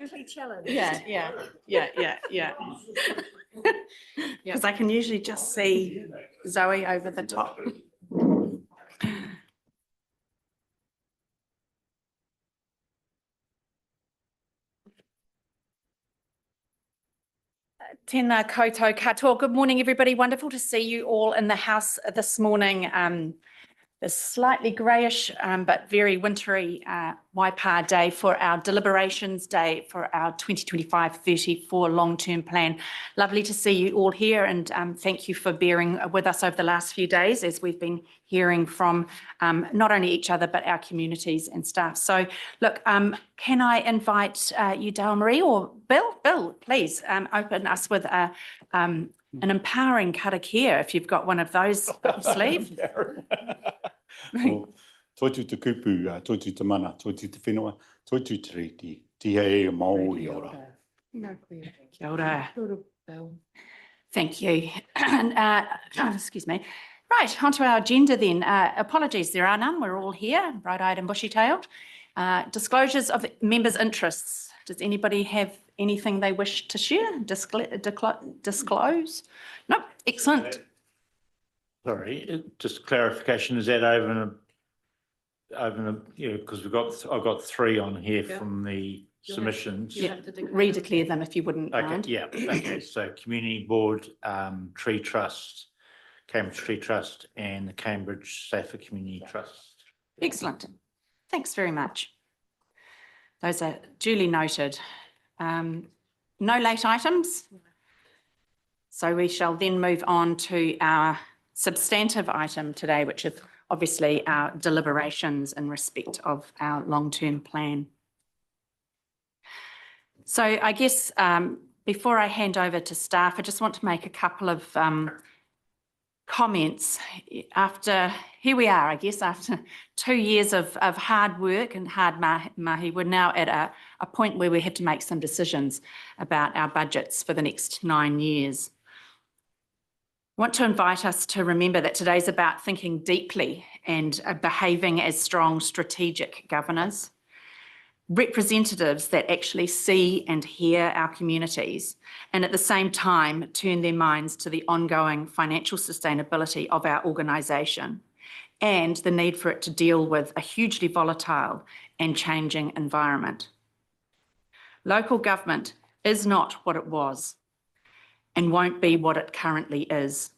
Definitely challenged. Yeah. Because I can usually just see Zoe over the top. Tēnā koutou katoa. Good morning, everybody. Wonderful to see you all in the house this morning. This slightly greyish but very wintry Waipa day for our deliberations day for our 2025-34 long-term plan. Lovely to see you all here, and thank you for bearing with us over the last few days as we've been hearing from not only each other but our communities and staff. So look, can I invite you, Dale Marie, or Bill, please open us with an empowering karakia if you've got one of those up your sleeve. Toitu te kupu, toitu te mana, toitu te whenua, toitu te reti, tia e Māori ora. Kia ora. Thank you. Excuse me. Right, onto our agenda then. Apologies, there are none. We're all here, bright-eyed and bushy-tailed. Disclosures of members' interests. Does anybody have anything they wish to share, disclose? No, excellent. Sorry, just clarification, is that over because I've got three on here from the submissions. Yeah, redeclare them if you wouldn't mind. Yeah, okay. So Community Board, Tree Trust, Cambridge Tree Trust, and the Cambridge Safer Community Trust. Excellent. Thanks very much. Those are duly noted. No late items. So we shall then move on to our substantive item today, which is obviously our deliberations in respect of our long-term plan. So I guess before I hand over to staff, I just want to make a couple of comments. Here we are, I guess, after 2 years of hard work and hard mahi, we're now at a point where we have to make some decisions about our budgets for the next 9 years. I want to invite us to remember that today's about thinking deeply and behaving as strong strategic governors, representatives that actually see and hear our communities, and at the same time turn their minds to the ongoing financial sustainability of our organisation and the need for it to deal with a hugely volatile and changing environment. Local government is not what it was and won't be what it currently is.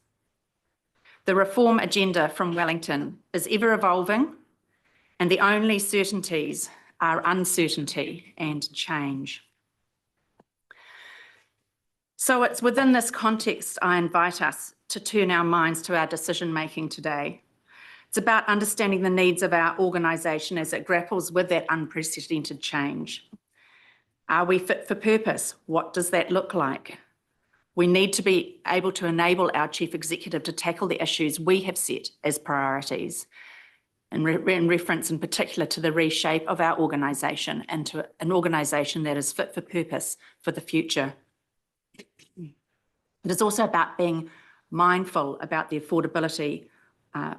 The reform agenda from Wellington is ever evolving, and the only certainties are uncertainty and change. So it's within this context I invite us to turn our minds to our decision-making today. It's about understanding the needs of our organisation as it grapples with that unprecedented change. Are we fit for purpose? What does that look like? We need to be able to enable our Chief Executive to tackle the issues we have set as priorities, in reference in particular to the reshape of our organisation into an organisation that is fit for purpose for the future. It is also about being mindful about the affordability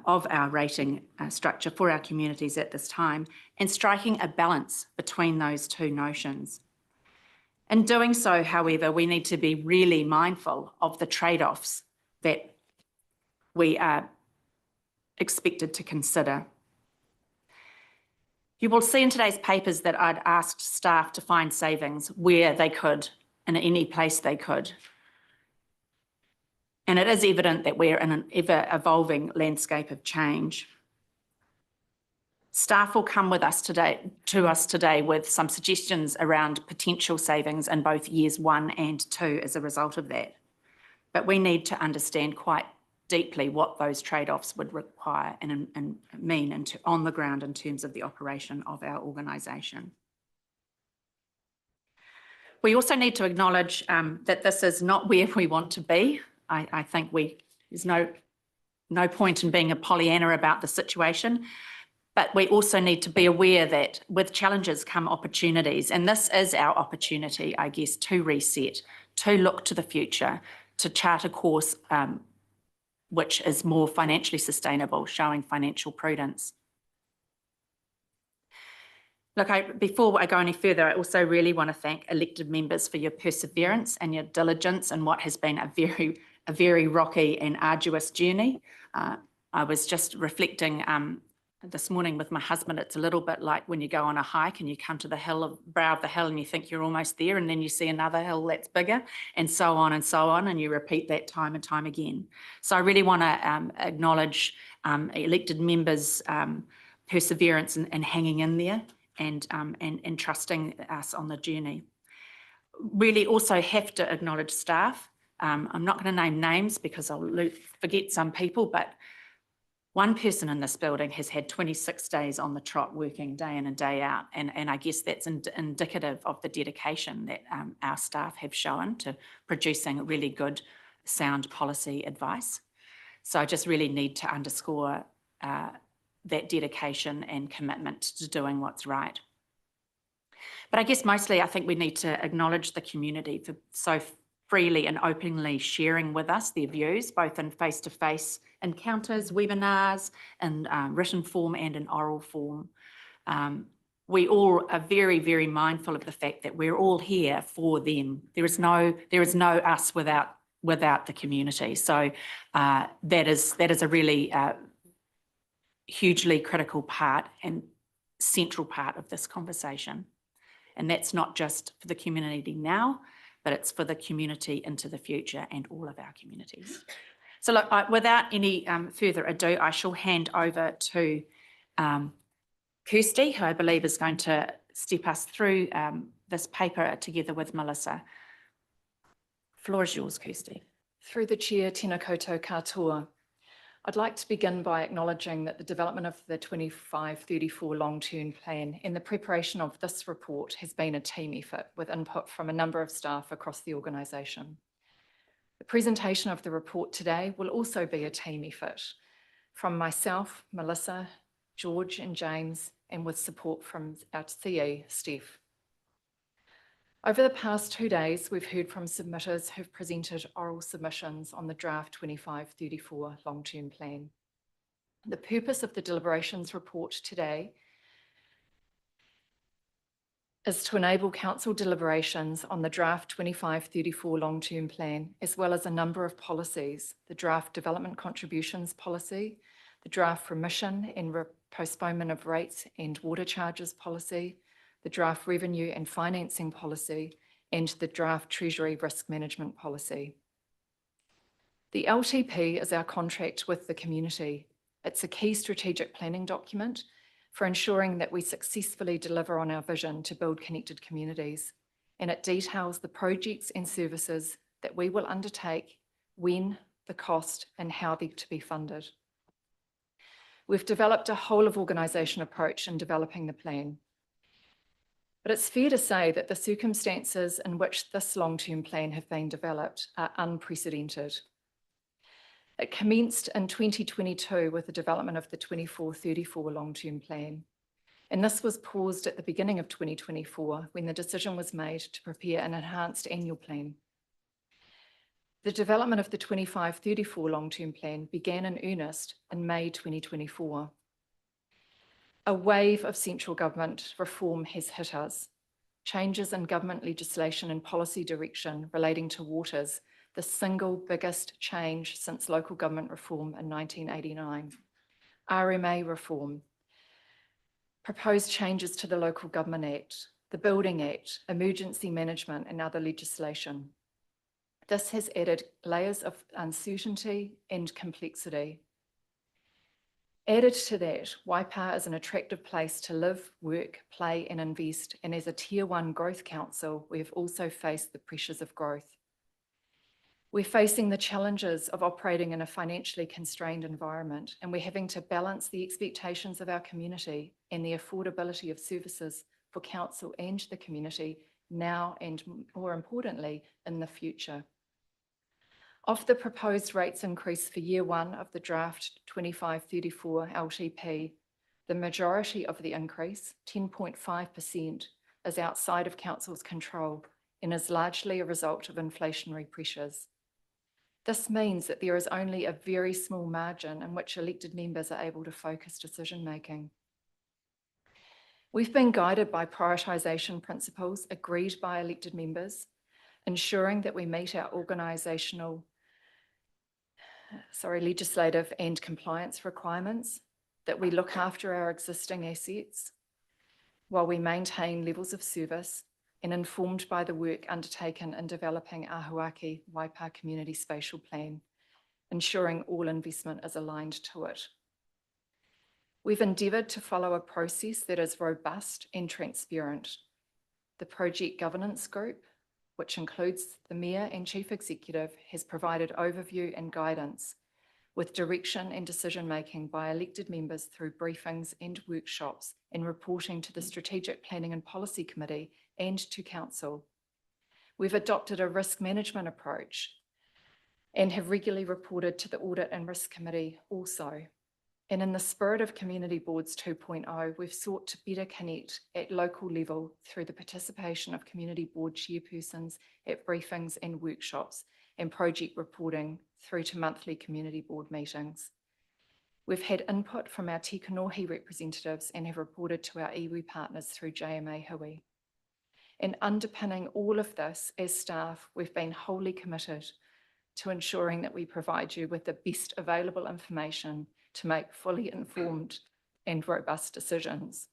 of our rating structure for our communities at this time and striking a balance between those two notions. In doing so, however, we need to be really mindful of the trade-offs that we are expected to consider. You will see in today's papers that I'd asked staff to find savings where they could and in any place they could. And it is evident that we're in an ever-evolving landscape of change. Staff will come with us today with some suggestions around potential savings in both years 1 and 2 as a result of that. But we need to understand quite deeply what those trade-offs would require and mean on the ground in terms of the operation of our organisation. We also need to acknowledge that this is not where we want to be. I think there's no point in being a Pollyanna about the situation. But we also need to be aware that with challenges come opportunities, and this is our opportunity, I guess, to reset, to look to the future, to chart a course which is more financially sustainable, showing financial prudence. Look, before I go any further, I also really want to thank elected members for your perseverance and your diligence in what has been a very rocky and arduous journey. I was just reflecting this morning with my husband. It's a little bit like when you go on a hike and you come to the brow of the hill and you think you're almost there, and then you see another hill that's bigger, and so on, and you repeat that time and time again. So I really want to acknowledge elected members' perseverance and hanging in there, and trusting us on the journey. Really also have to acknowledge staff. I'm not going to name names because I'll forget some people, but one person in this building has had 26 days on the trot working day in and day out. And I guess that's indicative of the dedication that our staff have shown to producing really good, sound policy advice. So I just really need to underscore that dedication and commitment to doing what's right. But I guess mostly I think we need to acknowledge the community for so freely and openly sharing with us their views, both in face-to-face encounters, webinars, in written form and in oral form. We all are very, very mindful of the fact that we're all here for them. There is no us without the community. So that is a really hugely critical part and central part of this conversation. And that's not just for the community now, but it's for the community into the future and all of our communities. So look, without any further ado, I shall hand over to Kirsty, who I believe is going to step us through this paper together with Melissa. Floor is yours, Kirsty. Through the chair, tēnā koutou katoa. I'd like to begin by acknowledging that the development of the 25-34 long-term plan and the preparation of this report has been a team effort with input from a number of staff across the organisation. The presentation of the report today will also be a team effort from myself, Melissa, George and James, and with support from our CE, Steph. Over the past 2 days, we've heard from submitters who've presented oral submissions on the draft 25-34 long-term plan. The purpose of the deliberations report today is to enable council deliberations on the draft 25-34 long-term plan, as well as a number of policies: the draft development contributions policy, the draft remission and postponement of rates and water charges policy, the draft revenue and financing policy, and the draft Treasury risk management policy. The LTP is our contract with the community. It's a key strategic planning document for ensuring that we successfully deliver on our vision to build connected communities, and it details the projects and services that we will undertake, when, the cost, and how they're to be funded. We've developed a whole of organisation approach in developing the plan. But it's fair to say that the circumstances in which this long-term plan have been developed are unprecedented. It commenced in 2022 with the development of the 24-34 long-term plan. And this was paused at the beginning of 2024 when the decision was made to prepare an enhanced annual plan. The development of the 25-34 long-term plan began in earnest in May 2024. A wave of central government reform has hit us. Changes in government legislation and policy direction relating to waters, the single biggest change since local government reform in 1989. RMA reform, proposed changes to the Local Government Act, the Building Act, emergency management and other legislation. This has added layers of uncertainty and complexity. Added to that, Waipa is an attractive place to live, work, play and invest, and as a Tier 1 growth council, we have also faced the pressures of growth. We're facing the challenges of operating in a financially constrained environment, and we're having to balance the expectations of our community and the affordability of services for council and the community now and, more importantly, in the future. Of the proposed rates increase for year one of the draft 25-34 LTP, the majority of the increase, 10.5%, is outside of council's control and is largely a result of inflationary pressures. This means that there is only a very small margin in which elected members are able to focus decision making. We've been guided by prioritisation principles agreed by elected members, ensuring that we meet our legislative and compliance requirements, that we look after our existing assets while we maintain levels of service, and informed by the work undertaken in developing Ahuaki Waipa Community Spatial Plan, ensuring all investment is aligned to it. We've endeavoured to follow a process that is robust and transparent. The Project Governance Group, which includes the Mayor and Chief Executive, has provided overview and guidance with direction and decision-making by elected members through briefings and workshops and reporting to the Strategic Planning and Policy Committee and to Council. We've adopted a risk management approach and have regularly reported to the Audit and Risk Committee also. And in the spirit of Community Boards 2.0, we've sought to better connect at local level through the participation of community board chairpersons at briefings and workshops and project reporting through to monthly community board meetings. We've had input from our Tikanohi representatives and have reported to our iwi partners through JMA Hui. And underpinning all of this as staff, we've been wholly committed to ensuring that we provide you with the best available information to make fully informed and robust decisions.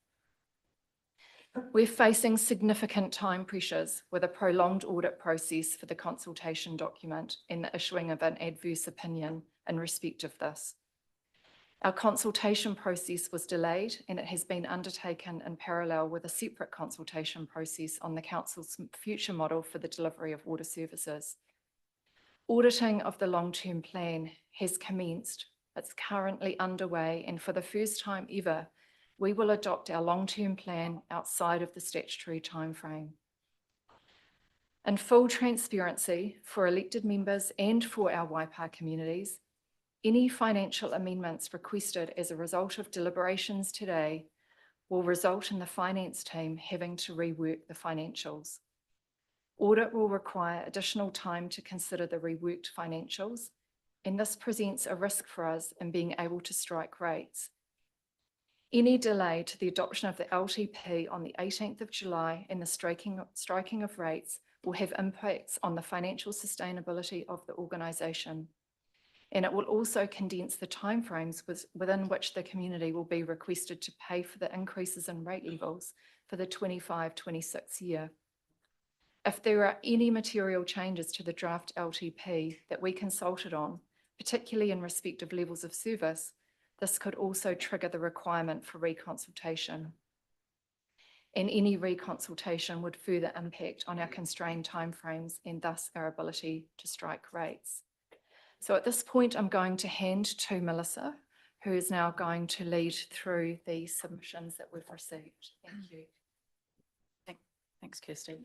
We're facing significant time pressures with a prolonged audit process for the consultation document and the issuing of an adverse opinion in respect of this. Our consultation process was delayed and it has been undertaken in parallel with a separate consultation process on the Council's future model for the delivery of water services. Auditing of the long-term plan has commenced. It's currently underway, and for the first time ever, we will adopt our long-term plan outside of the statutory timeframe. In full transparency for elected members and for our Waipa communities, any financial amendments requested as a result of deliberations today will result in the finance team having to rework the financials. Audit will require additional time to consider the reworked financials, and this presents a risk for us in being able to strike rates. Any delay to the adoption of the LTP on the 18th of July and the striking of rates will have impacts on the financial sustainability of the organisation. And it will also condense the timeframes within which the community will be requested to pay for the increases in rate levels for the 25-26 year. If there are any material changes to the draft LTP that we consulted on, particularly in respect of levels of service, this could also trigger the requirement for reconsultation. And any reconsultation would further impact on our constrained timeframes and thus our ability to strike rates. So at this point, I'm going to hand to Melissa, who is now going to lead through the submissions that we've received. Thank you. Thanks, Kirsty.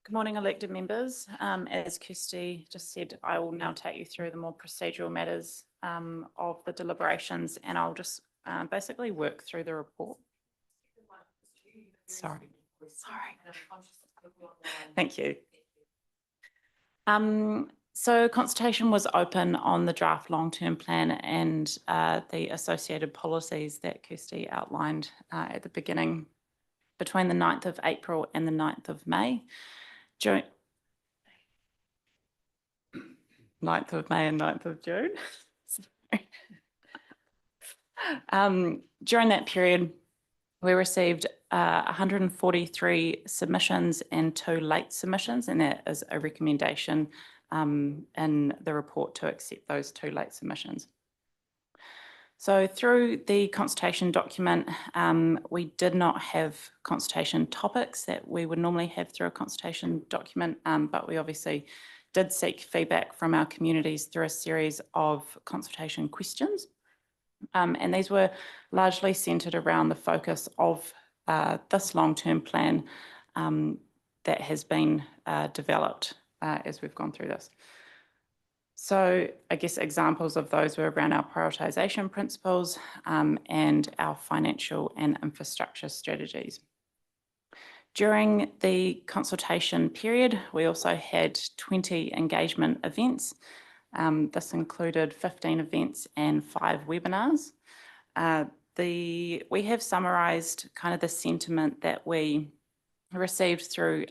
Good morning, elected members. As Kirsty just said, I will now take you through the more procedural matters of the deliberations, and I'll just basically work through the report. Sorry. Thank you. So consultation was open on the draft long-term plan and the associated policies that Kirsty outlined at the beginning between the 9th of April and the 9th of May. 9th of May and 9th of June. During that period, we received 143 submissions and 2 late submissions, and that is a recommendation in the report to accept those 2 late submissions. So through the consultation document, we did not have consultation topics that we would normally have through a consultation document, but we obviously did seek feedback from our communities through a series of consultation questions. And these were largely centred around the focus of this long-term plan that has been developed as we've gone through this. So I guess examples of those were around our prioritisation principles and our financial and infrastructure strategies. During the consultation period, we also had 20 engagement events. This included 15 events and 5 webinars. we have summarised kind of the sentiment that we received through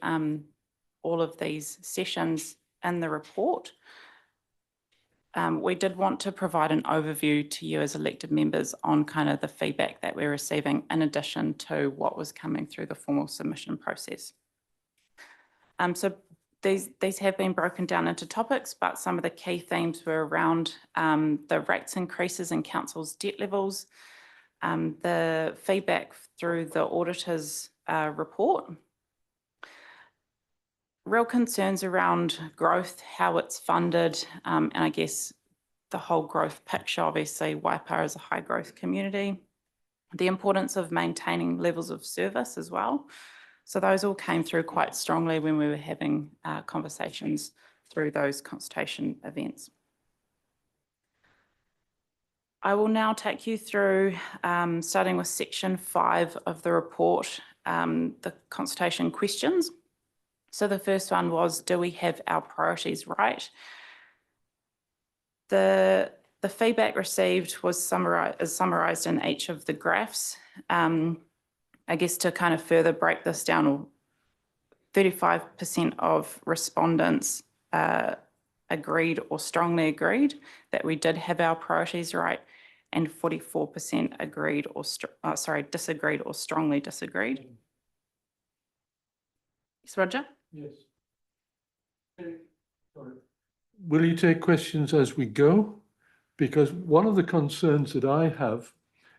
all of these sessions in the report. We did want to provide an overview to you as elected members on kind of the feedback that we're receiving in addition to what was coming through the formal submission process. So these have been broken down into topics, but some of the key themes were around the rates increases in council's debt levels, the feedback through the auditor's report, real concerns around growth, how it's funded, and I guess the whole growth picture. Obviously, Waipa is a high growth community, the importance of maintaining levels of service as well. So those all came through quite strongly when we were having conversations through those consultation events. I will now take you through, starting with section 5 of the report, the consultation questions. So the first one was, do we have our priorities right? The feedback received was summarised in each of the graphs. I guess to kind of further break this down, 35% of respondents agreed or strongly agreed that we did have our priorities right, and 44% agreed or disagreed or strongly disagreed. Yes, Roger? Yes. Will you take questions as we go? Because one of the concerns that I have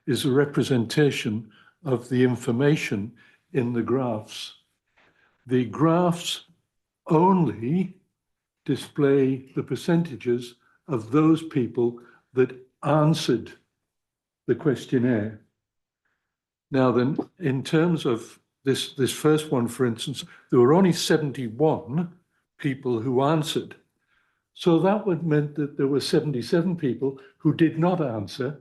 is a representation of the information in the graphs. The graphs only display the percentages of those people that answered the questionnaire. Now then, in terms of this first one, for instance, there were only 71 people who answered. So that would mean that there were 77 people who did not answer.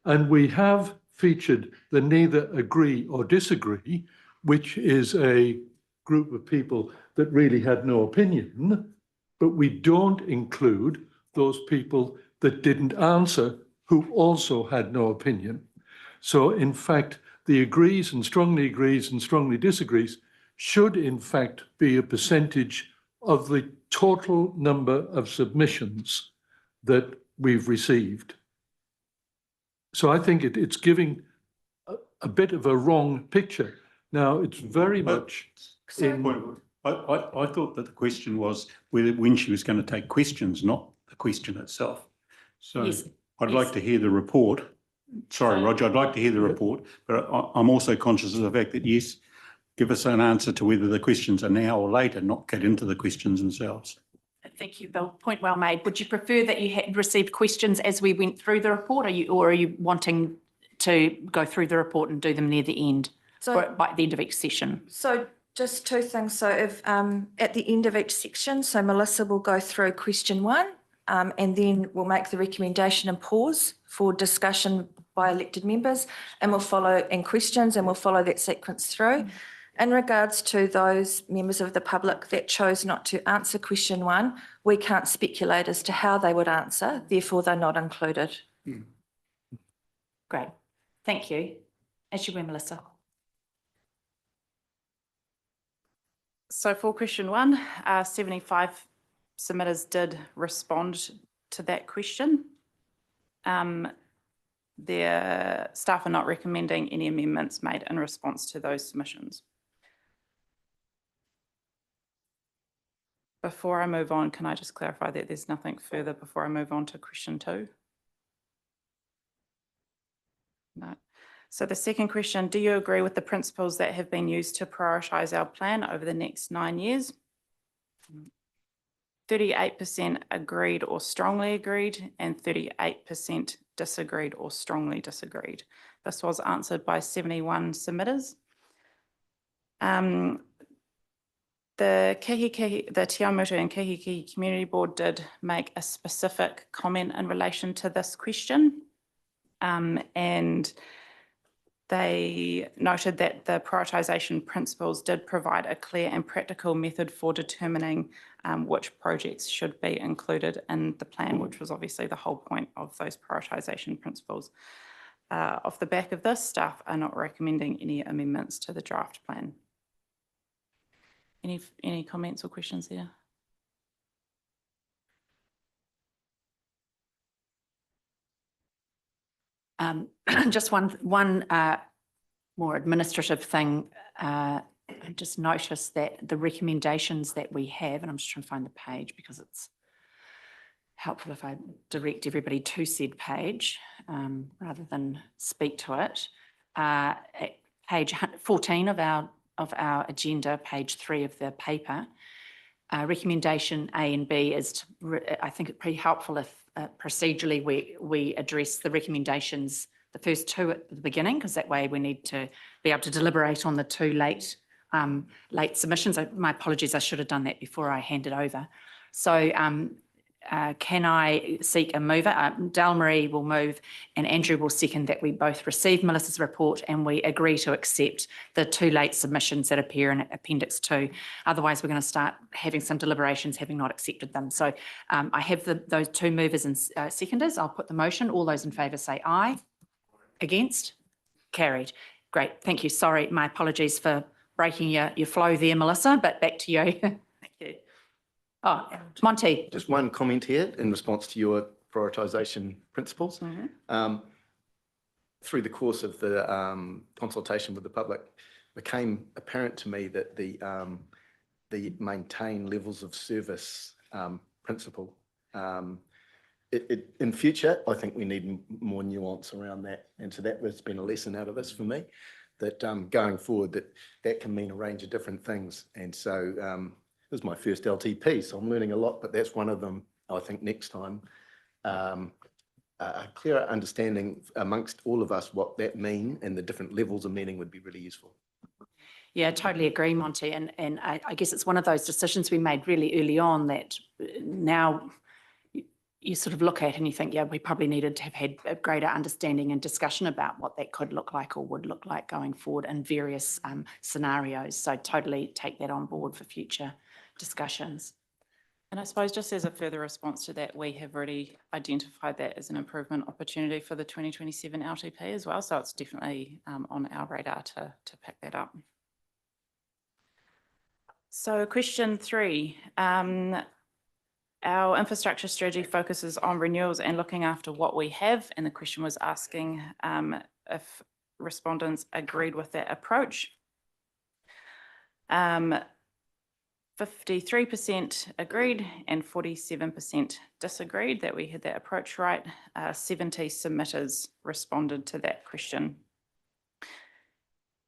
And we have featured the neither agree or disagree, which is a group of people that really had no opinion, but we don't include those people that didn't answer who also had no opinion. So in fact, the agrees and strongly disagrees should in fact be a percentage of the total number of submissions that we've received. So I think it's giving a bit of a wrong picture. Now, it's very much in... I thought that the question was when she was going to take questions, not the question itself. So Yes. I'd like to hear the report. Sorry, Roger, I'd like to hear the report, but I'm also conscious of the fact that, yes, give us an answer to whether the questions are now or later, not get into the questions themselves. Thank you, Bill. Point well made. Would you prefer that you had received questions as we went through the report, or are you wanting to go through the report and do them near the end, or by the end of each session? So just two things. So if at the end of each section, so Melissa will go through question 1 and then we'll make the recommendation and pause for discussion by elected members, and we'll follow in questions, and we'll follow that sequence through. In regards to those members of the public that chose not to answer question 1, we can't speculate as to how they would answer, therefore they're not included. Great. Thank you. As you were, Melissa. So for question 1, 75 submitters did respond to that question. Their staff are not recommending any amendments made in response to those submissions. Before I move on, can I just clarify that there's nothing further before I move on to question 2? No. So the second question, do you agree with the principles that have been used to prioritise our plan over the next 9 years? 38% agreed or strongly agreed, and 38% disagreed or strongly disagreed. This was answered by 71 submitters. The Te Awamutu and Kihiki Community Board did make a specific comment in relation to this question, and they noted that the prioritisation principles did provide a clear and practical method for determining which projects should be included in the plan, which was obviously the whole point of those prioritisation principles. Off the back of this, staff are not recommending any amendments to the draft plan. Any comments or questions there? Just one more administrative thing. I just noticed that the recommendations that we have, and I'm just trying to find the page because it's helpful if I direct everybody to said page rather than speak to it. At page 14 of our agenda, page 3 of the paper, recommendation A and B is, I think it's pretty helpful if procedurally we address the recommendations, the first two at the beginning, because that way we need to be able to deliberate on the two late submissions. My apologies, I should have done that before I handed over. So can I seek a mover? Dalmarie will move and Andrew will second that we both receive Melissa's report and we agree to accept the two late submissions that appear in Appendix 2. Otherwise, we're going to start having some deliberations having not accepted them. So I have those two movers and seconders. I'll put the motion. All those in favour say aye. Against? Carried. Great. Thank you. Sorry, my apologies for breaking your flow there, Melissa, but back to you. Thank you. Oh, Monty. Just one comment here in response to your prioritisation principles. Through the course of the consultation with the public, became apparent to me that the maintain levels of service principle, in future, I think we need more nuance around that. And so that has been a lesson out of this for me, that going forward, that can mean a range of different things. And so this is my first LTP, so I'm learning a lot, but that's one of them. I think next time, a clearer understanding amongst all of us what that mean and the different levels of meaning would be really useful. Yeah, I totally agree, Monty. And I guess it's one of those decisions we made really early on that now you sort of look at and you think, yeah, we probably needed to have had a greater understanding and discussion about what that could look like or would look like going forward in various scenarios. So totally take that on board for future discussions. And I suppose just as a further response to that, we have already identified that as an improvement opportunity for the 2027 LTP as well. So it's definitely on our radar to pick that up. So question 3, our infrastructure strategy focuses on renewals and looking after what we have. And the question was asking if respondents agreed with that approach. 53% agreed and 47% disagreed that we had that approach right. 70 submitters responded to that question.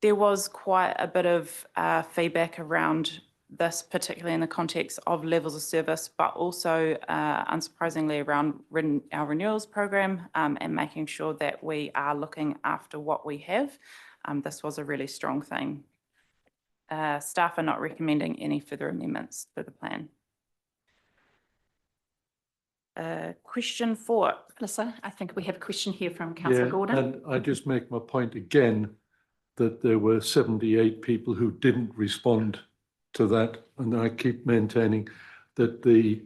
There was quite a bit of feedback around this, particularly in the context of levels of service, but also unsurprisingly around our renewals program and making sure that we are looking after what we have. This was a really strong thing. Staff are not recommending any further amendments to the plan. Question 4. Melissa, I think we have a question here from Councillor Gordon. And I just make my point again that there were 78 people who didn't respond to that, and I keep maintaining that the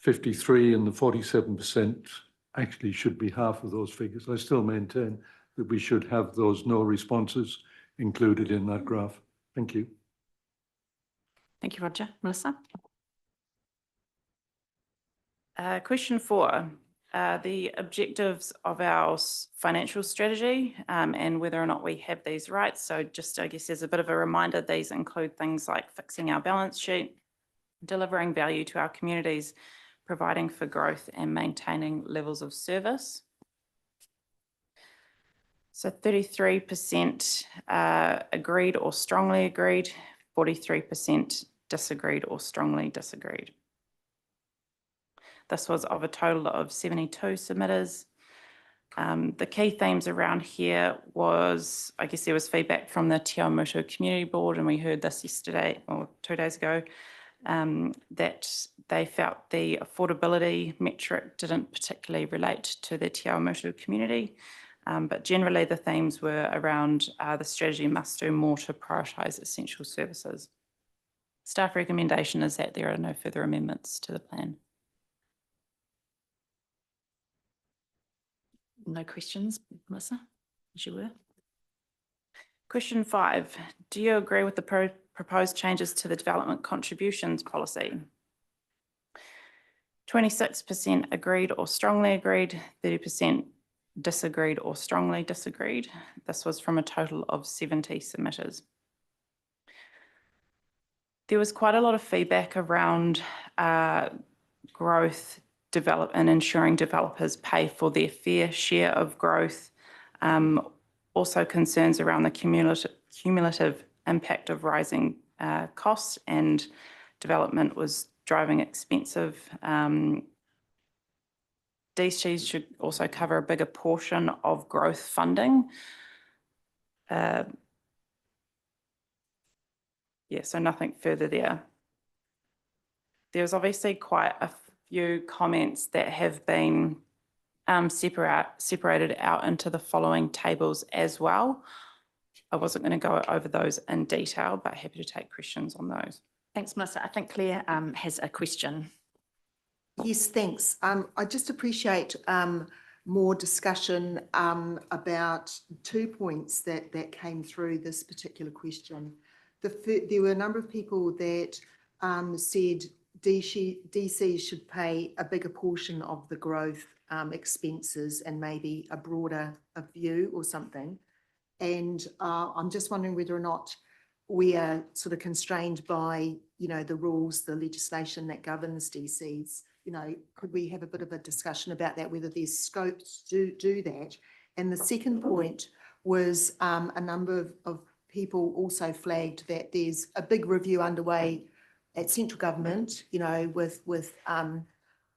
53 and the 47% actually should be half of those figures. I still maintain that we should have those no responses included in that graph. Thank you. Thank you, Roger. Melissa? Question 4, the objectives of our financial strategy and whether or not we have these right. So just, I guess, as a bit of a reminder, these include things like fixing our balance sheet, delivering value to our communities, providing for growth and maintaining levels of service. So 33% agreed or strongly agreed, 43% disagreed or strongly disagreed. This was of a total of 72 submitters. The key themes around here was, I guess there was feedback from the Te Awamutu Community Board, and we heard this yesterday or 2 days ago, that they felt the affordability metric didn't particularly relate to the Te Awamutu community. But generally the themes were around the strategy must do more to prioritise essential services. Staff recommendation is that there are no further amendments to the plan. No questions, Melissa, as you were. Question 5, do you agree with the proposed changes to the development contributions policy? 26% agreed or strongly agreed, 30% disagreed or strongly disagreed. This was from a total of 70 submitters. There was quite a lot of feedback around growth and ensuring developers pay for their fair share of growth. Also concerns around the cumulative impact of rising costs, and development was driving expensive. DCs should also cover a bigger portion of growth funding. Yeah, so nothing further there. There's obviously quite a few comments that have been separated out into the following tables as well. I wasn't going to go over those in detail, but happy to take questions on those. Thanks, Melissa. I think Claire has a question. Yes, thanks. I just appreciate more discussion about 2 points that came through this particular question. There were a number of people that said DC should pay a bigger portion of the growth expenses and maybe a broader view or something. And I'm just wondering whether or not we are sort of constrained by, the rules, the legislation that governs DCs. Could we have a bit of a discussion about that, whether there's scope to do that? And the second point was a number of people also flagged that there's a big review underway at central government, with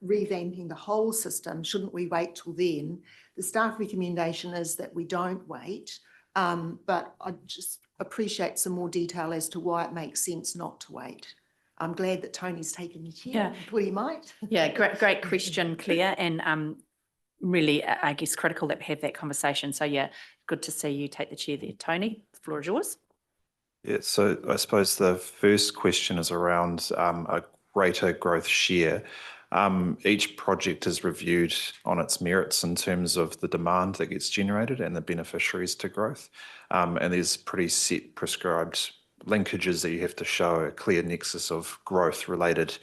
revamping the whole system. Shouldn't we wait till then? The staff recommendation is that we don't wait, but I just appreciate some more detail as to why it makes sense not to wait. I'm glad that Tony's taken the chair. Yeah. Well, he might. Yeah, great question, Claire, and really, I guess, critical that we have that conversation. So yeah, good to see you take the chair there. Tony, the floor is yours. Yeah, so I suppose the first question is around a greater growth share. Each project is reviewed on its merits in terms of the demand that gets generated and the beneficiaries to growth. And there's pretty set prescribed linkages that you have to show a clear nexus of growth related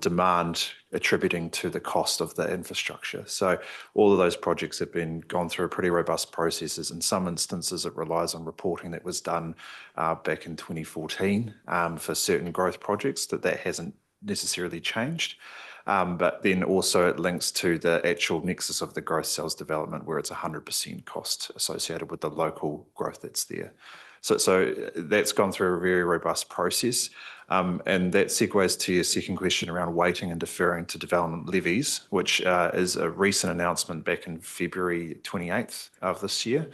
demand attributing to the cost of the infrastructure. So all of those projects have been gone through pretty robust processes. In some instances, it relies on reporting that was done back in 2014 for certain growth projects that hasn't necessarily changed. But then also it links to the actual nexus of the growth sales development, where it's 100% cost associated with the local growth that's there. So that's gone through a very robust process. And that segues to your second question around waiting and deferring to development levies, which is a recent announcement back in February 28th of this year.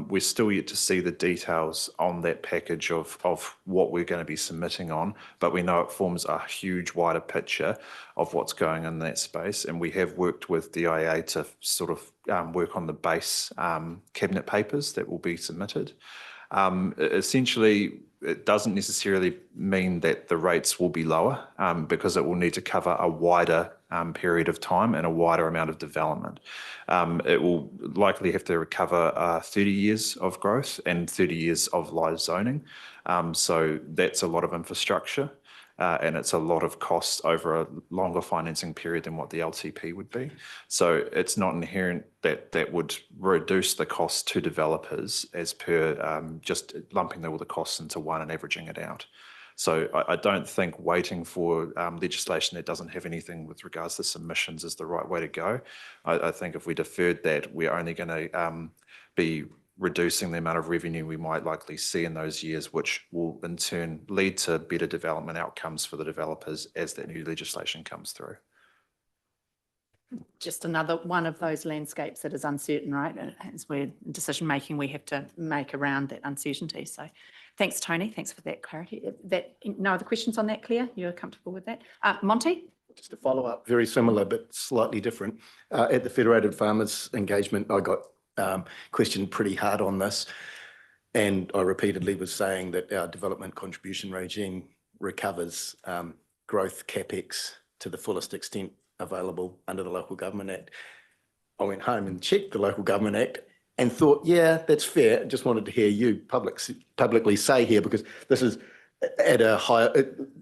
We're still yet to see the details on that package of what we're going to be submitting on, but we know it forms a huge wider picture of what's going on in that space. And we have worked with DIA to sort of work on the base cabinet papers that will be submitted. Essentially, it doesn't necessarily mean that the rates will be lower because it will need to cover a wider period of time and a wider amount of development. It will likely have to recover 30 years of growth and 30 years of live zoning. So that's a lot of infrastructure. And it's a lot of costs over a longer financing period than what the LTP would be. So it's not inherent that that would reduce the cost to developers as per just lumping all the costs into one and averaging it out. So I don't think waiting for legislation that doesn't have anything with regards to submissions is the right way to go. I think if we deferred that, we're only going to be reducing the amount of revenue we might likely see in those years, which will in turn lead to better development outcomes for the developers as that new legislation comes through. Just another one of those landscapes that is uncertain, right? As we're decision making, we have to make around that uncertainty. So thanks, Tony. Thanks for that clarity. No other questions on that, Claire? You're comfortable with that? Monty? Just to follow up, very similar but slightly different. At the Federated Farmers engagement, I got questioned pretty hard on this, and I repeatedly was saying that our development contribution regime recovers growth capex to the fullest extent available under the Local Government Act. I went home and checked the Local Government Act and thought, yeah, that's fair. Just wanted to hear you publicly say here, because this is at a higher,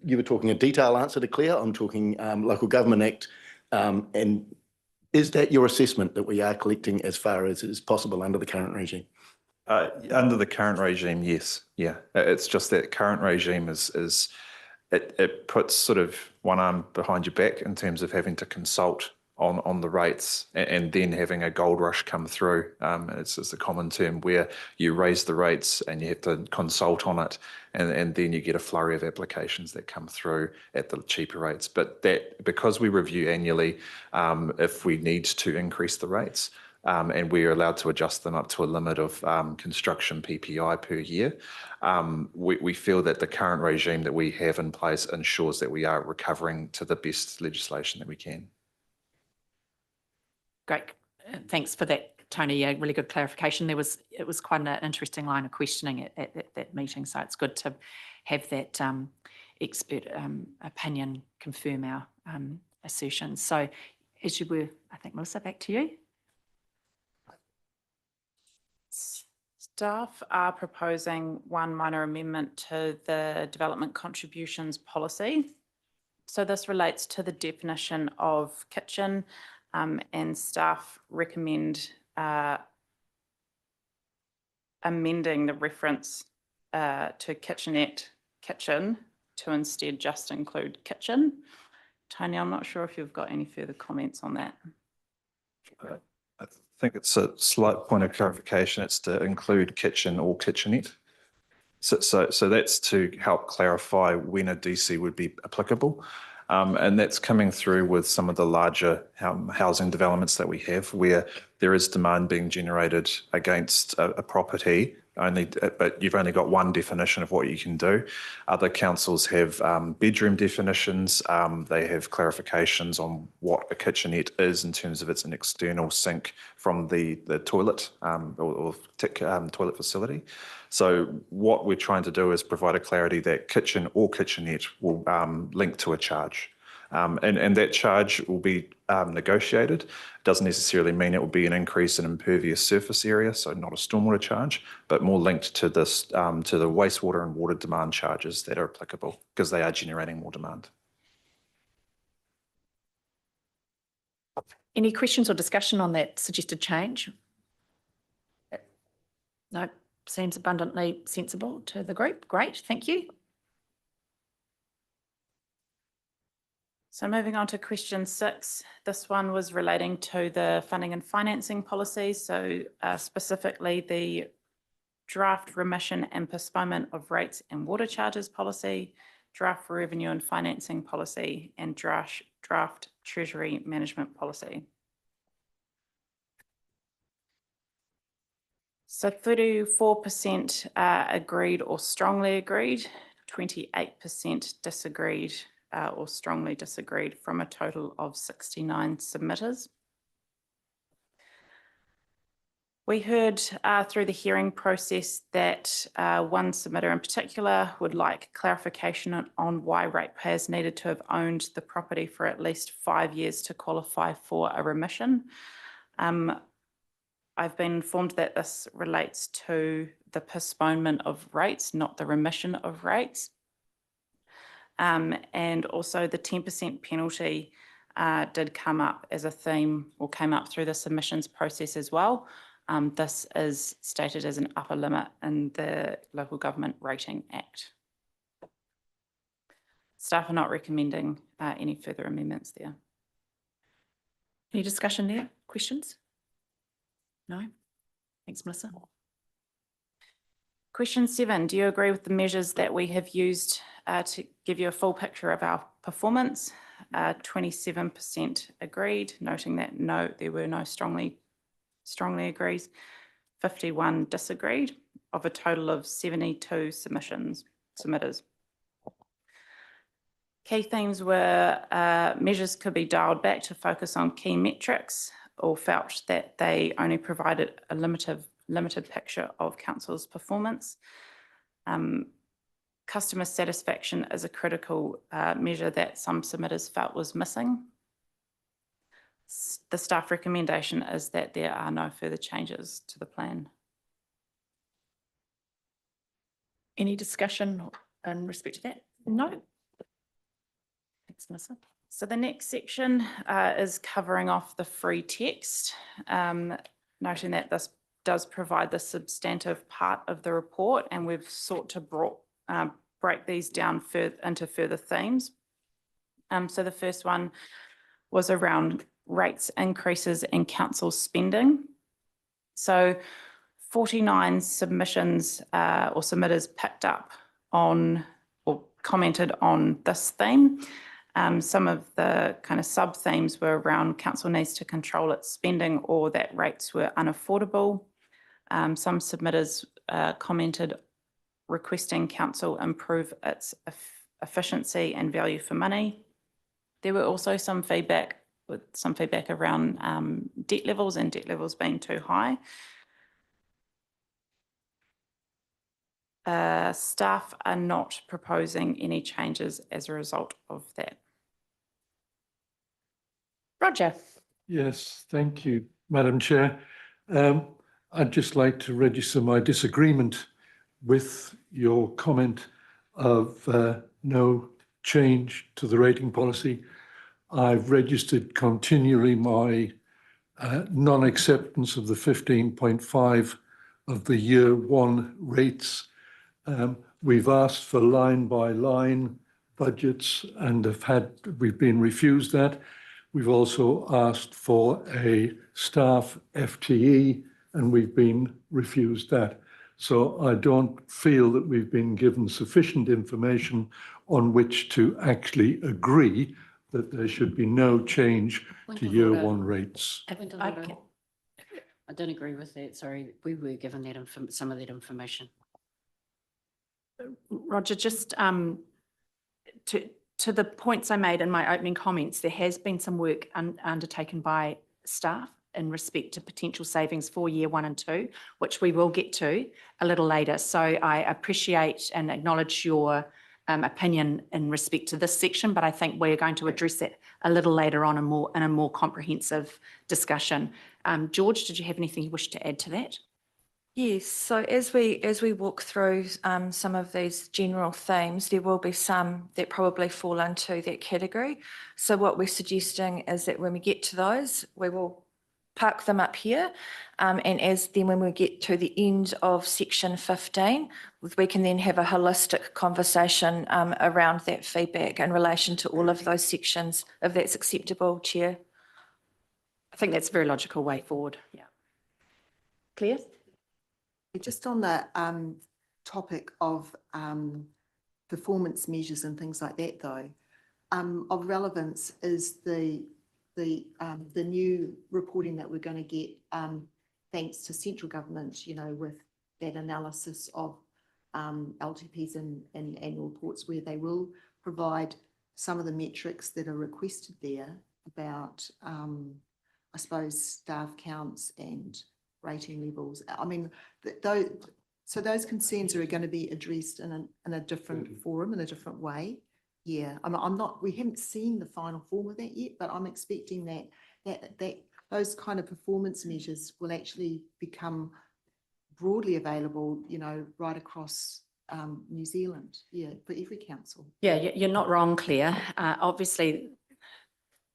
you were talking a detailed answer to Claire, I'm talking Local Government Act. And is that your assessment that we are collecting as far as is possible under the current regime? Under the current regime, yes. Yeah. It's just that current regime it puts sort of one arm behind your back in terms of having to consult on the rates and then having a gold rush come through. It's a common term where you raise the rates and you have to consult on it, and then you get a flurry of applications that come through at the cheaper rates. But that, because we review annually, if we need to increase the rates, and we are allowed to adjust them up to a limit of construction PPI per year, we feel that the current regime that we have in place ensures that we are recovering to the best legislation that we can. Great. Thanks for that, Tony. A really good clarification. It was quite an interesting line of questioning at that meeting. So it's good to have that expert opinion confirm our assertions. So as you were, I think, Melissa, back to you. Staff are proposing one minor amendment to the development contributions policy. So this relates to the definition of kitchen, and staff recommend amending the reference to kitchenette, kitchen, to instead just include kitchen. Tony, I'm not sure if you've got any further comments on that. I think it's a slight point of clarification. It's to include kitchen or kitchenette. So that's to help clarify when a DC would be applicable. And that's coming through with some of the larger housing developments that we have, where there is demand being generated against a property, but you've only got one definition of what you can do. Other councils have bedroom definitions. They have clarifications on what a kitchenette is in terms of it's an external sink from the toilet or toilet facility. So what we're trying to do is provide a clarity that kitchen or kitchenette will link to a charge. And that charge will be negotiated. Doesn't necessarily mean it will be an increase in impervious surface area, so not a stormwater charge, but more linked to this, to the wastewater and water demand charges that are applicable, because they are generating more demand. Any questions or discussion on that suggested change? No, seems abundantly sensible to the group. Great, thank you. So moving on to question 6, this one was relating to the funding and financing policy. So specifically the draft remission and postponement of rates and water charges policy, draft revenue and financing policy, and draft treasury management policy. So 34% agreed or strongly agreed, 28% disagreed or strongly disagreed, from a total of 69 submitters. We heard through the hearing process that one submitter in particular would like clarification on why ratepayers needed to have owned the property for at least 5 years to qualify for a remission. I've been informed that this relates to the postponement of rates, not the remission of rates. And also the 10% penalty did come up as a theme, or came up through the submissions process as well. This is stated as an upper limit in the Local Government Rating Act. Staff are not recommending any further amendments there. Any discussion there? Questions? No? Thanks, Melissa. Question 7, do you agree with the measures that we have used to give you a full picture of our performance? 27% agreed, noting that no, there were no strongly agrees. 51 disagreed, of a total of 72 submitters. Key themes were measures could be dialed back to focus on key metrics, or felt that they only provided a limited picture of council's performance. Customer satisfaction is a critical measure that some submitters felt was missing. The staff recommendation is that there are no further changes to the plan. Any discussion in respect to that? No. Thanks, Melissa. So the next section is covering off the free text, noting that this does provide the substantive part of the report, and we've sought to break these down into further themes. So the first one was around rates increases and council spending. So 49 submissions or submitters picked up on or commented on this theme. Some of the kind of sub-themes were around council needs to control its spending or that rates were unaffordable. Some submitters commented requesting council improve its efficiency and value for money. There were also some feedback around debt levels and debt levels being too high. Staff are not proposing any changes as a result of that. Roger. Yes, thank you, Madam Chair. I'd just like to register my disagreement with your comment of no change to the rating policy. I've registered continually my non-acceptance of the 15.5 of the year one rates. We've asked for line by line budgets and we've been refused that. We've also asked for a staff FTE and we've been refused that. So I don't feel that we've been given sufficient information on which to actually agree that there should be no change to year one rates. I don't agree with that. Sorry, we were given that some of that information. Roger, just to the points I made in my opening comments, there has been some work undertaken by staff in respect to potential savings for year 1 and 2, which we will get to a little later. So I appreciate and acknowledge your opinion in respect to this section, but I think we're going to address that a little later on in a more comprehensive discussion. George, did you have anything you wish to add to that? Yes, so as we walk through some of these general themes, there will be some that probably fall into that category. So what we're suggesting is that when we get to those, we will park them up here. And when we get to the end of section 15, we can then have a holistic conversation around that feedback in relation to all of those sections, if that's acceptable, Chair. I think that's a very logical way forward. Yeah. Claire? Just on the topic of performance measures and things like that, though, of relevance is the new reporting that we're going to get thanks to central government, you know, with that analysis of LTPs and annual reports, where they will provide some of the metrics that are requested there about, I suppose, staff counts and rating levels. I mean, those concerns are going to be addressed in a different forum, in a different way. Yeah, we haven't seen the final form of that yet, but I'm expecting that those kind of performance measures will actually become broadly available, you know, right across New Zealand, yeah, for every council. Yeah, you're not wrong, Claire. Obviously,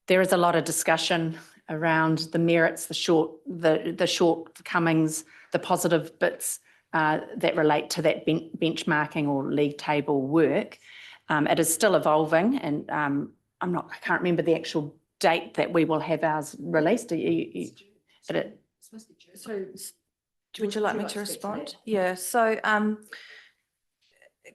there is a lot of discussion around the merits, the shortcomings, the positive bits that relate to that benchmarking or league table work. It is still evolving, and I can't remember the actual date that we will have ours released. So, would you like me to respond? Yeah, so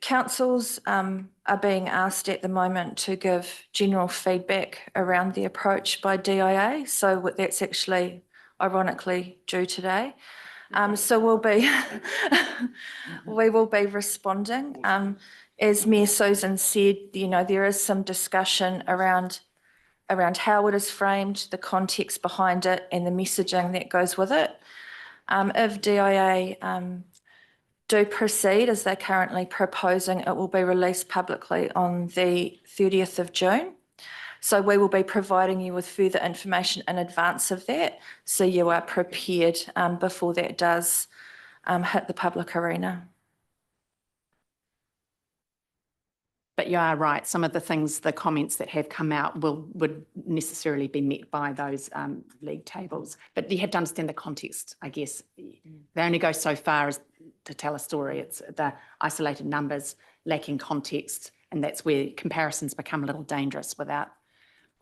councils are being asked at the moment to give general feedback around the approach by DIA. So that's actually ironically due today. So we will be responding. As Mayor Susan said, you know, there is some discussion around how it is framed, the context behind it, and the messaging that goes with it. If DIA do proceed as they're currently proposing, it will be released publicly on the 30th of June. So we will be providing you with further information in advance of that, so you are prepared before that does hit the public arena. But you are right, some of the things, the comments that have come out would necessarily be met by those league tables. But you have to understand the context, I guess. They only go so far as to tell a story. It's the isolated numbers lacking context, and that's where comparisons become a little dangerous without,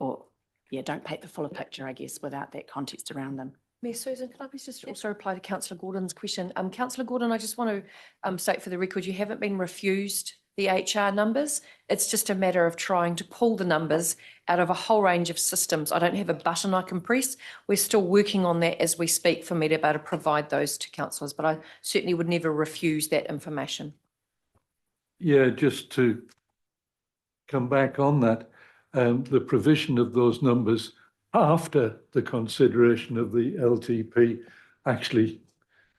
or yeah, don't paint the fuller picture, I guess, without that context around them. Mayor Susan, can I please just also reply to Councillor Gordon's question? Councillor Gordon, I just want to state for the record, you haven't been refused the HR numbers. It's just a matter of trying to pull the numbers out of a whole range of systems. I don't have a button I can press. We're still working on that as we speak for me to be able to provide those to councillors, but I certainly would never refuse that information. Yeah, just to come back on that, the provision of those numbers after the consideration of the LTP actually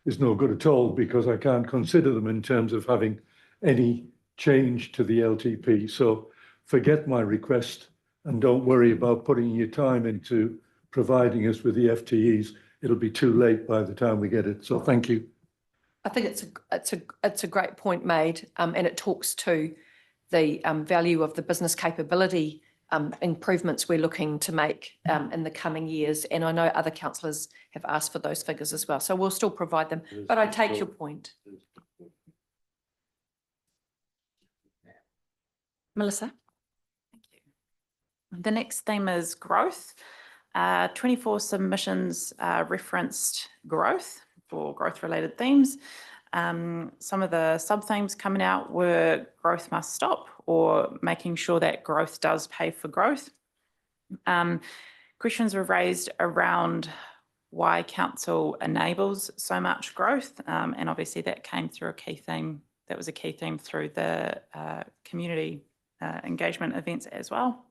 is no good at all, because I can't consider them in terms of having any change to the LTP. So forget my request and don't worry about putting your time into providing us with the FTEs. It'll be too late by the time we get it. So thank you. I think it's a great point made, and it talks to the value of the business capability improvements we're looking to make in the coming years. And I know other councillors have asked for those figures as well. So we'll still provide them, but I take your point. Melissa? Thank you. The next theme is growth. 24 submissions referenced growth for growth-related themes. Some of the sub-themes coming out were growth must stop, or making sure that growth does pay for growth. Questions were raised around why council enables so much growth, and obviously that came through a key theme. That was a key theme through the community engagement events as well.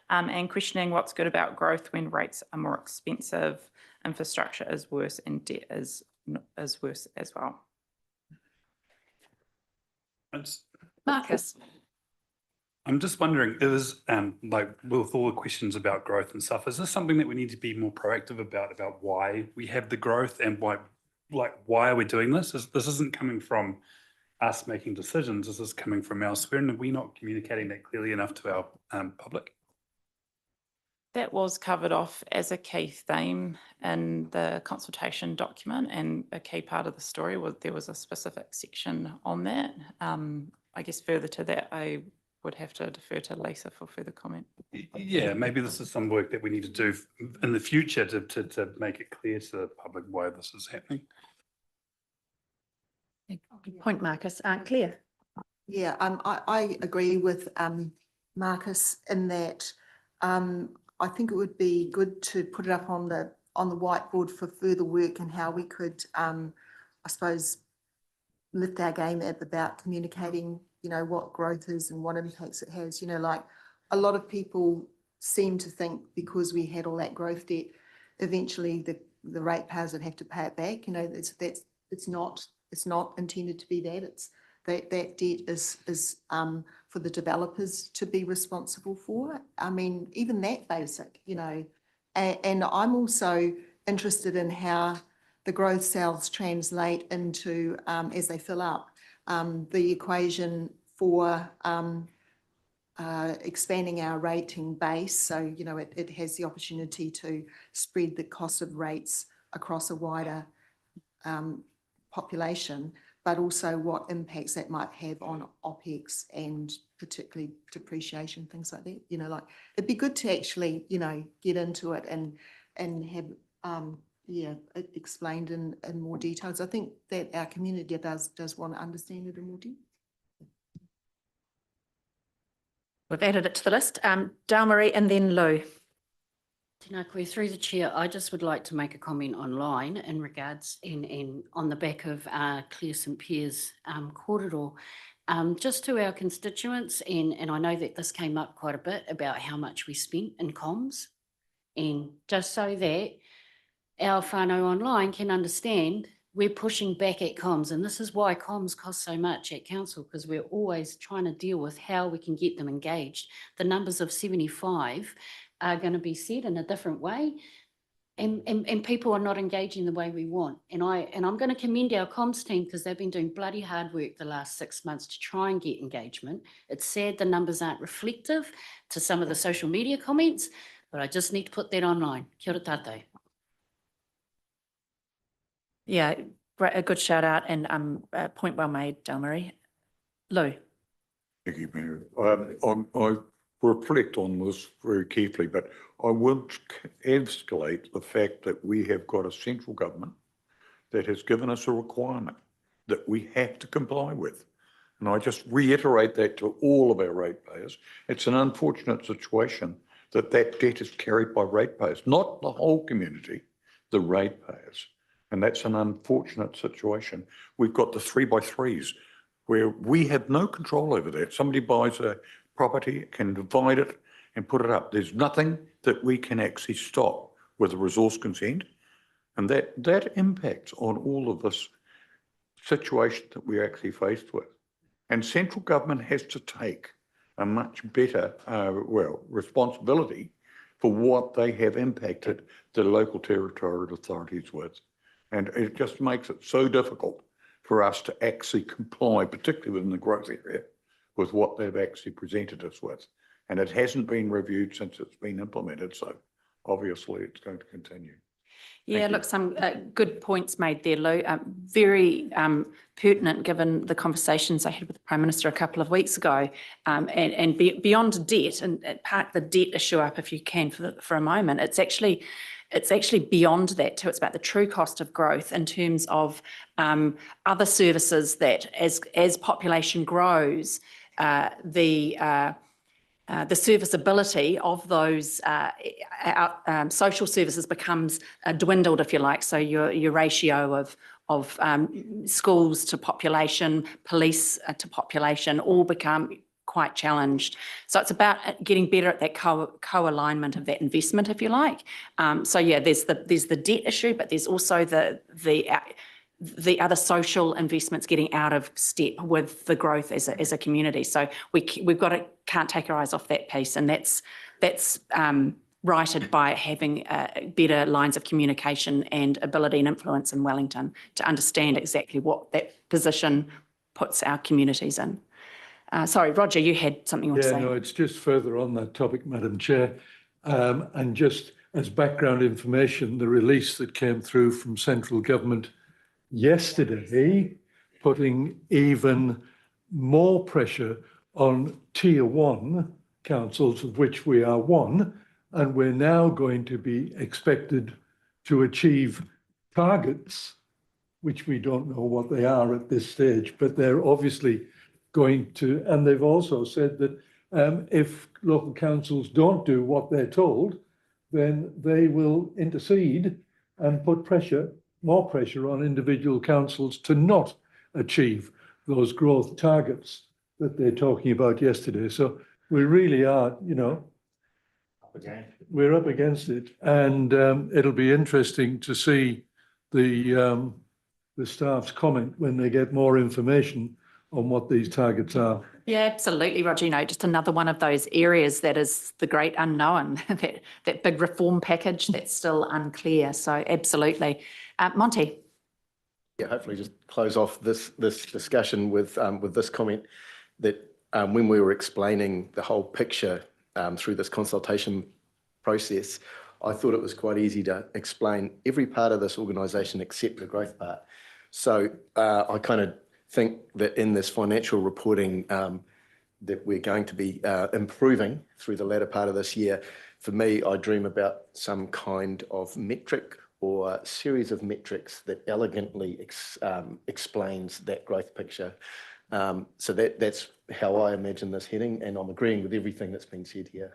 And questioning what's good about growth when rates are more expensive, infrastructure is worse, and debt is worse as well. Marcus? I'm just wondering, is like with all the questions about growth and stuff, is this something that we need to be more proactive about why we have the growth and why are we doing this? This isn't coming from us making decisions, this is coming from elsewhere, and are we not communicating that clearly enough to our public? That was covered off as a key theme in the consultation document, and a key part of the story was there was a specific section on that. I guess further to that, I would have to defer to Lisa for further comment. Yeah, maybe this is some work that we need to do in the future to make it clear to the public why this is happening. Good point, Marcus. Claire? Yeah, I agree with Marcus in that I think it would be good to put it up on the whiteboard for further work, and how we could, I suppose, lift our game about communicating, what growth is and what impacts it has. Like a lot of people seem to think because we had all that growth debt, eventually the ratepayers would have to pay it back. It's not intended to be that. It's that debt is for the developers to be responsible for. I mean, even that basic, and I'm also interested in how the growth cells translate into, as they fill up, the equation for expanding our rating base. So, it has the opportunity to spread the cost of rates across a wider population, but also what impacts that might have on OPEX and particularly depreciation, things like that. Like it'd be good to actually, get into it and have, it explained in more details. I think that our community does want to understand it in more detail. We've added it to the list. Dalmarie and then Lou. Tēnā koe, through the chair, I just would like to make a comment online in regards and on the back of Claire St Pierre's kōrero, just to our constituents, and I know that this came up quite a bit about how much we spent in comms, and just so that our whānau online can understand we're pushing back at comms, and this is why comms cost so much at council, because we're always trying to deal with how we can get them engaged. The numbers of 75 are going to be set in a different way, and people are not engaging the way we want. And I'm going to commend our comms team, because they've been doing bloody hard work the last 6 months to try and get engagement. It's sad the numbers aren't reflective to some of the social media comments, but I just need to put that online. Kia ora tātou. Yeah, a good shout out and point well made, Delmarie. Lou. Thank you, Mayor. I reflect on this very carefully, but I won't escalate the fact that we have got a central government that has given us a requirement that we have to comply with. And I just reiterate that to all of our ratepayers. It's an unfortunate situation that that debt is carried by ratepayers, not the whole community, the ratepayers. And that's an unfortunate situation. We've got the 3x3s where we have no control over that. Somebody buys a property, can divide it and put it up. There's nothing that we can actually stop with a resource consent. And that impacts on all of this situation that we're actually faced with. And central government has to take a much better, responsibility for what they have impacted the local territorial authorities with. And it just makes it so difficult for us to actually comply, particularly within the growth area, with what they've actually presented us with. And it hasn't been reviewed since it's been implemented, so obviously it's going to continue. Yeah, look, some good points made there, Lou. Very pertinent given the conversations I had with the Prime Minister a couple of weeks ago. And beyond debt, and park the debt issue up if you can for a moment, it's actually beyond that too. It's about the true cost of growth in terms of other services that as population grows, the serviceability of those social services becomes dwindled, if you like. So your ratio of schools to population, police to population, all become quite challenged. So it's about getting better at that co-alignment of that investment, if you like. So yeah, there's the debt issue, but there's also the other social investments getting out of step with the growth as a community. So can't take our eyes off that piece, and that's righted by having better lines of communication and ability and influence in Wellington to understand exactly what that position puts our communities in. Sorry, Roger, you had something you want to say. Yeah, no, it's just further on that topic, Madam Chair. And just as background information, the release that came through from central government yesterday, putting even more pressure on tier 1 councils, of which we are one, and we're now going to be expected to achieve targets, which we don't know what they are at this stage, but they're obviously going to, and they've also said that if local councils don't do what they're told, then they will intercede and put more pressure on individual councils to not achieve those growth targets that they're talking about yesterday. So we really are, we're up against it, and it'll be interesting to see the staff's comment when they get more information on what these targets are. Yeah, absolutely, Roger. Just another one of those areas that is the great unknown, that big reform package that's still unclear. So absolutely. Monty. Yeah, hopefully just close off this discussion with this comment that when we were explaining the whole picture through this consultation process, I thought it was quite easy to explain every part of this organisation except the growth part. So I kind of think that in this financial reporting that we're going to be improving through the latter part of this year, for me, I dream about some kind of metric or a series of metrics that elegantly explains that growth picture. So that's how I imagine this heading, and I'm agreeing with everything that's been said here.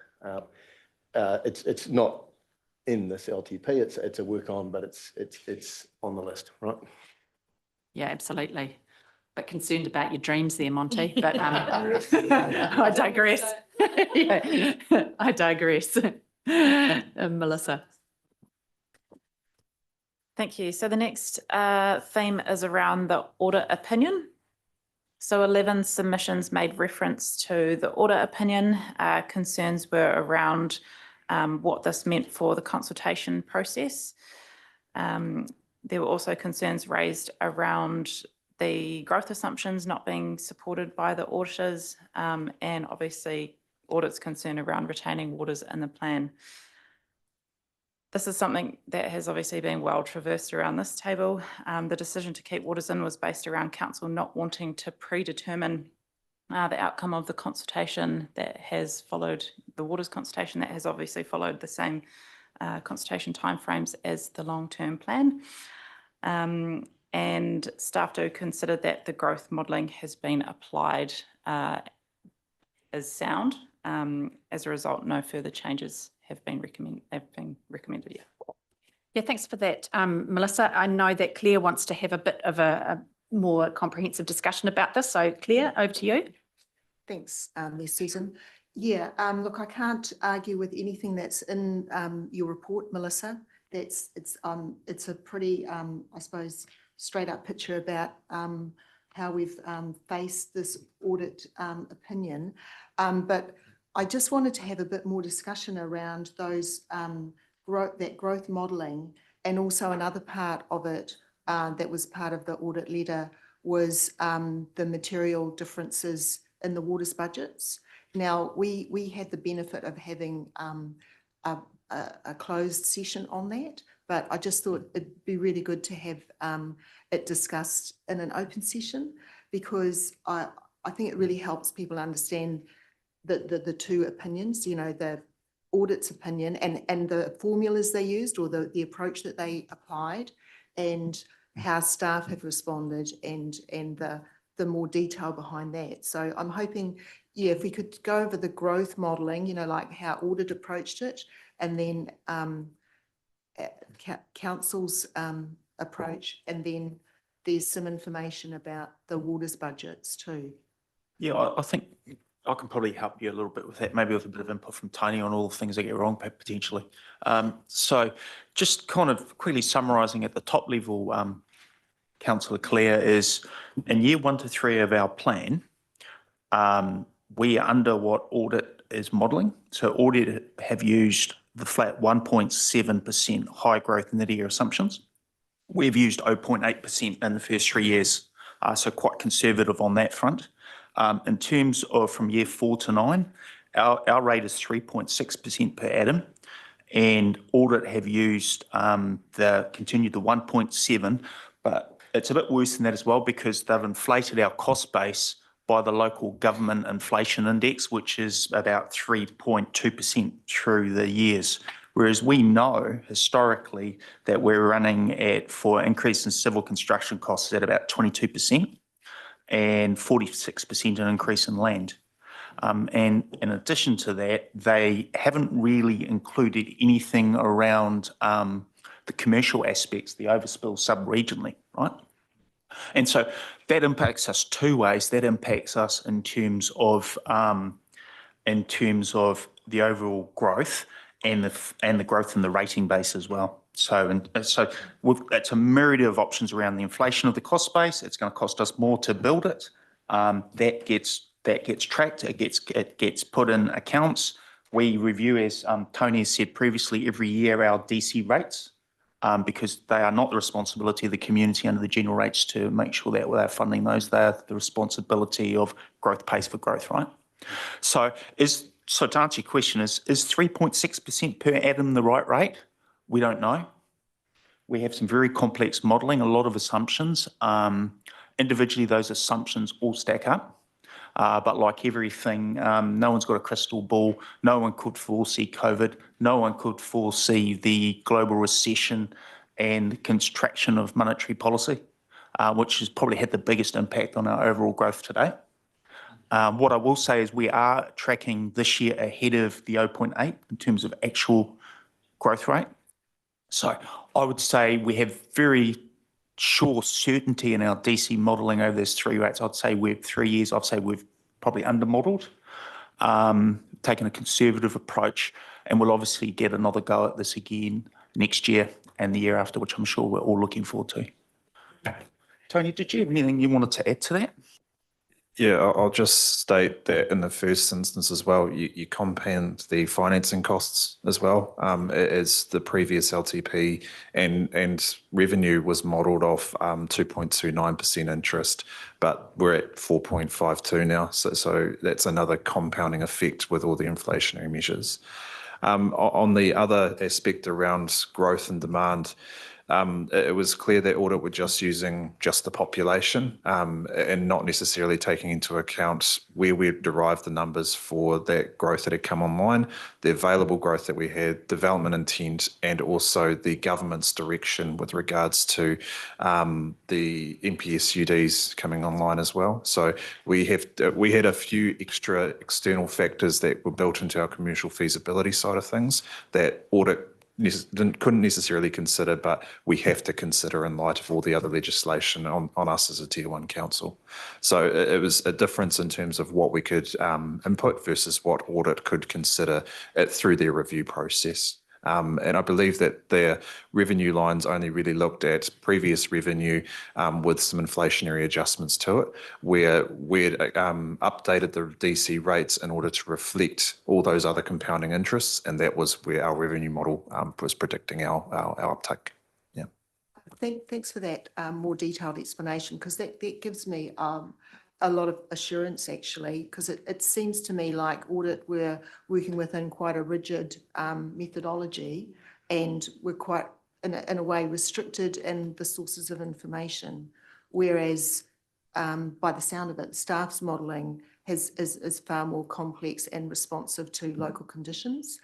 It's not in this LTP, it's a work on, but it's on the list, right? Yeah, absolutely. But concerned about your dreams there, Monty, but I digress. Yeah, I digress. Melissa. Thank you. So the next theme is around the audit opinion. So 11 submissions made reference to the audit opinion. Concerns were around what this meant for the consultation process. There were also concerns raised around the growth assumptions not being supported by the auditors, and obviously audit's concern around retaining waters in the plan. This is something that has obviously been well traversed around this table. The decision to keep waters in was based around council not wanting to predetermine the outcome of the consultation that has followed, the waters consultation that has obviously followed the same consultation timeframes as the long-term plan. And staff do consider that the growth modelling has been applied as sound. As a result, no further changes have been recommended yet. Yeah, thanks for that, Melissa. I know that Claire wants to have a bit of a more comprehensive discussion about this. So Claire, over to you. Thanks, Ms. Susan. Yeah, look, I can't argue with anything that's in your report, Melissa. It's a pretty, I suppose, straight up picture about how we've faced this audit opinion. But I just wanted to have a bit more discussion around those that growth modelling, and also another part of it that was part of the audit letter was the material differences in the waters budgets. Now, we had the benefit of having a closed session on that, but I just thought it'd be really good to have it discussed in an open session, because I think it really helps people understand the two opinions, you know, the audit's opinion and the formulas they used, or the approach that they applied, and how staff have responded, and the more detail behind that. So I'm hoping, yeah, if we could go over the growth modelling, you know, like how audit approached it, and then council's approach, and then there's some information about the waters budgets too. Yeah, I think I can probably help you a little bit with that, maybe with a bit of input from Tony on all the things I get wrong potentially. So just kind of quickly summarising at the top level, Councillor Clare, is in year 1 to 3 of our plan, we are under what audit is modelling. So audit have used the flat 1.7% high growth in the year assumptions. We've used 0.8% in the first 3 years, so quite conservative on that front. In terms of from year 4 to 9, our rate is 3.6% per annum, and audit have used continued the 1.7, but it's a bit worse than that as well, because they've inflated our cost base by the local government inflation index, which is about 3.2% through the years. Whereas we know historically that we're running at, for increase in civil construction costs, at about 22%. And 46% an increase in land. And in addition to that, they haven't really included anything around the commercial aspects, the overspill sub-regionally, right? And so that impacts us two ways. That impacts us in terms of the overall growth and the growth in the rating base as well. So it's a myriad of options around the inflation of the cost base. It's going to cost us more to build it. That gets tracked. It gets put in accounts. We review, as Tony has said previously, every year our DC rates, because they are not the responsibility of the community under the general rates to make sure that they're funding those. They are the responsibility of growth pays for growth, right? So to answer your question, is 3.6% per annum the right rate? We don't know. We have some very complex modelling, a lot of assumptions. Individually, those assumptions all stack up. But like everything, no one's got a crystal ball. No one could foresee COVID. No one could foresee the global recession and contraction of monetary policy, which has probably had the biggest impact on our overall growth today. What I will say is we are tracking this year ahead of the 0.8 in terms of actual growth rate. So I would say we have very sure certainty in our DC modelling over those 3 rates. I'd say we're 3 years, I'd say we've probably under-modelled, taken a conservative approach, and we'll obviously get another go at this again next year and the year after, which I'm sure we're all looking forward to. Tony, did you have anything you wanted to add to that? Yeah, I'll just state that in the first instance as well, you compound the financing costs as well, as the previous LTP and revenue was modelled off 2.29% interest, but we're at 4.52 now. So that's another compounding effect with all the inflationary measures. On the other aspect around growth and demand, it was clear that audit were just using just the population and not necessarily taking into account where we derived the numbers for that growth that had come online, the available growth that we had, development intent, and also the government's direction with regards to the MPSUDs coming online as well. So we had a few extra external factors that were built into our commercial feasibility side of things that audit couldn't necessarily consider, but we have to consider in light of all the other legislation on us as a Tier 1 council. So it was a difference in terms of what we could input versus what audit could consider through their review process. And I believe that their revenue lines only really looked at previous revenue with some inflationary adjustments to it, where we updated the DC rates in order to reflect all those other compounding interests, and that was where our revenue model was predicting our uptake. Yeah. Thanks for that more detailed explanation, because that gives me a lot of assurance, actually, because it seems to me like audit we're working within quite a rigid methodology, and we're quite in a way restricted in the sources of information, whereas by the sound of it, staff's modelling is far more complex and responsive to local conditions,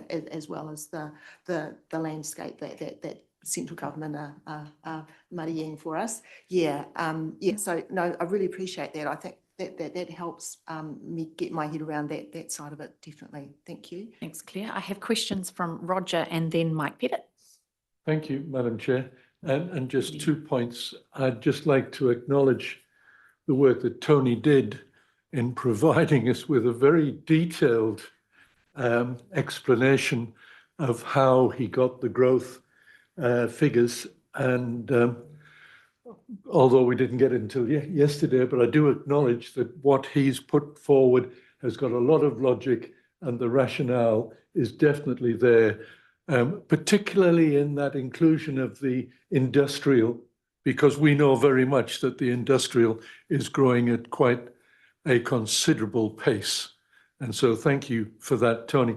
as well as the landscape that central government are muddying for us. So no, I really appreciate that. I think that helps me get my head around that side of it, definitely. Thank you. Thanks, Claire. I have questions from Roger and then Mike Pettit. Thank you, Madam Chair. And just 2 points. I'd just like to acknowledge the work that Tony did in providing us with a very detailed explanation of how he got the growth figures, and although we didn't get it until yesterday, but I do acknowledge that what he's put forward has got a lot of logic, and the rationale is definitely there, particularly in that inclusion of the industrial, because we know very much that the industrial is growing at quite a considerable pace. And so thank you for that, Tony.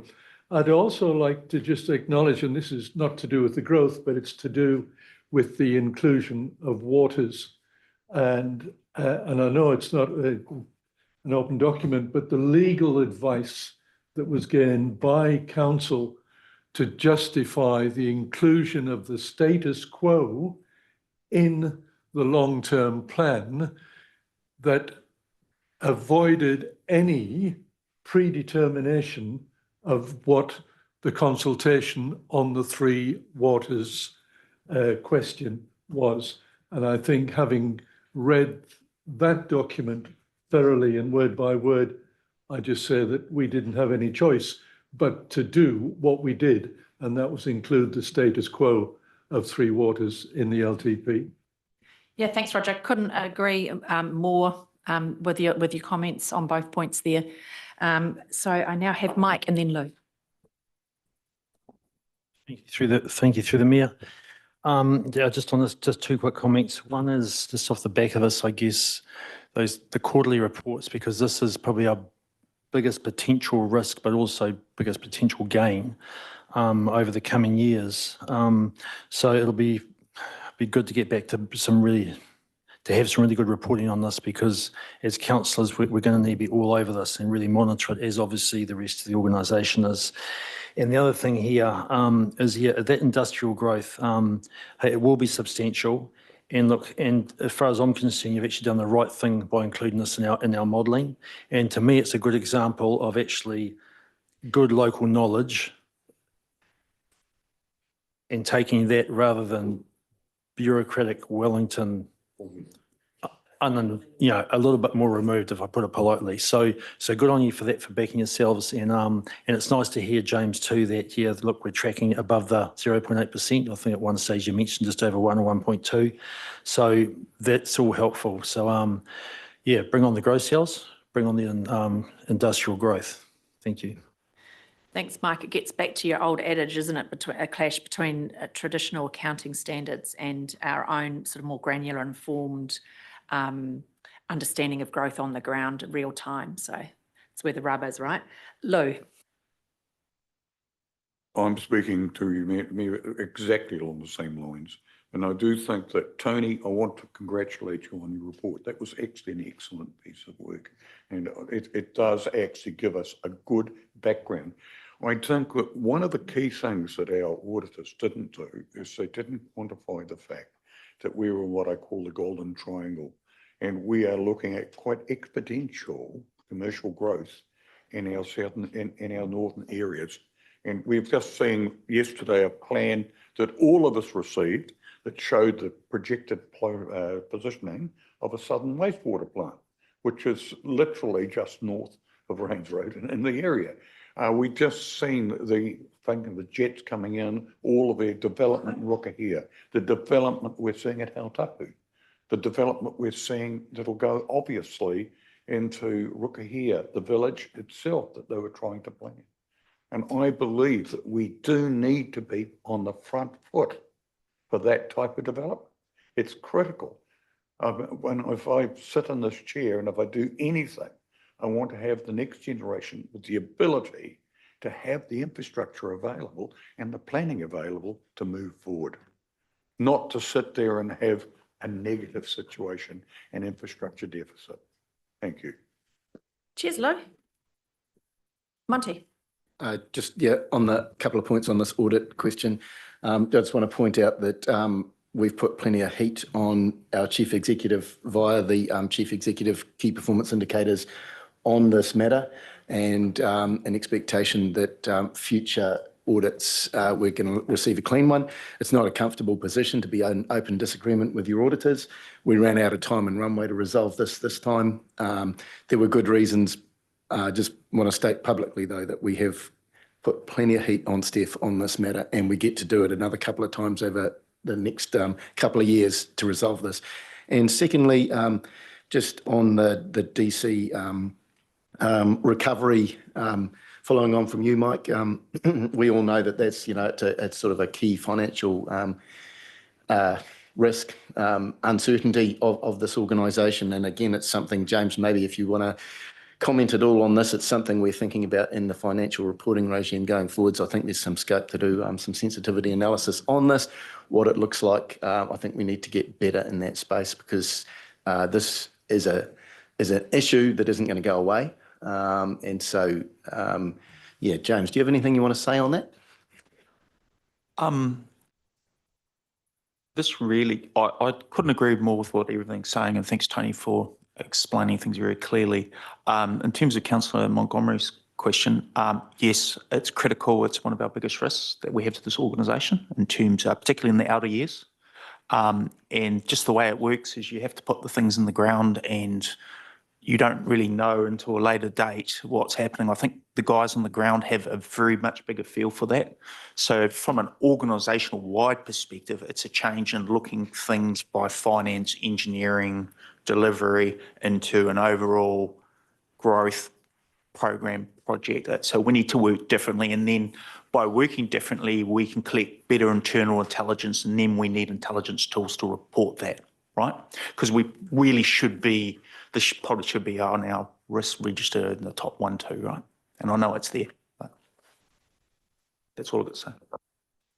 I'd also like to just acknowledge, and this is not to do with the growth, but it's to do with the inclusion of waters. And I know it's not an open document, but the legal advice that was given by council to justify the inclusion of the status quo in the long-term plan that avoided any predetermination of what the consultation on the three waters question was. And I think, having read that document thoroughly and word by word, I just say that we didn't have any choice but to do what we did, and that was include the status quo of three waters in the LTP. Yeah, thanks, Roger. Couldn't agree more with your comments on both points there. So I now have Mike and then Lou. Thank you through the mayor. Yeah, just on this, just two quick comments. One is just off the back of this, I guess, the quarterly reports, because this is probably our biggest potential risk, but also biggest potential gain over the coming years. So it'll be good to get back to have some really good reporting on this, because as councillors, we're going to need to be all over this and really monitor it, as obviously the rest of the organisation is. And the other thing here is that industrial growth, it will be substantial. And look, and as far as I'm concerned, you've actually done the right thing by including this in our modelling. And to me, it's a good example of actually good local knowledge and taking that rather than bureaucratic Wellington you know, a little bit more removed, if I put it politely. So good on you for that, for backing yourselves. And it's nice to hear, James, too, that, yeah, look, we're tracking above the 0.8%. I think at one stage you mentioned just over 1 or 1.2. So that's all helpful. So, yeah, bring on the growth sales, bring on the industrial growth. Thank you. Thanks, Mike. It gets back to your old adage, isn't it? Between a clash between traditional accounting standards and our own sort of more granular informed understanding of growth on the ground in real time. So it's where the rub is, right? Lou. I'm speaking to you me exactly along the same lines. And I do think that, Tony, I want to congratulate you on your report. That was actually an excellent piece of work. And it does actually give us a good background. I think that one of the key things that our auditors didn't do is they didn't quantify the fact that we were in what I call the golden triangle. And we are looking at quite exponential commercial growth in our southern, in our northern areas. And we've just seen yesterday a plan that all of us received that showed the projected positioning of a southern wastewater plant, which is literally just north of Rains Road in the area. We've just seen the jets coming in, all of their development in Rukahia, the development we're seeing at Hautapu, the development we're seeing that'll go obviously into Rukahia, the village itself that they were trying to plan. And I believe that we do need to be on the front foot for that type of development. It's critical. If I sit in this chair and if I do anything, I want to have the next generation with the ability to have the infrastructure available and the planning available to move forward, not to sit there and have a negative situation and infrastructure deficit. Thank you. Cheers, Lou. Monty. Just, yeah, on the couple of points on this audit question, I just want to point out that we've put plenty of heat on our chief executive via the chief executive key performance indicators on this matter, and an expectation that future audits, we're going to receive a clean one. It's not a comfortable position to be in open disagreement with your auditors. We ran out of time and runway to resolve this time. There were good reasons. Just want to state publicly, though, that we have put plenty of heat on Steph on this matter, and we get to do it another couple of times over the next couple of years to resolve this. And secondly, just on the DC recovery, following on from you, Mike, we all know that that's, you know, it's sort of a key financial risk, uncertainty of this organisation. And again, it's something, James, maybe if you want to comment at all on this, it's something we're thinking about in the financial reporting regime going forwards. I think there's some scope to do some sensitivity analysis on this, what it looks like. I think we need to get better in that space, because this is an issue that isn't going to go away. And so, yeah, James, do you have anything you want to say on that? This really, I couldn't agree more with what everything's saying, and thanks, Tony, for explaining things very clearly. In terms of Councillor Montgomery's question, yes, it's critical. It's one of our biggest risks that we have to this organisation in terms, particularly in the outer years. And just the way it works is you have to put the things in the ground, and you don't really know until a later date what's happening. I think the guys on the ground have a very much bigger feel for that. So from an organisational wide perspective, it's a change in looking things by finance, engineering, delivery into an overall growth program project. So we need to work differently, and then by working differently, we can collect better internal intelligence, and then we need intelligence tools to report that, right? Because we really should be, this probably should be on our risk register in the top 1, 2, right? And I know it's there, but that's all I've got to say.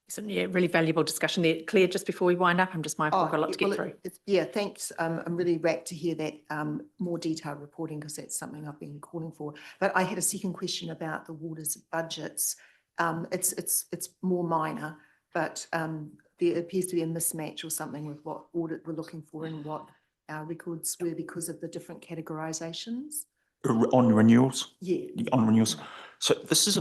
So, yeah, really valuable discussion there. Claire, just before we wind up, I'm just mindful I've got a lot to get through. Yeah, thanks. I'm really rapt to hear that more detailed reporting, because that's something I've been calling for. But I had a second question about the water's budgets. It's more minor, but there appears to be a mismatch or something with what audit we're looking for and what our records were because of the different categorisations. On renewals? Yeah. On renewals. So this is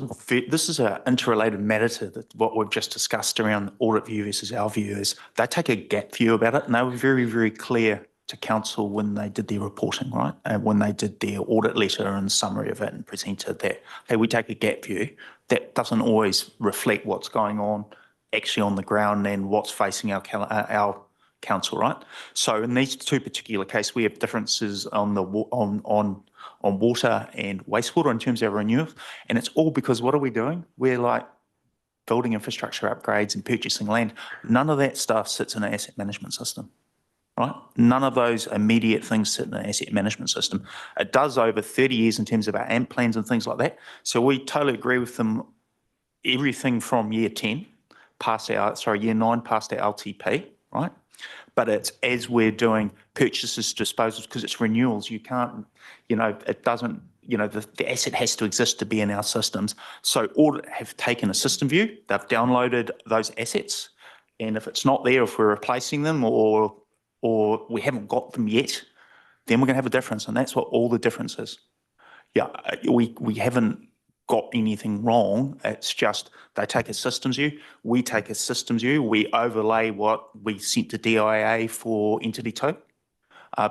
an interrelated matter to what we've just discussed around audit view versus our view. Is they take a gap view about it, and they were very, very clear to council when they did their reporting, right? And when they did their audit letter and summary of it and presented that, hey, we take a gap view, that doesn't always reflect what's going on actually on the ground and what's facing our council, right? So in these two particular cases, we have differences on the on water and wastewater in terms of our renewals, and it's all because what are we doing? We're like building infrastructure upgrades and purchasing land. None of that stuff sits in an asset management system, right? None of those immediate things sit in an asset management system. It does over 30 years in terms of our AMP plans and things like that. So we totally agree with them. Everything from year 10 past our, year 9 past our LTP, right? But it's as we're doing purchases, disposals, because it's renewals, you can't, it doesn't, the asset has to exist to be in our systems. So audit have taken a system view, they've downloaded those assets, and if it's not there, if we're replacing them or we haven't got them yet, then we're going to have a difference, and that's what all the difference is. Yeah, we haven't got anything wrong. It's just they take a systems view, we take a systems view, we overlay what we sent to DIA for entity 2,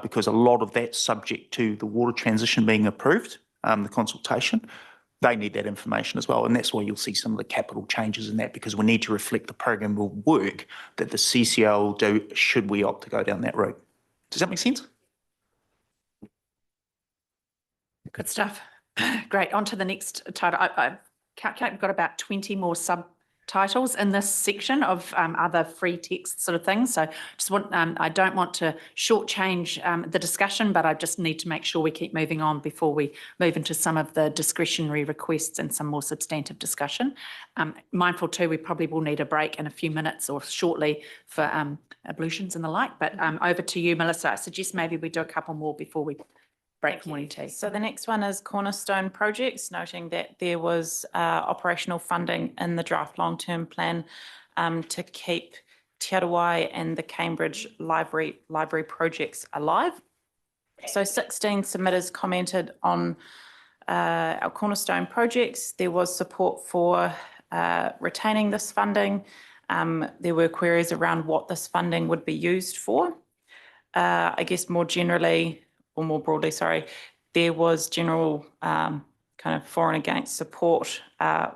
because a lot of that's subject to the water transition being approved, the consultation. They need that information as well, and that's why you'll see some of the capital changes in that, because we need to reflect the program will work that the CCL will do should we opt to go down that route. Does that make sense? Good stuff. Great. On to the next title. I calculate we've got about 20 more subtitles in this section of other free text sort of things. So just I don't want to shortchange the discussion, but I just need to make sure we keep moving on before we move into some of the discretionary requests and some more substantive discussion. Mindful too, we probably will need a break in a few minutes or shortly for ablutions and the like, but over to you, Melissa. I suggest maybe we do a couple more before we break for morning tea. So the next one is cornerstone projects, noting that there was operational funding in the draft long-term plan to keep Te Arawai and the Cambridge Library projects alive. So 16 submitters commented on our cornerstone projects. There was support for retaining this funding. There were queries around what this funding would be used for. I guess more generally, or more broadly, sorry, there was general kind of for and against support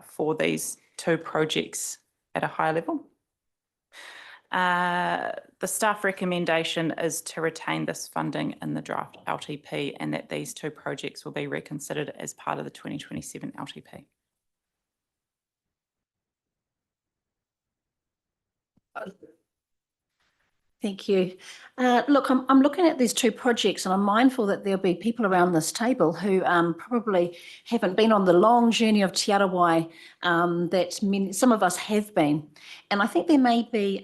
for these two projects at a high level. The staff recommendation is to retain this funding in the draft LTP and that these two projects will be reconsidered as part of the 2027 LTP. Thank you. Look, I'm looking at these two projects and I'm mindful that there'll be people around this table who probably haven't been on the long journey of Te Arawai that some of us have been. And I think there may be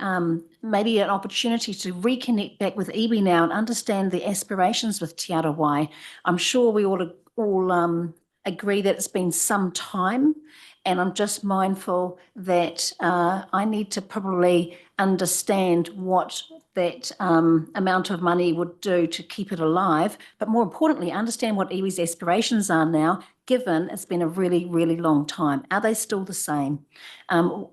maybe an opportunity to reconnect back with iwi now and understand the aspirations with Te Arawai. I'm sure we all agree that it's been some time, and I'm just mindful that I need to probably understand what that amount of money would do to keep it alive, but more importantly, understand what iwi's aspirations are now, given it's been a really, really long time. Are they still the same?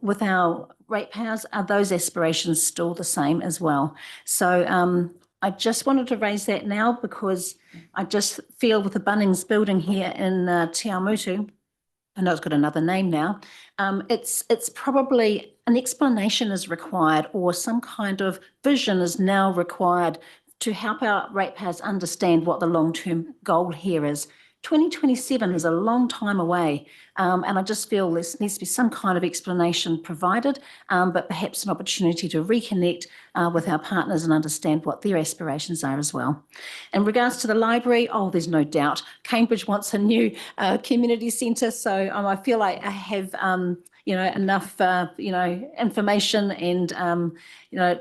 With our ratepayers, are those aspirations still the same as well? So I just wanted to raise that now because I just feel with the Bunnings building here in Te Awamutu, I know it's got another name now, it's probably an explanation is required or some kind of vision is now required to help our ratepayers understand what the long-term goal here is. 2027 is a long time away, and I just feel there needs to be some kind of explanation provided, but perhaps an opportunity to reconnect with our partners and understand what their aspirations are as well. In regards to the library, there's no doubt Cambridge wants a new community centre, so I feel like I have enough information, and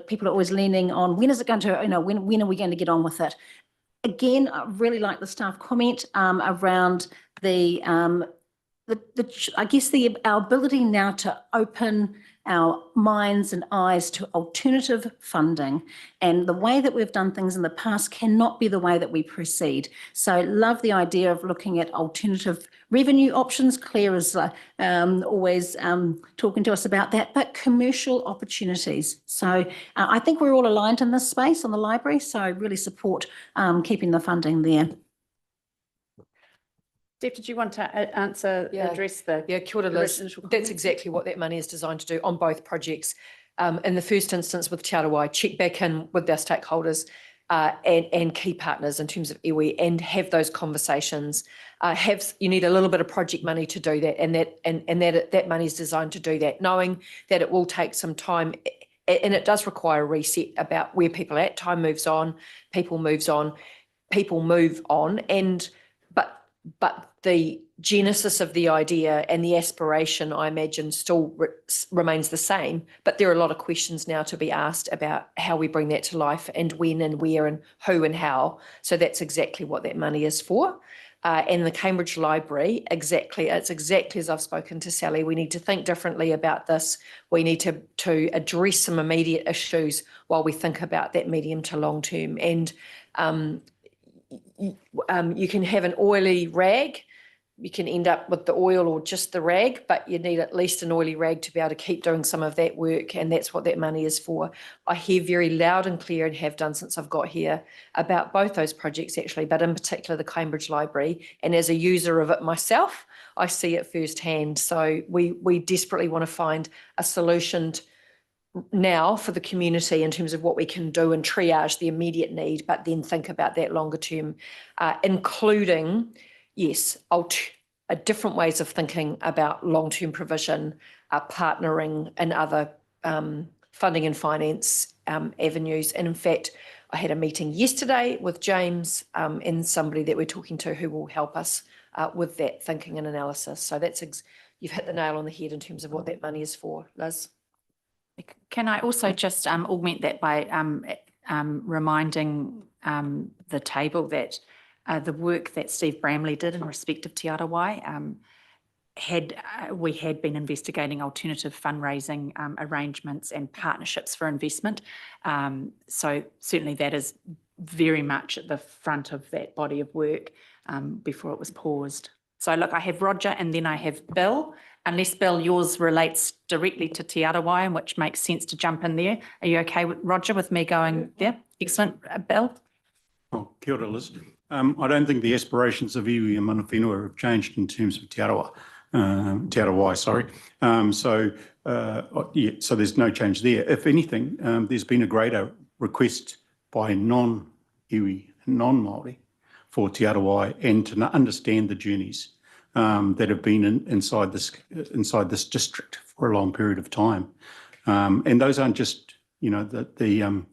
people are always leaning on when is it going to, when are we going to get on with it? Again, I really like the staff comment around I guess our ability now to open our minds and eyes to alternative funding. And the way that we've done things in the past cannot be the way that we proceed. So love the idea of looking at alternative revenue options. Claire is always talking to us about that, but commercial opportunities. So I think we're all aligned in this space on the library. So I really support keeping the funding there. Steph, did you want to address the? Yeah, kia ora, Liz. That's exactly what that money is designed to do on both projects. In the first instance with Te Arawai, check back in with our stakeholders and key partners in terms of iwi and have those conversations. You need a little bit of project money to do that, and that money is designed to do that, knowing that it will take some time and it does require a reset about where people are at. Time moves on, people move on, but the genesis of the idea and the aspiration, I imagine, still remains the same. But there are a lot of questions now to be asked about how we bring that to life and when and where and who and how. So that's exactly what that money is for. And the Cambridge Library, it's exactly as I've spoken to Sally. We need to think differently about this. We need to address some immediate issues while we think about that medium to long term. And you can have an oily rag, you can end up with the oil or just the rag, but you need at least an oily rag to be able to keep doing some of that work, and that's what that money is for. I hear very loud and clear, and have done since I've got here, about both those projects actually, but in particular the Cambridge Library, and as a user of it myself, I see it firsthand. So we desperately want to find a solution now for the community in terms of what we can do and triage the immediate need, but then think about that longer term, including, yes, different ways of thinking about long-term provision, partnering and other funding and finance avenues. And in fact, I had a meeting yesterday with James and somebody that we're talking to who will help us with that thinking and analysis. So you've hit the nail on the head in terms of what that money is for, Liz. Can I also just augment that by reminding the table that the work that Steve Bramley did in respect of Te Arawai, we had been investigating alternative fundraising arrangements and partnerships for investment. So certainly that is very much at the front of that body of work before it was paused. So look, I have Roger and then I have Bill. Unless, Bill, yours relates directly to Te Arawai, which makes sense to jump in there. Are you okay, Roger, with me going there? Excellent. Bill? Oh, kia ora, Liz. I don't think the aspirations of iwi and mana whenua have changed in terms of Te Arawai, sorry. So there's no change there. If anything, there's been a greater request by non-iwi and non-Māori for Te Arawai and to understand the journeys that have been inside this district for a long period of time, and those aren't just the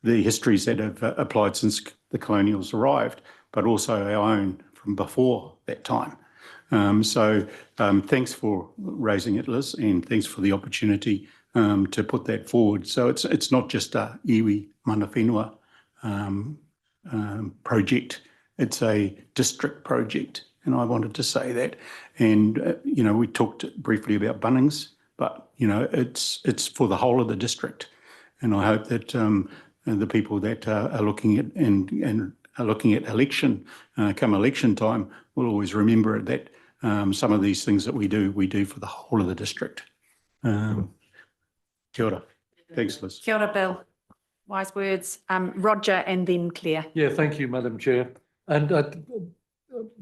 histories that have applied since the colonials arrived, but also our own from before that time. Thanks for raising it, Liz, and thanks for the opportunity to put that forward. So it's not just a iwi mana whenua project; it's a district project. And I wanted to say that. And, we talked briefly about Bunnings, but, it's for the whole of the district. And I hope that the people that are looking at and are looking at election, come election time, will always remember that some of these things that we do for the whole of the district. Kia ora. Thanks, Liz. Kia ora, Bill. Wise words. Roger and then Claire. Yeah, thank you, Madam Chair. And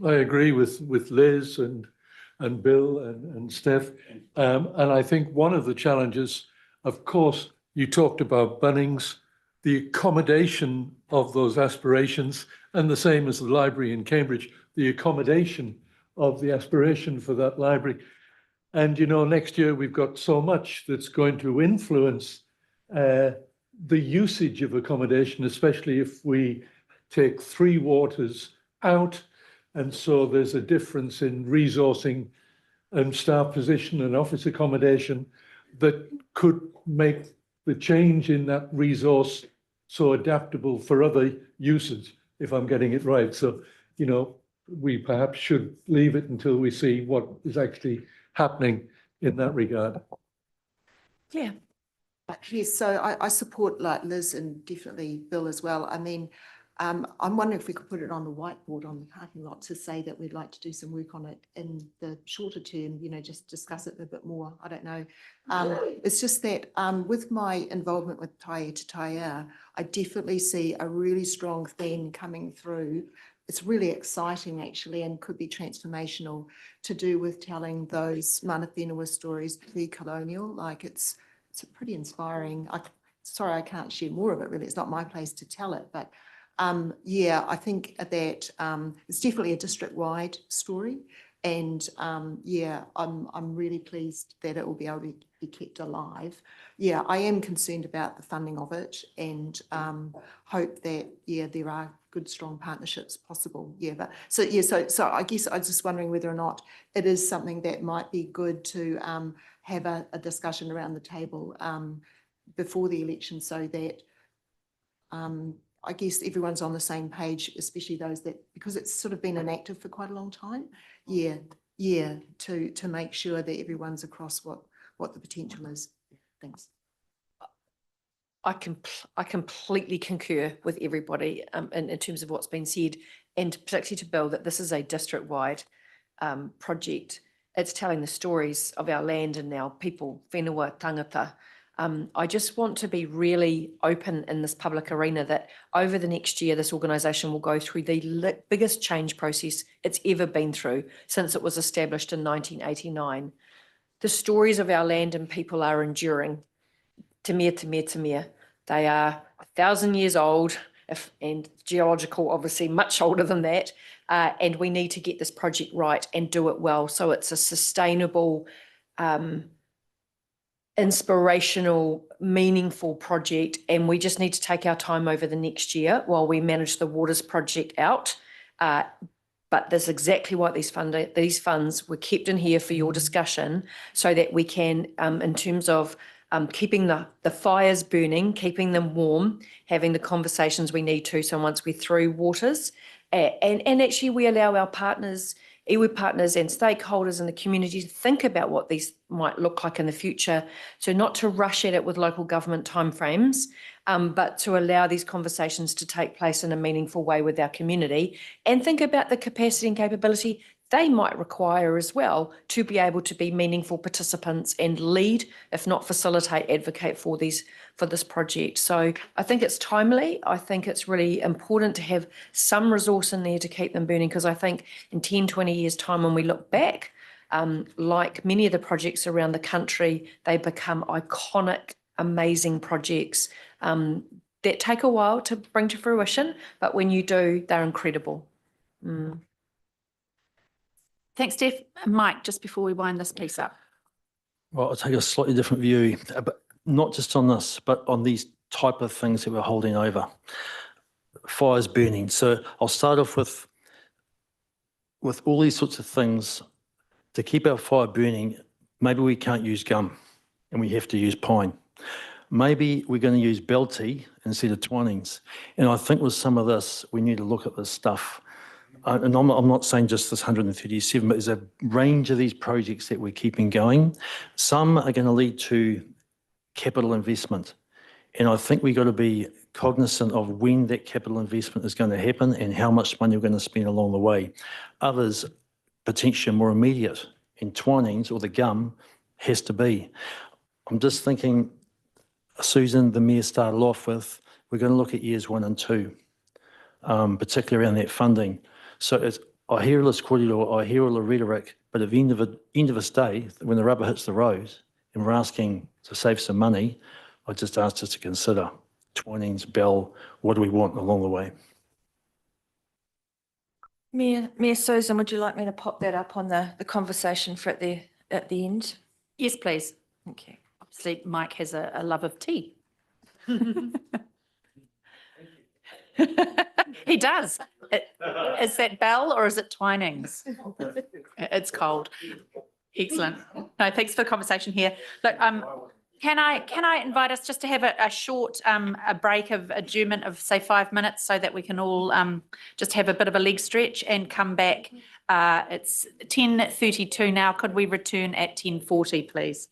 I agree with Liz and Bill and Steph. And I think one of the challenges, of course, you talked about Bunnings, the accommodation of those aspirations, and the same as the library in Cambridge, the accommodation of the aspiration for that library. And, next year we've got so much that's going to influence the usage of accommodation, especially if we take Three Waters out. And so there's a difference in resourcing and staff position and office accommodation that could make the change in that resource so adaptable for other uses, if I'm getting it right. So, we perhaps should leave it until we see what is actually happening in that regard. Claire. Yes, so I support like Liz and definitely Bill as well. I mean, I'm wondering if we could put it on the whiteboard on the parking lot to say that we'd like to do some work on it in the shorter term, you know, just discuss it a bit more. I don't know. It's just that with my involvement with Taia to Taia, I definitely see a really strong theme coming through. It's really exciting actually, and could be transformational, to do with telling those mana whenua stories pre-colonial. Like it's pretty inspiring. Sorry, I can't share more of it really. It's not my place to tell it, but yeah, I think that it's definitely a district-wide story. And yeah, I'm really pleased that it will be able to be kept alive. Yeah, I am concerned about the funding of it, and hope that, yeah, there are good, strong partnerships possible. Yeah, but so I guess I was just wondering whether or not it is something that might be good to have a discussion around the table before the election, so that I guess everyone's on the same page, especially those that, because it's sort of been inactive for quite a long time. Yeah, to make sure that everyone's across what the potential is. Thanks. I completely concur with everybody in terms of what's been said, and particularly to Bill, that this is a district-wide project. It's telling the stories of our land and our people, whenua, tangata. I just want to be really open in this public arena that over the next year, this organisation will go through the biggest change process it's ever been through since it was established in 1989. The stories of our land and people are enduring. Te mea, te mea, te mea. They are 1,000 years old, and geological, obviously much older than that. And we need to get this project right and do it well. So it's a sustainable, inspirational, meaningful project. And we just need to take our time over the next year while we manage the Waters project out. But that's exactly what these funds were kept in here for your discussion, so that we can, in terms of keeping the fires burning, keeping them warm, having the conversations we need to. So once we're through Waters, and actually we allow our partners, iwi partners and stakeholders in the community to think about what these might look like in the future. So not to rush at it with local government timeframes, but to allow these conversations to take place in a meaningful way with our community, and think about the capacity and capability they might require as well to be able to be meaningful participants and lead, if not facilitate, advocate for this project. So I think it's timely. I think it's really important to have some resource in there to keep them burning, because I think in 10, 20 years' time, when we look back, like many of the projects around the country, they become iconic, amazing projects that take a while to bring to fruition, but when you do, they're incredible. Thanks, Steph. Mike, just before we wind this piece up. Well, I'll take a slightly different view, but not just on this, but on these type of things that we're holding over. Fires burning. So I'll start off with all these sorts of things. To keep our fire burning, maybe we can't use gum and we have to use pine. Maybe we're going to use belty instead of twinings. And I think with some of this, we need to look at this stuff. And I'm not saying just this 137, but there's a range of these projects that we're keeping going. Some are going to lead to capital investment. And I think we've got to be cognizant of when that capital investment is going to happen and how much money we're going to spend along the way. Others, potentially more immediate, and twinings or the gum has to be. I'm just thinking, Susan, the Mayor started off with, we're going to look at years 1 and 2, particularly around that funding. So I hear all this kōrero, I hear all the rhetoric, but at the end of this day, when the rubber hits the road and we're asking to save some money, I just asked us to consider twinings, bell, what do we want along the way? Mayor Susan, would you like me to pop that up on the conversation for at the end? Yes, please. Thank you. Obviously, Mike has a love of tea. He does. Is that bell or is it twinings? It's cold. Excellent. No, thanks for the conversation here. Look, can I invite us just to have a short a break of adjournment of say 5 minutes, so that we can all just have a bit of a leg stretch and come back. It's 10:32 now. Could we return at 10:40, please?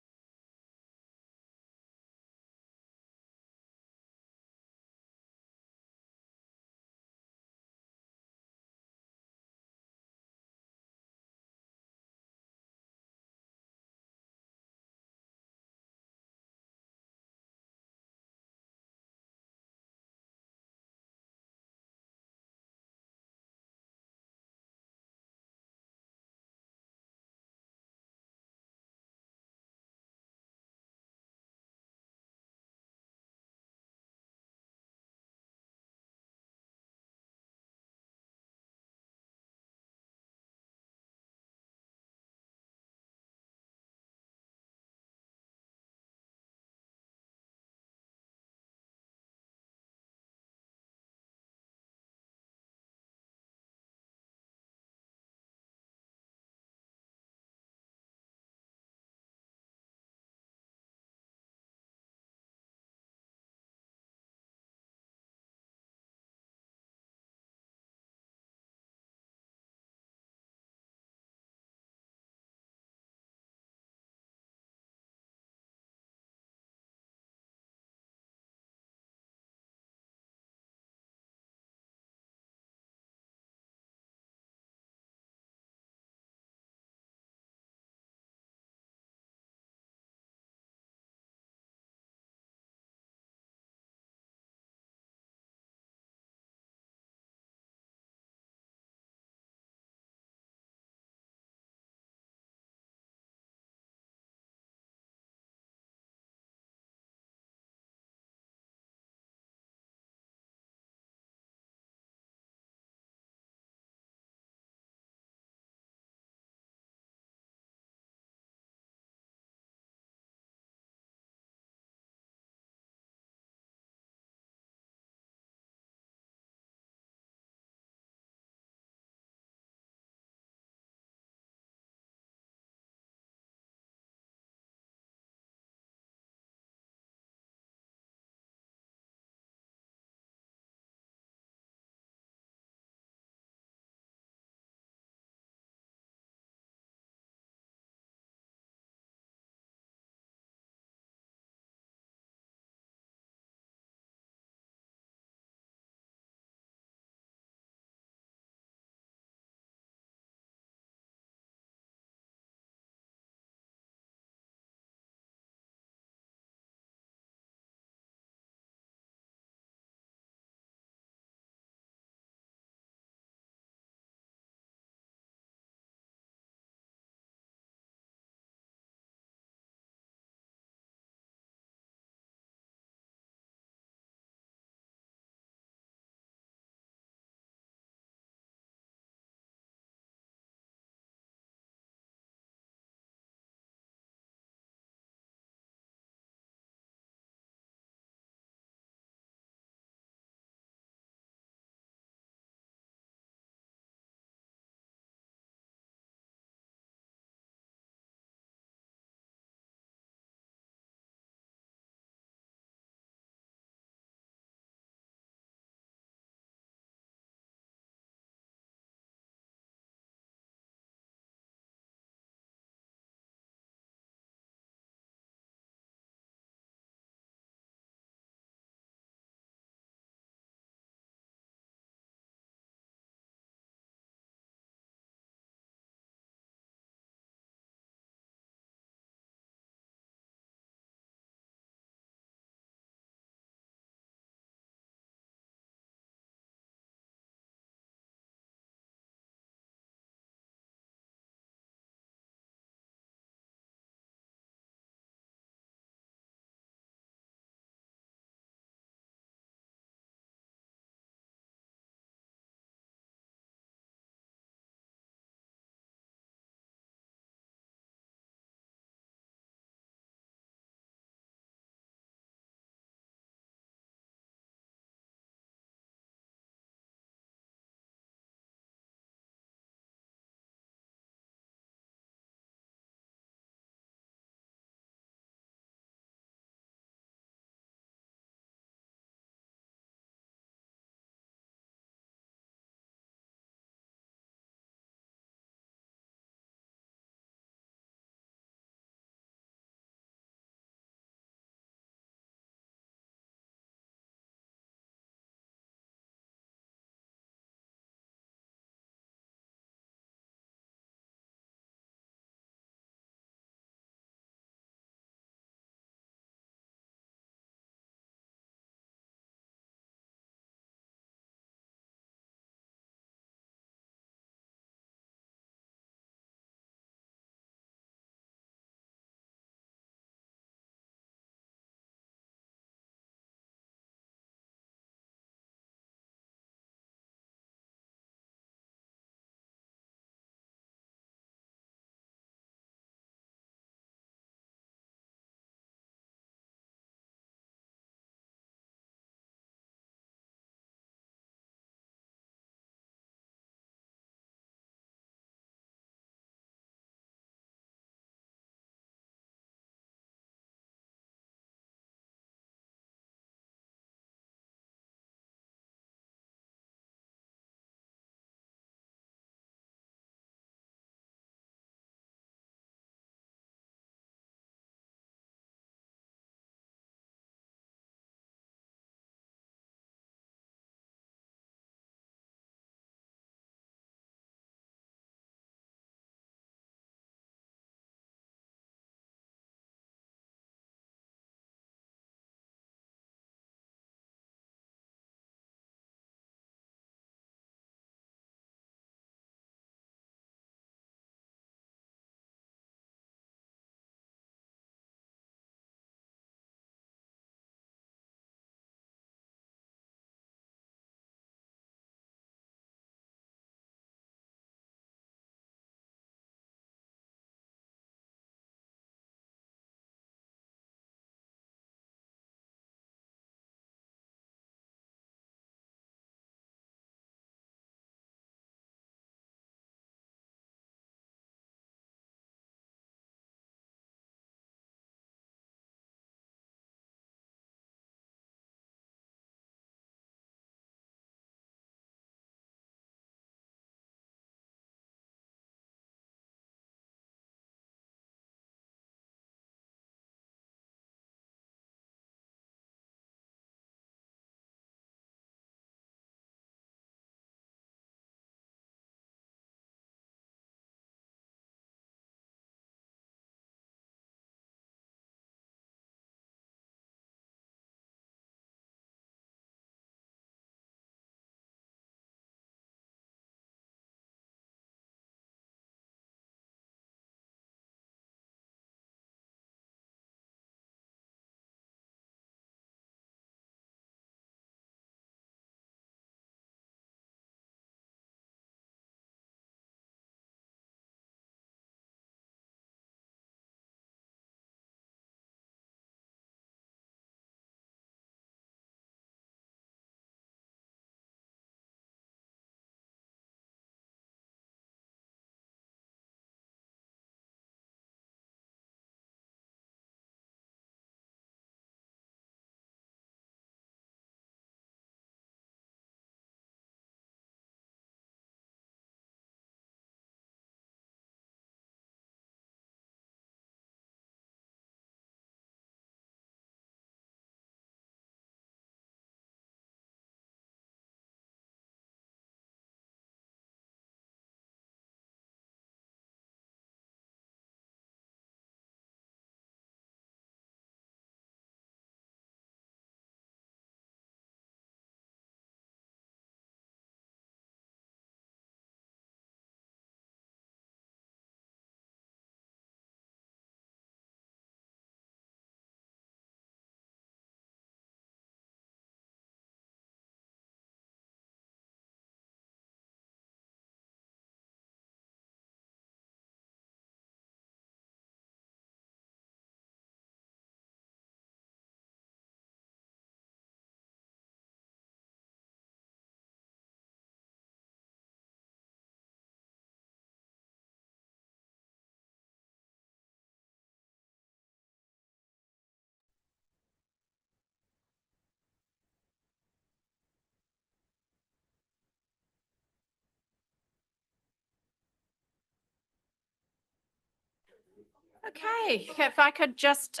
Okay, if I could just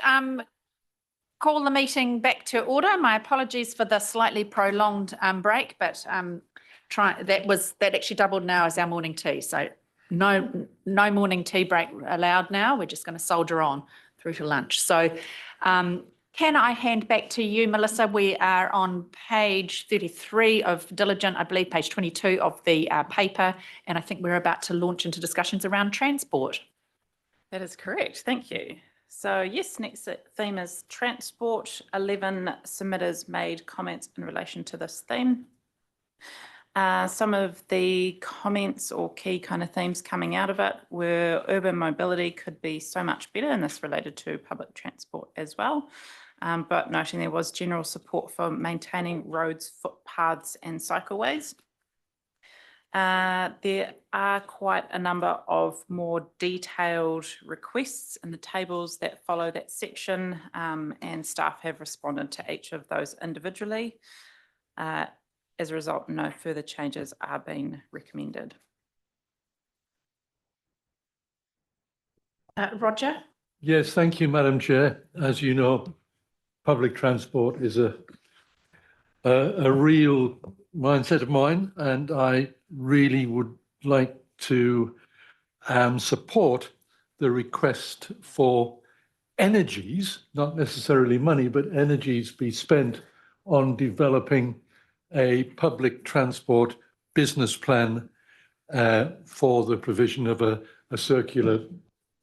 call the meeting back to order. My apologies for the slightly prolonged break, but that actually doubled now as our morning tea. So no morning tea break allowed now. We're just going to soldier on through to lunch. So can I hand back to you, Melissa? We are on page 33 of Diligent, I believe page 22 of the paper, and I think we're about to launch into discussions around transport. That is correct. Thank you. So yes, next theme is transport. 11 submitters made comments in relation to this theme. Some of the comments or key kind of themes coming out of it were urban mobility could be so much better, and this related to public transport as well. But noting there was general support for maintaining roads, footpaths and cycleways. There are quite a number of more detailed requests in the tables that follow that section, and staff have responded to each of those individually. As a result, no further changes are being recommended. Roger? Yes, thank you, Madam Chair. As you know, public transport is a real mindset of mine, and I really would like to support the request for energies, not necessarily money, but energies be spent on developing a public transport business plan for the provision of a circular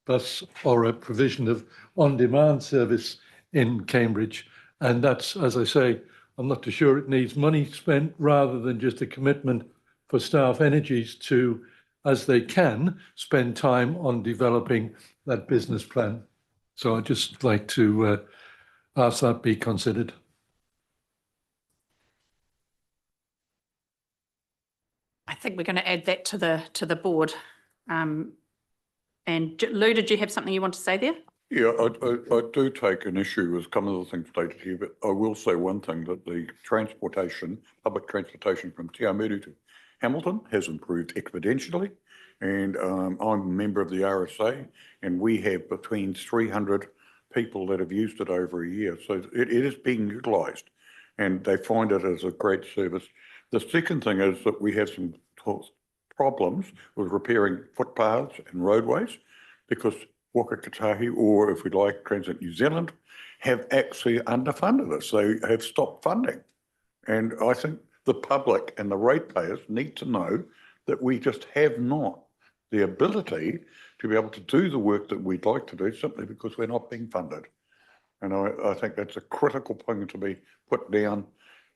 bus or a provision of on-demand service in Cambridge. And that's, as I say, I'm not too sure it needs money spent rather than just a commitment for staff energies to, as they can, spend time on developing that business plan. So I'd just like to ask that be considered. I think we're going to add that to the board. And Lou, did you have something you want to say there? Yeah, I do take an issue with some of the things stated here, but I will say one thing, that the public transportation from Te Awamutu to Hamilton has improved exponentially. And I'm a member of the RSA, and we have between 300 people that have used it over a year. So it is being utilised, and they find it as a great service. The second thing is that we have some problems with repairing footpaths and roadways, because Waka Kotahi, or if we like Transit New Zealand, have actually underfunded us. They have stopped funding. And I think the public and the ratepayers need to know that we just have not the ability to be able to do the work that we'd like to do simply because we're not being funded. And I think that's a critical thing to be put down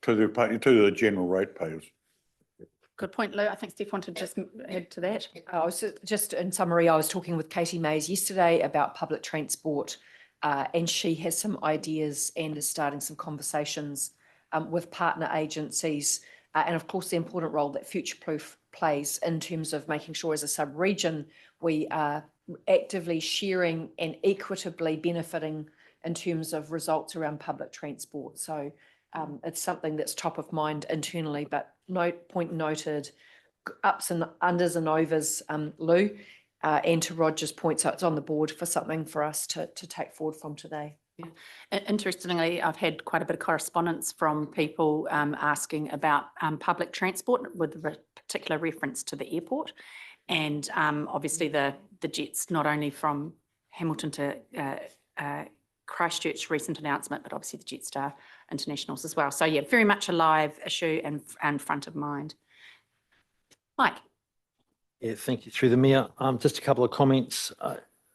to the general ratepayers. Good point, Lou. I think Steph wanted to just add to that. I was just in summary, I was talking with Katie Mays yesterday about public transport, and she has some ideas and is starting some conversations with partner agencies, and of course the important role that Future Proof plays in terms of making sure as a sub-region we are actively sharing and equitably benefiting in terms of results around public transport. So it's something that's top of mind internally, but point noted, ups and unders and overs, Lou, and to Roger's point, so it's on the board for something for us to take forward from today. Yeah. Interestingly, I've had quite a bit of correspondence from people asking about public transport with particular reference to the airport, and obviously the jets, not only from Hamilton to Christchurch recent announcement, but obviously the Jetstar internationals as well. So yeah, very much a live issue and front of mind. Mike. Yeah, thank you. Through the Mayor, just a couple of comments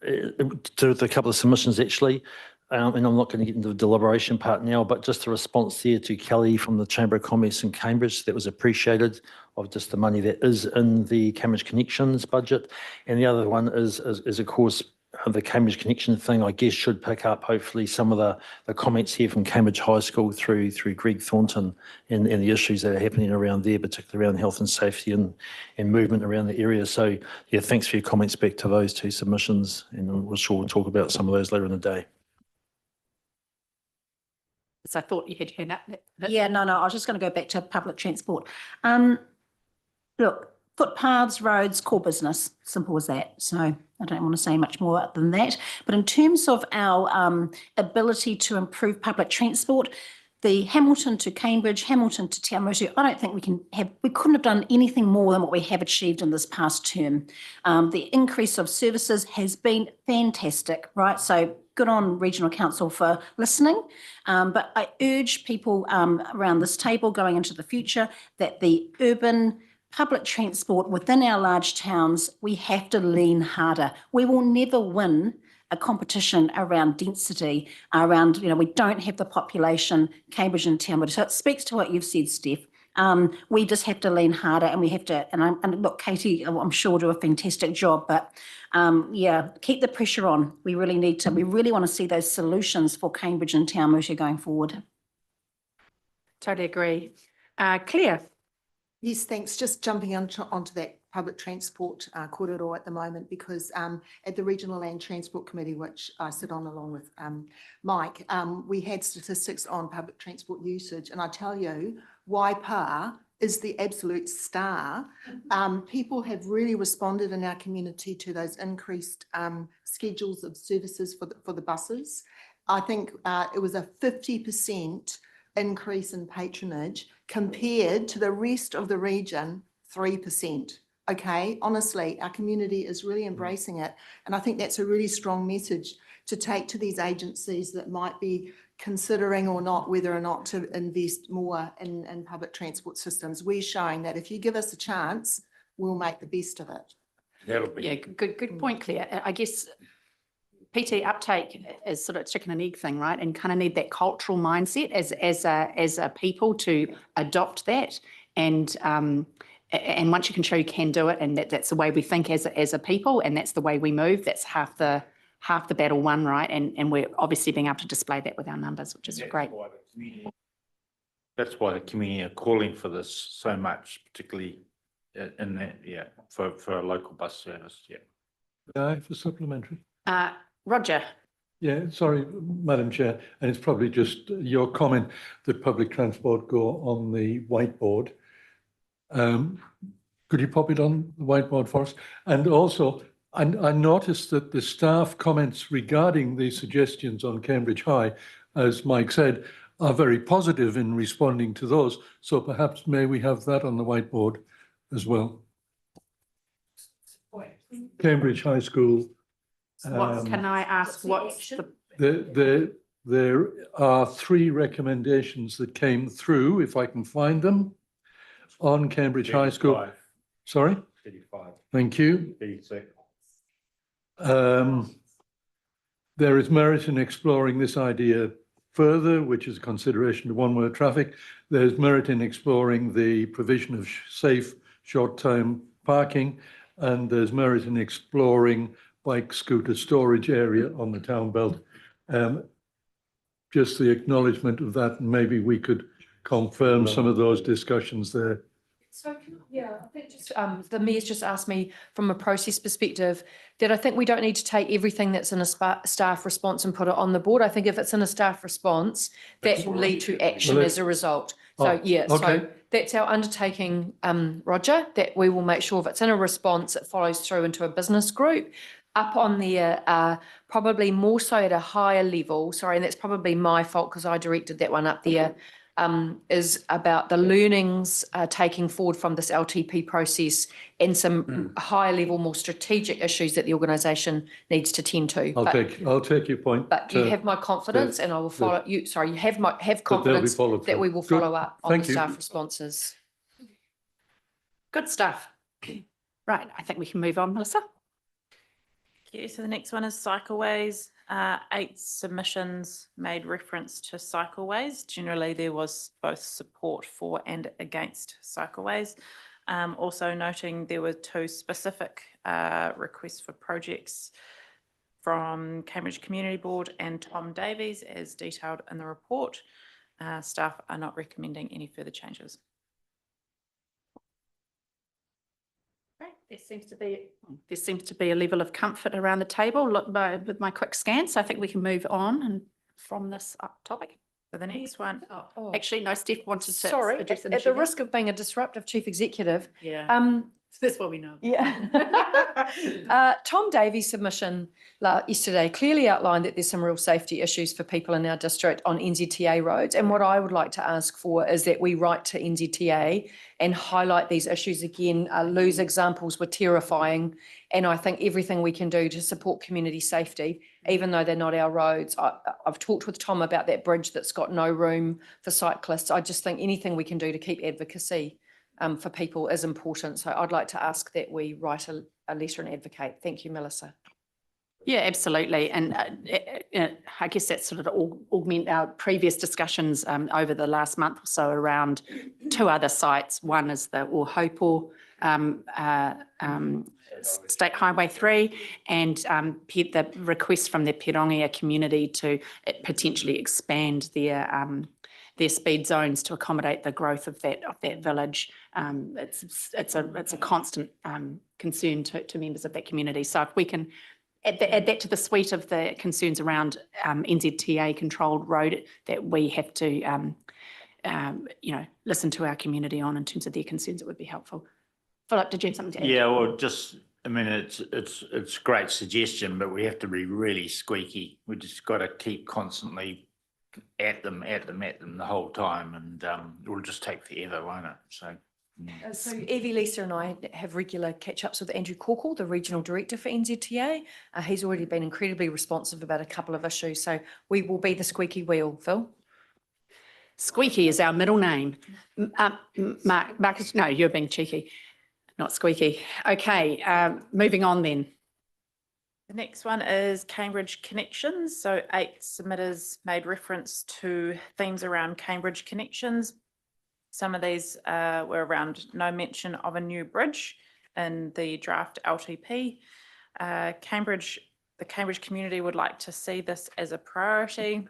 to the couple of submissions actually, and I'm not going to get into the deliberation part now, but just a response there to Kelly from the Chamber of Commerce in Cambridge, that was appreciated, of just the money that is in the Cambridge Connections budget. And the other one is of course, the Cambridge Connection thing, I guess, should pick up hopefully some of the comments here from Cambridge High School through Greg Thornton and the issues that are happening around there, particularly around health and safety and movement around the area. So yeah, thanks for your comments back to those two submissions, and we're sure we'll talk about some of those later in the day. So I thought you had your hand up. Yeah, no, I was just going to go back to public transport. Look, footpaths, roads, core business, simple as that. So I don't want to say much more than that. But in terms of our ability to improve public transport, the Hamilton to Cambridge, Hamilton to Te Awamutu, I don't think we couldn't have done anything more than what we have achieved in this past term. The increase of services has been fantastic, right? So good on Regional Council for listening. But I urge people around this table going into the future that the urban public transport within our large towns, we have to lean harder. We will never win a competition around density, around, we don't have the population, Cambridge and Te Awamutu. So it speaks to what you've said, Steph. We just have to lean harder, and we have to, and look, Katie, I'm sure will do a fantastic job, but keep the pressure on. We really need to, we really want to see those solutions for Cambridge and Te Awamutu going forward. Totally agree. Claire? Yes, thanks. Just jumping onto that public transport corridor at the moment, because at the Regional Land Transport Committee, which I sit on along with Mike, we had statistics on public transport usage, and I tell you, Waipa is the absolute star. People have really responded in our community to those increased schedules of services for the buses. I think it was a 50% increase in patronage compared to the rest of the region, 3%. Okay, honestly, our community is really embracing it. And I think that's a really strong message to take to these agencies that might be considering or not whether or not to invest more in public transport systems. We're showing that if you give us a chance, we'll make the best of it. That'll be. Yeah, good point, Claire. I guess PT uptake is sort of chicken and egg thing, right? And kind of need that cultural mindset as a people to adopt that. And once you can show you can do it, and that's the way we think as a people, and that's the way we move, that's half the battle won, right? And we're obviously being able to display that with our numbers, which is great. That's why the community are calling for this so much, particularly in that, for a local bus service, For supplementary. Roger. Yeah, sorry, Madam Chair, and it's probably just your comment that public transport go on the whiteboard. Could you pop it on the whiteboard for us? And also, I noticed that the staff comments regarding the suggestions on Cambridge High, as Mike said, are very positive in responding to those. So perhaps may we have that on the whiteboard as well? Cambridge High School. Can I ask what's the... There are 3 recommendations that came through, if I can find them, on Cambridge High School. Sorry? 35. Thank you. 36. There is merit in exploring this idea further, which is consideration of one-way traffic. There's merit in exploring the provision of safe short-term parking, and there's merit in exploring bike scooter storage area on the town belt. Just the acknowledgement of that, and maybe we could confirm some of those discussions there. So, yeah, I think just the Mayor's just asked me from a process perspective that I think we don't need to take everything that's in a staff response and put it on the board. I think if it's in a staff response, that will lead to action as a result. So, so that's our undertaking, Roger, that we will make sure if it's in a response, it follows through into a business group. Up on there, probably more so at a higher level, sorry, and that's probably my fault because I directed that one up there, is about the learnings taking forward from this LTP process and some higher level, more strategic issues that the organisation needs to tend to. I'll take your point. But you have my confidence, and I will follow you. Sorry, you have confidence that we will follow up on the staff responses. Good stuff. Right, I think we can move on, Melissa. Okay, so the next one is cycleways. 8 submissions made reference to cycleways. Generally, there was both support for and against cycleways. Also noting there were 2 specific requests for projects from Cambridge Community Board and Tom Davies, as detailed in the report. Staff are not recommending any further changes. There seems to be a level of comfort around the table with my quick scan, so I think we can move on and from this topic. So the next one. Actually, no, Steph wanted to Sorry, address at the risk of being a disruptive chief executive, That's what we know. Yeah. Tom Davies' submission yesterday clearly outlined that there's some real safety issues for people in our district on NZTA roads. And what I would like to ask for is that we write to NZTA and highlight these issues again. Lou's examples were terrifying. And I think everything we can do to support community safety, even though they're not our roads. I've talked with Tom about that bridge that's got no room for cyclists. I just think anything we can do to keep advocacy for people is important. So I'd like to ask that we write a letter and advocate. Thank you, Melissa. Yeah, absolutely. And I guess that sort of augment our previous discussions over the last month or so around two other sites. One is the Ohopo State Highway 3 and the request from the Pirongia community to potentially expand their speed zones to accommodate the growth of that village. It's a constant concern to members of that community. So if we can add that to the suite of the concerns around NZTA controlled road that we have to listen to our community on in terms of their concerns, it would be helpful. Philip, did you have something to add? Yeah, well, I mean, it's a great suggestion, but we have to be really squeaky. We just got to keep constantly at them the whole time, and it will just take forever, won't it? So Evie, Lisa and I have regular catch-ups with Andrew Corkle, the Regional Director for NZTA. He's already been incredibly responsive about a couple of issues, so we will be the squeaky wheel. Phil? Squeaky is our middle name. Marcus, no, you're being cheeky, not squeaky. Okay, moving on then. The next one is Cambridge Connections. So 8 submitters made reference to themes around Cambridge Connections. Some of these were around no mention of a new bridge in the draft LTP. The Cambridge community would like to see this as a priority.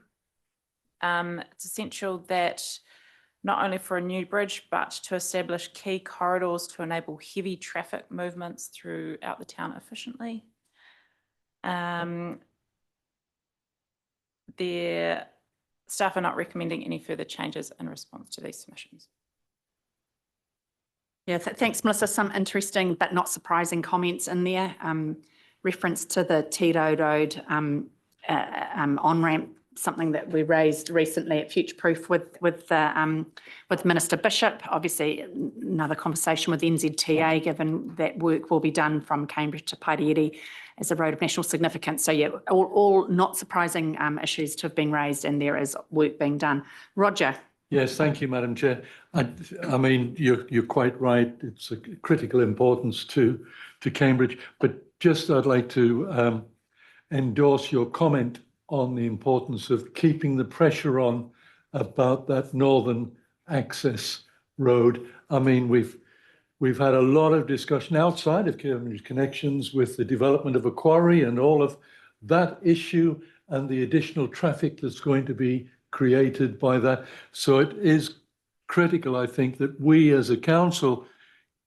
It's essential that not only for a new bridge, but to establish key corridors to enable heavy traffic movements throughout the town efficiently. Their staff are not recommending any further changes in response to these submissions. Yeah, thanks, Melissa. Some interesting but not surprising comments in there. Reference to the Tiro Road on-ramp, something that we raised recently at Future Proof with Minister Bishop. Obviously, another conversation with NZTA, given that work will be done from Cambridge to Pairieri as a road of national significance. So yeah, all not surprising issues to have been raised, and there is work being done. Roger. Yes, thank you, Madam Chair. I mean, you're quite right. It's a critical importance to Cambridge, but just I'd like to endorse your comment on the importance of keeping the pressure on about that northern access road. I mean, we've had a lot of discussion outside of Cambridge Connections with the development of a quarry and all of that issue and the additional traffic that's going to be created by that. So it is critical, I think, that we as a council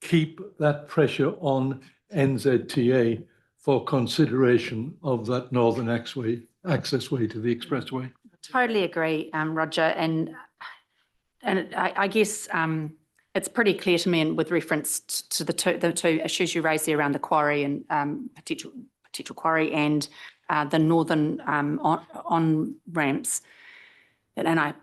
keep that pressure on NZTA for consideration of that northern access way to the expressway. Totally agree, Roger. And I guess it's pretty clear to me, and with reference to the two issues you raised there around the quarry and potential quarry and the northern on ramps. And I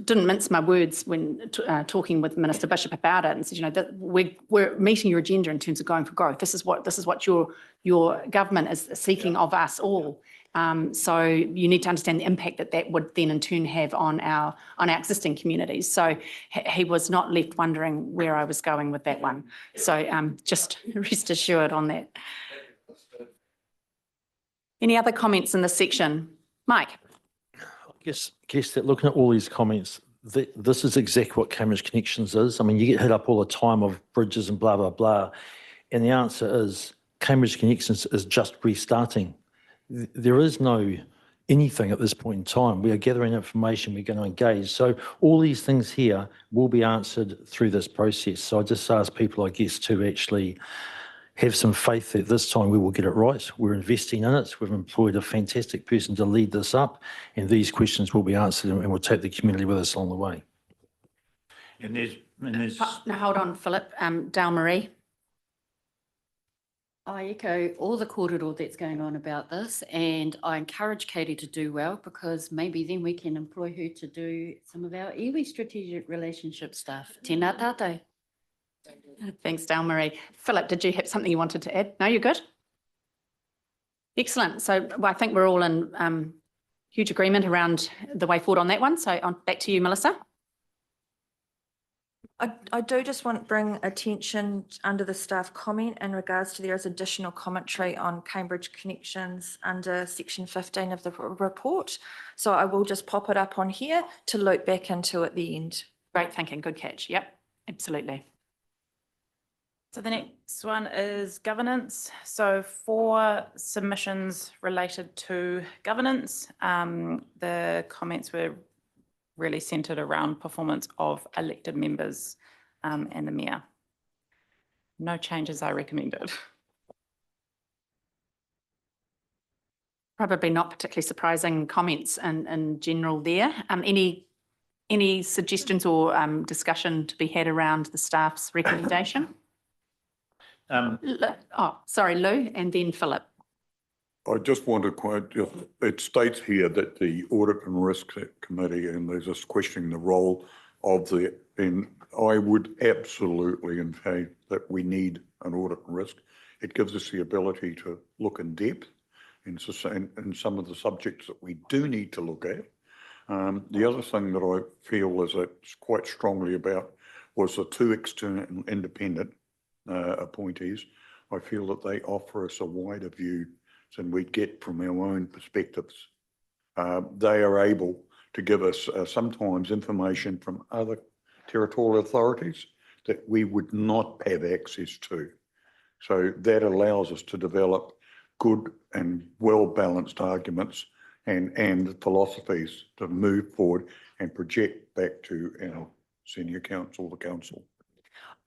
didn't mince my words when talking with Minister Bishop about it, and said, you know, that we're meeting your agenda in terms of going for growth. This is what your government is seeking of us all. So you need to understand the impact that would then in turn have on our existing communities. So he was not left wondering where I was going with that one. So just rest assured on that. Any other comments in this section? Mike? I guess that looking at all these comments, this is exactly what Cambridge Connections is. I mean, you get hit up all the time of bridges and blah, blah, blah. And the answer is Cambridge Connections is just restarting. There is no anything at this point in time. We are gathering information, we're going to engage. So all these things here will be answered through this process. So I just ask people, I guess, to actually have some faith that this time we will get it right. We're investing in it. We've employed a fantastic person to lead this up, and these questions will be answered, and we'll take the community with us along the way. And there's No, hold on, Philip. Dale Marie. I echo all the kōrero that's going on about this, and I encourage Katie to do well, because maybe then we can employ her to do some of our iwi strategic relationship stuff. Tēnā tātou. Thanks, Dale Marie. Philip, did you have something you wanted to add? No, you're good? Excellent. So well, I think we're all in huge agreement around the way forward on that one. So back to you, Melissa. I do just want to bring attention under the staff comment in regards to there is additional commentary on Cambridge connections under section 15 of the report. So I will just pop it up on here to loop back into at the end. Great thinking. Good catch. Yep, absolutely. So the next one is governance. So 4 submissions related to governance. The comments were really centred around performance of elected members and the mayor. No changes are recommended. Probably not particularly surprising comments in general there. Any suggestions or discussion to be had around the staff's recommendation? Sorry, Lou, and then Philip. I just want to quote, it states here that the Audit and Risk Committee, and there's this questioning the role of and I would absolutely indicate that we need an audit and risk. It gives us the ability to look in depth in some of the subjects that we do need to look at. The other thing that I feel is it's quite strongly about was the 2 external and independent appointees. I feel that they offer us a wider view than we get from our own perspectives. They are able to give us sometimes information from other territorial authorities that we would not have access to. So that allows us to develop good and well-balanced arguments and philosophies to move forward and project back to our senior council, the council.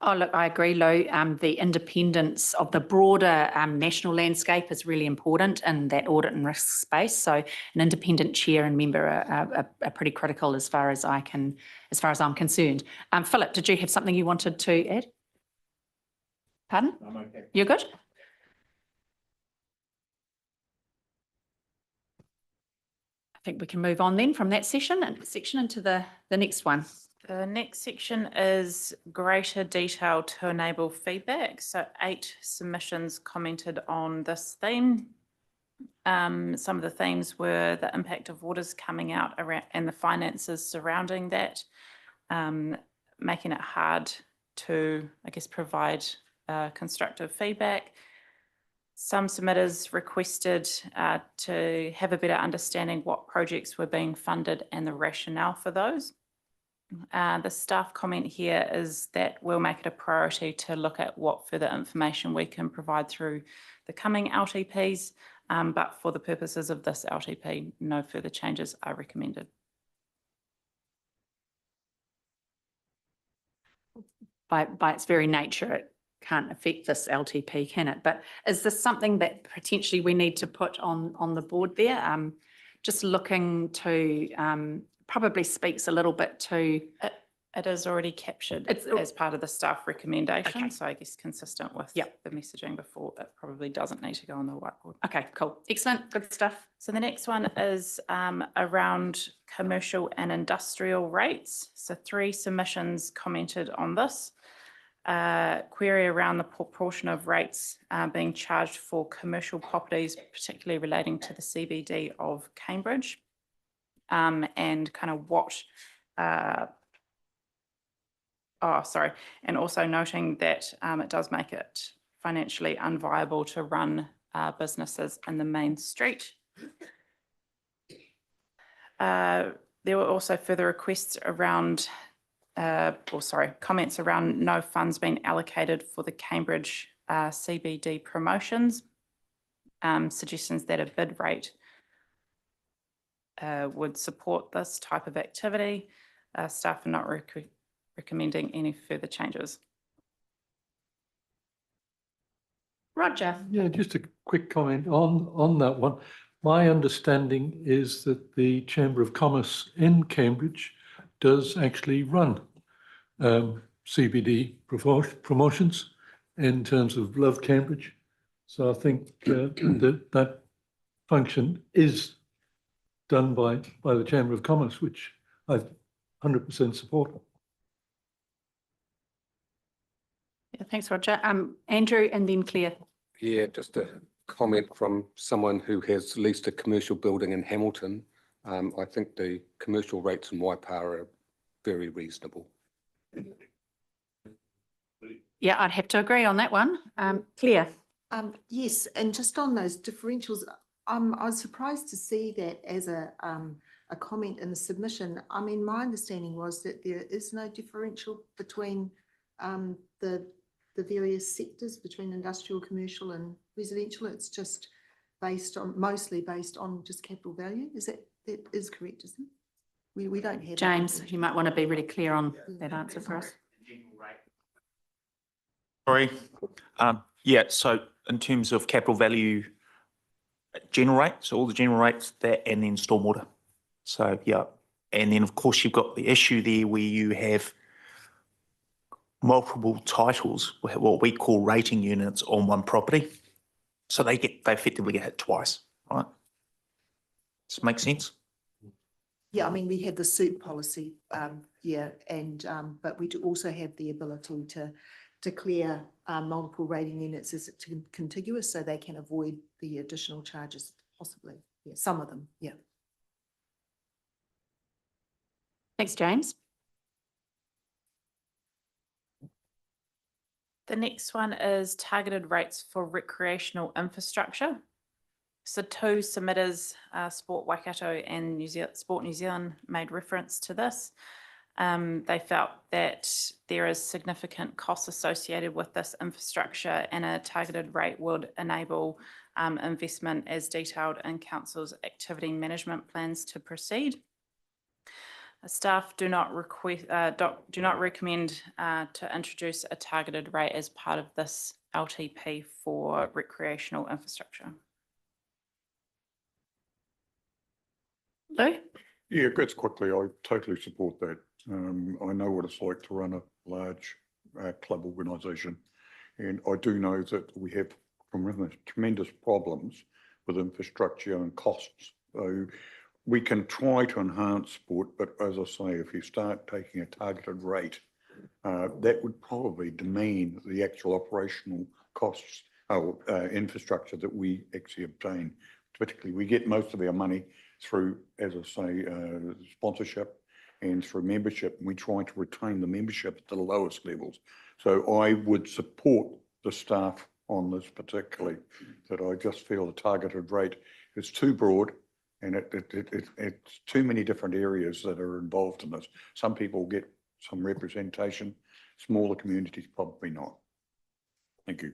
Oh, look, I agree, Lou. The independence of the broader national landscape is really important in that audit and risk space. So an independent chair and member are pretty critical as far as I'm concerned. Philip, did you have something you wanted to add? Pardon? I'm okay. You're good? I think we can move on then from that section into the next one. The next section is greater detail to enable feedback. So 8 submissions commented on this theme. Some of the themes were the impact of waters coming out around and the finances surrounding that, making it hard to, I guess, provide constructive feedback. Some submitters requested to have a better understanding what projects were being funded and the rationale for those. The staff comment here is that we'll make it a priority to look at what further information we can provide through the coming LTPs, but for the purposes of this LTP, no further changes are recommended. By its very nature, it can't affect this LTP, can it? But is this something that potentially we need to put on the board there? Just looking to probably speaks a little bit to... It is already captured as part of the staff recommendation. Okay. So I guess consistent with the messaging before, it probably doesn't need to go on the whiteboard. Okay, cool. Excellent. Good stuff. So the next one is around commercial and industrial rates. So 3 submissions commented on this. Query around the proportion of rates being charged for commercial properties, particularly relating to the CBD of Cambridge. And kind of what, and also noting that it does make it financially unviable to run businesses in the main street. There were also further requests around, comments around no funds being allocated for the Cambridge CBD promotions, suggestions that a bid rate would support this type of activity. Staff are not recommending any further changes. Roger. Yeah, just a quick comment on that one. My understanding is that the Chamber of Commerce in Cambridge does actually run CBD promotions in terms of Love Cambridge. So I think that function is done by the Chamber of Commerce, which I 100% support. Yeah, thanks, Roger. Andrew and then Claire. Yeah, just a comment from someone who has leased a commercial building in Hamilton. I think the commercial rates in Waipa are very reasonable. Yeah, I'd have to agree on that one. Claire. Yes, and just on those differentials, I was surprised to see that as a comment in the submission. I mean, my understanding was that there is no differential between the various sectors, between industrial, commercial and residential. It's just mostly based on just capital value. That is correct, isn't it? We don't have. James, you might want to be really clear on that answer for us. Sorry. Yeah, so in terms of capital value, general rate, so all the general rates, that and then stormwater. So, yeah. And then, of course, you've got the issue there where you have multiple titles, what we call rating units on one property. So they effectively get hit twice, right? Does it make sense? Yeah, I mean, we have the suit policy, yeah, and but we do also have the ability to declare multiple rating units as contiguous, so they can avoid the additional charges possibly. Yeah, some of them, yeah. Thanks, James. The next one is targeted rates for recreational infrastructure. So two submitters, Sport Waikato and Sport New Zealand, made reference to this. They felt that there is significant costs associated with this infrastructure, and a targeted rate would enable investment as detailed in council's activity management plans to proceed. Staff do not recommend to introduce a targeted rate as part of this LTP for recreational infrastructure. Lou? Yeah, just quickly, I totally support that. I know what it's like to run a large club organisation, and I do know that we have tremendous problems with infrastructure and costs. So we can try to enhance sport, but as I say, if you start taking a targeted rate, that would probably demean the actual operational costs or infrastructure that we actually obtain. Particularly, we get most of our money through, as I say, sponsorship and through membership, and we try to retain the membership at the lowest levels. So I would support the staff on this particularly, that I just feel the targeted rate is too broad, and it's too many different areas that are involved in this. Some people get some representation, smaller communities probably not. Thank you.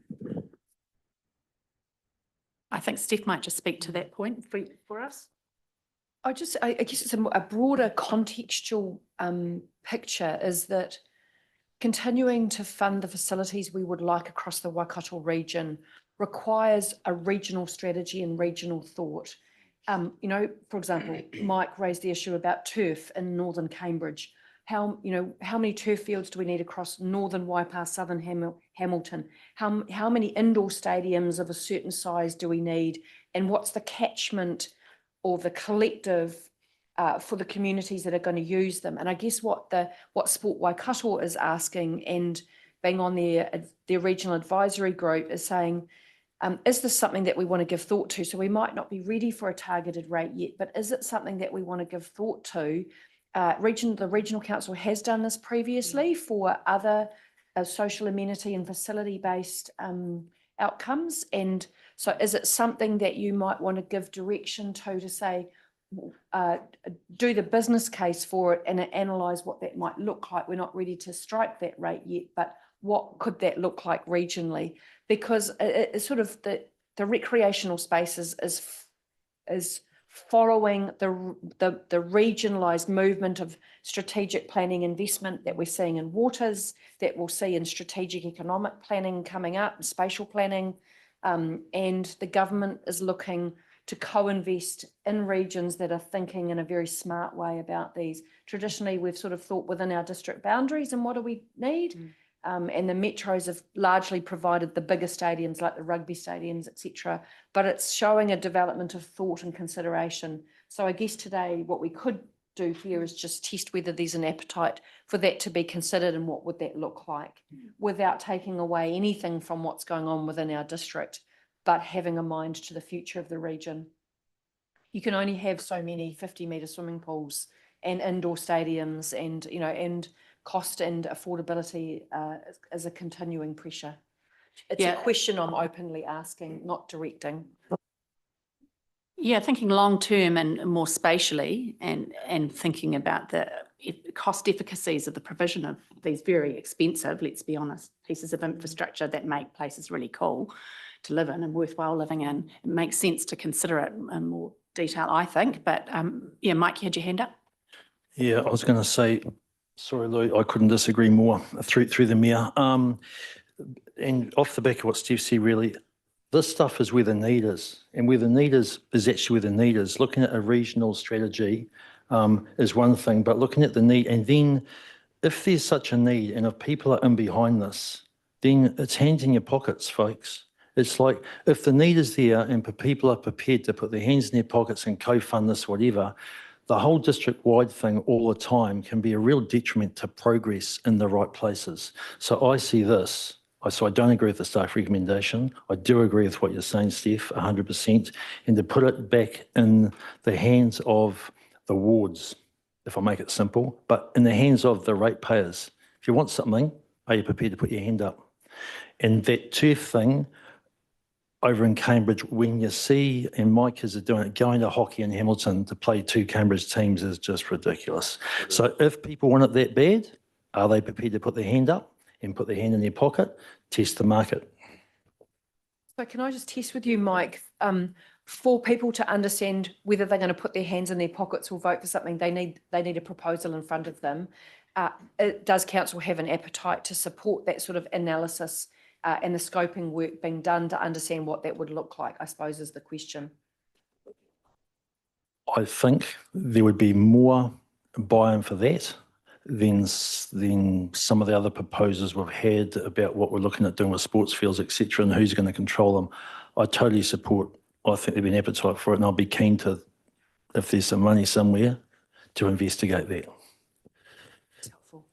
I think Steph might just speak to that point for us. I guess it's a broader contextual picture is that continuing to fund the facilities we would like across the Waikato region requires a regional strategy and regional thought. You know, for example, Mike raised the issue about turf in northern Cambridge. How many turf fields do we need across northern Waipa, southern Hamilton? How many indoor stadiums of a certain size do we need? And what's the catchment or the collective for the communities that are going to use them? And I guess what Sport Waikato is asking, and being on their regional advisory group, is saying, is this something that we want to give thought to? So we might not be ready for a targeted rate yet, but is it something that we want to give thought to? The Regional Council has done this previously for other social amenity and facility-based outcomes. And so is it something that you might want to give direction to say, do the business case for it and analyse what that might look like? We're not ready to strike that rate yet, but what could that look like regionally? Because it's sort of the recreational space is following the regionalised movement of strategic planning investment that we're seeing in waters, that we'll see in strategic economic planning coming up, spatial planning, and the government is looking to co-invest in regions that are thinking in a very smart way about these. Traditionally, we've sort of thought within our district boundaries and what do we need? And the metros have largely provided the bigger stadiums like the rugby stadiums, etc. But it's showing a development of thought and consideration. So I guess today what we could do here is just test whether there's an appetite for that to be considered and what would that look like without taking away anything from what's going on within our district, but having a mind to the future of the region. You can only have so many 50-metre swimming pools and indoor stadiums, and and cost and affordability is a continuing pressure. It's a question I'm openly asking, not directing. Yeah, thinking long-term and more spatially and thinking about the cost efficacies of the provision of these very expensive, let's be honest, pieces of infrastructure that make places really cool to live in and worthwhile living in. It makes sense to consider it in more detail, I think. But yeah, Mike, you had your hand up. Yeah, I was going to say, sorry, Lou, I couldn't disagree more through the mayor. And off the back of what Steve said, really, this stuff is where the need is, and where the need is actually where the need is. Looking at a regional strategy is one thing, but looking at the need, and then if there's such a need, and if people are in behind this, then it's hands in your pockets, folks. It's like if the need is there and people are prepared to put their hands in their pockets and co-fund this, whatever, the whole district-wide thing all the time can be a real detriment to progress in the right places. So I see this. So I don't agree with the staff recommendation. I do agree with what you're saying, Steph, 100%, and to put it back in the hands of the wards, if I make it simple, but in the hands of the ratepayers. If you want something, are you prepared to put your hand up? And that turf thing over in Cambridge, when you see, and Mike is doing it, going to hockey in Hamilton to play 2 Cambridge teams is just ridiculous. So if people want it that bad, are they prepared to put their hand up and put their hand in their pocket, test the market? So can I just test with you, Mike, for people to understand whether they're going to put their hands in their pockets or vote for something, they need a proposal in front of them. Does council have an appetite to support that sort of analysis and the scoping work being done to understand what that would look like, I suppose, is the question. I think there would be more buy-in for that than some of the other proposals we've had about what we're looking at doing with sports fields, etc., and who's going to control them. I totally support. I think there'd be an appetite for it, and I'll be keen to, if there's some money somewhere, to investigate that. That's helpful.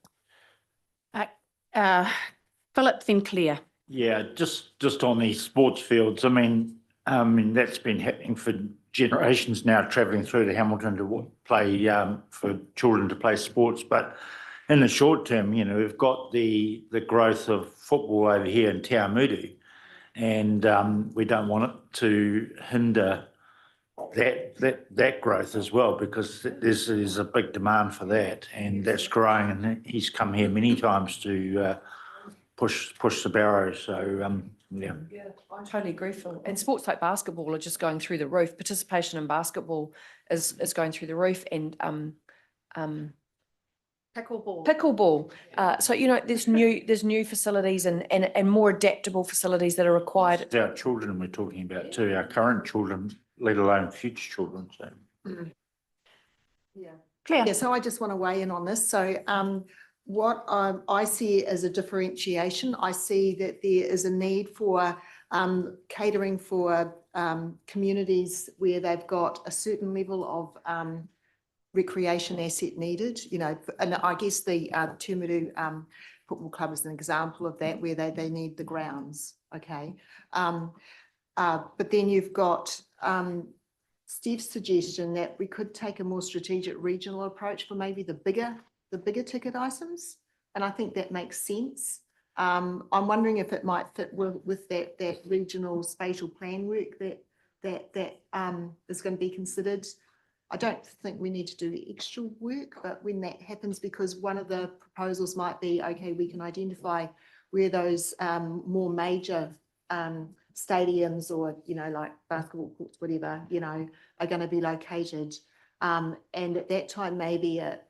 Philip, then Claire. Yeah, just on these sports fields. I mean that's been happening for generations now, travelling through to Hamilton to play for children to play sports. But in the short term, we've got the growth of football over here in Te Awamutu, and we don't want it to hinder that growth as well, because there's a big demand for that, and that's growing. And he's come here many times to push the barrow. So yeah. Yeah, I totally agree, Phil. And sports like basketball are just going through the roof. Participation in basketball is going through the roof, and pickleball. So there's new facilities and more adaptable facilities that are required. It's our children we're talking about too, our current children, let alone future children. So. Yeah. Claire. Yeah, so I just want to weigh in on this. So what I see as a differentiation, I see that there is a need for catering for communities where they've got a certain level of recreation asset needed, and I guess the Te Awamutu Football Club is an example of that, where they need the grounds, okay? But then you've got Steve's suggestion that we could take a more strategic regional approach for maybe the bigger ticket items, and I think that makes sense. I'm wondering if it might fit with that regional spatial plan work that is going to be considered. I don't think we need to do extra work, but when that happens, because one of the proposals might be, okay, we can identify where those more major stadiums or, like basketball courts, whatever, are going to be located. And at that time, maybe a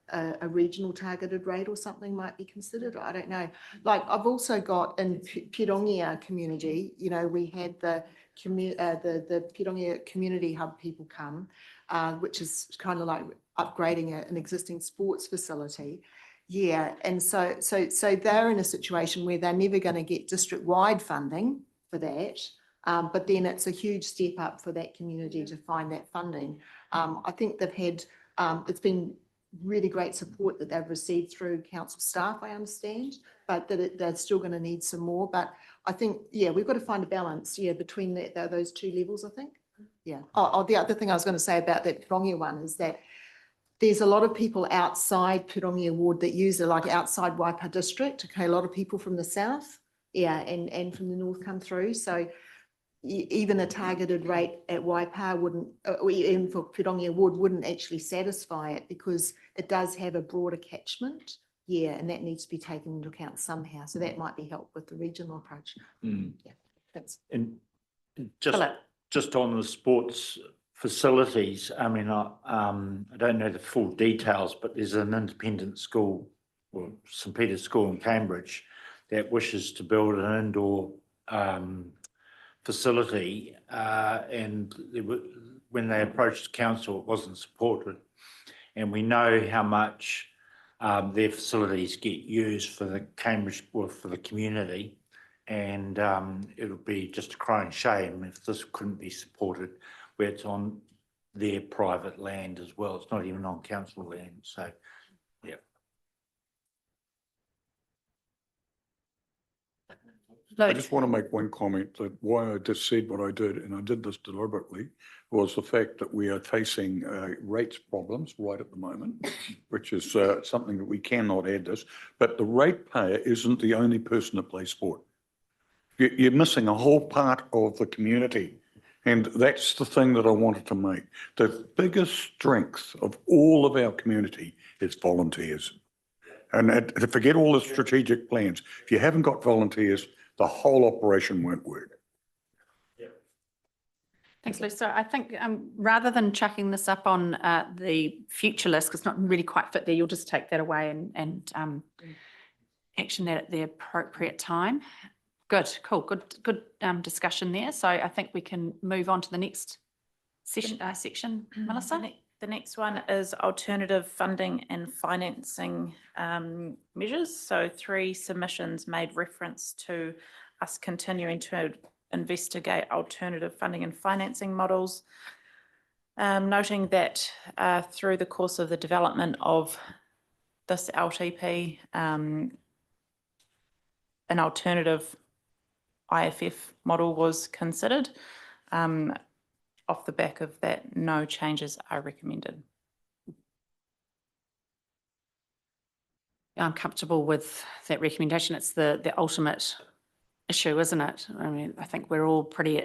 regional targeted rate or something might be considered. I don't know. Like I've also got in Pirongia community, we had the Pirongia Community Hub people come, which is kind of like upgrading an existing sports facility. Yeah, and so they're in a situation where they're never going to get district-wide funding for that. But then it's a huge step up for that community to find that funding. I think they've had, it's been really great support that they've received through council staff, I understand, but that they're still going to need some more. But I think, yeah, we've got to find a balance, yeah, between those two levels, I think. Yeah. Oh, the other thing I was going to say about that Pirongia one is that there's a lot of people outside Pirongia ward that use it, like outside Waipa district. Okay, a lot of people from the south, yeah, and from the north come through. So even a targeted rate at Waipa wouldn't, even for Pirongia ward, wouldn't actually satisfy it because it does have a broader catchment. Yeah, and that needs to be taken into account somehow. So that might be helped with the regional approach. Yeah, that's. And just on the sports facilities, I mean, I don't know the full details, but there's an independent school, or St Peter's School in Cambridge, that wishes to build an indoor facility, and when they approached council, it wasn't supported. And we know how much their facilities get used for the Cambridge, or for the community. And it would be just a crying shame if this couldn't be supported, where it's on their private land as well. It's not even on council land. So, yeah. I just want to make one comment that why I just said what I did, and I did this deliberately, was the fact that we are facing rates problems right at the moment, which is something that we cannot add this. But the ratepayer isn't the only person that plays sport. You're missing a whole part of the community. And that's the thing that I wanted to make. The biggest strength of all of our community is volunteers. And forget all the strategic plans. If you haven't got volunteers, the whole operation won't work. Thanks, Lou. So I think rather than chucking this up on the future list, because it's not really quite fit there, you'll just take that away and action that at the appropriate time. Good, cool, good discussion there. So I think we can move on to the next section, Melissa. The next one is alternative funding and financing measures. So 3 submissions made reference to us continuing to investigate alternative funding and financing models, noting that through the course of the development of this LTP, an alternative IFF model was considered. Off the back of that, no changes are recommended. I'm comfortable with that recommendation. It's the ultimate issue, isn't it? I mean, I think we're all pretty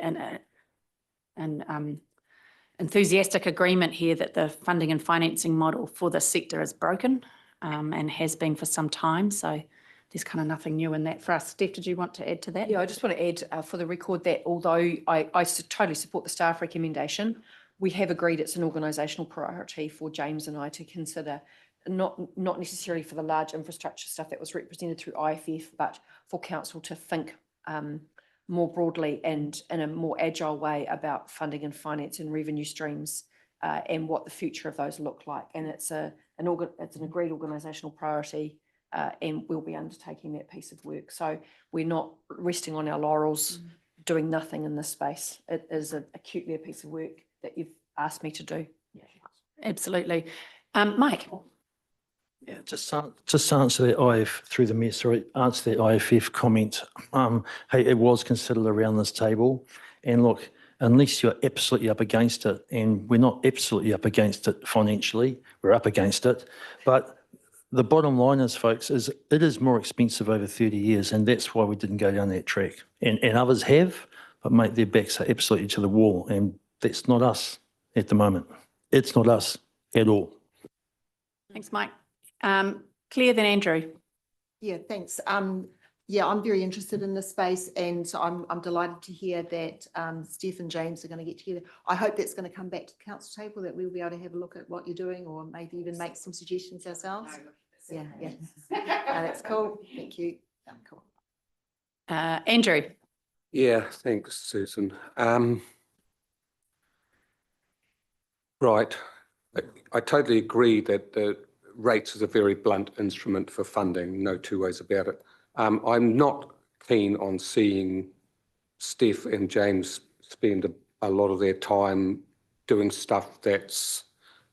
enthusiastic agreement here that the funding and financing model for this sector is broken and has been for some time. So there's kind of nothing new in that for us. Steph, did you want to add to that? Yeah, I just want to add for the record that although I totally support the staff recommendation, we have agreed it's an organisational priority for James and I to consider, not necessarily for the large infrastructure stuff that was represented through IFF, but for council to think more broadly and in a more agile way about funding and finance and revenue streams and what the future of those look like. And it's an agreed organisational priority. And we'll be undertaking that piece of work. So we're not resting on our laurels, doing nothing in this space. It is acutely a piece of work that you've asked me to do. Yeah, absolutely. Mike. Yeah, just answer the answer the IFF comment. Hey, it was considered around this table, and look, unless you're absolutely up against it, and we're not absolutely up against it financially, we're up against it, but the bottom line is, folks, is it is more expensive over 30 years, and that's why we didn't go down that track. And others have, but mate, their backs are absolutely to the wall, and that's not us at the moment. It's not us at all. Thanks, Mike. Claire, then Andrew. Yeah, thanks. Yeah, I'm very interested in this space, and so I'm delighted to hear that Steph and James are going to get together. I hope that's going to come back to the council table, that we'll be able to have a look at what you're doing, or maybe even make some suggestions ourselves. Yeah, that's cool. Thank you. Cool. Andrew. Yeah, thanks, Susan. Right. I totally agree that the rates is a very blunt instrument for funding, no two ways about it. I'm not keen on seeing Steph and James spend a lot of their time doing stuff that's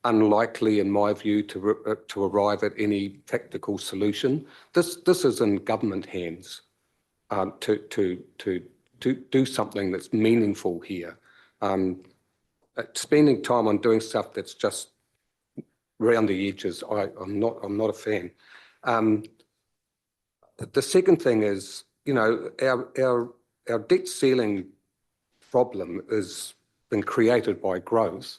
unlikely, in my view, to arrive at any practical solution. This is in government hands to do something that's meaningful here. Spending time on doing stuff that's just round the edges, I'm not a fan. The second thing is, you know, our debt ceiling problem has been created by growth.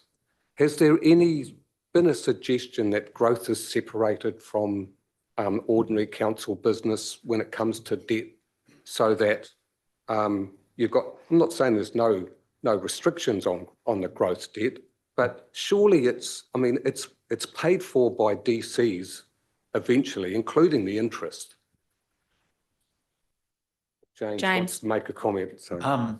Has there been a suggestion that growth is separated from ordinary council business when it comes to debt, so that you've got, I'm not saying there's no restrictions on the growth debt, but surely it's paid for by DCs eventually, including the interest. James wants to make a comment. So.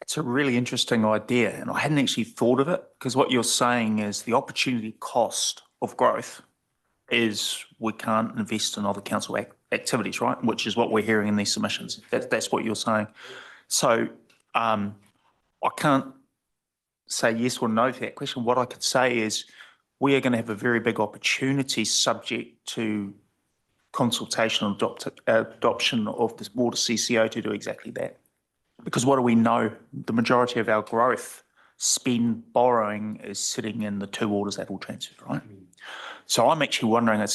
It's a really interesting idea, and I hadn't actually thought of it, because what you're saying is the opportunity cost of growth is we can't invest in other council activities, right? Which is what we're hearing in these submissions. That's what you're saying. So I can't say yes or no to that question. What I could say is we are going to have a very big opportunity, subject to consultation and adoption of this water CCO, to do exactly that. Because what do we know? The majority of our growth spend borrowing is sitting in the two waters that will transfer, right? So I'm actually wondering, I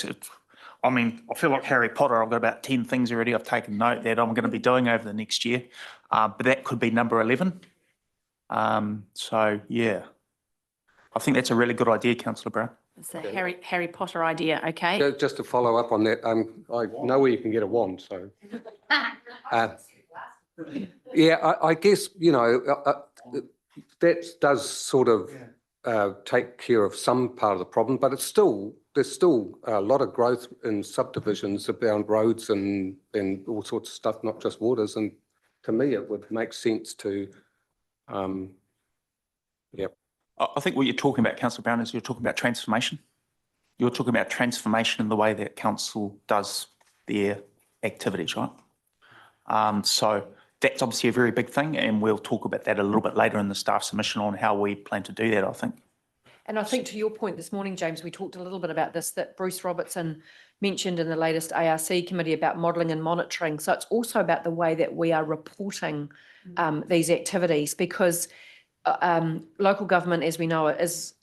feel like Harry Potter. I've got about 10 things already I've taken note that I'm going to be doing over the next year. But that could be number 11. So, yeah, I think that's a really good idea, Councillor Brown. It's a Harry Potter idea, okay? Just to follow up on that, I know where you can get a wand, so. Yeah, I guess, you know, that does sort of take care of some part of the problem, but there's still a lot of growth in subdivisions around roads and all sorts of stuff, not just waters. And to me, it would make sense to, yeah. I think what you're talking about, Councillor Brown, is you're talking about transformation. You're talking about transformation in the way that council does their activities, right? So that's obviously a very big thing, and we'll talk about that a little bit later in the staff submission on how we plan to do that, I think. And I think to your point this morning, James, we talked a little bit about this, that Bruce Robertson mentioned in the latest ARC committee about modelling and monitoring. So it's also about the way that we are reporting these activities, because local government, as we know it, is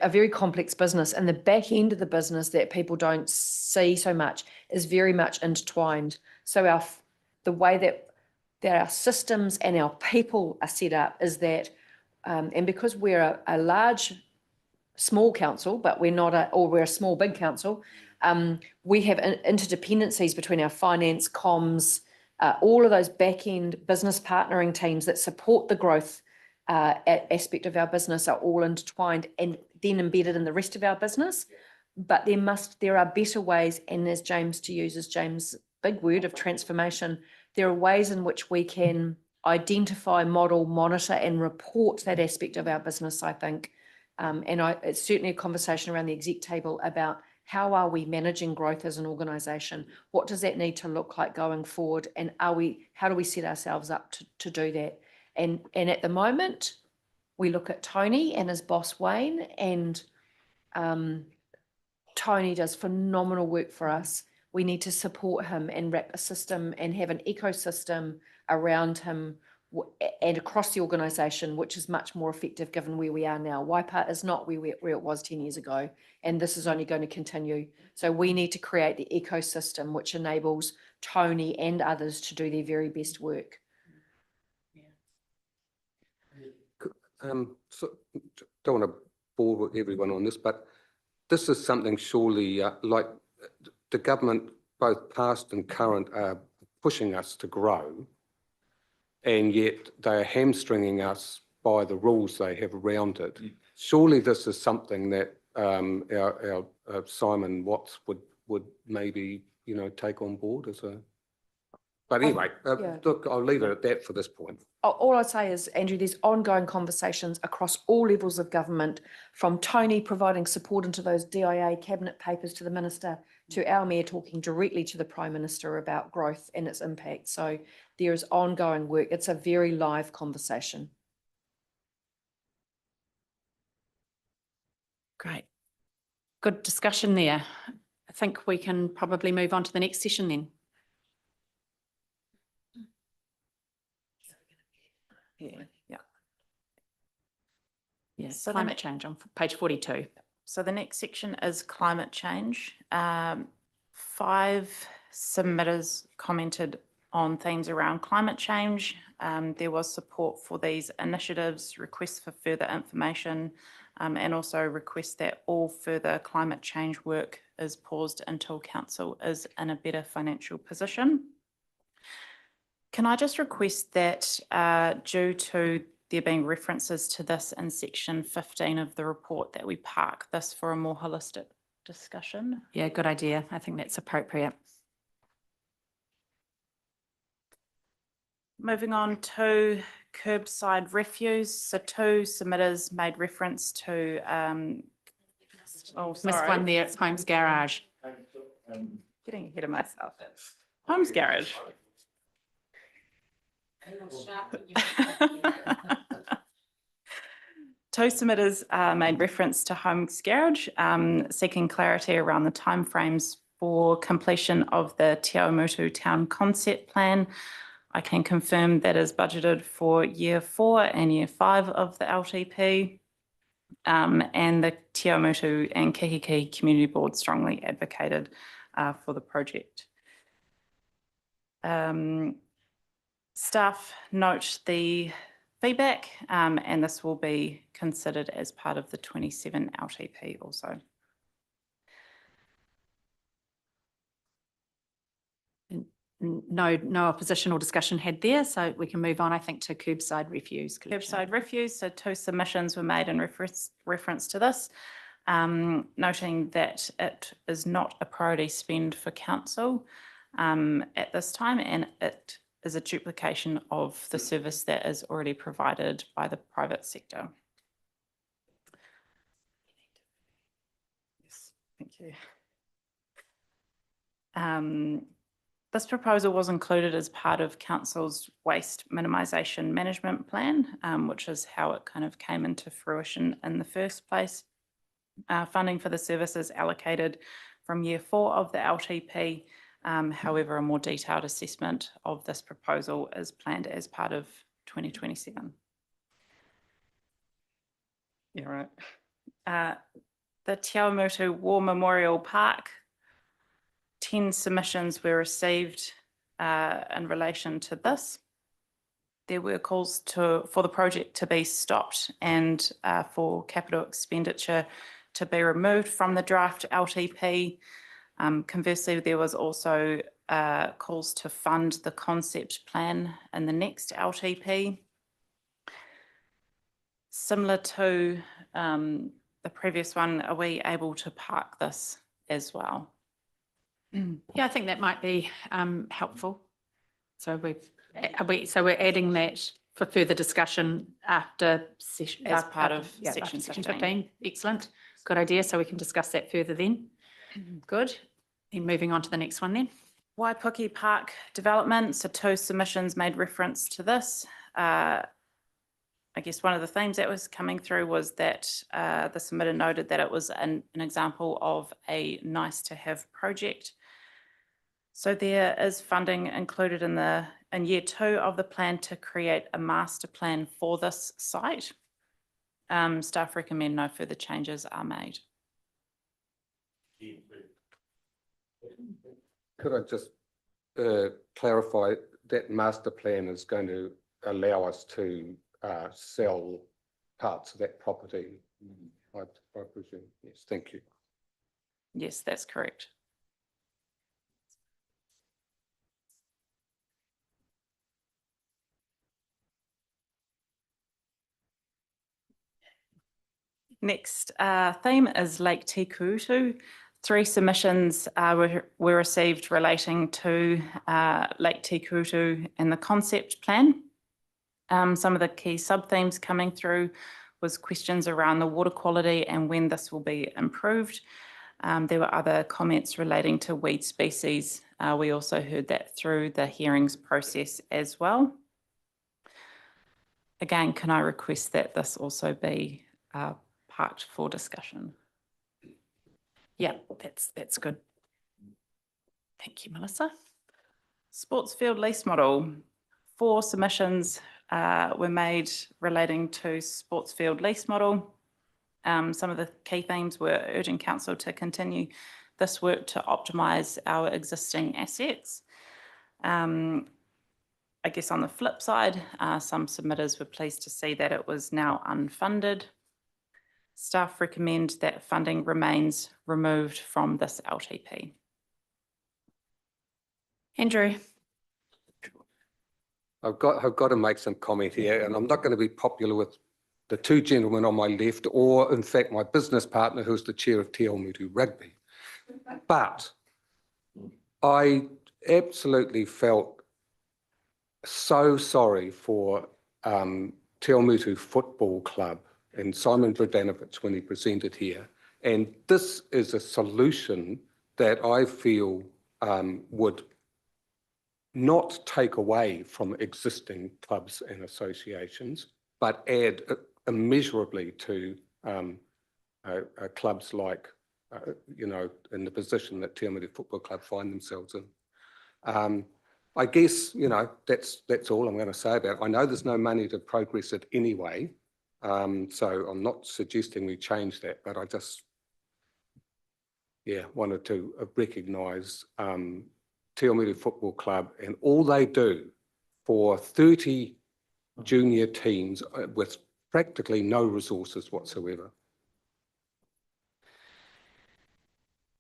a very complex business, and the back end of the business that people don't see so much is very much intertwined. So the way that our systems and our people are set up is that, and because we're a small council, but we're a small big council, we have interdependencies between our finance, comms, all of those back end business partnering teams that support the growth aspect of our business are all intertwined and then embedded in the rest of our business. But there are better ways, and as James, to use James' big word of transformation, there are ways in which we can identify, model, monitor and report that aspect of our business, I think. It's certainly a conversation around the exec table about how are we managing growth as an organisation? What does that need to look like going forward? And how do we set ourselves up to do that? And at the moment, we look at Tony and his boss, Wayne, and Tony does phenomenal work for us. We need to support him and wrap a system and have an ecosystem around him and across the organisation, which is much more effective given where we are now. Waipart is not where it was 10 years ago, and this is only going to continue. So we need to create the ecosystem which enables Tony and others to do their very best work. So don't want to bore everyone on this, but this is something surely like the government, both past and current, are pushing us to grow, and yet they are hamstringing us by the rules they have around it. Surely this is something that our Simon Watts would maybe take on board as a. But anyway, yeah. look, I'll leave it at that for this point. All I'd say is, Andrew, there's ongoing conversations across all levels of government, from Tony providing support into those DIA cabinet papers to the minister, to our mayor talking directly to the Prime Minister about growth and its impact. So there is ongoing work. It's a very live conversation. Great. Good discussion there. I think we can probably move on to the next session then. Yeah. Yeah, So the climate ne- change on page 42. So the next section is climate change. 5 submitters commented on themes around climate change. There was support for these initiatives, requests for further information, and also requests that all further climate change work is paused until council is in a better financial position. Can I just request that due to there being references to this in section 15 of the report, that we park this for a more holistic discussion? Yeah, good idea. I think that's appropriate. Moving on to curbside refuse. So 2 submitters made reference to, Missed one there, it's Homes Garage. getting ahead of myself. Homes Garage. Two submitters made reference to Homes Garage, seeking clarity around the timeframes for completion of the Te Awamutu Town Concept Plan. I can confirm that is budgeted for year 4 and year 5 of the LTP. And the Te Awamutu and Kihiki Community Board strongly advocated for the project. Staff note the feedback, and this will be considered as part of the 27 LTP also. No opposition or discussion had there, so we can move on, I think, to curbside refuse collection. Curbside refuse, so 2 submissions were made in reference to this, noting that it is not a priority spend for council at this time, and it is a duplication of the service that is already provided by the private sector. Yes, thank you. This proposal was included as part of council's waste minimisation management plan, which is how it kind of came into fruition in the first place. Funding for the services allocated from year 4 of the LTP. However, a more detailed assessment of this proposal is planned as part of 2027. Yeah, right. The Te Awamutu War Memorial Park, 10 submissions were received in relation to this. There were calls for the project to be stopped and for capital expenditure to be removed from the draft LTP. Conversely, there was also calls to fund the concept plan in the next LTP. Similar to the previous one, are we able to park this as well? Yeah, I think that might be helpful. So we're adding that for further discussion after session As part of yeah, section after 15. Excellent. Good idea. So we can discuss that further then. Good. Then moving on to the next one then. Waipuki Park development, so 2 submissions made reference to this. I guess one of the themes that was coming through was that the submitter noted that it was an example of a nice to have project. So there is funding included in year 2 of the plan to create a master plan for this site. Staff recommend no further changes are made. Could I just clarify that master plan is going to allow us to sell parts of that property? I presume. Yes, thank you. Yes, that's correct. Next theme is Lake Te Kutu. 3 submissions were received relating to Lake Tikutu and the concept plan. Some of the key sub-themes coming through was questions around the water quality and when this will be improved. There were other comments relating to weed species. We also heard that through the hearings process as well. Again, can I request that this also be part for discussion? Yeah, that's good. Thank you, Melissa. Sports field lease model. 4 submissions were made relating to sports field lease model. Some of the key themes were urging council to continue this work to optimise our existing assets. I guess on the flip side, some submitters were pleased to see that it was now unfunded. Staff recommend that funding remains removed from this LTP. Andrew. I've got to make some comment here, and I'm not going to be popular with the 2 gentlemen on my left, or in fact my business partner, who's the chair of Te Awamutu Rugby. But I absolutely felt so sorry for Te Awamutu Football Club and Simon Brodanovic when he presented here. And this is a solution that I feel would not take away from existing clubs and associations, but add immeasurably to clubs like, in the position that Te Awamutu Football Club find themselves in. I guess, that's all I'm going to say about it. I know there's no money to progress it anyway, so I'm not suggesting we change that, but I just, wanted to recognise Te Awamutu Football Club and all they do for 30 junior teams with practically no resources whatsoever.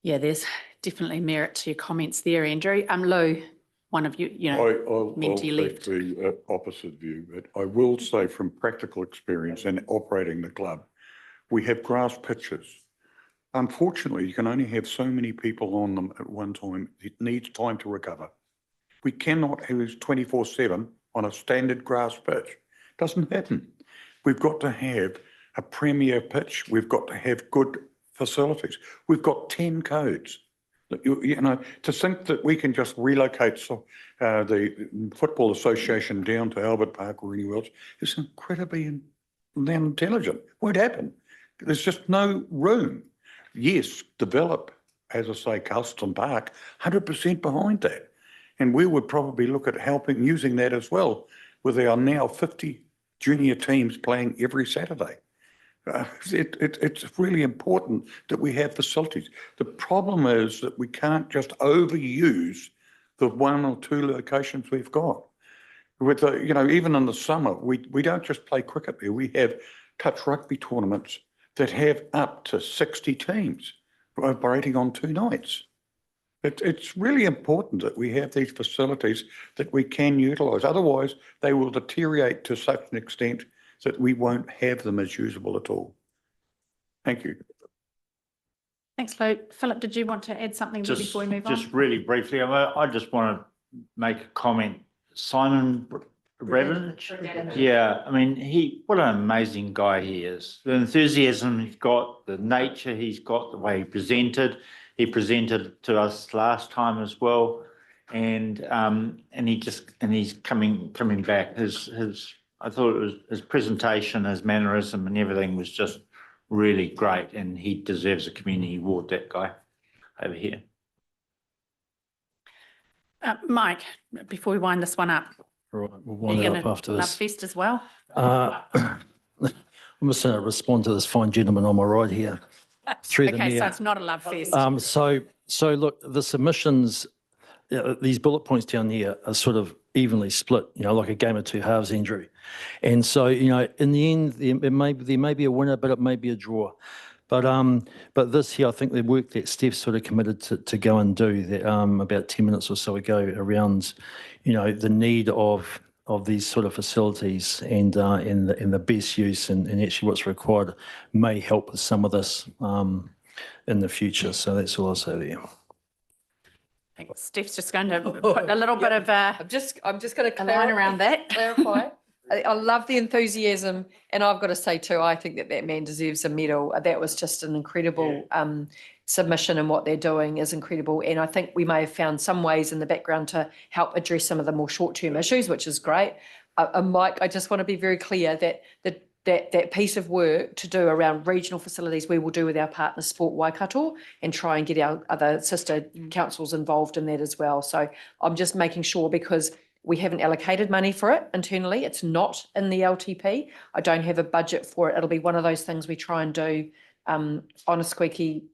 Yeah, there's definitely merit to your comments there, Andrew. Lou, one of you, I'll men to your take left. the opposite view, but I will say from practical experience and operating the club, we have grass pitches. Unfortunately, you can only have so many people on them at one time. It needs time to recover. We cannot have 24/7 on a standard grass pitch. Doesn't happen. We've got to have a premier pitch. We've got to have good facilities. We've got 10 codes. To think that we can just relocate the Football Association down to Albert Park or anywhere else is incredibly unintelligent. Won't happen. There's just no room. Yes, develop, as I say, Carlton Park, 100% behind that. And we would probably look at using that as well with our now 50 junior teams playing every Saturday. It's really important that we have facilities. The problem is that we can't just overuse the 1 or 2 locations we've got. With even in the summer, we don't just play cricket there. We have touch rugby tournaments that have up to 60 teams operating on 2 nights. It's really important that we have these facilities that we can utilise. Otherwise, they will deteriorate to such an extent that we won't have them as usable at all. Thank you. Thanks, Lou. Philip, did you want to add something before we move on? Just really briefly, I just want to make a comment. Simon Brodanovic? Yeah, I mean, what an amazing guy he is. The enthusiasm he's got, the nature he's got, the way he presented to us last time as well. And he's coming back. I thought it was his presentation, his mannerism and everything was just really great, and he deserves a community award, that guy over here. Mike, before we wind this one up, Right, we'll wind it up after this. Love Fest as well? I'm just going to respond to this fine gentleman on my right here. Through the Okay, mayor. so it's not a love fest. So look, the submissions, these bullet points down here are sort of evenly split, like a game of 2 halves, Andrew. And so, in the end, there may be a winner, but it may be a draw. But this here, I think the work that Steph sort of committed to go and do that, about 10 minutes or so ago around, the need of these sort of facilities and the best use and actually what's required may help with some of this. in the future. So that's all I'll say there. Thanks. Steph's just going to put a little bit of a I'm just going to line around that. clarify. I love the enthusiasm, and I've got to say too, I think that man deserves a medal. That was just an incredible submission, and what they're doing is incredible. And I think we may have found some ways in the background to help address some of the more short-term issues, which is great. Mike, I just want to be very clear that that piece of work to do around regional facilities, we will do with our partner Sport Waikato, and try and get our other sister councils involved in that as well. So I'm just making sure, because we haven't allocated money for it internally. It's not in the LTP. I don't have a budget for it. It'll be one of those things we try and do on a squeaky,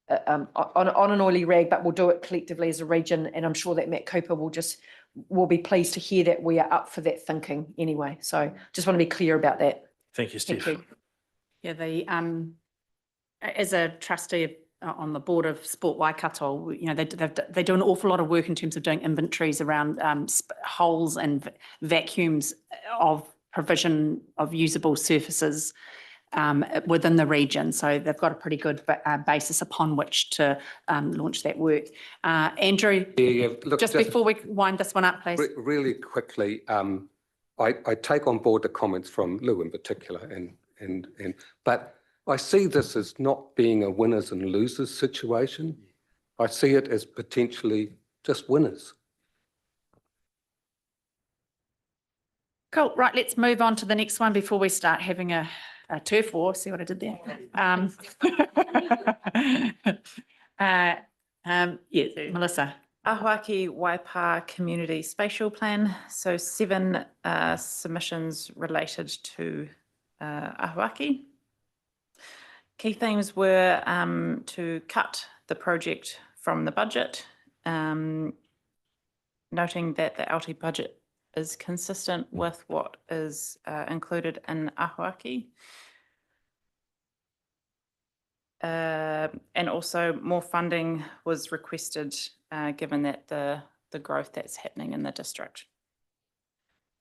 on an oily rag, but we'll do it collectively as a region. And I'm sure that Matt Cooper will be pleased to hear that we are up for that thinking anyway. So just want to be clear about that. Thank you, Steve. Thank you. Yeah, as a trustee on the board of Sport Waikato, you know, they do an awful lot of work in terms of doing inventories around holes and vacuums of provision of usable surfaces within the region. So they've got a pretty good basis upon which to launch that work. Andrew, Look, just before we wind this one up, please. Really quickly, I take on board the comments from Lou in particular, but I see this as not being a winners and losers situation. I see it as potentially just winners. Cool. Right, let's move on to the next one before we start having a turf war. See what I did there? Yeah, Melissa. Ahuaki Waipa Community Spatial Plan. So 7 submissions related to Ahuaki. Key themes were to cut the project from the budget, noting that the LT budget is consistent with what is included in Ahuaki. And also more funding was requested given that the growth that's happening in the district.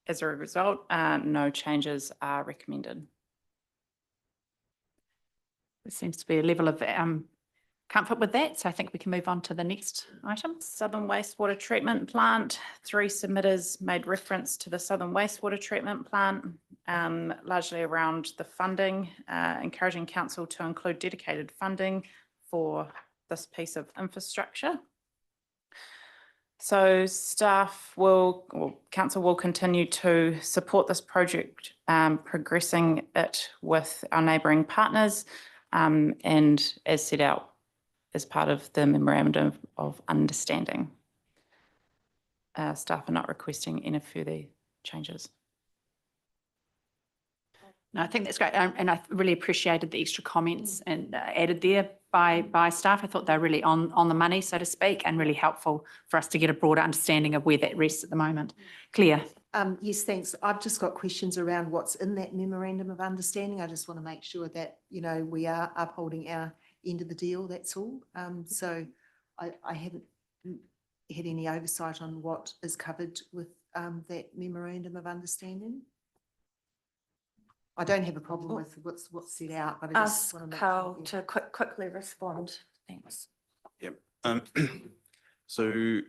As a result, no changes are recommended. There seems to be a level of comfort with that, so I think we can move on to the next item. Southern Wastewater Treatment Plant. 3 submitters made reference to the Southern Wastewater Treatment Plant, largely around the funding, encouraging council to include dedicated funding for this piece of infrastructure. So council will continue to support this project, progressing it with our neighbouring partners, and as set out as part of the Memorandum of Understanding. Staff are not requesting any further changes. No, I think that's great. And I really appreciated the extra comments and added there by staff. I thought they're really on the money, so to speak, and really helpful for us to get a broader understanding of where that rests at the moment. Claire. Yes, thanks. I've just got questions around what's in that Memorandum of Understanding. I just want to make sure that, you know, we are upholding our end of the deal, that's all. So I haven't had any oversight on what is covered with that Memorandum of Understanding. I don't have a problem with what's set out, but I just want to make Carl to quickly respond. Thanks. Yep. So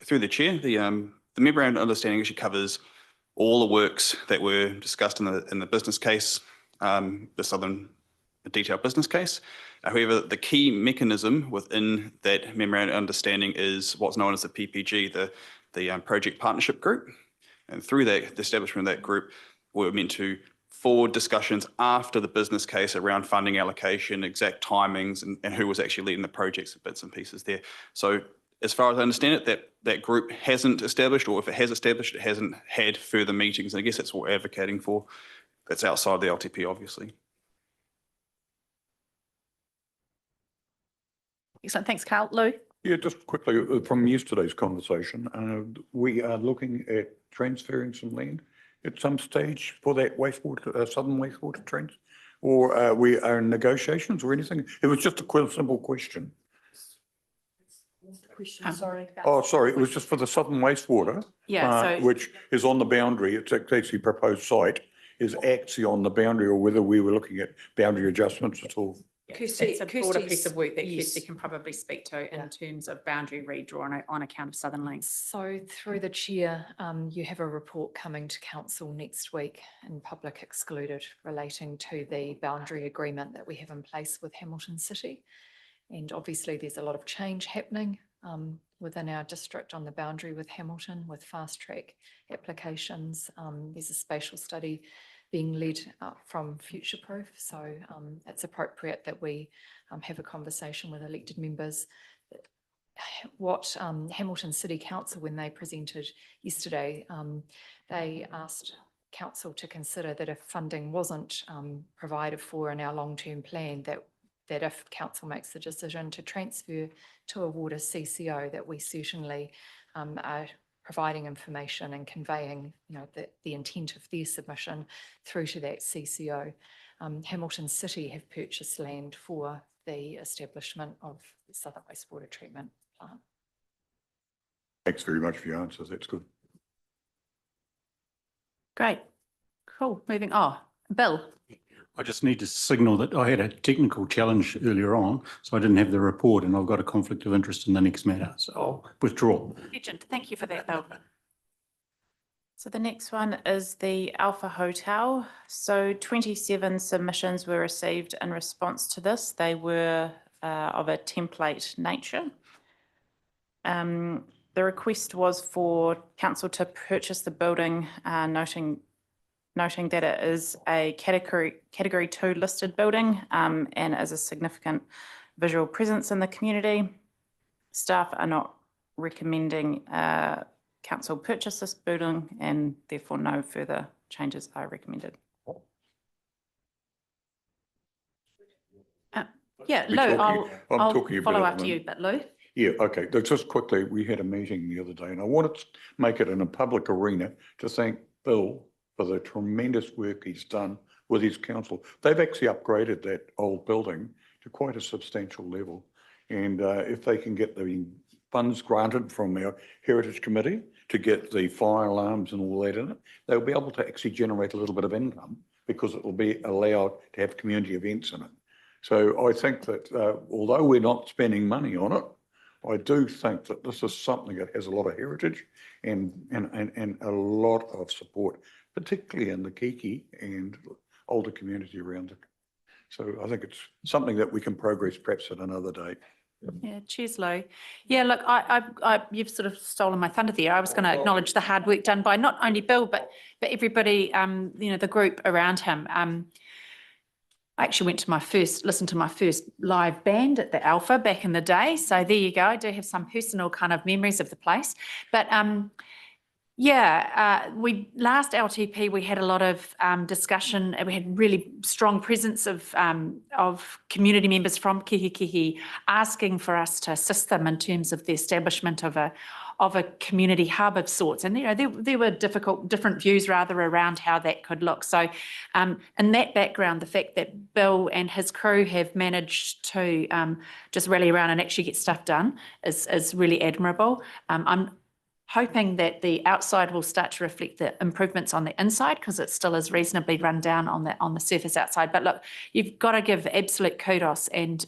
through the chair, the Memorandum of Understanding actually covers all the works that were discussed in the business case, the detailed business case. However, the key mechanism within that Memorandum of Understanding is what's known as the PPG, the Project Partnership Group. And through that, the establishment of that group, we're meant to forward discussions after the business case around funding allocation, exact timings, and who was actually leading the projects and bits and pieces there. So as far as I understand it, that group hasn't established, or if it has established, it hasn't had further meetings. And I guess that's what we're advocating for. That's outside the LTP, obviously. Excellent. Thanks, Carl. Lou? Yeah, just quickly from yesterday's conversation, we are looking at transferring some land at some stage for that wastewater, southern wastewater trends, or we are in negotiations or anything? It was just a simple question. Sorry. Oh, sorry, it was just for the southern wastewater. Yeah, which is on the boundary. It's actually proposed site is actually on the boundary, or whether we were looking at boundary adjustments at all. It's a broader piece Kirsty's- of work that yes. Kirsty can probably speak to Yeah. in terms of boundary redraw on account of Southern Links. So through the chair, you have a report coming to council next week in public excluded relating to the boundary agreement that we have in place with Hamilton City. And obviously there's a lot of change happening within our district on the boundary with Hamilton with fast track applications. There's a spatial study being led from Future Proof. So it's appropriate that we have a conversation with elected members. What Hamilton City Council, when they presented yesterday, they asked council to consider that if funding wasn't provided for in our long-term plan, that if council makes the decision to transfer to a water CCO, that we certainly are providing information and conveying, the intent of their submission through to that CCO. Hamilton City have purchased land for the establishment of the Southern Wastewater Treatment Plant. Thanks very much for your answers. That's good. Great. Cool. Moving on. Bill. I just need to signal that I had a technical challenge earlier on, so I didn't have the report and I've got a conflict of interest in the next matter, so I'll withdraw. Legend. Thank you for that, Bill. So the next one is the Alpha Hotel. So 27 submissions were received in response to this. They were of a template nature. The request was for council to purchase the building, noting that it is a category 2 listed building and is a significant visual presence in the community. Staff are not recommending council purchase this building and therefore no further changes are recommended. Yeah, We're Lou, talking- I'm I'll talking a bit follow at the after you, moment. but Lou? Yeah, okay. Just quickly, we had a meeting the other day and I wanted to make it in a public arena to thank Bill for the tremendous work he's done with his council. They've actually upgraded that old building to quite a substantial level. And if they can get the funds granted from our Heritage Committee to get the fire alarms and all that in it, they'll be able to actually generate a little bit of income because it will be allowed to have community events in it. So I think that although we're not spending money on it, I do think that this is something that has a lot of heritage and a lot of support, particularly in the Kiki and older community around it. So I think it's something that we can progress perhaps at another date. Yeah, cheers, Lou. Yeah, look, you've sort of stolen my thunder there. I was going to acknowledge the hard work done by not only Bill, but everybody, the group around him. I actually went to listened to my first live band at the Alpha back in the day. So there you go. I do have some personal kind of memories of the place. But last LTP, we had a lot of discussion and we had really strong presence of community members from Kihikihi asking for us to assist them in terms of the establishment of a community hub of sorts. And, there were different views rather around how that could look. So in that background, the fact that Bill and his crew have managed to just rally around and actually get stuff done is really admirable. I'm hoping that the outside will start to reflect the improvements on the inside because it still is reasonably run down on the surface outside. But look, you've got to give absolute kudos and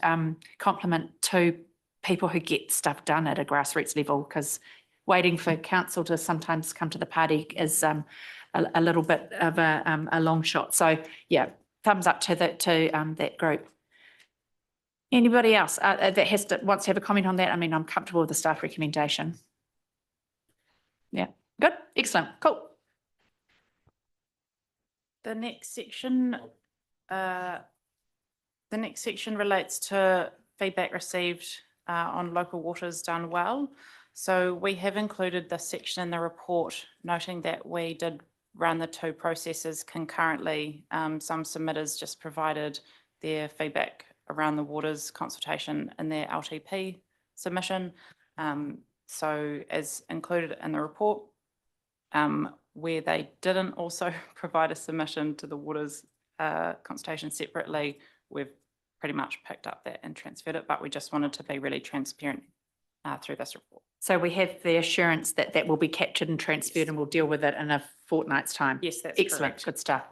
compliment to people who get stuff done at a grassroots level, because waiting for council to sometimes come to the party is a little bit of a long shot. So yeah, thumbs up to that group. Anybody else that wants to have a comment on that? I mean, I'm comfortable with the staff recommendation. Yeah, good, excellent, cool. The next section relates to feedback received on local waters done well. So we have included this section in the report, noting that we did run the 2 processes concurrently. Some submitters just provided their feedback around the waters consultation in their LTP submission. So as included in the report, where they didn't also provide a submission to the waters consultation separately, we've pretty much picked up that and transferred it, but we just wanted to be really transparent through this report. So we have the assurance that that will be captured and transferred and we'll deal with it in a fortnight's time. Yes, that's excellent, correct. good stuff.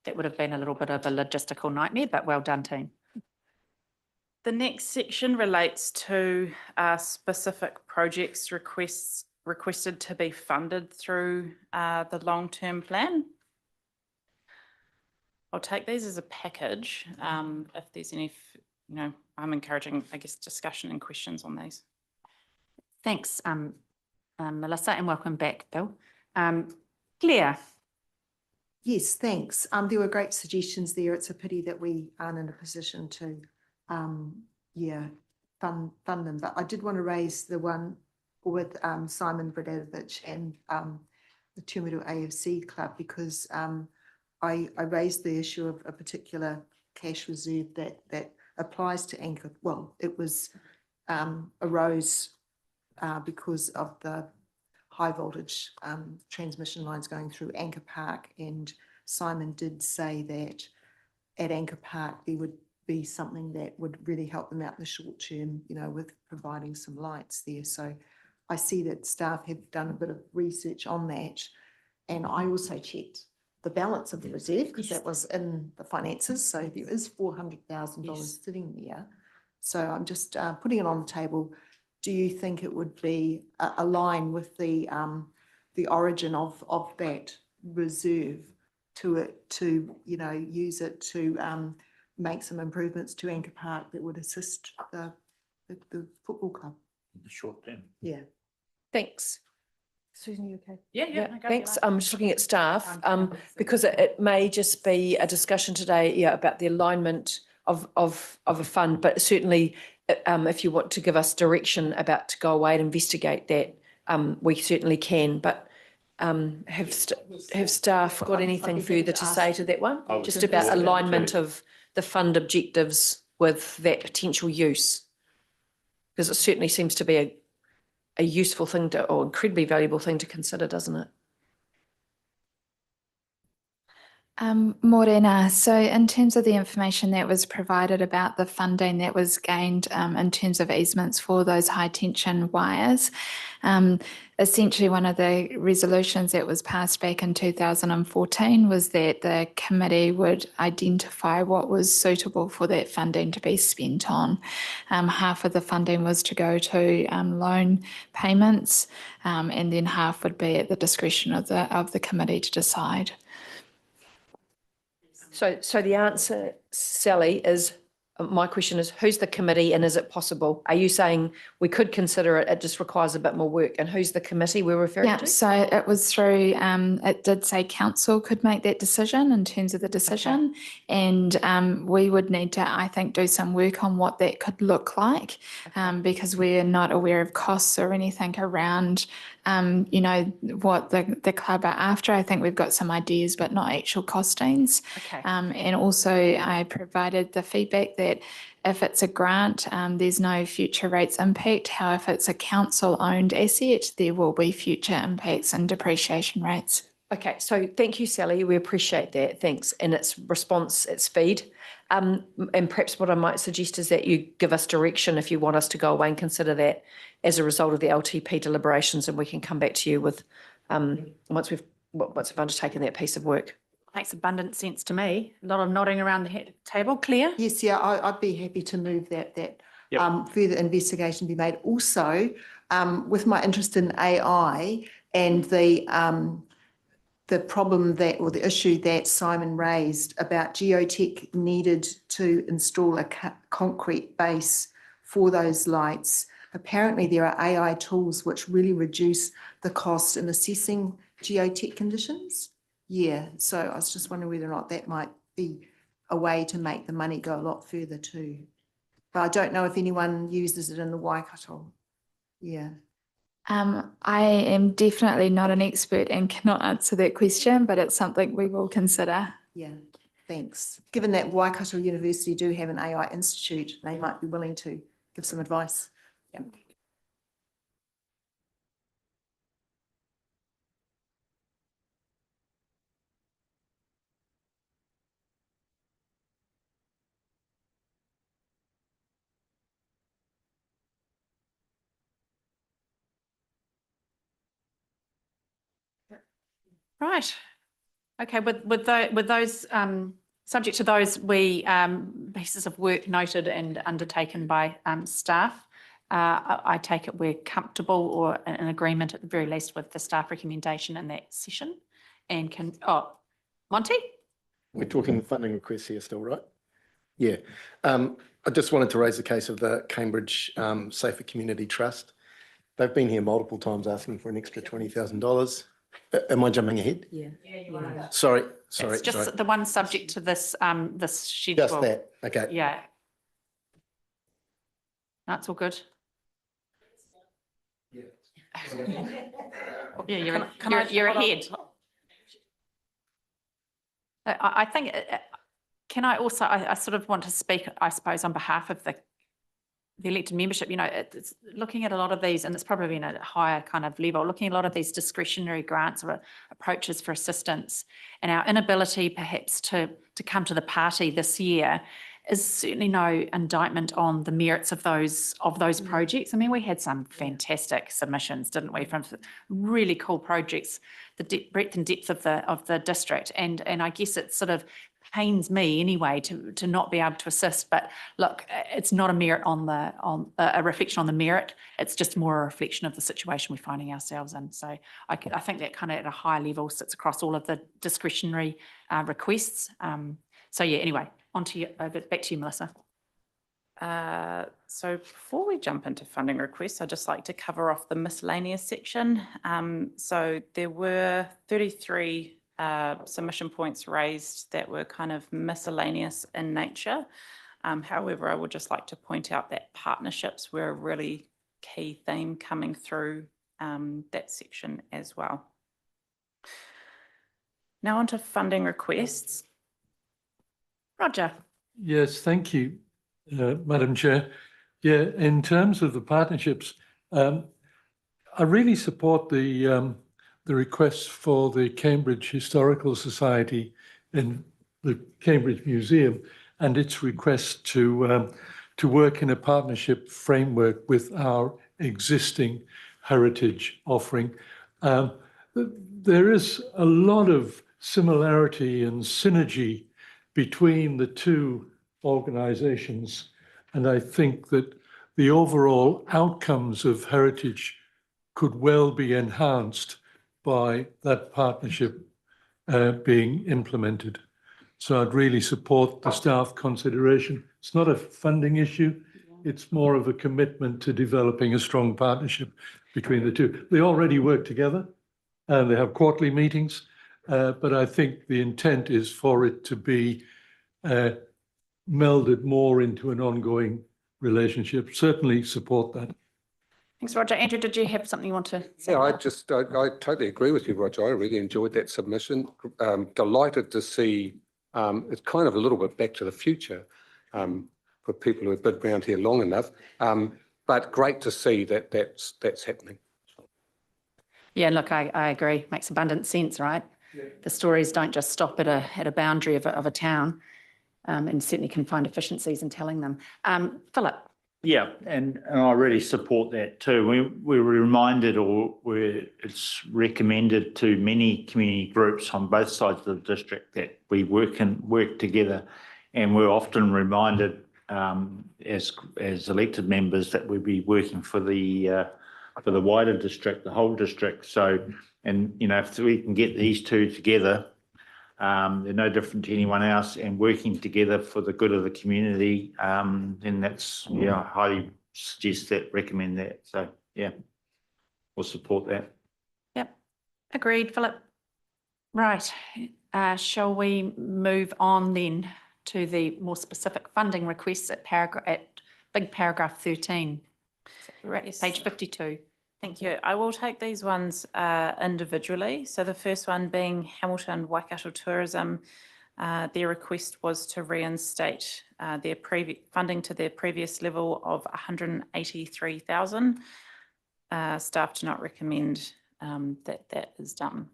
That would have been a little bit of a logistical nightmare, but well done, team. The next section relates to specific projects requested to be funded through the long-term plan. I'll take these as a package. If there's any, I'm encouraging, I guess, discussion and questions on these. Thanks, Melissa, and welcome back, Bill. Claire. Yes, thanks. There were great suggestions there. It's a pity that we aren't in a position to, fund them. But I did want to raise the one with Simon Bradovich and the Tumiru AFC Club, because I raised the issue of a particular cash reserve that applies to Anchor. Well, it was arose because of the high voltage transmission lines going through Anchor Park, and Simon did say that at Anchor Park there would be something that would really help them out in the short term, with providing some lights there. So I see that staff have done a bit of research on that, and I also checked the balance of the reserve, because that was in the finances. So there is $400,000 sitting there. So I'm just putting it on the table. Do you think it would be align with the origin of that reserve to use it to make some improvements to Anchor Park that would assist the football club? In the short term. Yeah. Thanks. Susan, you okay? Yeah. Thanks. I'm just looking at staff, because it may just be a discussion today, about the alignment of a fund, but certainly if you want to give us direction about to go away and investigate that, we certainly can. But have staff got anything further to say to that one? Just about alignment of the fund objectives with that potential use? Because it certainly seems to be a useful thing or incredibly valuable thing to consider, doesn't it? Morena, so in terms of the information that was provided about the funding that was gained in terms of easements for those high tension wires, essentially one of the resolutions that was passed back in 2014 was that the committee would identify what was suitable for that funding to be spent on. Half of the funding was to go to loan payments, and then half would be at the discretion of the committee to decide. So the answer, Sally, is, my question is, who's the committee and is it possible? Are you saying we could consider it, it just requires a bit more work? And who's the committee we're referring to? So it was through, it did say council could make that decision in terms of the decision. And we would need to, I think, do some work on what that could look like, because we're not aware of costs or anything around what the club are after. I think we've got some ideas, but not actual costings. And also I provided the feedback that if it's a grant, there's no future rates impact. However, if it's a council-owned asset, there will be future impacts and depreciation rates. Okay, so thank you, Sally. We appreciate that. Thanks. And its response at speed. And perhaps what I might suggest is that you give us direction if you want us to go away and consider that as a result of the LTP deliberations, and we can come back to you with once we've undertaken that piece of work. Makes abundant sense to me. A lot of nodding around the table. Claire? Yes, I'd be happy to move that further investigation be made. Also, with my interest in AI and the problem or the issue that Simon raised about geotech needed to install a concrete base for those lights. Apparently there are AI tools which really reduce the cost in assessing geotech conditions. Yeah, so I was just wondering whether or not that might be a way to make the money go a lot further too. But I don't know if anyone uses it in the Waikato. Yeah. I am definitely not an expert and cannot answer that question, but it's something we will consider. Yeah, thanks. Given that Waikato University do have an AI institute, they might be willing to give some advice. Yeah. Right. Okay, with those Subject to those pieces of work noted and undertaken by staff, I take it we're comfortable or in agreement at the very least with the staff recommendation in that session. And Monty? We're talking funding requests here still, right? Yeah. I just wanted to raise the case of the Cambridge Safer Community Trust. They've been here multiple times asking for an extra $20,000. Am I jumping ahead? Yeah. Sorry. It's just the one subject to this this schedule. Just that, okay. Yeah. That's all good. Yeah, you're ahead. I think, can I also, I sort of want to speak, I suppose, on behalf of the elected membership. You know, it's looking at a lot of these, and it's probably in a higher kind of level, looking at a lot of these discretionary grants or approaches for assistance, and our inability perhaps to come to the party this year is certainly no indictment on the merits of those projects. I mean, we had some fantastic submissions, didn't we, from really cool projects, the breadth and depth of the district, and I guess it sort of pains me anyway to not be able to assist. But look, it's not a merit on a reflection on the merit. It's just more a reflection of the situation we're finding ourselves in. So I think that kind of at a high level sits across all of the discretionary requests. So yeah, anyway, on to you, back to you, Melissa. So before we jump into funding requests, I'd just like to cover off the miscellaneous section. So there were 33 submission points raised that were kind of miscellaneous in nature. However, I would just like to point out that partnerships were a really key theme coming through that section as well. Now on to funding requests. Roger. Yes, thank you, Madam Chair. Yeah, in terms of the partnerships, I really support the requests for the Cambridge Historical Society and the Cambridge Museum and its request to work in a partnership framework with our existing heritage offering. There is a lot of similarity and synergy between the two organisations, and I think that the overall outcomes of heritage could well be enhanced by that partnership being implemented. So I'd really support the staff consideration. It's not a funding issue, it's more of a commitment to developing a strong partnership between the two. They already work together and they have quarterly meetings, but I think the intent is for it to be melded more into an ongoing relationship. Certainly support that. Thanks, Roger. Andrew, did you have something you want to say? Yeah, I totally agree with you, Roger. I really enjoyed that submission. Delighted to see it's kind of a little bit back to the future for people who have been around here long enough. But great to see that that's happening. Yeah, look, I agree. Makes abundant sense, right? Yeah. The stories don't just stop at a boundary of a town, and certainly can find efficiencies in telling them. Philip. Yeah, and I really support that too. We're reminded, or it's recommended to many community groups on both sides of the district that we work together, and we're often reminded as elected members that we'll be working for the wider district, the whole district. So, and you know, if we can get these two together, they're no different to anyone else, and working together for the good of the community, then that's, yeah, I highly suggest that, recommend that. So, yeah, we'll support that. Yep, agreed, Philip. Right, shall we move on then to the more specific funding requests at big paragraph 13, page 52. Thank you. I will take these ones individually. So the first one being Hamilton Waikato Tourism. Their request was to reinstate their funding to their previous level of 183,000. Staff do not recommend that is done.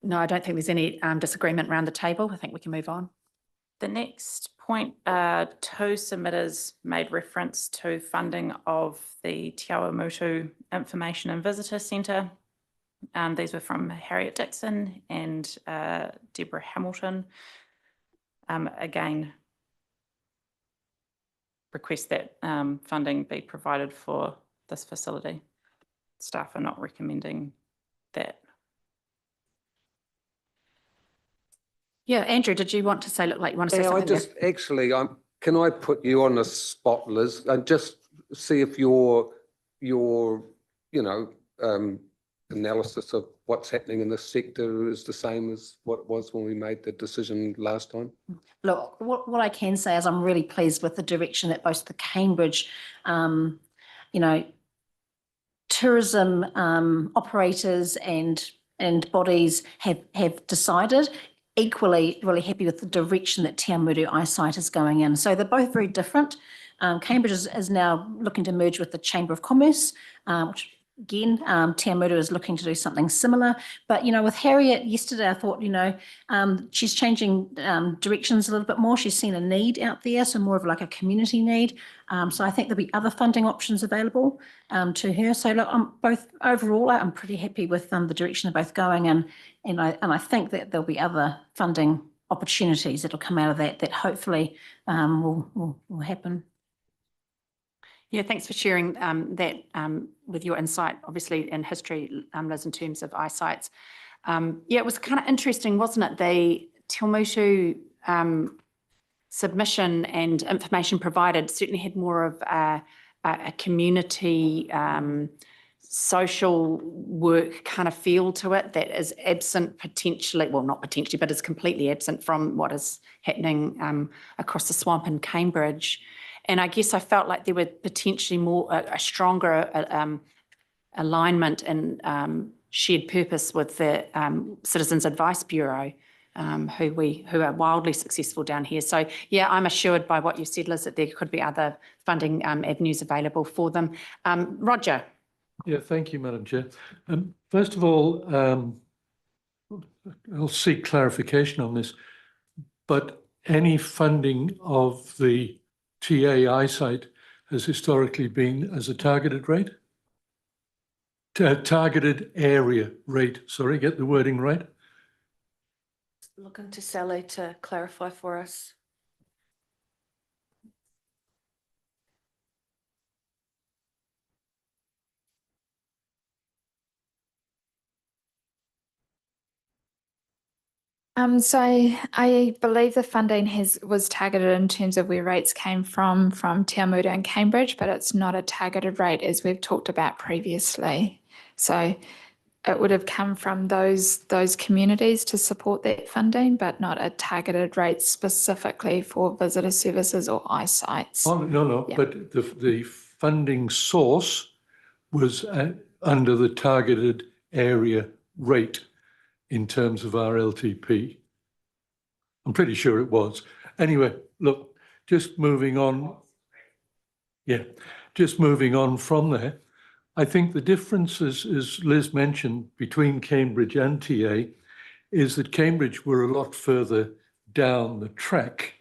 No, I don't think there's any disagreement around the table. I think we can move on. The next point 2 submitters made reference to funding of the Te Awamutu Information and Visitor Centre. These were from Harriet Dixon and Deborah Hamilton. Again, request that funding be provided for this facility. Staff are not recommending that. Yeah, Andrew, did you want to say, look like you want to say Yeah, I something there? just, actually, can I put you on the spot, Liz, and just see if your, analysis of what's happening in this sector is the same as what it was when we made the decision last time? Look, what I can say is I'm really pleased with the direction that both the Cambridge, tourism operators and bodies have decided. Equally, really happy with the direction that Te Awamutu eyesight is going in. So they're both very different. Cambridge is now looking to merge with the Chamber of Commerce, which again, Te Awamutu is looking to do something similar. But, with Harriet yesterday, I thought, she's changing directions a little bit more. She's seen a need out there, so more of like a community need. So I think there'll be other funding options available to her. So look, overall, I'm pretty happy with the direction they're both going, and I think that there'll be other funding opportunities that'll come out of that hopefully will happen. Yeah, thanks for sharing that with your insight, obviously in history, Liz, in terms of eyesights. Yeah, it was kind of interesting, wasn't it? The Te Awamutu submission and information provided certainly had more of a community social work kind of feel to it that is absent potentially, well, not potentially, but is completely absent from what is happening across the swamp in Cambridge. And I guess I felt like there were potentially more, a stronger alignment and shared purpose with the Citizens Advice Bureau, who are wildly successful down here. So yeah, I'm assured by what you said, Liz, that there could be other funding avenues available for them. Roger. Yeah, thank you, Madam Chair. First of all, I'll seek clarification on this, but any funding of the TA eyesight has historically been as a targeted rate? Targeted area rate, sorry, get the wording right? Looking to Sally to clarify for us. So I believe the funding was targeted in terms of where rates came from Te Awamutu and Cambridge, but it's not a targeted rate as we've talked about previously. So it would have come from those communities to support that funding, but not a targeted rate specifically for visitor services or eyesights. Oh, no, Yeah. but the funding source was under the targeted area rate in terms of our LTP. I'm pretty sure it was. Anyway, look, just moving on. Yeah, just moving on from there. I think the difference, as Liz mentioned, between Cambridge and TA is that Cambridge were a lot further down the track.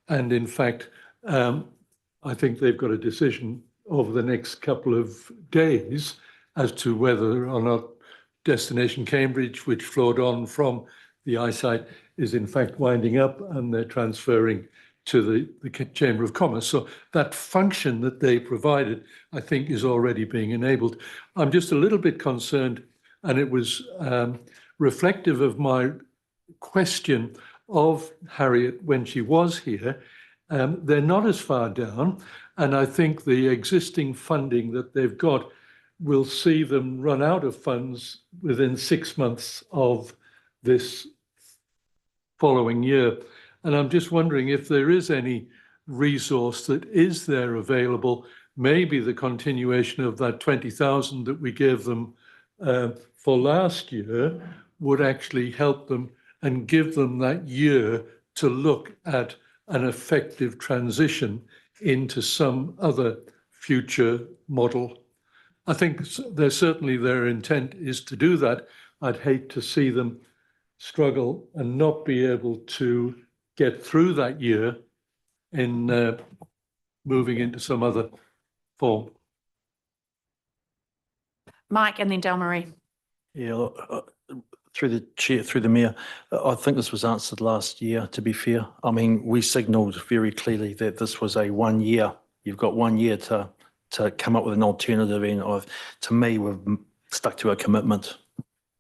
And in fact, I think they've got a decision over the next couple of days as to whether or not Destination Cambridge, which flowed on from the eyesight, is in fact winding up and they're transferring to the Chamber of Commerce. So that function that they provided, I think, is already being enabled. I'm just a little bit concerned, and it was reflective of my question of Harriet when she was here. They're not as far down, and I think the existing funding that they've got will see them run out of funds within 6 months of this following year. And I'm just wondering if there is any resource that is there available, maybe the continuation of that 20,000 that we gave them for last year would actually help them and give them that year to look at an effective transition into some other future model. I think certainly their intent is to do that. I'd hate to see them struggle and not be able to get through that year in moving into some other form. Mike and then Delmarie. Yeah, through the chair, through the mayor, I think this was answered last year, to be fair. I mean, we signalled very clearly that this was a 1 year. You've got 1 year to come up with an alternative, and to me, we've stuck to our commitment.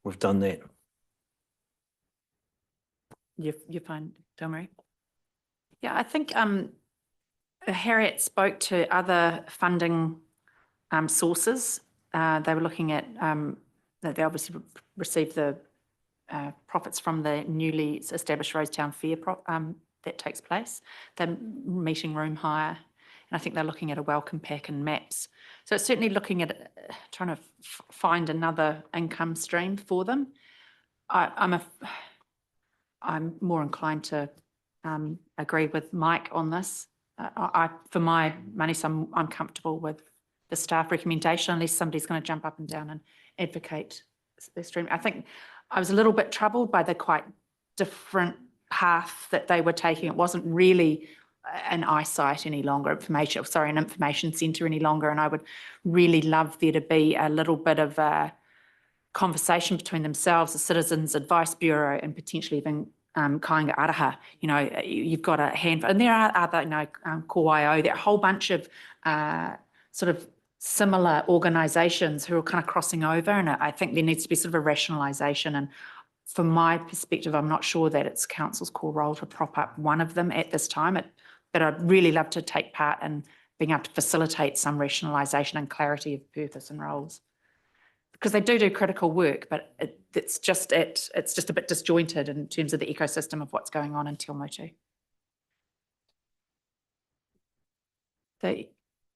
We've done that. You're fine, Delmarie? Yeah, I think Harriet spoke to other funding sources. They were looking at that they obviously received the profits from the newly established Rosetown Fair that takes place, the meeting room hire, and I think they're looking at a welcome pack and maps. So it's certainly looking at trying to find another income stream for them. I'm more inclined to agree with Mike on this. For my money, I'm comfortable with the staff recommendation, unless somebody's going to jump up and down and advocate the stream. I think I was a little bit troubled by the quite different path that they were taking. It wasn't really an eyesight any longer, an information centre any longer. And I would really love there to be a little bit of a conversation between themselves, the Citizens Advice Bureau, and potentially even Kāinga Araha. You know, you've got a handful, and there are other, Kōwaio, there are a whole bunch of sort of similar organisations who are kind of crossing over, and I think there needs to be sort of a rationalisation. And from my perspective, I'm not sure that it's council's core role to prop up one of them at this time, but I'd really love to take part in being able to facilitate some rationalisation and clarity of purpose and roles, because they do critical work, but it's just a bit disjointed in terms of the ecosystem of what's going on in Te Awamutu.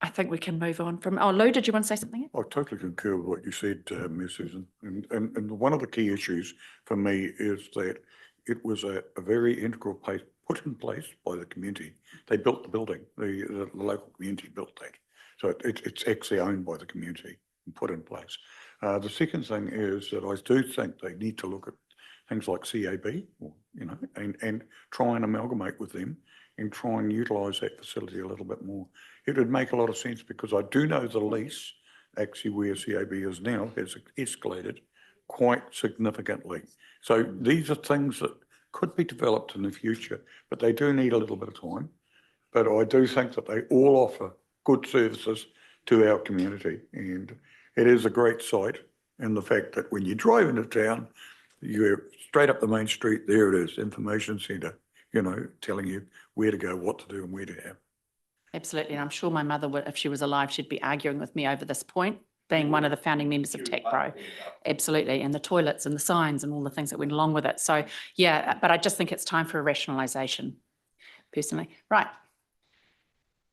I think we can move on from, Lou, did you want to say something? I totally concur with what you said, Ms. Susan. And one of the key issues for me is that it was a very integral place put in place by the community. They built the building, the local community built that. So it's actually owned by the community and put in place. The second thing is that I do think they need to look at things like CAB, and try and amalgamate with them and try and utilise that facility a little bit more. It would make a lot of sense, because I do know the lease, actually where CAB is now, has escalated quite significantly. So these are things that could be developed in the future, but they do need a little bit of time. But I do think that they all offer good services to our community, and it is a great site. And the fact that when you drive into town, you're straight up the main street, there it is, information centre, telling you where to go, what to do and where to have. Absolutely. And I'm sure my mother would, if she was alive, she'd be arguing with me over this point, being one of the founding members of TACPRO. Absolutely. And the toilets and the signs and all the things that went along with it. So yeah, but I just think it's time for a rationalisation, personally. Right.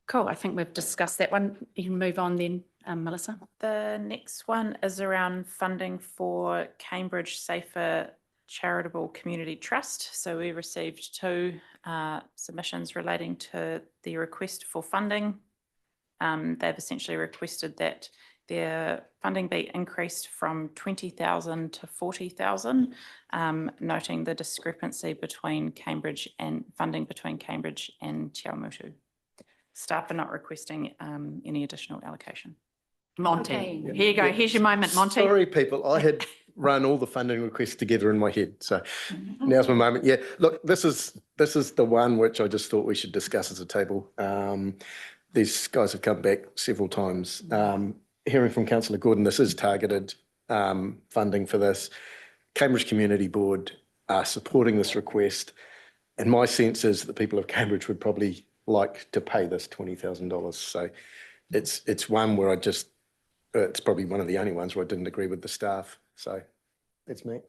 Cool. I think we've discussed that one. You can move on then, Melissa. The next one is around funding for Cambridge Safer Charitable Community Trust. So we received two submissions relating to the request for funding. They've essentially requested that their funding be increased from 20,000 to 40,000, noting the discrepancy between Cambridge and funding between Cambridge and Te Awamutu. Staff are not requesting any additional allocation. Monty, Okay. Here you go. Here's your moment, Monty. Sorry, people, I had run all the funding requests together in my head. So now's my moment. Yeah, look, this is the one which I just thought we should discuss as a table. These guys have come back several times. Hearing from Councillor Gordon, this is targeted funding for this. Cambridge Community Board are supporting this request. And my sense is that the people of Cambridge would probably like to pay this $20,000. So it's one where it's probably one of the only ones where I didn't agree with the staff. So that's me.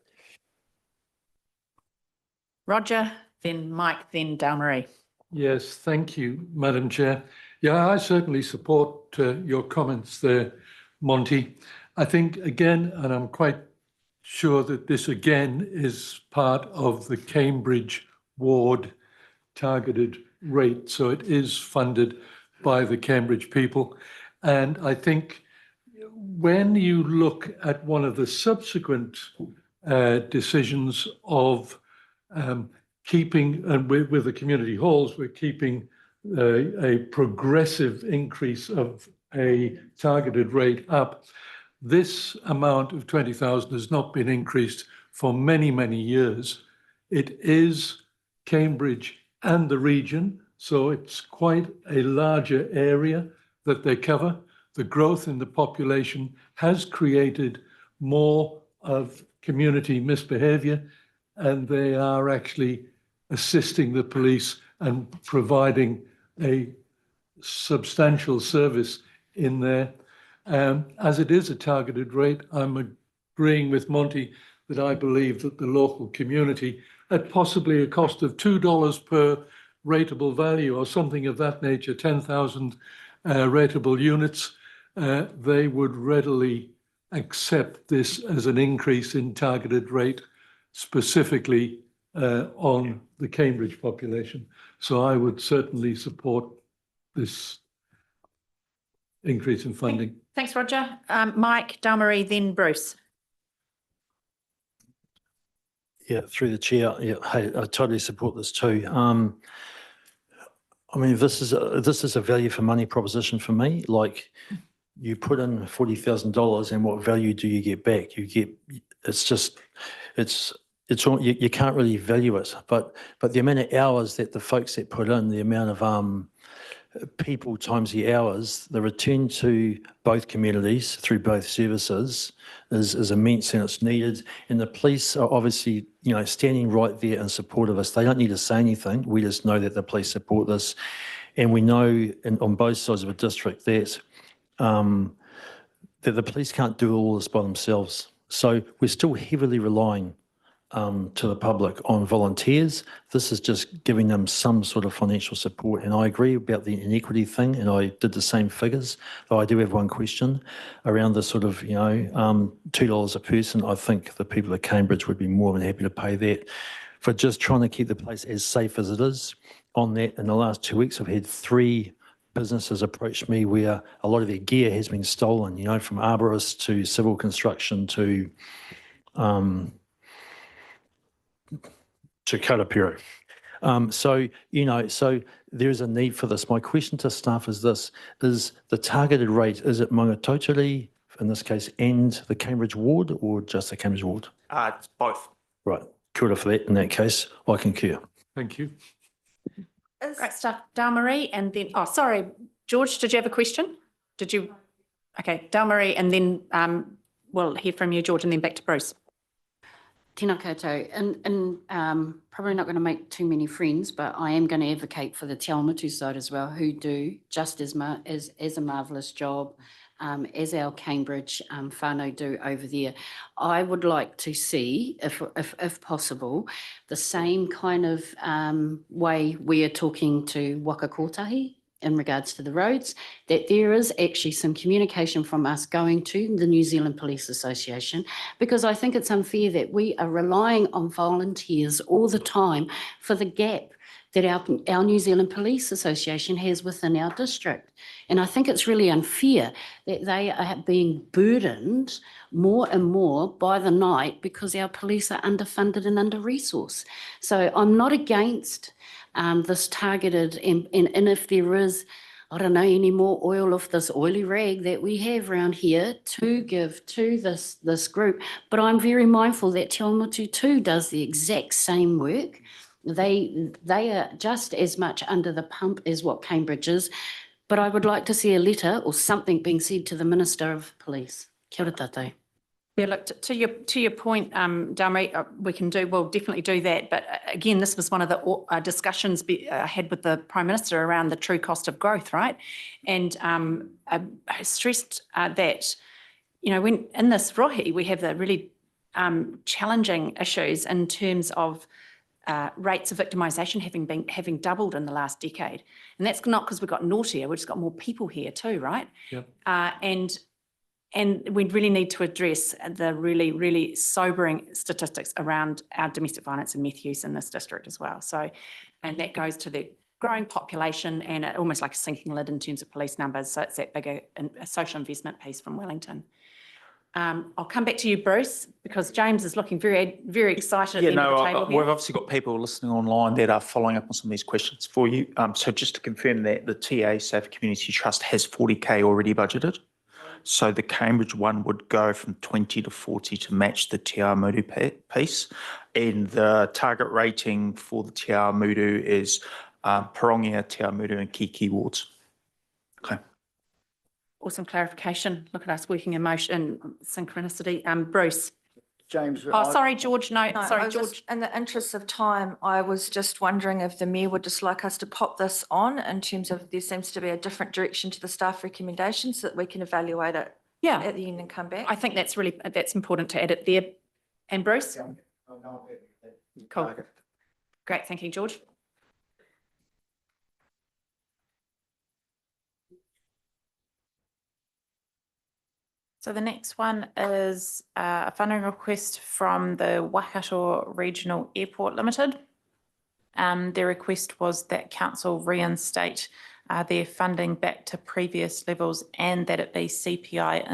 Roger, then Mike, then Delmarie. Yes, thank you, Madam Chair. Yeah, I certainly support your comments there, Monty. I think again, and I'm quite sure that this again is part of the Cambridge ward targeted rate. So it is funded by the Cambridge people. And I think when you look at one of the subsequent decisions of keeping, and with the community halls, we're keeping a progressive increase of a targeted rate up. This amount of 20,000 has not been increased for many, many years. It is Cambridge and the region, so it's quite a larger area that they cover. The growth in the population has created more of community misbehaviour, and they are actually assisting the police and providing a substantial service in there. As it is a targeted rate, I'm agreeing with Monty that I believe that the local community, at possibly a cost of $2 per rateable value or something of that nature, 10,000 rateable units, they would readily accept this as an increase in targeted rate, specifically on the Cambridge population. So I would certainly support this increase in funding. Thanks, Roger. Mike, Dalmarie, then Bruce. Yeah, through the chair. Yeah, hey, I totally support this too. I mean, this is a value for money proposition for me. Like, you put in $40,000, and what value do you get back? You get, it's all, you can't really value it. But the amount of hours that the folks that put in, the amount of people times the hours, the return to both communities through both services is immense, and it's needed. And the police are obviously, you know, standing right there in support of us. They don't need to say anything. We just know that the police support this. And we know on both sides of a district that the police can't do all this by themselves. So we're still heavily relying to the public on volunteers. This is just giving them some sort of financial support. And I agree about the inequity thing, and I did the same figures, though I do have one question around the sort of, you know, $2 a person. I think the people at Cambridge would be more than happy to pay that for just trying to keep the place as safe as it is. On that, in the last 2 weeks, I've had 3 businesses approach me where a lot of their gear has been stolen, you know, from arborists to civil construction to Karapiro. So, you know, so there's a need for this. My question to staff is this: is the targeted rate, is it Maungatautari, in this case, and the Cambridge ward, or just the Cambridge ward? It's both. Right. Kia ora for that. In that case, I concur. Thank you. Great stuff. Dalmarie, and then, oh, sorry, George, did you have a question? Did you? Okay, Dalmarie, and then we'll hear from you, George, and then back to Bruce. Tēnā koutou, and probably not going to make too many friends, but I am going to advocate for the Te Awamutu side as well, who do just as a marvellous job as our Cambridge whānau do over there. I would like to see, if possible, the same kind of way we are talking to Waka Kotahi in regards to the roads, that there is actually some communication from us going to the New Zealand Police Association, because I think it's unfair that we are relying on volunteers all the time for the gap that our New Zealand Police Association has within our district. And I think it's really unfair that they are being burdened more and more by the night because our police are underfunded and under-resourced. So I'm not against this targeted, and if there is, I don't know, any more oil off this oily rag that we have around here to give to this group. But I'm very mindful that Te Awamutu too does the exact same work. They are just as much under the pump as what Cambridge is. But I would like to see a letter or something being said to the Minister of Police. Kia ora tātou. Yeah, look, to your point, Dalmarie, we'll definitely do that. But again, this was one of the discussions I had with the Prime Minister around the true cost of growth, right? And I stressed that, you know, when in this rohi, we have the really challenging issues in terms of rates of victimisation having doubled in the last decade. And that's not because we've got naughtier, we've just got more people here too, right? Yep. And we really need to address the really, really sobering statistics around our domestic violence and meth use in this district as well. So, and that goes to the growing population and almost like a sinking lid in terms of police numbers. So it's that bigger social investment piece from Wellington. I'll come back to you, Bruce, because James is looking very, very excited Yeah, at the end of no, the table we've here. obviously got people listening online that are following up on some of these questions for you. So just to confirm that the TA Safe Community Trust has 40K already budgeted. So the Cambridge one would go from 20 to 40 to match the Te Awamutu piece. And the target rating for the Te Awamutu is Parongia, Te Awamutu and Kiki wards. Okay. Awesome clarification. Look at us working in motion, synchronicity. Bruce. James. Oh, sorry, George. No, No, sorry, I was George. just- in the interest of time, I was just wondering if the mayor would just like us to pop this on in terms of there seems to be a different direction to the staff recommendations so that we can evaluate it Yeah, at the end and come back. I think that's important to add it there. And Bruce? Cool. Great, thank you, George. So the next one is a funding request from the Waikato Regional Airport Limited. Their request was that council reinstate their funding back to previous levels and that it be CPI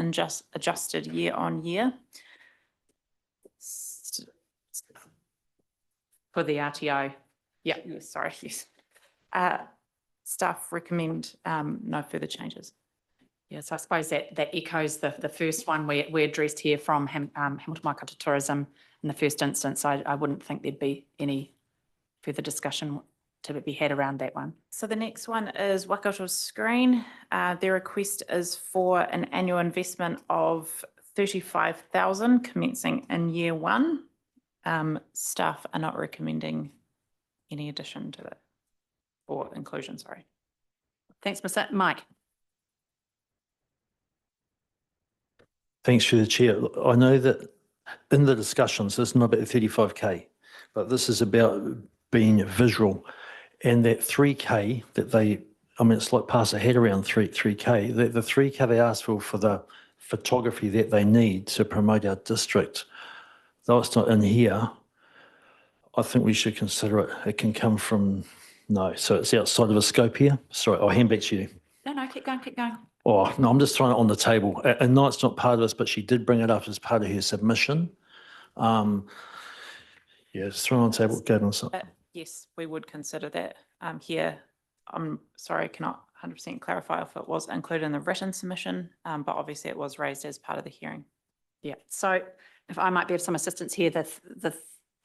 adjusted year on year. For the RTO. Yeah, Sorry, yes. Staff recommend no further changes. Yes, I suppose that echoes the first one we addressed here from Hamilton Waikato Tourism in the first instance. I wouldn't think there'd be any further discussion to be had around that one. So the next one is Waikato Screen. Their request is for an annual investment of 35,000 commencing in year one. Staff are not recommending any addition to it or inclusion, sorry. Thanks, Mike. Thanks through the chair. I know that in the discussions, this is not about the 35K, but this is about being visual. And that 3K that it's like pass a head around 3K. The 3K they asked for the photography that they need to promote our district, though it's not in here, I think we should consider it. It can come from, so it's outside of the scope here. Sorry, I'll hand back to you. No, keep going, keep going. Oh, no, I'm just throwing it on the table. And no, it's not part of this, but she did bring it up as part of her submission. Just throw it on the table. Go on. Yes, we would consider that here. I'm sorry, I cannot 100% clarify if it was included in the written submission, but obviously it was raised as part of the hearing. Yeah, so if I might be of some assistance here, the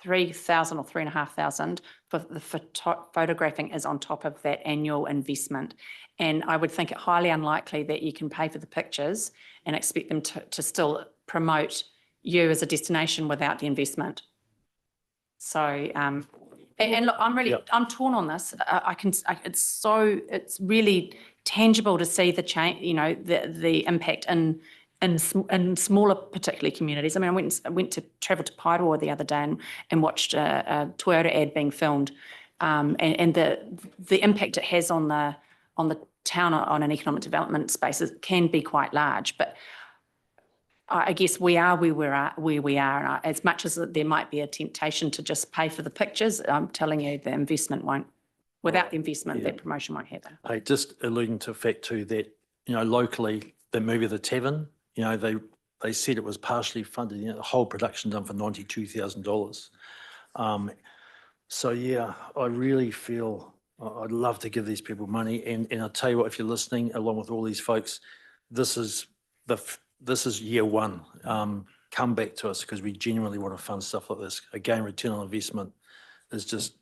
3,000 or 3,500 for the photographing is on top of that annual investment. And I would think it highly unlikely that you can pay for the pictures and expect them to still promote you as a destination without the investment. So, and look, I'm torn on this. It's really tangible to see the change, the impact in smaller, particularly communities. I mean, I went to travel to Paeroa the other day and watched a Toyota ad being filmed, and the impact it has on the town on an economic development space can be quite large. But I guess we are where we are, and as much as there might be a temptation to just pay for the pictures, I'm telling you, the investment won't. Without the investment, that promotion won't happen. Hey, just alluding to the fact too that locally the movie The Tavern, they said it was partially funded. The whole production done for $92,000. So yeah, I really feel I'd love to give these people money, and I'll tell you what, if you're listening, along with all these folks, this is year one. Come back to us because we genuinely want to fund stuff like this. Again, return on investment is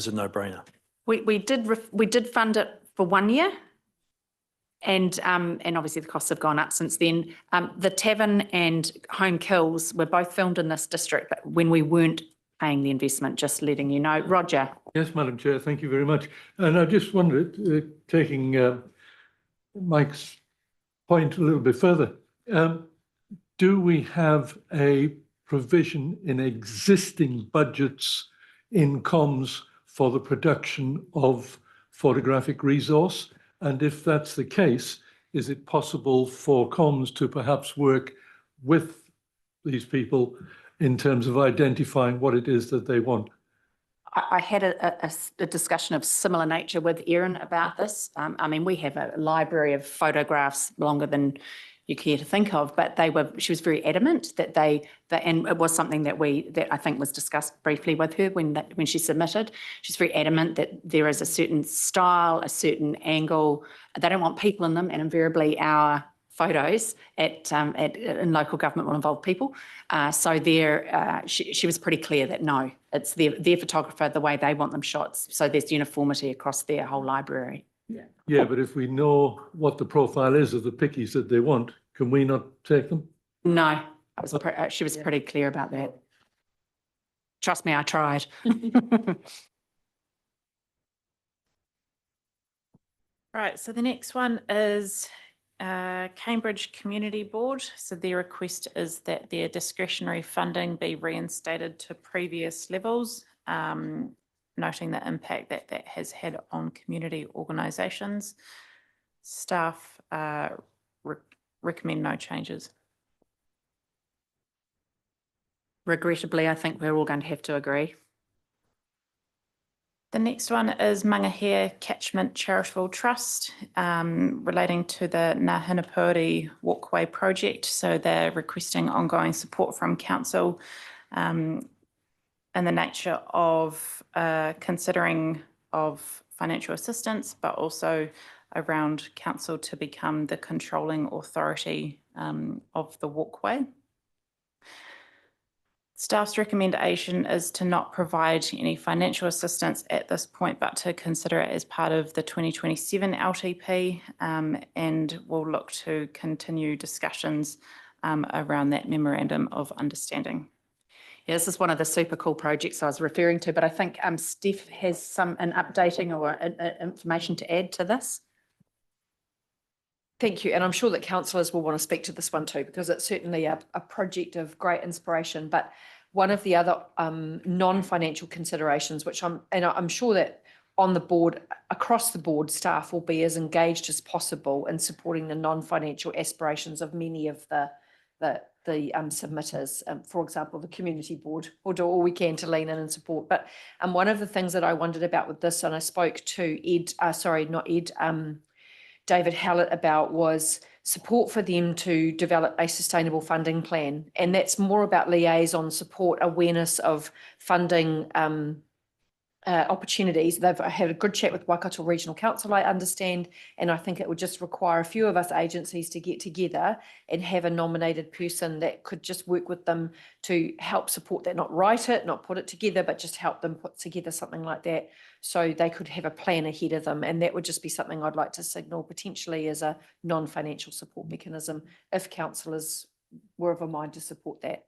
a no-brainer. We did fund it for 1 year, and obviously the costs have gone up since then. The Tavern and Home Kills were both filmed in this district, but when we weren't paying the investment, just letting you know. Roger. Yes, Madam Chair, thank you very much. And I just wondered, taking Mike's point a little bit further, do we have a provision in existing budgets in comms for the production of photographic resource? And if that's the case, is it possible for comms to perhaps work with these people in terms of identifying what it is that they want? I had a discussion of similar nature with Erin about this. I mean, we have a library of photographs longer than, you care to think of, but she was very adamant that and it was something that I think was discussed briefly with her when she submitted. She's very adamant that there is a certain style, a certain angle. They don't want people in them, and invariably our photos in local government will involve people. So she was pretty clear that no, it's their photographer, the way they want them shot. So there's uniformity across their whole library. Yeah, but if we know what the profile is of the pickies that they want, can we not take them? No, she was pretty clear about that. Trust me, I tried. Right, so the next one is Cambridge Community Board. So their request is that their discretionary funding be reinstated to previous levels, noting the impact that has had on community organisations. Staff recommend no changes. Regrettably, I think we're all going to have to agree. The next one is Mangahea Catchment Charitable Trust relating to the Ngahinapuri Walkway project. So they're requesting ongoing support from council in the nature of considering of financial assistance, but also around council to become the controlling authority of the walkway. Staff's recommendation is to not provide any financial assistance at this point, but to consider it as part of the 2027 LTP, and we'll look to continue discussions around that memorandum of understanding. Yeah, this is one of the super cool projects I was referring to, but I think Steph has an updating or information to add to this. Thank you. And I'm sure that councillors will want to speak to this one too, because it's certainly a project of great inspiration. But one of the other non-financial considerations, which I'm sure that on the board, across the board, staff will be as engaged as possible in supporting the non-financial aspirations of many of the submitters. For example, the community board will do all we can to lean in and support. But one of the things that I wondered about with this, and I spoke to David Hallett about, was support for them to develop a sustainable funding plan. And that's more about liaison support, awareness of funding opportunities. They've had a good chat with Waikato Regional Council, I understand, and I think it would just require a few of us agencies to get together and have a nominated person that could just work with them to help support that, not write it, not put it together, but just help them put together something like that so they could have a plan ahead of them. And that would just be something I'd like to signal potentially as a non-financial support mechanism if councillors were of a mind to support that.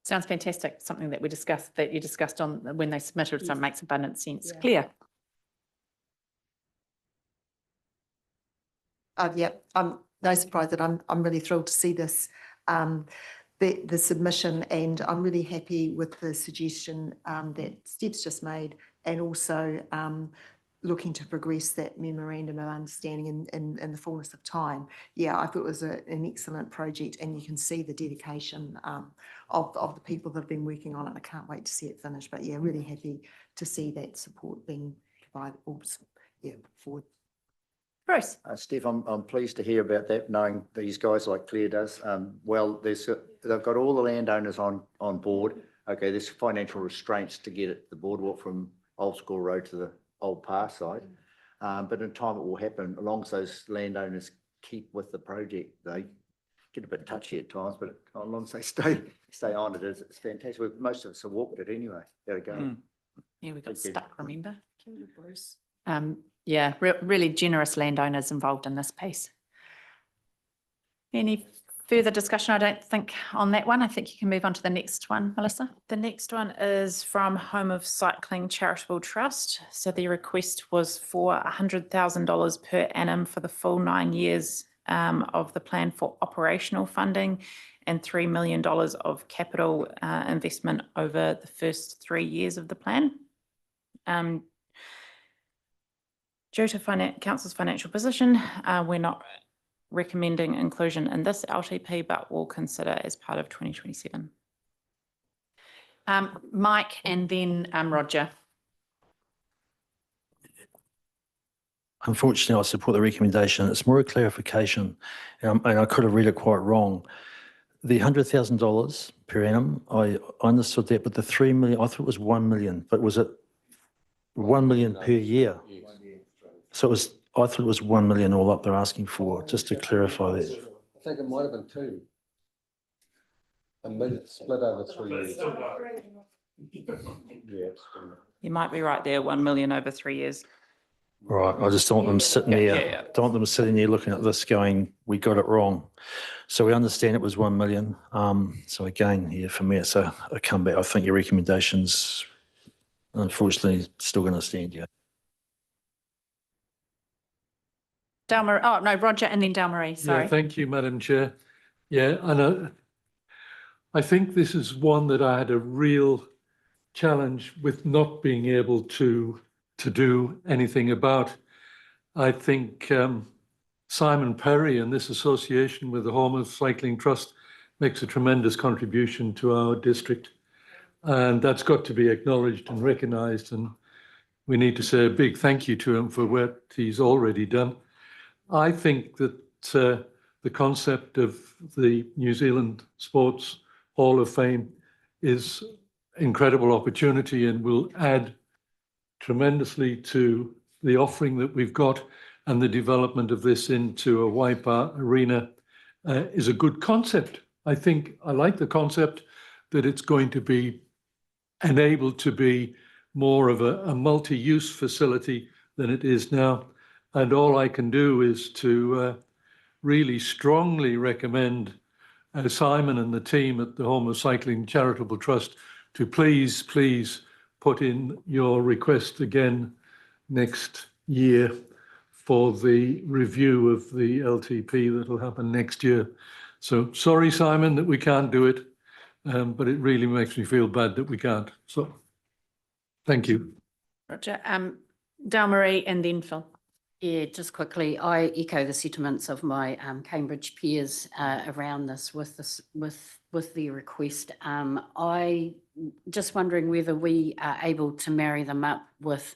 Sounds fantastic. Something that you discussed on when they submitted, so it makes abundant sense. Yeah. Clear. Yeah, I'm no surprise that I'm really thrilled to see this, the submission, and I'm really happy with the suggestion that Steve's just made, and also looking to progress that memorandum of understanding in the fullness of time. Yeah, I thought it was an excellent project, and you can see the dedication of the people that have been working on it. I can't wait to see it finished, but yeah, really happy to see that support being provided, forward. Bruce. Steph, I'm pleased to hear about that, knowing these guys like Claire does. Well, they've got all the landowners on board. Okay, there's financial restraints to get the boardwalk from Old School Road to the Old Pass side. But in time it will happen, as long as those landowners keep with the project. They get a bit touchy at times, but as long as they stay on it, it's fantastic. Most of us have walked it anyway. There we go. Yeah, we got stuck, remember? Bruce. Yeah, really generous landowners involved in this piece. Any further discussion? I don't think on that one. I think you can move on to the next one, Melissa. The next one is from Home of Cycling Charitable Trust. So the request was for $100,000 per annum for the full 9 years of the plan for operational funding, and $3 million of capital investment over the first 3 years of the plan. Due to council's financial position, we're not recommending inclusion in this LTP, but we'll consider as part of 2027. Mike and then Roger. unfortunately, I support the recommendation. It's more a clarification, and I could have read it quite wrong. The $100,000 per annum, I understood that, but the 3 million, I thought it was 1 million, but was it 1 million per year? So it was, I thought it was 1 million all up they're asking for, just to clarify that. I think it might have been 2. A million split over 3 years. Yeah. You might be right there, 1 million over 3 years. Right, I just don't want them sitting there, don't want them sitting there looking at this going, we got it wrong. So we understand it was 1 million. So again, yeah, for me, it's a comeback. I think your recommendations, unfortunately, still going to stand, yeah. Delmarie, oh no, Roger and then Delmarie, sorry. Yeah, thank you, Madam Chair. Yeah, and I think this is one that I had a real challenge with not being able to do anything about. I think Simon Perry and this association with the Home Cycling Trust makes a tremendous contribution to our district. And that's got to be acknowledged and recognised. And we need to say a big thank you to him for what he's already done. I think that the concept of the New Zealand Sports Hall of Fame is incredible opportunity and will add tremendously to the offering that we've got, and the development of this into a Waipa arena is a good concept. I think I like the concept that it's going to be enabled to be more of a multi-use facility than it is now. And all I can do is to really strongly recommend Simon and the team at the Home of Cycling Charitable Trust to please put in your request again next year for the review of the LTP that will happen next year. So sorry, Simon, that we can't do it, but it really makes me feel bad that we can't. So thank you. Roger, Delmarie and then Phil. Yeah, just quickly, I echo the sentiments of my Cambridge peers around this with the request. I just wondering whether we are able to marry them up with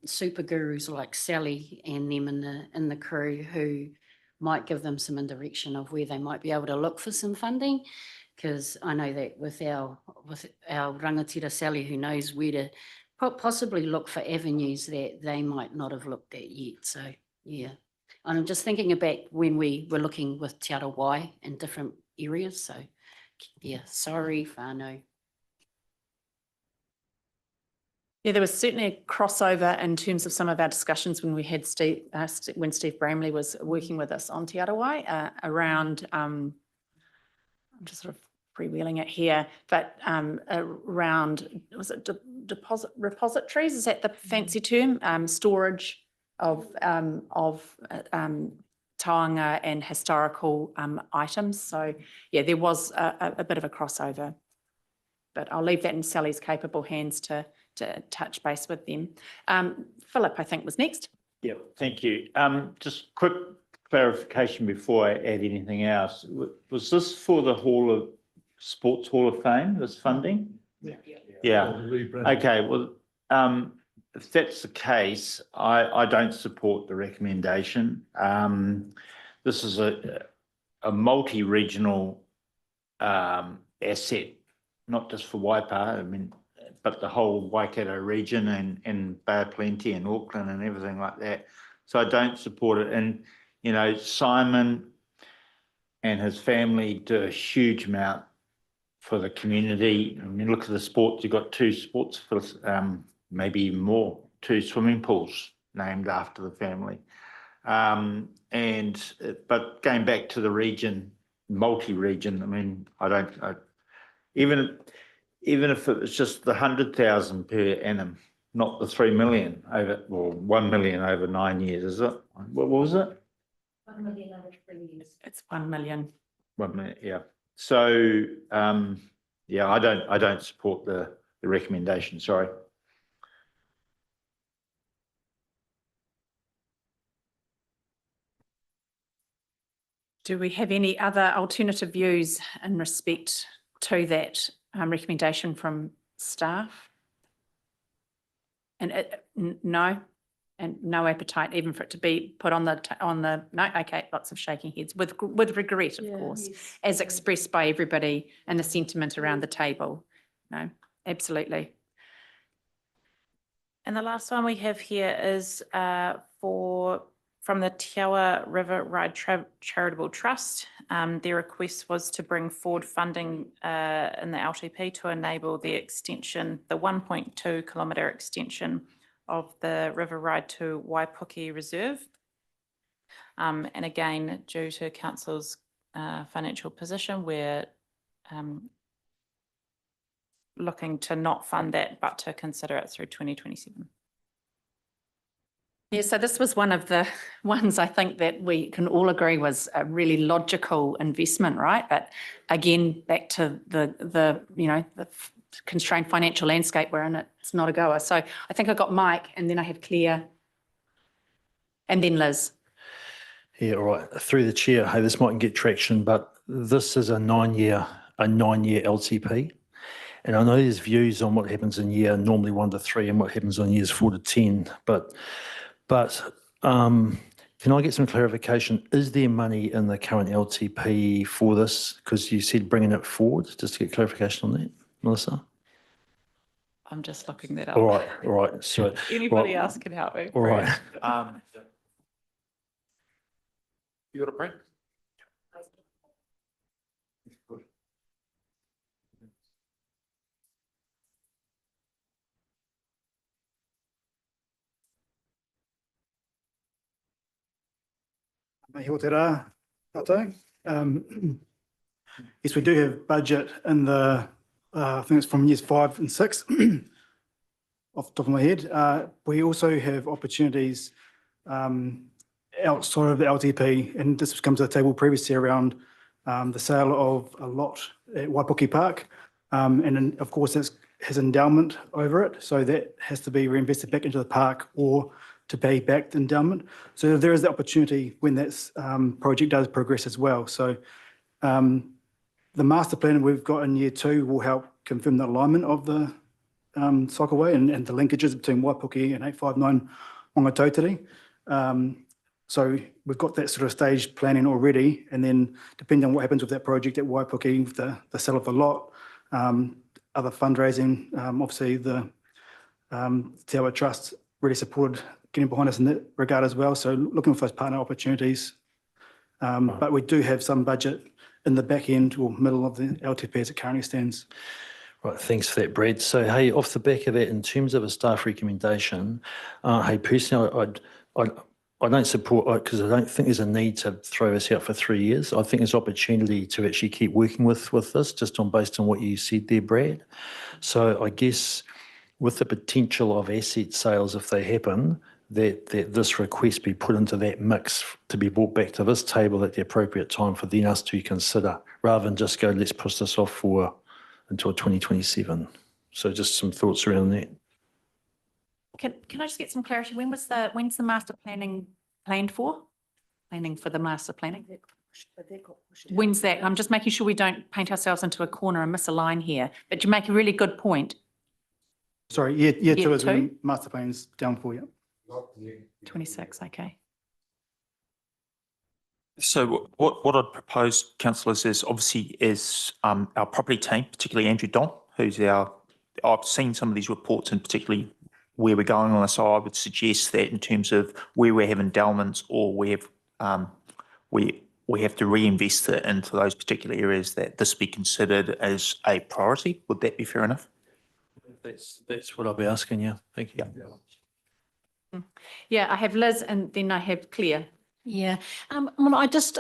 super gurus like Sally and them in the crew who might give them some indirection of where they might be able to look for some funding. Because I know that with our rangatira Sally, who knows where to possibly look for avenues that they might not have looked at yet. So yeah, and I'm just thinking about when we were looking with Te Arawai in different areas. So yeah, sorry, whānau. Yeah, there was certainly a crossover in terms of some of our discussions when we had Steve, when Steve Bramley was working with us on Te Arawai around, I'm just sort of freewheeling it here, but around, was it deposit repositories? Is that the fancy term? Storage of taonga and historical items. So yeah, there was a bit of a crossover, but I'll leave that in Sally's capable hands to touch base with them. Philip, I think, was next. Yeah, thank you. Just quick clarification before I add anything else. Was this for the Sports Hall of Fame, this funding? Yeah. Okay, well, if that's the case, I don't support the recommendation. This is a multi-regional asset, not just for Waipa, I mean, but the whole Waikato region and Bay of Plenty and Auckland and everything like that. So I don't support it. And, you know, Simon and his family do a huge amount for the community. I mean, look at the sports. You've got 2 sports, maybe even more, 2 swimming pools named after the family. But going back to the region, multi-region, I mean, even if it was just the 100,000 per annum, not the 3 million over, or 1 million over 9 years, is it? What was it? 1 million over 3 years. It's 1 million. 1 million, yeah. So, yeah, I don't support the recommendation, sorry. Do we have any other alternative views in respect to that recommendation from staff? And no? and no appetite even for it to be put on the, no, okay, lots of shaking heads with regret, of course, as expressed by everybody and the sentiment around the table. No, absolutely. And the last one we have here is from the Te Awa River Ride Charitable Trust. Their request was to bring forward funding in the LTP to enable the extension, the 1.2 kilometre extension of the River Ride to Waipuki Reserve. And again, due to council's financial position, we're looking to not fund that, but to consider it through 2027. Yeah, so this was one of the ones I think that we can all agree was a really logical investment, right? But again, back to the constrained financial landscape we're in, it's not a goer. So I think I got Mike, and then I have Claire, and then Liz. Yeah, all right. Through the chair, hey, this mightn't get traction, but this is a nine-year LTP. And I know there's views on what happens in year normally 1 to 3 and what happens on years 4 to 10, but can I get some clarification? Is there money in the current LTP for this? Because you said bringing it forward, just to get clarification on that, Melissa. I'm just looking that up. All right. So anybody else can help me. All right. You got a break? Yes, we do have budget in the, I think it's from years 5 and 6, off the top of my head. We also have opportunities outside of the LTP, and this has come to the table previously around the sale of a lot at Waipuki Park. And then, of course, that has endowment over it, so that has to be reinvested back into the park or to pay back the endowment. So there is the opportunity when that project does progress as well. So the master plan we've got in year 2 will help confirm the alignment of the cycleway and the linkages between Waipuki and 859 Ongatotiri. So we've got that sort of staged planning already, and then depending on what happens with that project at Waipuki, with the sale of the lot, other fundraising, obviously the Te Awa Trust really supported getting behind us in that regard as well. So looking for those partner opportunities. But we do have some budget in the back end or middle of the LTP as it currently stands. Right, thanks for that, Brad. So, hey, off the back of that, in terms of a staff recommendation, hey, personally, I don't support, because I don't think there's a need to throw this out for 3 years. I think there's opportunity to actually keep working with this, just based on what you said there, Brad. So I guess with the potential of asset sales, if they happen, that this request be put into that mix to be brought back to this table at the appropriate time for then us to consider, rather than just go, let's push this off until 2027. So just some thoughts around that. Can I just get some clarity? When's the master planning planned for? Planning for the master planning? When's that? I'm just making sure we don't paint ourselves into a corner and miss a line here. But you make a really good point. Sorry, year 2 is when master plan's down for you. 26, okay. So what I'd propose, councillors, is obviously our property team, particularly Andrew Don, who's I've seen some of these reports and particularly where we're going on this. So I would suggest that in terms of where we have endowments or we have to reinvest it into those particular areas, that this be considered as a priority. Would that be fair enough? That's what I'll be asking you. Thank you. Yeah, I have Liz and then I have Claire. Yeah, well, I just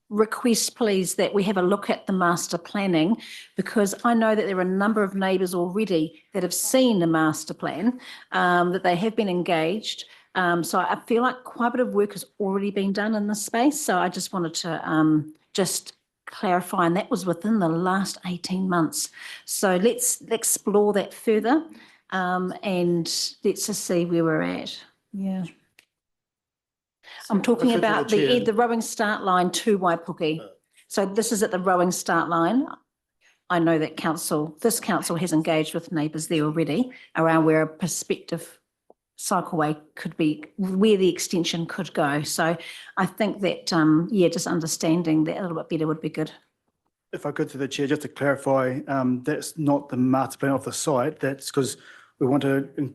request, please, that we have a look at the master planning, because I know that there are a number of neighbours already that have seen the master plan, that they have been engaged. So I feel like quite a bit of work has already been done in this space. So I just wanted to just clarify, and that was within the last 18 months. So let's explore that further, and let's just see where we're at. Yeah. I'm talking about the rowing start line to Waipuki. So this is at the rowing start line. I know that this council has engaged with neighbours there already around where a prospective cycleway could be, where the extension could go. So I think that, yeah, just understanding that a little bit better would be good. If I could, through the chair, just to clarify, that's not the master plan of the site. That's because we want to.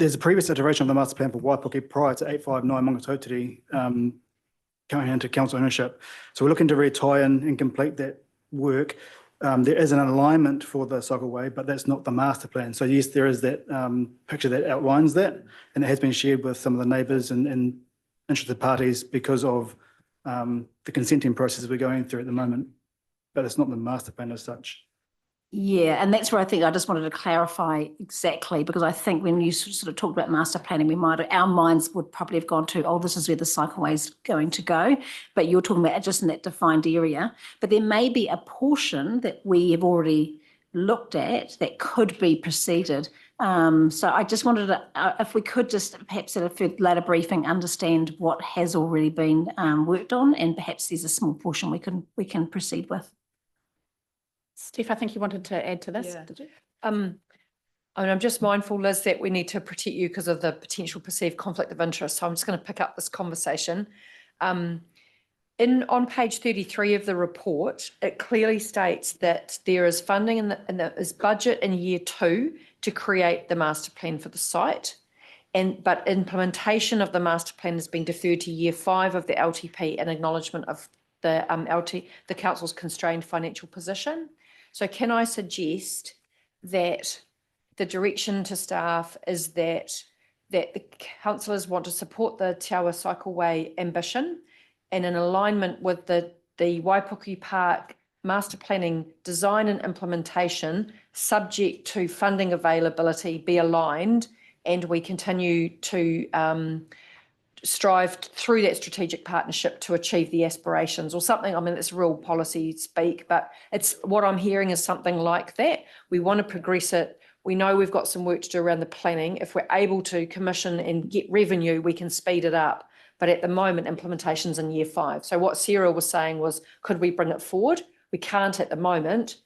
There's a previous iteration of the master plan for Waipuke prior to 859 Mangatotiri coming into council ownership. So we're looking to retire and complete that work. There is an alignment for the cycleway, but that's not the master plan. So yes, there is that picture that outlines that, and it has been shared with some of the neighbours and interested parties because of the consenting process we're going through at the moment, but it's not the master plan as such. Yeah, and that's where I think I just wanted to clarify exactly, because I think when you sort of talked about master planning, our minds would probably have gone to, oh, this is where the cycleway is going to go. But you're talking about just in that defined area. But there may be a portion that we have already looked at that could be proceeded. So I just wanted to, if we could just perhaps at a later briefing, understand what has already been worked on, and perhaps there's a small portion we can proceed with. Steph, I think you wanted to add to this, Yeah. did you? I mean, I'm just mindful, Liz, that we need to protect you because of the potential perceived conflict of interest. So I'm just going to pick up this conversation. On page 33 of the report, it clearly states that there is funding in is budget in year 2 to create the master plan for the site. But implementation of the master plan has been deferred to year 5 of the LTP in acknowledgement of the council's constrained financial position. So can I suggest that the direction to staff is that the councillors want to support the Te Awa Cycleway ambition, and in alignment with the Waipuke Park master planning design and implementation, subject to funding availability, be aligned, and we continue to strive through that strategic partnership to achieve the aspirations or something. I mean, it's real policy speak, but it's what I'm hearing is something like that. We want to progress it. We know we've got some work to do around the planning. If we're able to commission and get revenue, we can speed it up. But at the moment, implementation's in year 5. So what Sarah was saying was, could we bring it forward? We can't at the moment,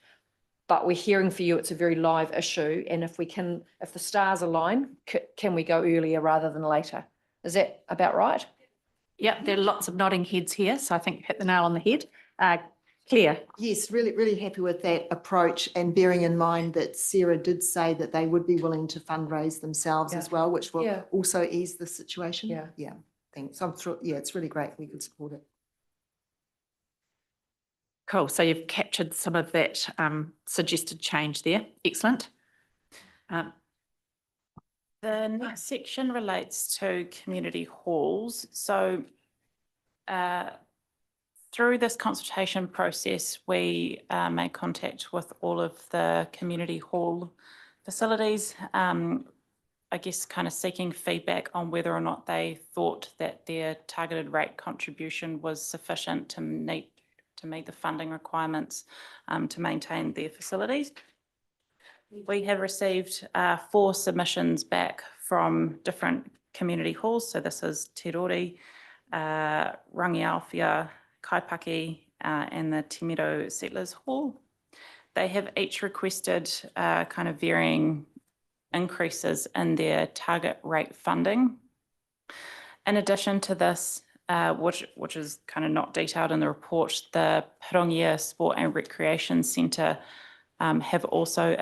but we're hearing for you it's a very live issue. And if the stars align, can we go earlier rather than later? Is that about right? Yep, there are lots of nodding heads here, so I think you hit the nail on the head. Claire? Yes, really, really happy with that approach, and bearing in mind that Sarah did say that they would be willing to fundraise themselves as well, which will also ease the situation. Yeah, thanks. I'm sure, yeah, it's really great. We could support it. Cool, so you've captured some of that suggested change there. Excellent. The next section relates to community halls. So through this consultation process, we made contact with all of the community hall facilities, I guess kind of seeking feedback on whether or not they thought that their targeted rate contribution was sufficient to meet the funding requirements to maintain their facilities. We have received 4 submissions back from different community halls. So this is Te Rori, Rangiaowhia, Kaipaki, and the Te Miro Settlers Hall. They have each requested kind of varying increases in their target rate funding. In addition to this, which is kind of not detailed in the report, the Pirongia Sport and Recreation Centre have also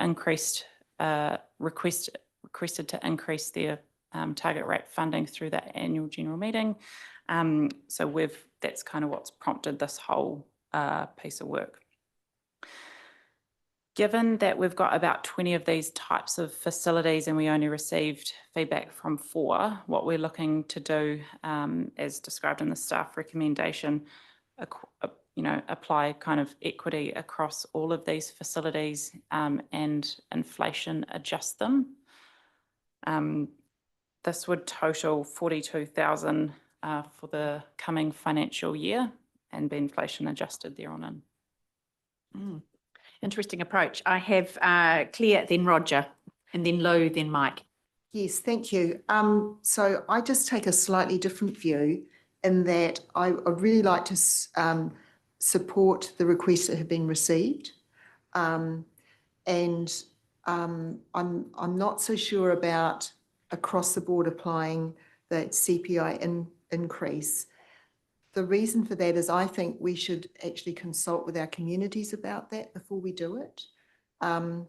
requested to increase their target rate funding through the annual general meeting. So that's kind of what's prompted this whole piece of work. Given that we've got about 20 of these types of facilities and we only received feedback from 4, what we're looking to do, as described in the staff recommendation, apply kind of equity across all of these facilities and inflation adjust them. This would total 42,000 for the coming financial year and be inflation adjusted thereon in. Interesting approach. I have Claire, then Roger, and then Lou, then Mike. Yes, thank you. So I just take a slightly different view in that I'd really like to support the requests that have been received. And I'm not so sure about across the board applying the CPI increase. The reason for that is I think we should actually consult with our communities about that before we do it. I'm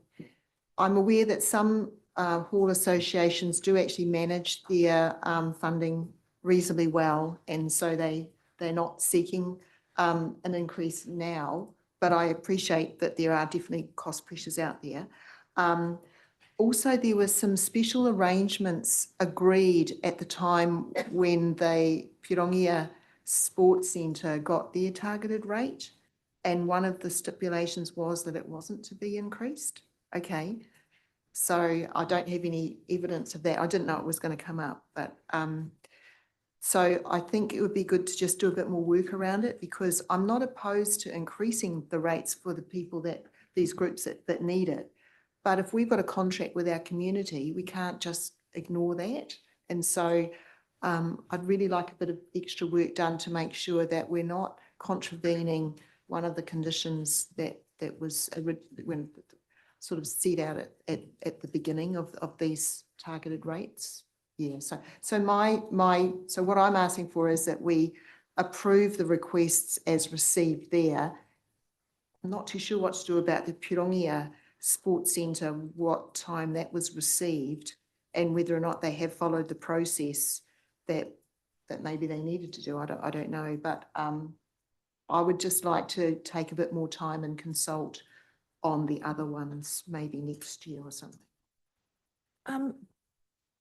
aware that some hall associations do actually manage their funding reasonably well, and so they're not seeking an increase now, but I appreciate that there are definitely cost pressures out there. Also, there were some special arrangements agreed at the time when the Pirongia Sports Centre got their targeted rate, and one of the stipulations was that it wasn't to be increased. Okay, so I don't have any evidence of that. I didn't know it was going to come up, but so I think it would be good to just do a bit more work around it, because I'm not opposed to increasing the rates for the people these groups that need it. But if we've got a contract with our community, we can't just ignore that. And so I'd really like a bit of extra work done to make sure that we're not contravening one of the conditions that was when sort of set out at the beginning of these targeted rates. Yeah, so what I'm asking for is that we approve the requests as received there. I'm not too sure what to do about the Pirongia Sports Centre, what time that was received, and whether or not they have followed the process that maybe they needed to do. I don't know, but I would just like to take a bit more time and consult on the other ones, maybe next year or something.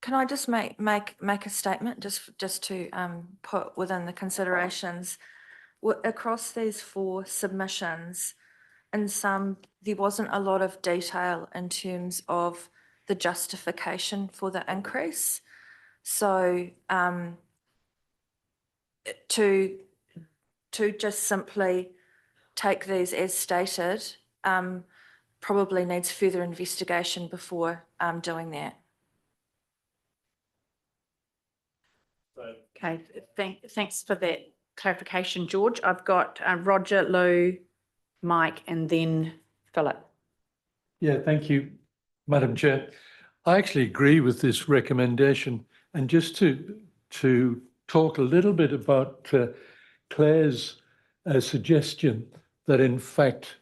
Can I just make a statement just to put within the considerations across these 4 submissions? In some, there wasn't a lot of detail in terms of the justification for the increase. So to just simply take these as stated probably needs further investigation before doing that. Okay, thanks for that clarification, George. I've got Roger, Lou, Mike, and then Philip. Yeah, thank you, Madam Chair. I actually agree with this recommendation. And just to talk a little bit about Claire's suggestion that in fact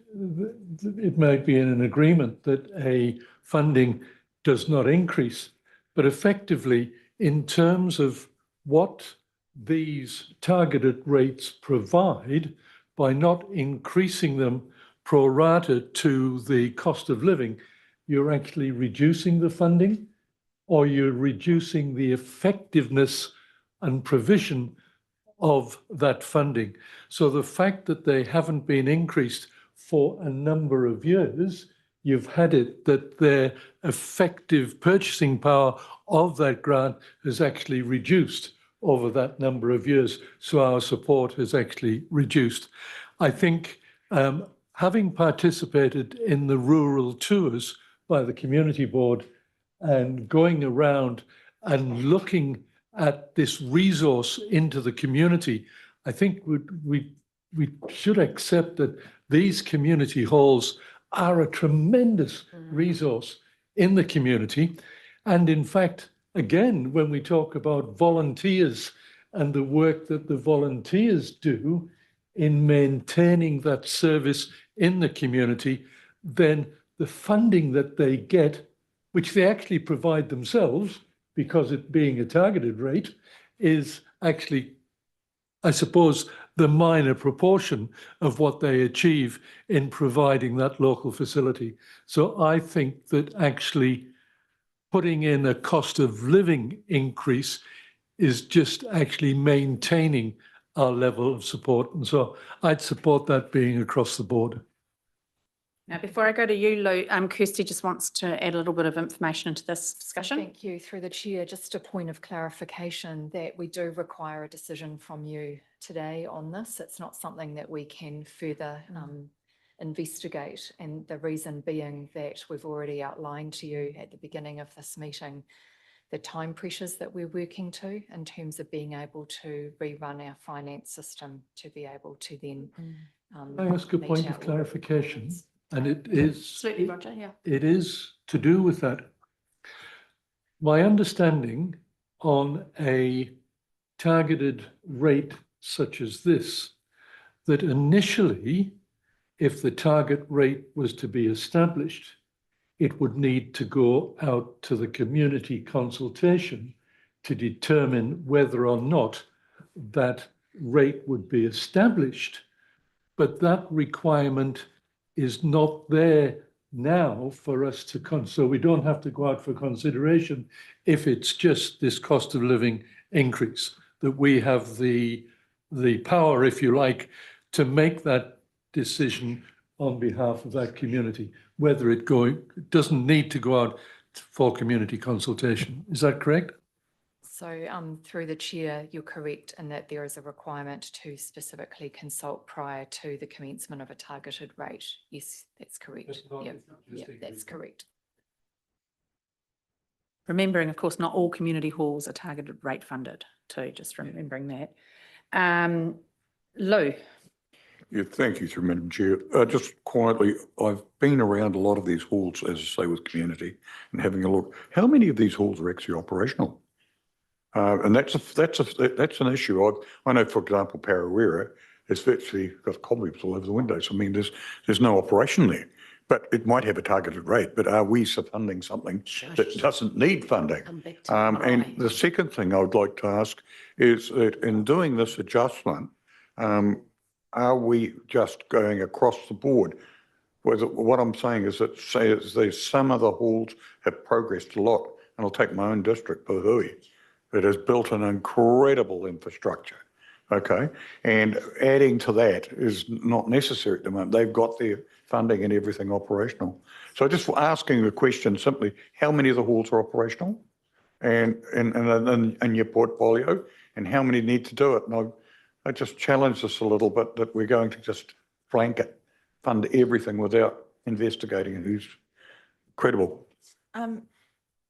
it might be in an agreement that a funding does not increase, but effectively in terms of what these targeted rates provide, by not increasing them pro rata to the cost of living, you're actually reducing the funding, or you're reducing the effectiveness and provision of that funding. So the fact that they haven't been increased for a number of years, you've had it that their effective purchasing power of that grant has actually reduced over that number of years. So our support has actually reduced. I think having participated in the rural tours by the community board and going around and looking at this resource into the community, I think we should accept that these community halls are a tremendous resource in the community. And in fact, again, when we talk about volunteers and the work that the volunteers do in maintaining that service in the community, then the funding that they get, which they actually provide themselves, because it being a targeted rate, is actually, I suppose, the minor proportion of what they achieve in providing that local facility. So I think that actually putting in a cost of living increase is just actually maintaining our level of support. And so I'd support that being across the board. Now, before I go to you, Lou, Kirsty just wants to add a little bit of information into this discussion. Thank you. Through the chair, just a point of clarification that we do require a decision from you today on this. It's not something that we can further investigate. And the reason being that we've already outlined to you at the beginning of this meeting the time pressures that we're working to in terms of being able to rerun our finance system to be able to then Can I ask a point of clarification? And it is Absolutely, Roger, yeah. It is to do with that. my understanding on a targeted rate such as this, that initially, if the target rate was to be established, it would need to go out to the community consultation to determine whether or not that rate would be established. But that requirement is not there now for us to so we don't have to go out for consideration if it's just this cost of living increase, that we have the power, if you like, to make that decision on behalf of that community, whether it doesn't need to go out for community consultation. Is that correct? So through the chair, you're correct in that there is a requirement to specifically consult prior to the commencement of a targeted rate. Yes, that's correct. Yeah, that's correct. Remembering, of course, not all community halls are targeted rate funded too, just remembering that. Lou. Yeah, thank you, Madam Chair. Just quietly, I've been around a lot of these halls, as I say, with community and having a look. How many of these halls are actually operational? And that's an issue. I know, for example, Parawera has virtually got cobwebs all over the windows. I mean, there's no operation there, but it might have a targeted rate. But are we funding something that doesn't need funding? And the second thing I would like to ask is that in doing this adjustment, are we just going across the board? What I'm saying is that some of the halls have progressed a lot, and I'll take my own district, Puhui. It has built an incredible infrastructure, okay? And adding to that is not necessary at the moment. They've got their funding and everything operational. So just asking the question simply, how many of the halls are operational and in your portfolio, and how many need to do it? And I just challenge this a little bit, that we're going to just blanket fund everything without investigating who's credible.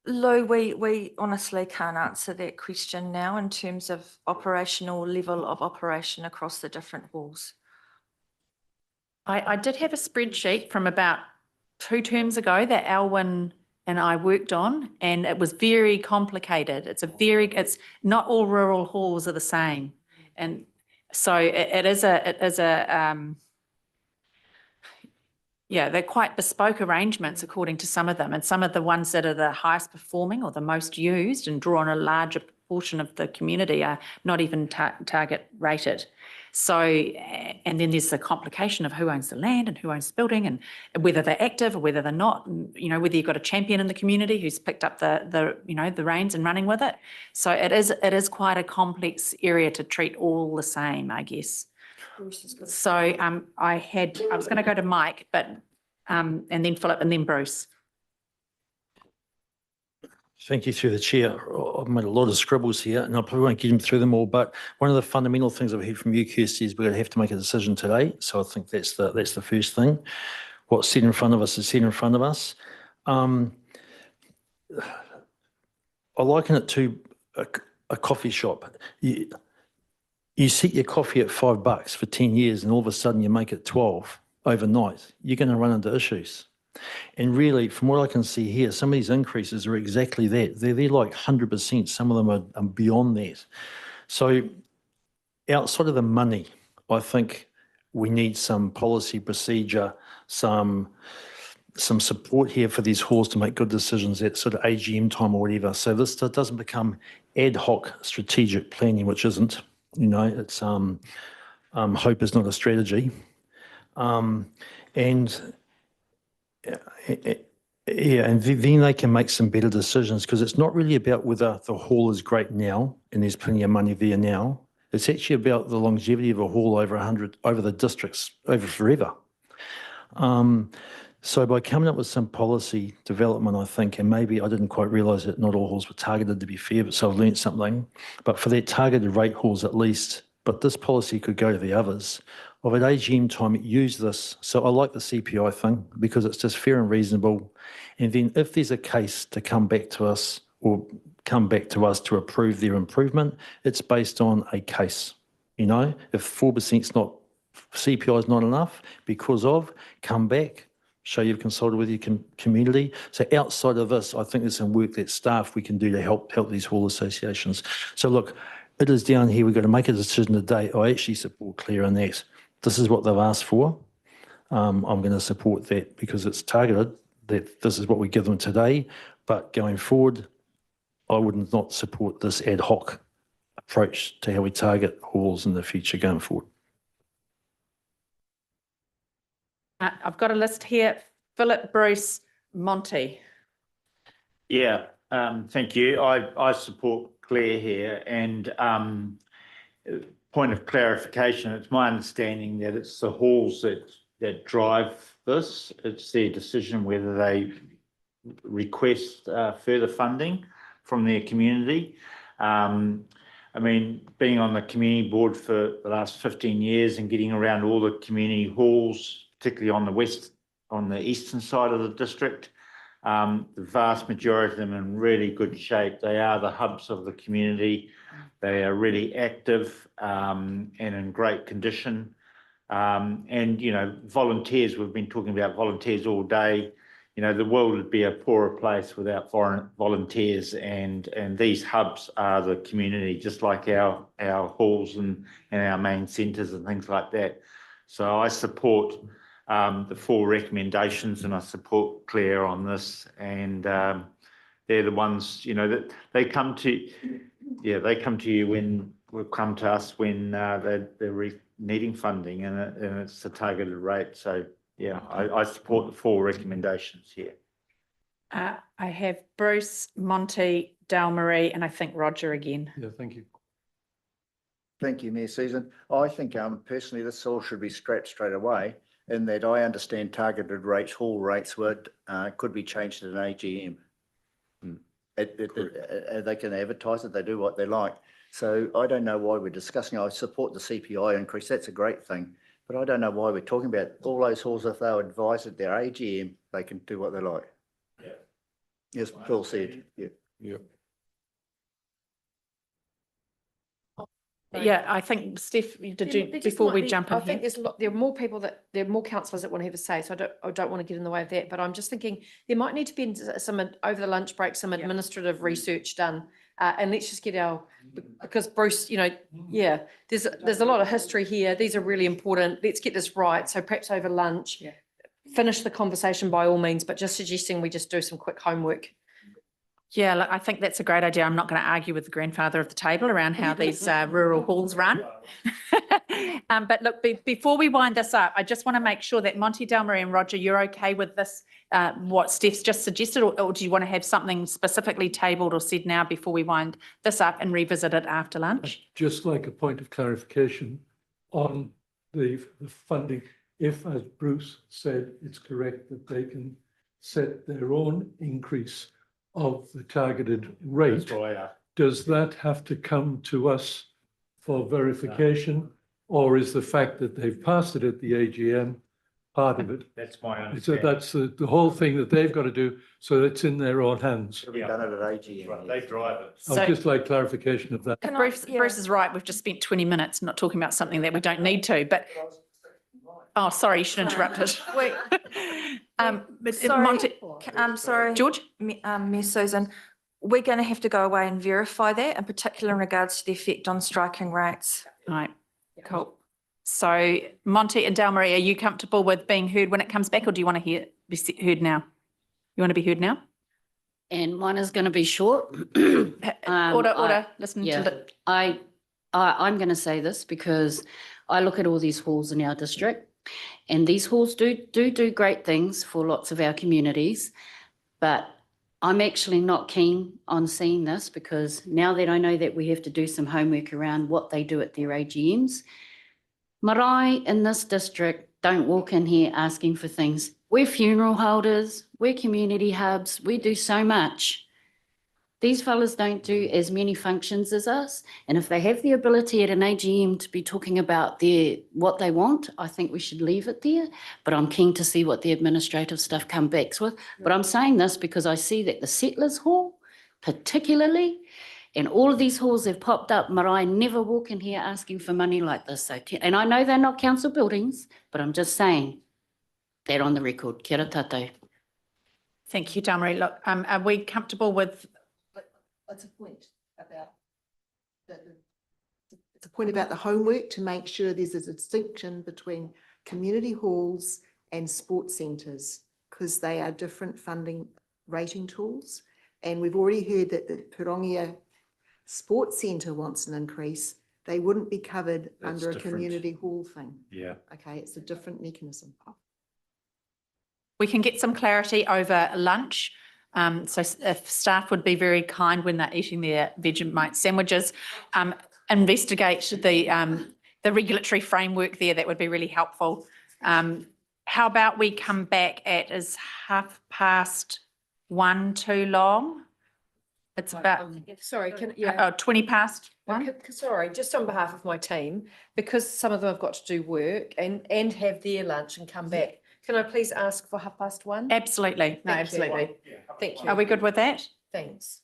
Lou, we honestly can't answer that question now in terms of operational level of operation across the different halls. I did have a spreadsheet from about 2 terms ago that Alwyn and I worked on, and it was very complicated. It's not all rural halls are the same. And so yeah, they're quite bespoke arrangements according to some of them, and some of the ones that are the highest performing or the most used and draw on a larger proportion of the community are not even target rated. So, and then there's the complication of who owns the land and who owns the building, and whether they're active or whether they're not, and, whether you've got a champion in the community who's picked up the reins and running with it. So it is quite a complex area to treat all the same, I guess. So I was going to go to Mike, but and then Philip and then Bruce. Thank you, through the chair. I've made a lot of scribbles here, and I probably won't get through them all, but one of the fundamental things I've heard from you, Kirsty, is we're going to have to make a decision today. So I think that's the first thing. What's set in front of us is set in front of us. I liken it to a coffee shop. You set your coffee at $5 for 10 years and all of a sudden you make it 12 overnight. You're going to run into issues. And really, from what I can see here, some of these increases are exactly that. They're like 100%. Some of them are beyond that. So outside of the money, I think we need some policy procedure, some support here for these halls to make good decisions at sort of AGM time or whatever. So this doesn't become ad hoc strategic planning, which isn't. It's hope is not a strategy. And then they can make some better decisions, because it's not really about whether the hall is great now and there's plenty of money there now. It's actually about the longevity of a hall over the districts, over forever. So by coming up with some policy development, I think, and maybe I didn't quite realise that not all halls were targeted, to be fair, but so I've learnt something. But for that targeted rate halls at least, but this policy could go to the others. Of at AGM time, use this. So I like the CPI thing because it's just fair and reasonable. And then if there's a case to come back to us or come back to us to approve their improvement, it's based on a case. If 4% CPI is not enough because of, come back, show you've consulted with your community. So outside of this, I think there's some work that staff we can do to help these hall associations. So look, it is down here. We've got to make a decision today. I actually support Claire on that. This is what they've asked for. I'm going to support that because it's targeted, that this is what we give them today. But going forward, I would not support this ad hoc approach to how we target halls in the future going forward. I've got a list here. Philip, Bruce, Monty. Yeah, thank you. I support Claire here, and point of clarification, it's my understanding that it's the halls that drive this. It's their decision whether they request further funding from their community. I mean, being on the community board for the last 15 years and getting around all the community halls, particularly on the eastern side of the district, the vast majority of them are in really good shape. They are the hubs of the community. They are really active and in great condition. And, you know, volunteers, we've been talking about volunteers all day. You know, the world would be a poorer place without foreign volunteers, and these hubs are the community, just like our halls and our main centres and things like that. So I support the 4 recommendations, and I support Claire on this. And they're the ones, you know, that they come to, they come to you when, will come to us when they're needing funding, and it's a targeted rate. So yeah, I support the 4 recommendations here. I have Bruce, Monty, Delmarie, and I think Roger again. Yeah, thank you. Thank you, Mayor Susan. I think personally this all should be scrapped straight away, in that I understand targeted rates, hall rates could be changed at an AGM. They can advertise it, they do what they like. So I don't know why we're discussing. I support the CPI increase, that's a great thing. But I don't know why we're talking about all those halls. If they were advised at their AGM, they can do what they like. Yeah. Yes, Phil said, yeah. Yeah. Yeah, I think, Steph, did you, before we jump in I think here? there are more people there are more councillors that want to have a say, so I don't want to get in the way of that, but I'm just thinking there might need to be some, over the lunch break, some administrative research done. And let's just get because Bruce, you know, there's a lot of history here. These are really important. Let's get this right. So perhaps over lunch, finish the conversation by all means, but just suggesting we just do some quick homework. Yeah, look, I think that's a great idea. I'm not going to argue with the grandfather of the table around how these rural halls run. But look, before we wind this up, I just want to make sure that Monty, Delmarie and Roger, you're okay with this, what Steph's just suggested, or do you want to have something specifically tabled or said now before we wind this up and revisit it after lunch? Just like a point of clarification on the funding, if, as Bruce said, it's correct that they can set their own increase of the targeted rate, does that have to come to us for verification? Or is the fact that they've passed it at the AGM part of it? That's my understanding. So that's the whole thing that they've got to do, so it's in their own hands. It'll be done at an AGM. Right, they drive it. I'd just like clarification of that. Bruce is right. We've just spent 20 minutes not talking about something that we don't need to, but oh, sorry, you should interrupt it. Wait. Sorry, Monty, sorry. George? Miss Susan, we're going to have to go away and verify that, in particular in regards to the effect on striking rates. All right, cool. So Monty and Delmarie, are you comfortable with being heard when it comes back, or do you want to be heard now? You want to be heard now? And mine is going to be short. Order, listen to the... I'm going to say this because I look at all these halls in our district, and these halls do great things for lots of our communities, but I'm actually not keen on seeing this, because now that I know that we have to do some homework around what they do at their AGMs, marae in this district don't walk in here asking for things. We're funeral holders, we're community hubs, we do so much. These fellas don't do as many functions as us, and if they have the ability at an AGM to be talking about what they want, I think we should leave it there. But I'm keen to see what the administrative stuff comes back with. But I'm saying this because I see that the Settlers Hall, particularly, and all of these halls have popped up. Marae never walk in here asking for money like this. So, and I know they're not council buildings, but I'm just saying, that on the record. Kia ora tātou. Thank you, Damarie. Look, are we comfortable with, It's a point about it's a point about the homework to make sure there's a distinction between community halls and sports centres, because they are different funding rating tools. And we've already heard that the Pirongia Sports Centre wants an increase. They wouldn't be covered That's under a different. community hall thing. Yeah. Okay, it's a different mechanism. we can get some clarity over lunch. So if staff would be very kind when they're eating their Vegemite sandwiches, investigate the regulatory framework there, that would be really helpful. How about we come back at, is 1:30 too long? It's about, Sorry, can, yeah. 1:20. Sorry, just on behalf of my team, because some of them have got to do work and have their lunch and come back. Can I please ask for 1:30? Absolutely. No, Thank you. absolutely. Thank you. Are we good with that? Thanks.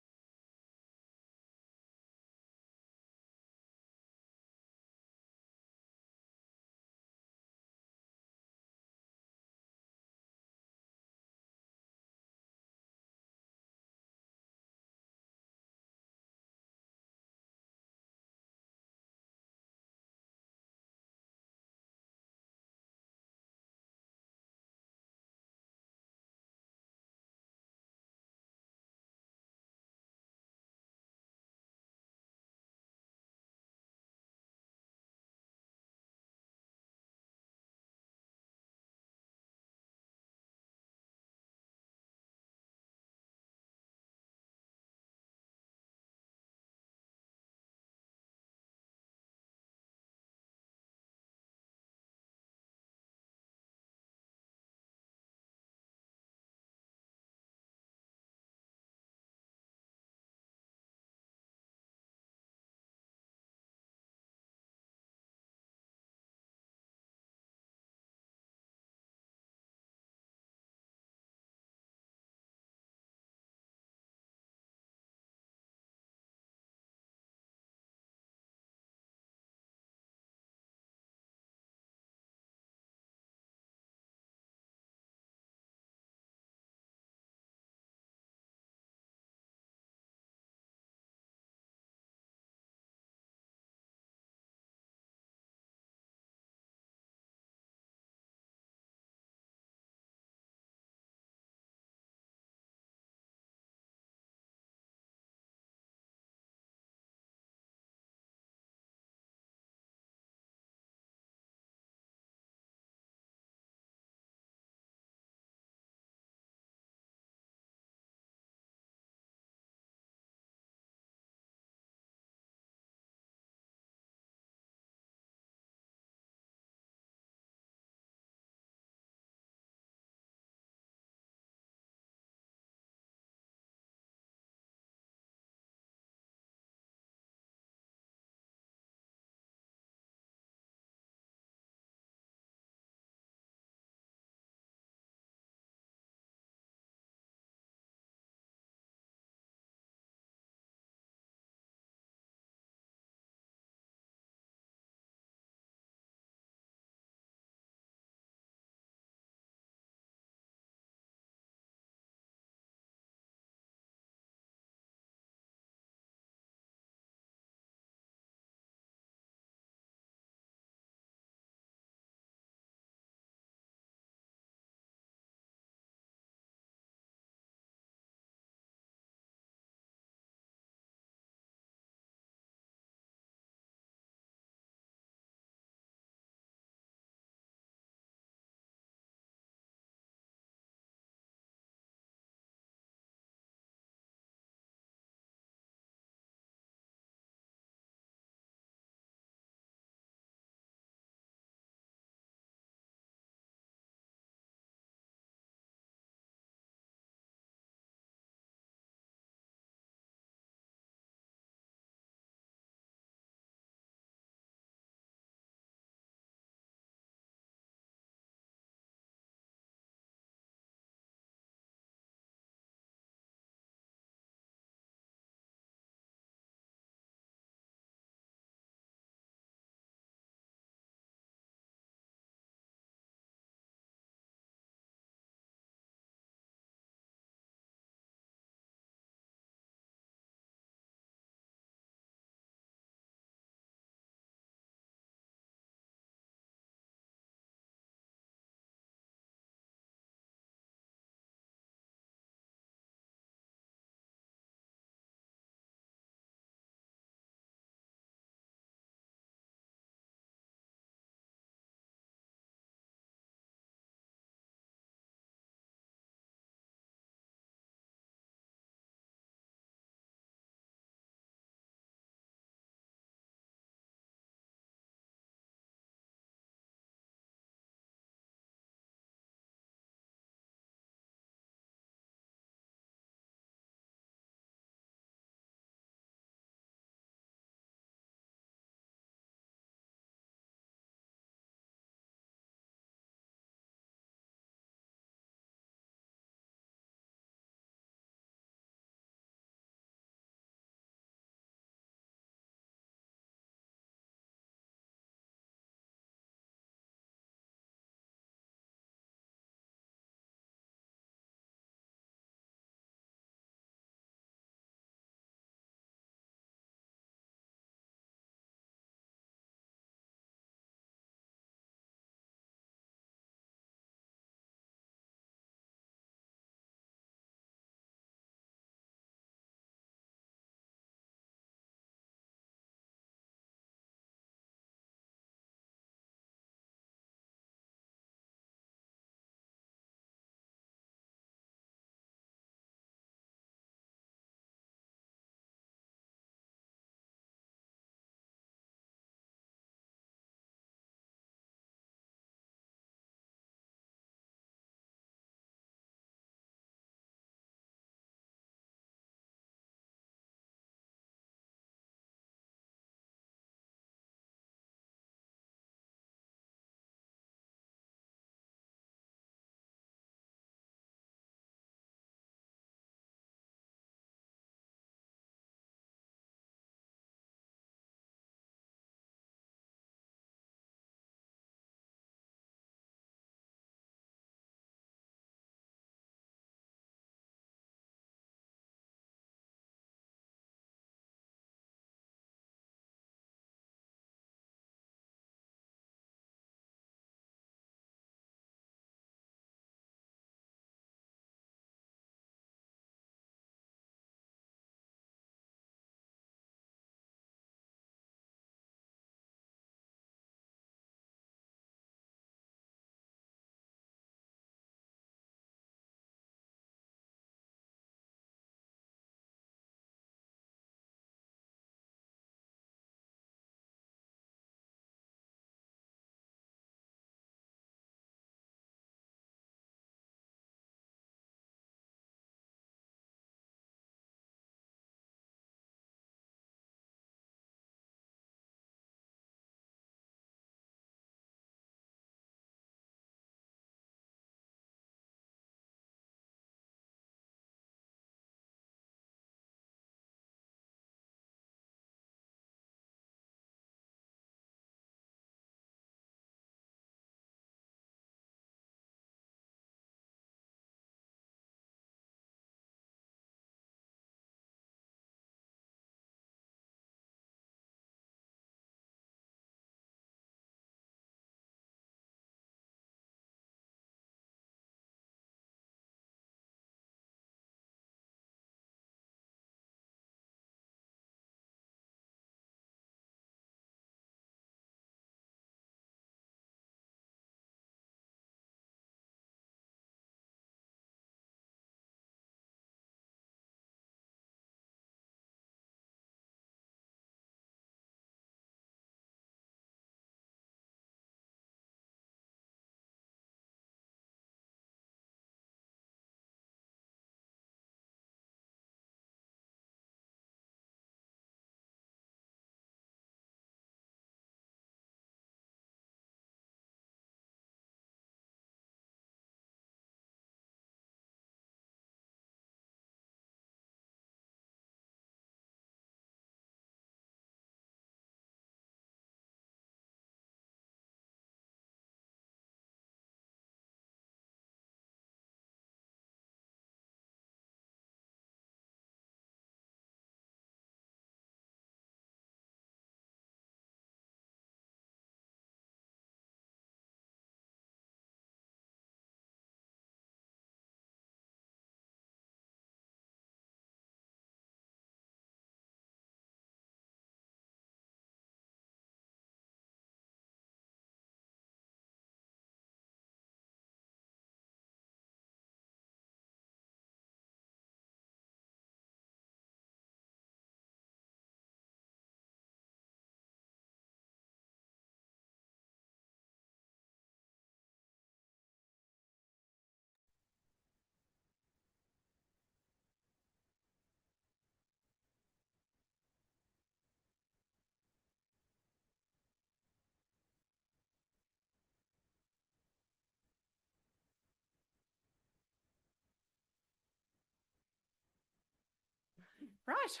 Right.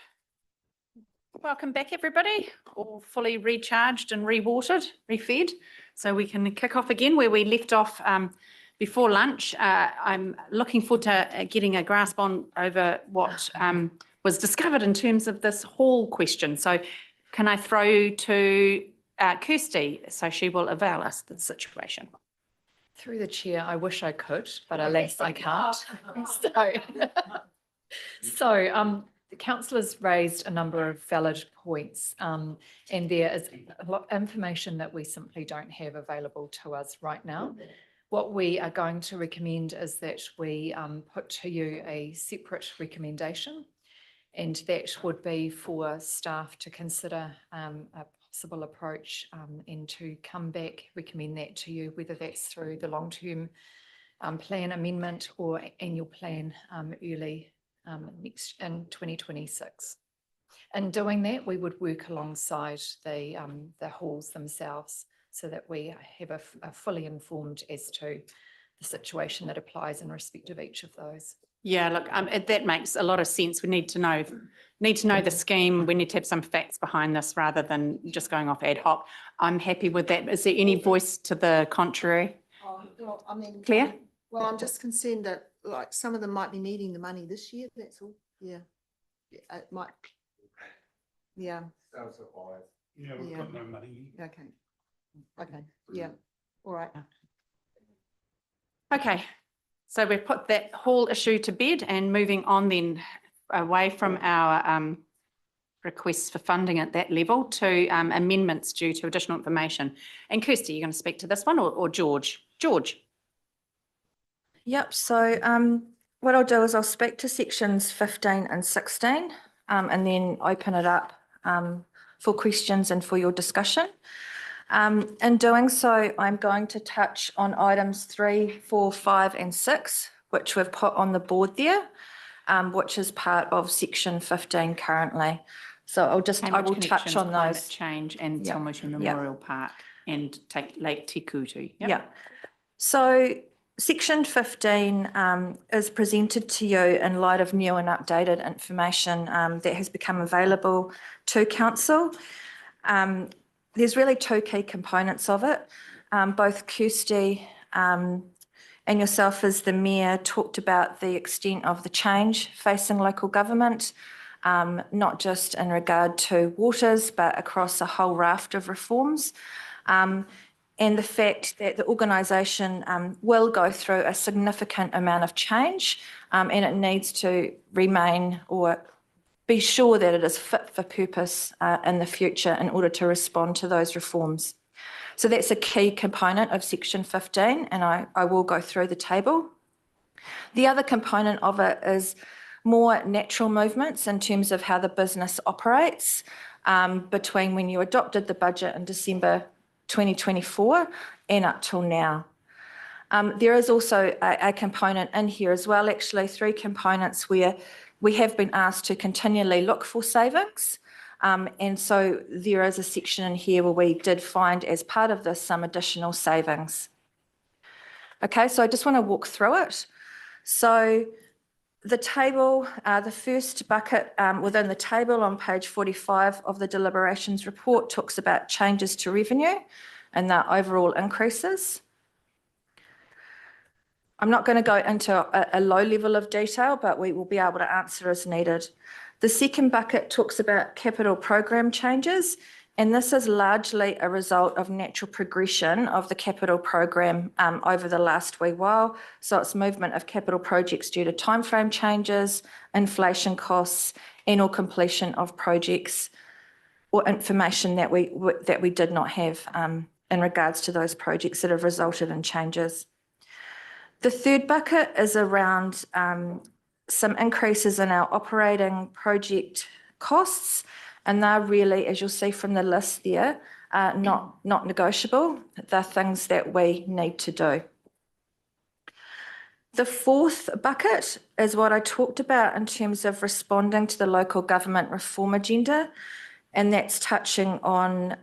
Welcome back, everybody. All fully recharged and re-watered, refed. So we can kick off again where we left off before lunch. I'm looking forward to getting a grasp on over what was discovered in terms of this hall question. So can I throw to Kirsty so she will avail us the situation? Through the chair, I wish I could, but alas, I can't. So the councillors raised a number of valid points, and there is a lot of information that we simply don't have available to us right now. What we are going to recommend is that we put to you a separate recommendation, and that would be for staff to consider a possible approach and to come back, recommend that to you, whether that's through the long-term plan amendment or annual plan early next in 2026. In doing that, we would work alongside the halls themselves so that we have a fully informed as to the situation that applies in respect of each of those. Yeah, look, that makes a lot of sense. We need to know the scheme. We need to have some facts behind this rather than just going off ad hoc. I'm happy with that. Is there any voice to the contrary? Well, I mean, Claire? well, I'm just concerned that like some of them might be needing the money this year. That's all. Yeah, it might. Yeah. Yeah, we've got no money. Okay. Okay. Yeah. All right. Okay, so we've put that whole issue to bed and moving on then away from our requests for funding at that level to amendments due to additional information. And Kirsty, you're going to speak to this one or George? George. Yep, so what I'll do is I'll speak to sections 15 and 16 and then open it up for questions and for your discussion. In doing so, I'm going to touch on items 3, 4, 5 and 6, which we've put on the board there, which is part of section 15 currently. So I will touch on Climate those. change and Te Awamutu Memorial Park and take Lake Te Kutu. Yep. Yeah. So section 15 is presented to you in light of new and updated information that has become available to council. There's really two key components of it. Both Kirsty and yourself as the Mayor talked about the extent of the change facing local government, not just in regard to waters, but across a whole raft of reforms. And the fact that the organisation will go through a significant amount of change and it needs to remain or be sure that it is fit for purpose in the future in order to respond to those reforms. So that's a key component of section 15 and I will go through the table. The other component of it is more natural movements in terms of how the business operates between when you adopted the budget in December 2024 and up till now. There is also a component in here as well, actually 3 components where we have been asked to continually look for savings. And so there is a section in here where we did find as part of this some additional savings. Okay, so I just want to walk through it. So the table, the first bucket within the table on page 45 of the deliberations report talks about changes to revenue and the overall increases. I'm not going to go into a low level of detail, but we will be able to answer as needed. The second bucket talks about capital program changes, and this is largely a result of natural progression of the capital program over the last wee while. So it's movement of capital projects due to timeframe changes, inflation costs, and or completion of projects or information that we did not have in regards to those projects that have resulted in changes. The third bucket is around some increases in our operating project costs, and they're really, as you'll see from the list there, not negotiable. They're things that we need to do. The fourth bucket is what I talked about in terms of responding to the local government reform agenda, and that's touching on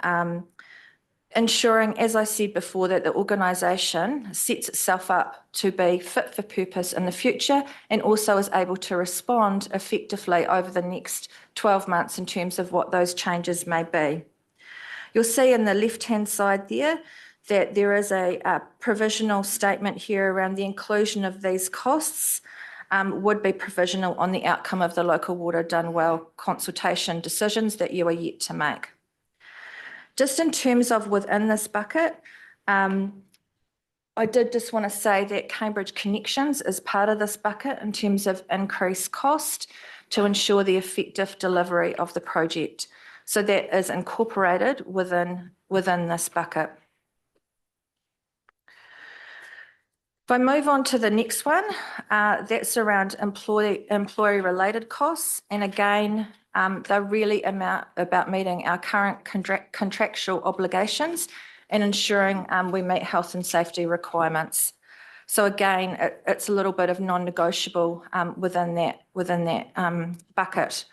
ensuring, as I said before, that the organisation sets itself up to be fit for purpose in the future and also is able to respond effectively over the next 12 months in terms of what those changes may be. You'll see in the left-hand side there that there is a provisional statement here around the inclusion of these costs would be provisional on the outcome of the local water done well consultation decisions that you are yet to make. Just in terms of within this bucket, I did just want to say that Cambridge Connections is part of this bucket in terms of increased cost to ensure the effective delivery of the project. So that is incorporated within this bucket. If I move on to the next one, that's around employee-related costs. And again, they're really about meeting our current contractual obligations and ensuring we meet health and safety requirements. So again, it's a little bit of non-negotiable within that bucket.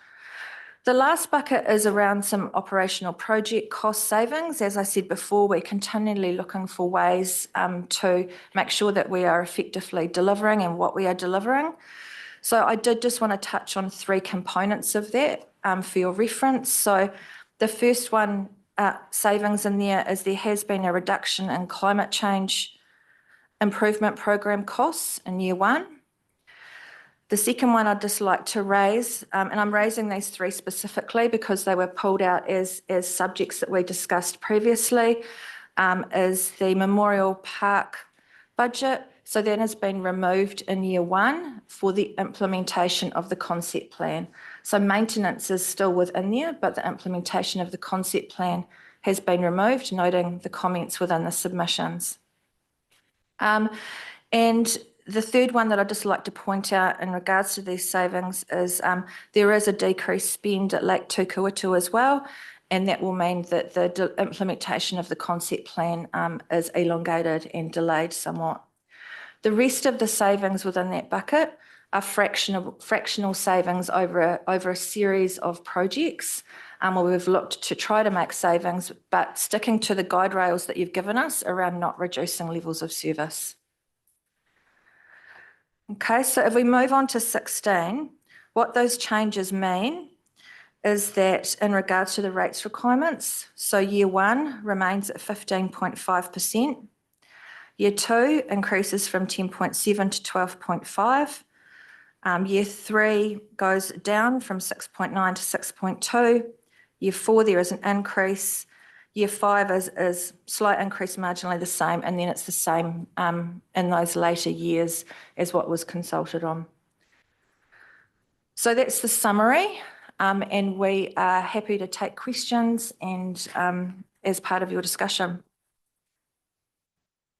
The last bucket is around some operational project cost savings. As I said before, we're continually looking for ways to make sure that we are effectively delivering and what we are delivering. So I did just want to touch on 3 components of that for your reference. So the first one, savings in there, is there has been a reduction in climate change improvement program costs in year 1. The second one I'd just like to raise, and I'm raising these 3 specifically because they were pulled out as subjects that we discussed previously, is the Memorial Park budget. So that has been removed in year 1 for the implementation of the concept plan. So maintenance is still within there, but the implementation of the concept plan has been removed, noting the comments within the submissions. And the third one that I'd just like to point out in regards to these savings is there is a decreased spend at Lake Tukuitu as well, and that will mean that the implementation of the concept plan is elongated and delayed somewhat. The rest of the savings within that bucket are fractional savings over a series of projects where we've looked to try to make savings, but sticking to the guide rails that you've given us around not reducing levels of service. Okay, so if we move on to 16, what those changes mean is that in regards to the rates requirements, so year 1 remains at 15.5%. Year 2 increases from 10.7 to 12.5. Year 3 goes down from 6.9 to 6.2. Year 4, there is an increase. Year 5 is slight increase, marginally the same, and then it's the same in those later years as what was consulted on. So that's the summary, and we are happy to take questions and as part of your discussion.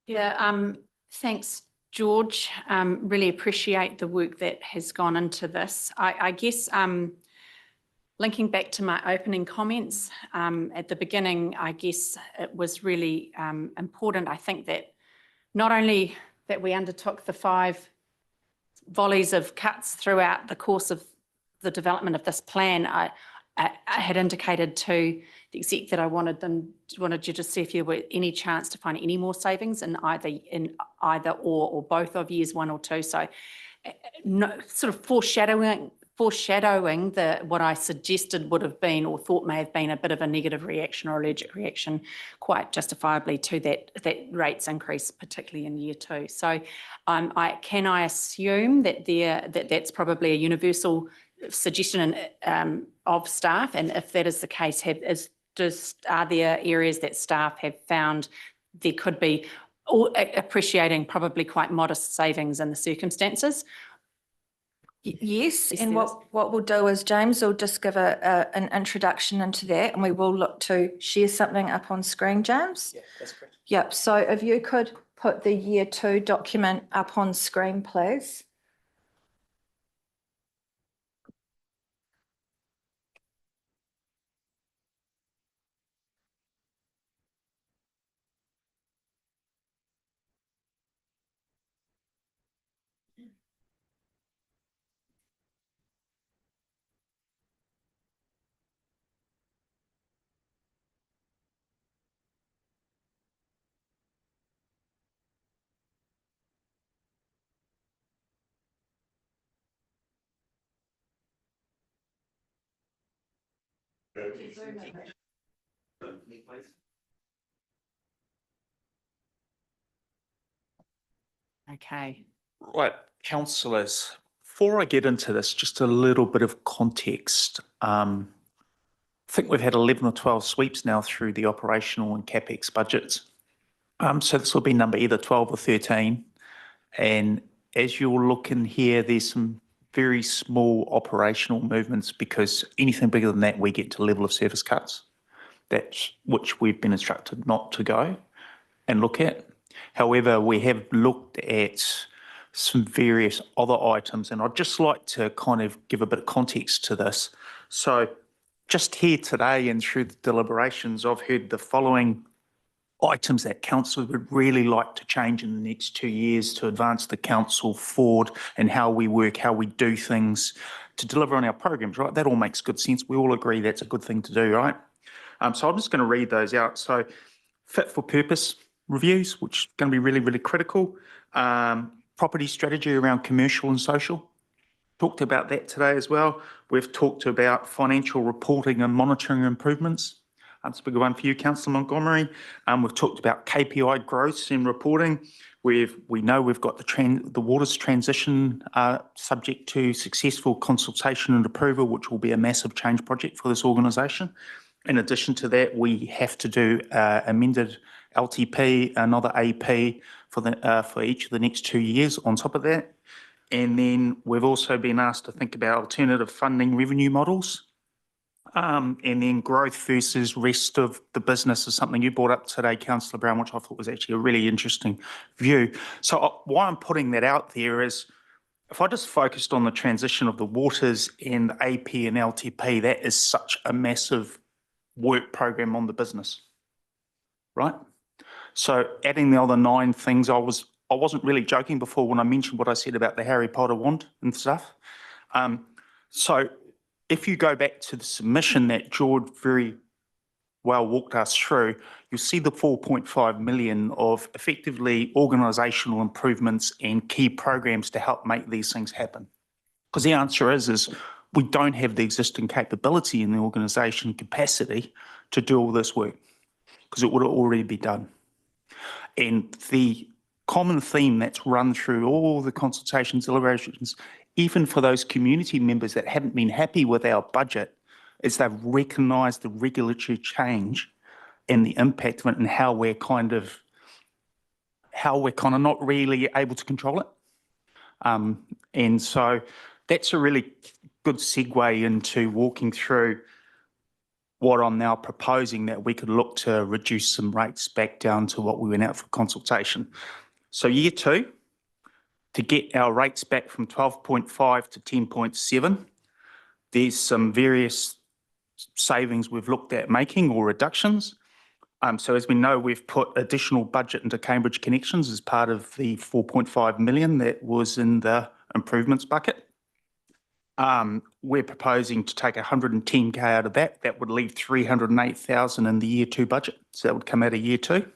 Yeah, thanks, George. Really appreciate the work that has gone into this. I guess linking back to my opening comments at the beginning, I guess it was really important, I think, that not only that we undertook the 5 volleys of cuts throughout the course of the development of this plan, I had indicated to the exec that I wanted you to see if there were any chance to find any more savings in either or both of years 1 or 2. So no, sort of foreshadowing what I suggested would have been or thought may have been a bit of a negative reaction or allergic reaction, quite justifiably, to that rates increase, particularly in year 2. So can I assume that that's probably a universal suggestion of staff? And if that is the case, are there areas that staff have found there could be, appreciating probably quite modest savings in the circumstances? Yes, and what we'll do is James will just give an introduction into that, and we will look to share something up on screen, James. Yeah, that's correct. Yep, so if you could put the year 2 document up on screen, please. Okay. Right, councillors, before I get into this, just a little bit of context. I think we've had 11 or 12 sweeps now through the operational and CapEx budgets. So this will be number either 12 or 13. And as you'll look in here, there's some very small operational movements because anything bigger than that, we get to level of service cuts. That's which we've been instructed not to go and look at. However, we have looked at some various other items, and I'd just like to kind of give a bit of context to this. So just here today and through the deliberations, I've heard the following items that council would really like to change in the next 2 years to advance the council forward and how we work, how we do things to deliver on our programs, right? That all makes good sense. We all agree that's a good thing to do, right? So I'm just going to read those out. So fit for purpose reviews, which is going to be really, really critical. Property strategy around commercial and social. Talked about that today as well. We've talked about financial reporting and monitoring improvements. That's a big one for you, Councillor Montgomery. We've talked about KPI growth in reporting. We know we've got the waters transition subject to successful consultation and approval, which will be a massive change project for this organisation. In addition to that, we have to do amended LTP, another AP for each of the next 2 years on top of that. And then we've also been asked to think about alternative funding revenue models. And then growth versus rest of the business is something you brought up today, Councillor Brown, which I thought was actually a really interesting view. So why I'm putting that out there is if I just focused on the transition of the waters and the AP and LTP, that is such a massive work program on the business, right? So adding the other 9 things, I wasn't really joking before when I mentioned what I said about the Harry Potter wand and stuff. So if you go back to the submission that George very well walked us through, you'll see the 4.5 million of effectively organisational improvements and key programs to help make these things happen. Because the answer is we don't have the existing capability in the organisation capacity to do all this work because it would already be done. And the common theme that's run through all the consultations, deliberations, even for those community members that haven't been happy with our budget, is they've recognised the regulatory change and the impact of it and how we're kind of not really able to control it. And so that's a really good segue into walking through what I'm now proposing, that we could look to reduce some rates back down to what we went out for consultation. So year 2, to get our rates back from 12.5 to 10.7, there's some various savings we've looked at making or reductions. So as we know, we've put additional budget into Cambridge Connections as part of the 4.5 million that was in the improvements bucket. We're proposing to take 110k out of that. That would leave 308,000 in the year 2 budget. So that would come out of year 2.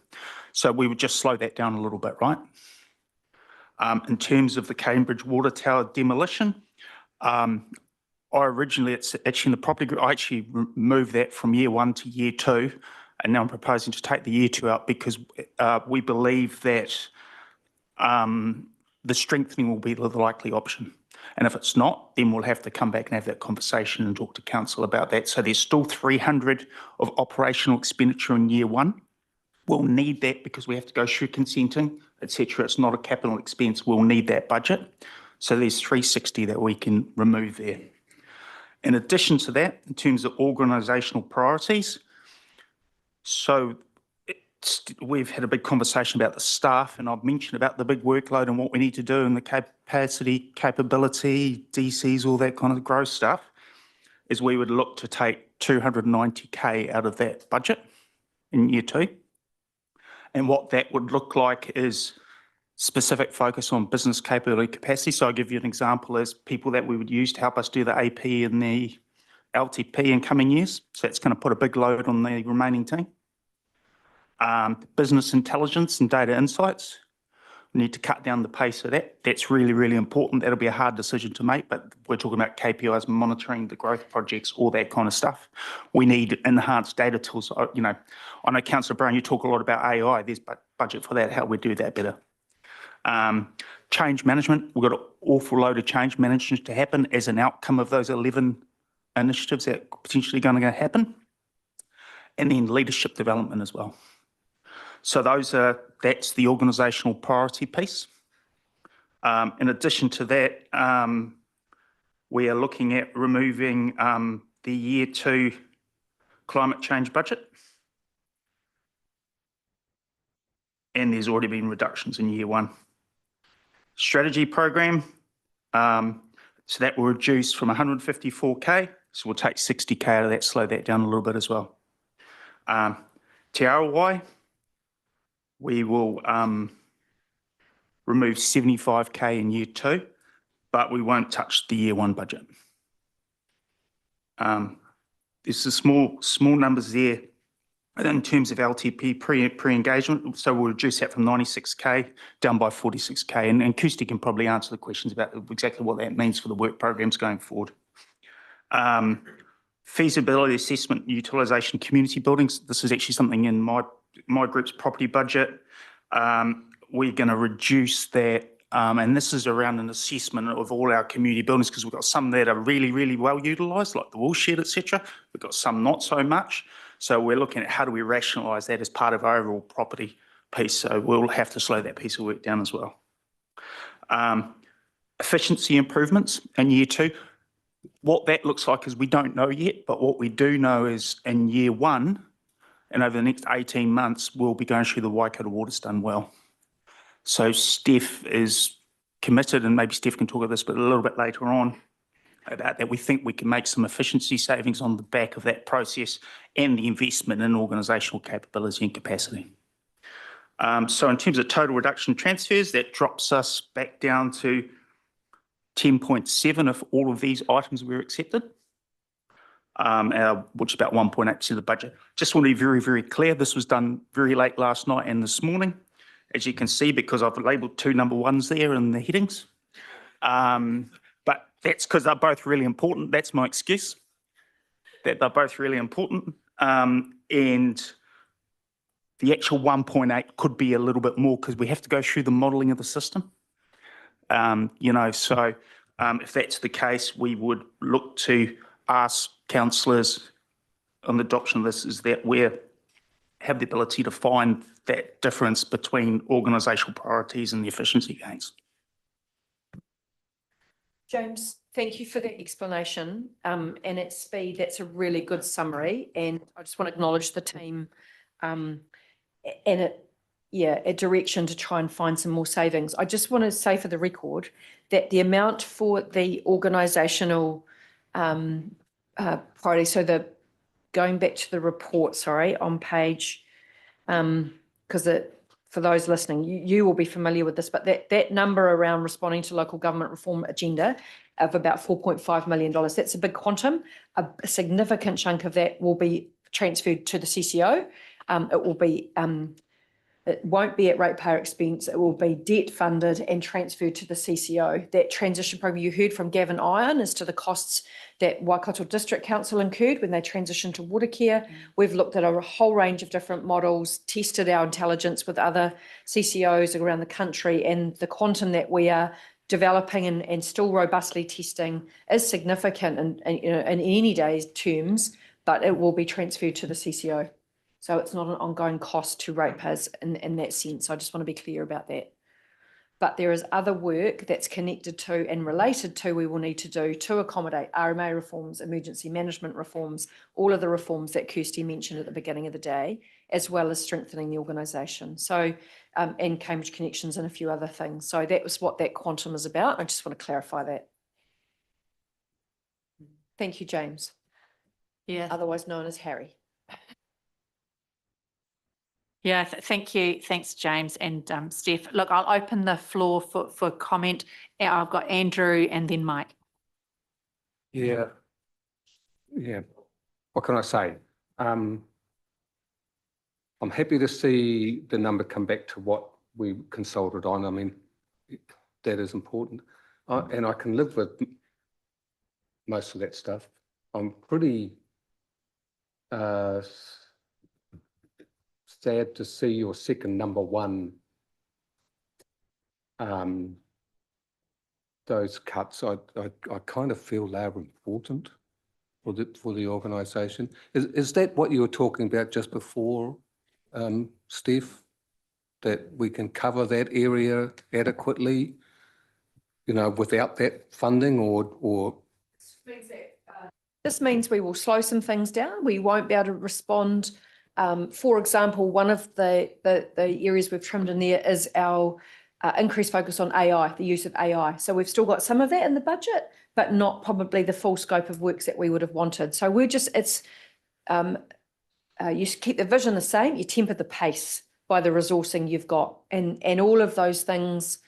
So we would just slow that down a little bit, right? In terms of the Cambridge Water Tower demolition, it's actually in the property group. I actually moved that from year 1 to year 2, and now I'm proposing to take the year 2 out because we believe that the strengthening will be the likely option. And if it's not, then we'll have to come back and have that conversation and talk to council about that. So there's still 300 of operational expenditure in year 1. We'll need that because we have to go through consenting, etc. It's not a capital expense. We'll need that budget. So there's 360 that we can remove there. In addition to that, in terms of organisational priorities, so we've had a big conversation about the staff, and I've mentioned about the big workload and what we need to do and the capacity, capability, DCs, all that kind of growth stuff, is we would look to take 290k out of that budget in year 2. And what that would look like is specific focus on business capability capacity. So I'll give you an example as people that we would use to help us do the AP and the LTP in coming years. So that's going to put a big load on the remaining team. Business intelligence and data insights. We need to cut down the pace of that. That's really, really important. That'll be a hard decision to make, but we're talking about KPIs, monitoring the growth projects, all that kind of stuff. We need enhanced data tools. You know, I know Councillor Brown, you talk a lot about AI. There's budget for that, how we do that better. Change management. We've got an awful load of change management to happen as an outcome of those 11 initiatives that are potentially going to happen. And then leadership development as well. So that's the organisational priority piece. In addition to that, we are looking at removing the year 2 climate change budget. And there's already been reductions in year 1. Strategy program, so that will reduce from 154k, so we'll take 60k out of that, slow that down a little bit as well. Te Arawai, we will remove 75k in year 2, but we won't touch the year 1 budget. There's some small numbers there in terms of LTP pre-engagement, so we'll reduce that from 96k down by 46k, and Kirsty can probably answer the questions about exactly what that means for the work programs going forward. Feasibility assessment, utilisation, community buildings. This is actually something in my group's property budget. We're going to reduce that, and this is around an assessment of all our community buildings, because we've got some that are really, really well utilised, like the woolshed, etc. We've got some not so much. So we're looking at how do we rationalise that as part of our overall property piece. So we'll have to slow that piece of work down as well. Efficiency improvements in year 2. What that looks like is we don't know yet, but what we do know is in year 1 and over the next 18 months, we'll be going through the Waikato Water's done well. So Steph is committed, and maybe Steph can talk about this but a little bit later on, about that. We think we can make some efficiency savings on the back of that process and the investment in organisational capability and capacity. So in terms of total reduction transfers, that drops us back down to 10.7 if all of these items were accepted, which is about 1.8% of the budget. Just want to be very, very clear, this was done very late last night and this morning, as you can see, because I've labelled 2 number 1s there in the headings. But that's because they're both really important. That's my excuse, that they're both really important. And the actual 1.8 could be a little bit more because we have to go through the modelling of the system. You know, so if that's the case, we would look to ask councillors on the adoption of this is that we have the ability to find that difference between organisational priorities and the efficiency gains. James, thank you for that explanation. And at speed, that's a really good summary. And I just want to acknowledge the team and a direction to try and find some more savings. I just want to say for the record that the amount for the organisational priority, so going back to the report, sorry, on page, because for those listening, you will be familiar with this, but that number around responding to local government reform agenda of about $4.5 million, that's a big quantum. A significant chunk of that will be transferred to the CCO. It won't be at ratepayer expense. It will be debt funded and transferred to the CCO. That transition program you heard from Gavin Iron as to the costs that Waikato District Council incurred when they transitioned to water care. We've looked at a whole range of different models, tested our intelligence with other CCOs around the country, and the quantum that we are developing and still robustly testing is significant in any day's terms, but it will be transferred to the CCO. So it's not an ongoing cost to ratepayers in that sense. I just want to be clear about that. But there is other work that's connected to and related to we will need to do to accommodate RMA reforms, emergency management reforms, all of the reforms that Kirsty mentioned at the beginning of the day, as well as strengthening the organisation. So, and Cambridge Connections and a few other things. So that was what that quantum is about. I just want to clarify that. Thank you, James. Yeah. Otherwise known as Harry. Yeah, thank you. Thanks, James and Steph. Look, I'll open the floor for comment. I've got Andrew and then Mike. Yeah. What can I say? I'm happy to see the number come back to what we consulted on. I mean, that is important. And I can live with most of that stuff. I'm pretty sad to see your second number one, those cuts. I kind of feel they're important for the organisation. Is that what you were talking about just before, Steph? That we can cover that area adequately, you know, without that funding, or This means we will slow some things down. We won't be able to respond. For example, one of the areas we've trimmed in there is our increased focus on AI, the use of AI. So we've still got some of that in the budget, but not probably the full scope of works that we would have wanted. So we're just, you keep the vision the same, you temper the pace by the resourcing you've got. And all of those things,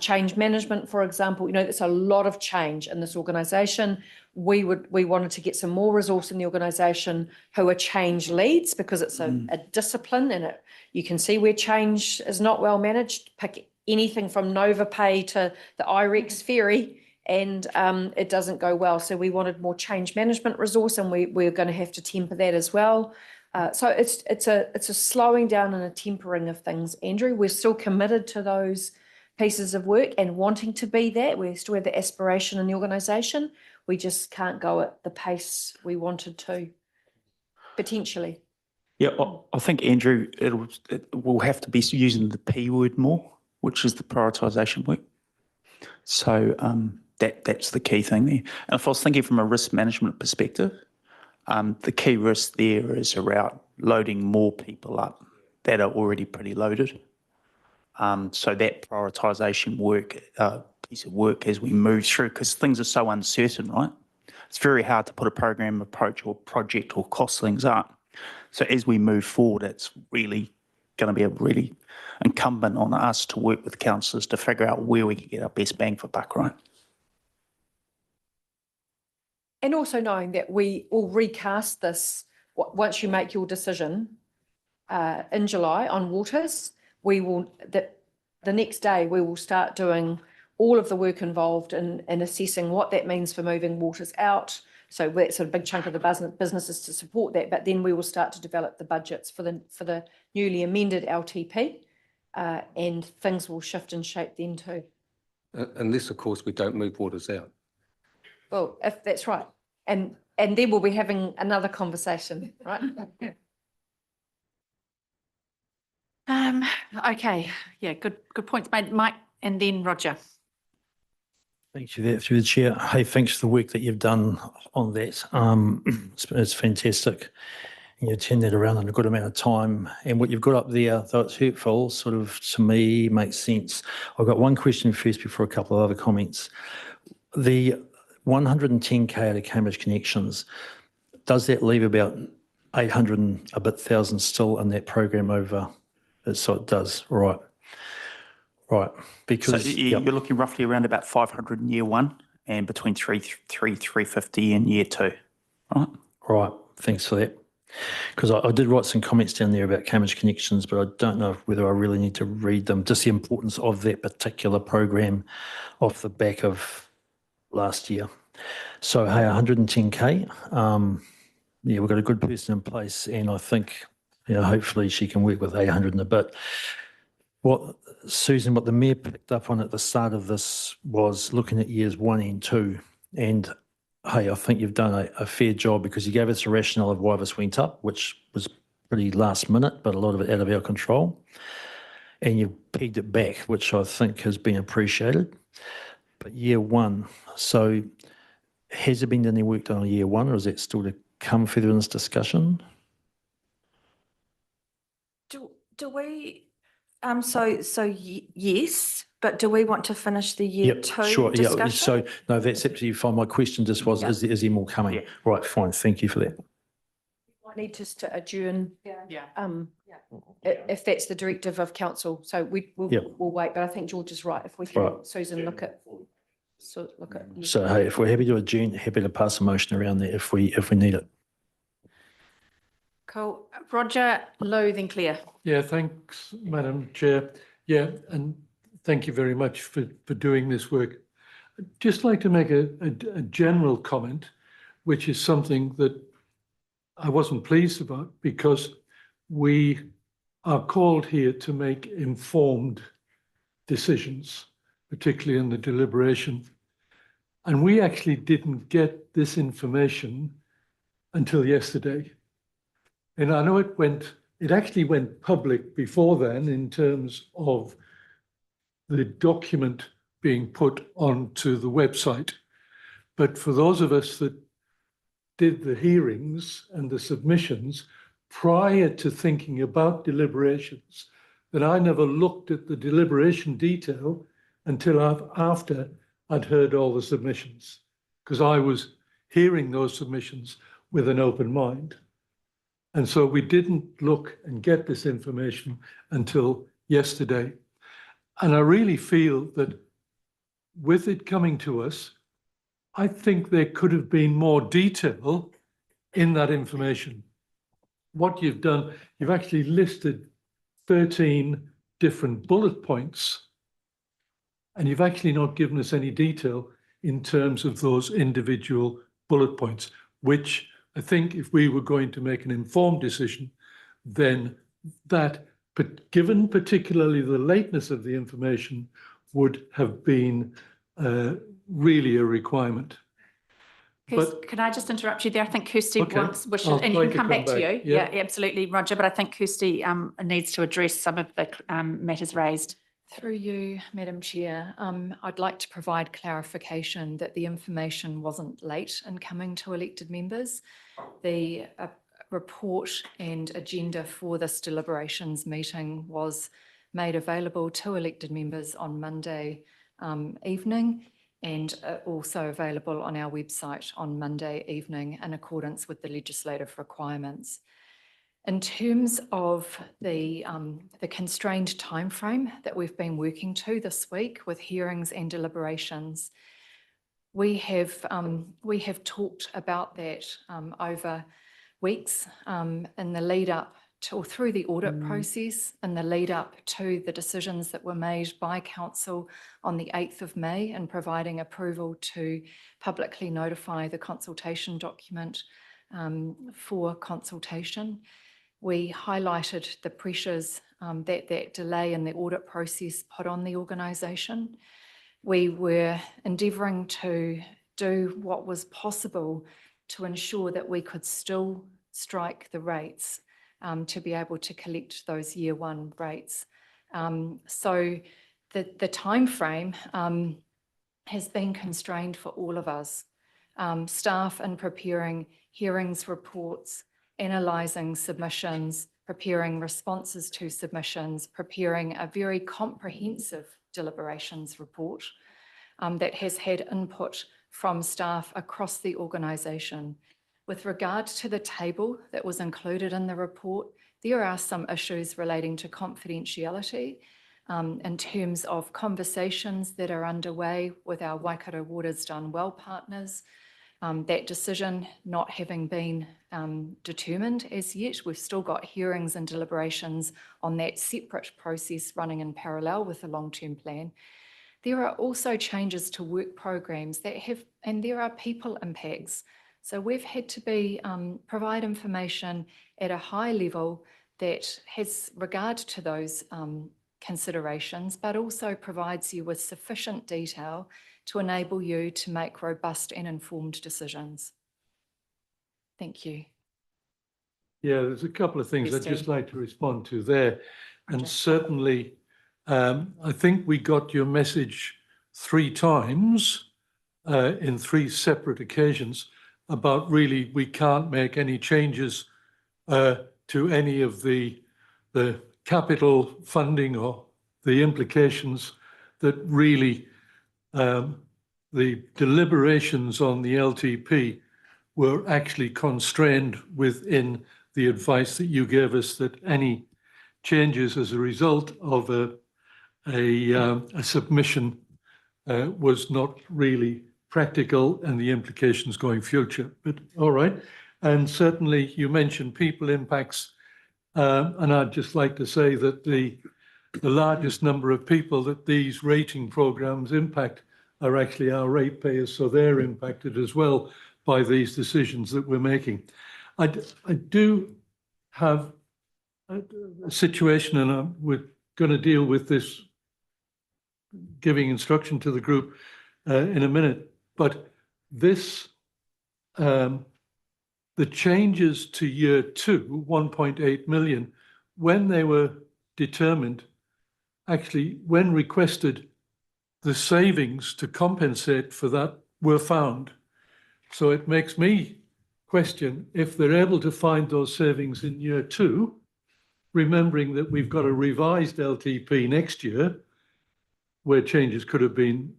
change management, for example, you know, there's a lot of change in this organisation. We wanted to get some more resource in the organisation who are change leads, because it's a discipline, and you can see where change is not well managed. Pick anything from Nova Pay to the IREX ferry, and it doesn't go well. So we wanted more change management resource, and we're going to have to temper that as well. So it's a slowing down and a tempering of things, Andrew. We're still committed to those pieces of work and wanting to be that. We still have the aspiration in the organisation. We just can't go at the pace we wanted to, potentially. Yeah, I think, Andrew, it will have to be using the P word more, which is the prioritisation work. So that's the key thing there. And if I was thinking from a risk management perspective, the key risk there is around loading more people up that are already pretty loaded. So that prioritisation work, piece of work as we move through, because things are so uncertain, right? It's very hard to put a program approach or project or cost things up. So as we move forward, it's really going to be really incumbent on us to work with councillors to figure out where we can get our best bang for buck, right? And also knowing that we will recast this, once you make your decision in July on waters, we will, the next day, we will start doing all of the work involved in assessing what that means for moving waters out. So that's a big chunk of the businesses to support that, but then we will start to develop the budgets for the newly amended LTP, and things will shift and shape then too. unless, of course, we don't move waters out. Well, if that's right. And then we'll be having another conversation, right? Okay, yeah, good points made, Mike, and then Roger. Thank you there, through the chair. Hey, thanks for the work that you've done on that. It's fantastic. You turn that around in a good amount of time. And what you've got up there, though it's hurtful, sort of to me makes sense. I've got one question first before a couple of other comments. The 110K out of Cambridge Connections, does that leave about 800 and a bit thousand still in that program over? So it does, right. Right, because so you're looking roughly around about 500 in year one and between 350 in year two, right? Right, thanks for that. Because I did write some comments down there about Cambridge Connections, but I don't know whether I really need to read them. Just the importance of that particular program off the back of last year. So, hey, 110K. Yeah, we've got a good person in place, and I think, you know, hopefully she can work with 800 and a bit. Susan, what the Mayor picked up on at the start of this was looking at years 1 and 2. And hey, I think you've done a fair job, because you gave us a rationale of why this went up, which was pretty last minute, but a lot of it out of our control. And you pegged it back, which I think has been appreciated. But year 1, so has there been any work done on year 1, or is that still to come further in this discussion? Do we, yes, but do we want to finish the year 2 sure, discussion? Yeah, so no, that's absolutely fine. My question just was, is there more coming? Yeah. Right, fine, thank you for that. I need just to adjourn, if that's the directive of council. So we'll wait, but I think George is right. If we can, Susan, look at. So hey, if we're happy to adjourn, happy to pass a motion around there if we need it. Cool. Roger, Lou, then Claire. Yeah, thanks, Madam Chair. Yeah, and thank you very much for doing this work. I'd just like to make a general comment, which is something that I wasn't pleased about, because we are called here to make informed decisions, particularly in the deliberation. And we actually didn't get this information until yesterday. And I know it actually went public before then in terms of the document being put onto the website. But for those of us that did the hearings and the submissions prior to thinking about deliberations, that I never looked at the deliberation detail until after I'd heard all the submissions, because I was hearing those submissions with an open mind. And so we didn't look and get this information until yesterday. And I really feel that with it coming to us, I think there could have been more detail in that information. What you've done, you've actually listed 13 different bullet points, and you've actually not given us any detail in terms of those individual bullet points, which I think if we were going to make an informed decision, then that, but given particularly the lateness of the information, would have been really a requirement. But Can I just interrupt you there? I think Kirsty Okay. wants wishes, I'll and try you to can come come back to you. back. Yeah. Yeah, absolutely, Roger. But I think Kirsty needs to address some of the matters raised. Through you, Madam Chair, I'd like to provide clarification that the information wasn't late in coming to elected members. The report and agenda for this deliberations meeting was made available to elected members on Monday evening, and also available on our website on Monday evening in accordance with the legislative requirements. In terms of the constrained timeframe that we've been working to this week with hearings and deliberations, we have talked about that over weeks in the lead up to, or through the audit process, in the lead up to the decisions that were made by Council on the 8th of May in providing approval to publicly notify the consultation document for consultation. We highlighted the pressures that delay in the audit process put on the organisation. We were endeavouring to do what was possible to ensure that we could still strike the rates to be able to collect those year one rates. So the time frame has been constrained for all of us. Staff in preparing hearings reports, analysing submissions, preparing responses to submissions, preparing a very comprehensive deliberations report that has had input from staff across the organisation. With regard to the table that was included in the report, there are some issues relating to confidentiality in terms of conversations that are underway with our Waikato Waters Done Well partners. That decision not having been determined as yet, we've still got hearings and deliberations on that separate process running in parallel with the long-term plan. There are also changes to work programs that have, and there are people impacts. So we've had to provide information at a high level that has regard to those considerations, but also provides you with sufficient detail to enable you to make robust and informed decisions. Thank you. Yeah, there's a couple of things I'd just like to respond to there. And certainly, I think we got your message 3 times in 3 separate occasions about really we can't make any changes to any of the capital funding or the implications that really the deliberations on the LTP were actually constrained within the advice that you gave us, that any changes as a result of a submission was not really practical, and the implications going future. But all right. And certainly you mentioned people impacts, and I'd just like to say that the largest number of people that these rating programs impact are actually our ratepayers, so they're impacted as well by these decisions that we're making. I do have a situation, and we're going to deal with this giving instruction to the group in a minute, but this, the changes to year 2, 1.8 million, when they were determined, actually, when requested, the savings to compensate for that were found. So it makes me question if they're able to find those savings in year 2, remembering that we've got a revised LTP next year, where changes could have been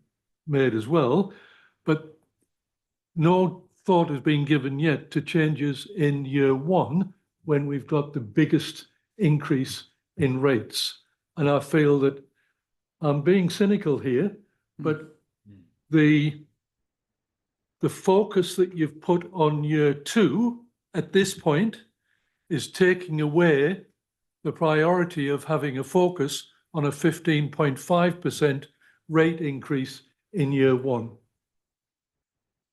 made as well, but no thought has been given yet to changes in year 1, when we've got the biggest increase in rates. And I feel that I'm being cynical here, but the focus that you've put on year 2 at this point is taking away the priority of having a focus on a 15.5% rate increase in year 1.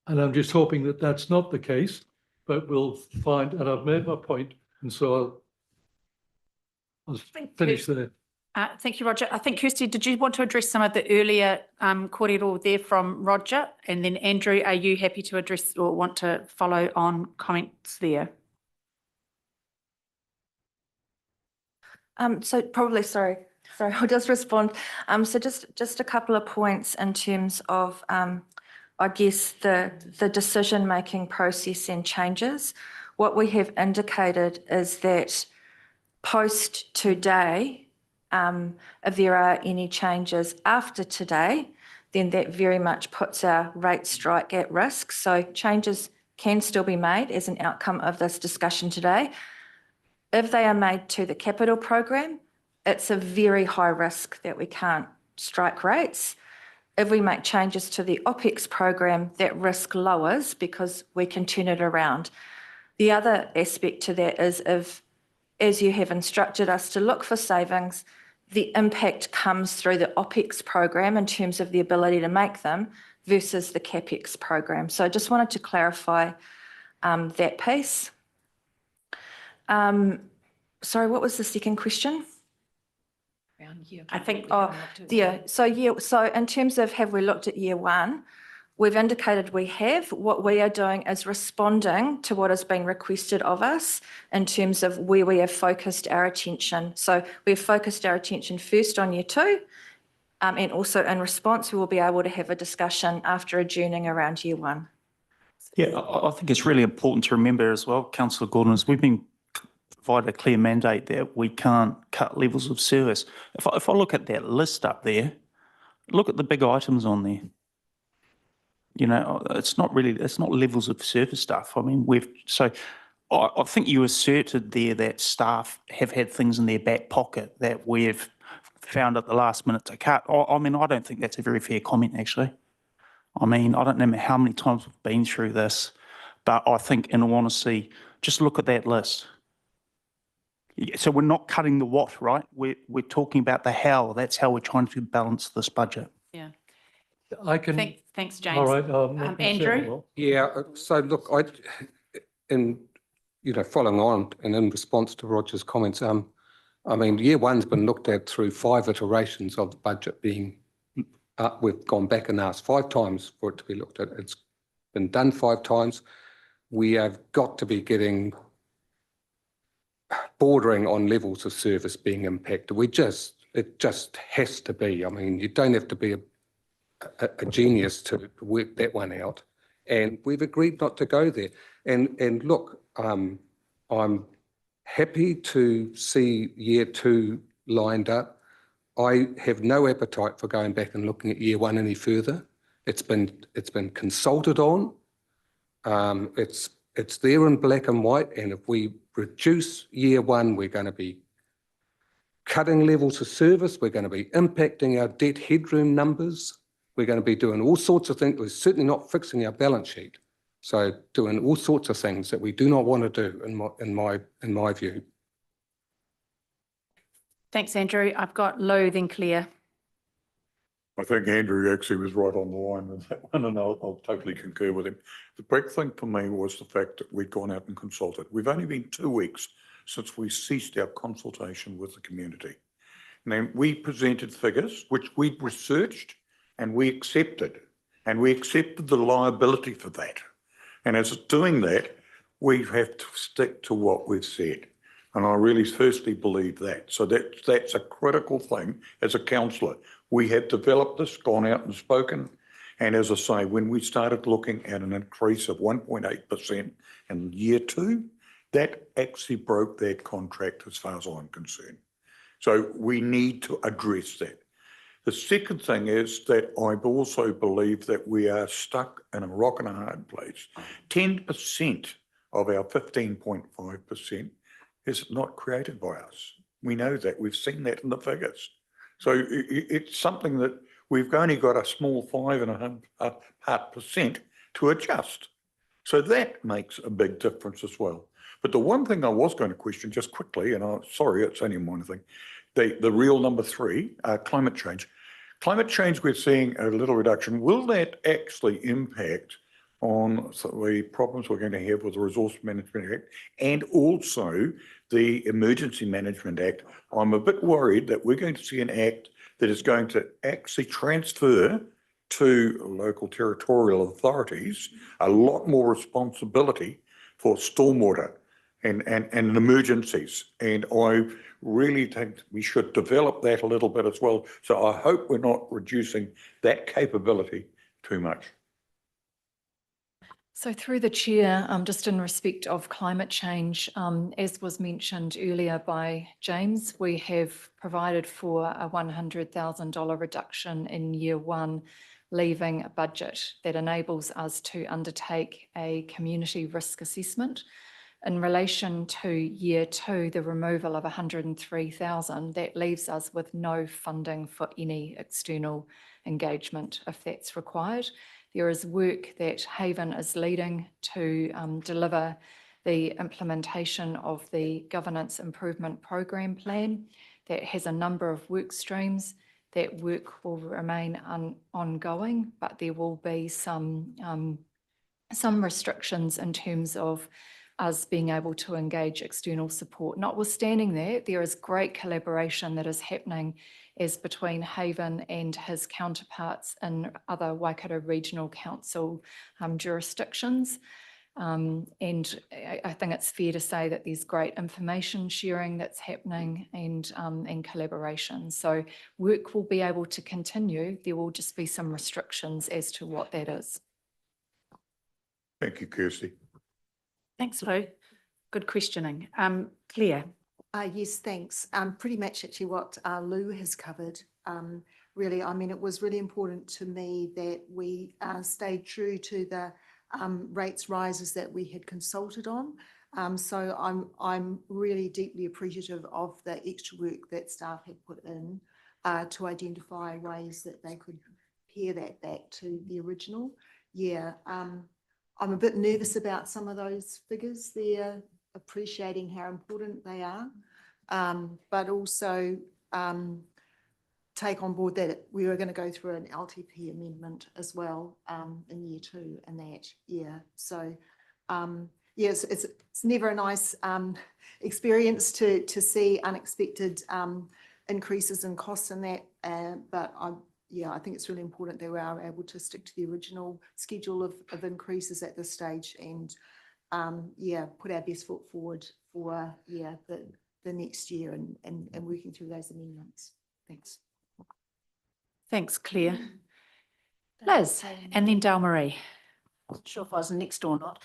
And I'm just hoping that that's not the case, but we'll find, and I've made my point, and so I'll finish there. Thank you, Roger. I think, Kirsty, did you want to address some of the earlier kōrero there from Roger? And then Andrew, are you happy to address or want to follow on comments there? So probably, sorry, I'll just respond. So just a couple of points in terms of, I guess, the decision-making process and changes. What we have indicated is that post today, if there are any changes after today, then that very much puts our rate strike at risk. So changes can still be made as an outcome of this discussion today. If they are made to the capital program, it's a very high risk that we can't strike rates. If we make changes to the OPEX program, that risk lowers because we can turn it around. The other aspect to that is if, as you have instructed us to look for savings, the impact comes through the OPEX program in terms of the ability to make them versus the CAPEX program. So I just wanted to clarify that piece. Sorry, what was the second question? I think, So in terms of have we looked at year 1, we've indicated we have. What we are doing is responding to what has been requested of us in terms of where we have focused our attention. So we've focused our attention first on year 2, and also in response, we will be able to have a discussion after adjourning around year 1. Yeah, I think it's really important to remember as well, Councillor Gordon, is we've been provided a clear mandate that we can't cut levels of service. If I look at that list up there, look at the big items on there. You know, it's not levels of service stuff. I mean, I think you asserted there that staff have had things in their back pocket that we've found at the last minute to cut. I mean, I don't think that's a very fair comment, actually. I mean, I don't know how many times we've been through this, but I think, in all honesty, just look at that list. So we're not cutting the what, right? We're talking about the how. That's how we're trying to balance this budget. Yeah. I can. Thanks, James. All right. Andrew? Yeah, so look, following on and in response to Roger's comments, I mean, year 1's been looked at through 5 iterations of the budget being, we've gone back and asked 5 times for it to be looked at. It's been done 5 times. We have got to be getting bordering on levels of service being impacted. It just has to be. I mean, you don't have to be a genius to work that one out. And we've agreed not to go there. And look, I'm happy to see year 2 lined up. I have no appetite for going back and looking at year 1 any further. It's been consulted on. It's there in black and white, and if we reduce year 1, we're going to be cutting levels of service, we're going to be impacting our debt headroom numbers, we're going to be doing all sorts of things. We're certainly not fixing our balance sheet. So doing all sorts of things that we do not want to do, in my view. Thanks, Andrew. I've got Lou, then Claire. I think Andrew actually was right on the line with that one, and I'll totally concur with him. The big thing for me was the fact that we'd gone out and consulted. We've only been 2 weeks since we ceased our consultation with the community. And then we presented figures which we'd researched and we accepted the liability for that. And as doing that, we have to stick to what we've said. And I really firstly believe that. So that's a critical thing as a councillor. We have developed this, gone out and spoken. And as I say, when we started looking at an increase of 1.8% in year 2, that actually broke that contract as far as I'm concerned. So we need to address that. The second thing is that I also believe that we are stuck in a rock and a hard place. 10% of our 15.5% is not created by us. We know that. We've seen that in the figures. So it's something that we've only got a small 5.5% to adjust. So that makes a big difference as well. But the one thing I was going to question just quickly, and I'm sorry, it's only one thing, the real number 3, climate change. Climate change, we're seeing a little reduction. Will that actually impact on the problems we're going to have with the Resource Management Act and also the Emergency Management Act? I'm a bit worried that we're going to see an act that is going to actually transfer to local territorial authorities a lot more responsibility for stormwater and emergencies. And I really think we should develop that a little bit as well. So I hope we're not reducing that capability too much. So through the chair, just in respect of climate change, as was mentioned earlier by James, we have provided for a $100,000 reduction in year 1, leaving a budget that enables us to undertake a community risk assessment. In relation to year 2, the removal of 103,000, that leaves us with no funding for any external engagement if that's required. There is work that Haven is leading to deliver the implementation of the Governance Improvement Program Plan that has a number of work streams. That work will remain ongoing, but there will be some restrictions in terms of us being able to engage external support. Notwithstanding that, there is great collaboration that is happening as between Haven and his counterparts in other Waikato Regional Council jurisdictions. And I think it's fair to say that there's great information sharing that's happening and collaboration. So work will be able to continue. There will just be some restrictions as to what that is. Thank you, Kirsty. Thanks, Lou. Good questioning. Claire. Yes, thanks. Pretty much actually what Lou has covered. Really, I mean, it was really important to me that we stayed true to the rates rises that we had consulted on. So I'm really deeply appreciative of the extra work that staff had put in to identify ways that they could pare that back to the original. Yeah, I'm a bit nervous about some of those figures there, appreciating how important they are, but also take on board that we were going to go through an LTP amendment as well in year 2 and that, yeah. So yes, it's never a nice experience to see unexpected increases in costs in that, but I think it's really important that we are able to stick to the original schedule of increases at this stage and put our best foot forward for the next year and working through those amendments. Thanks. Thanks, Claire. Liz, and then Dalmarie. Not sure if I was next or not.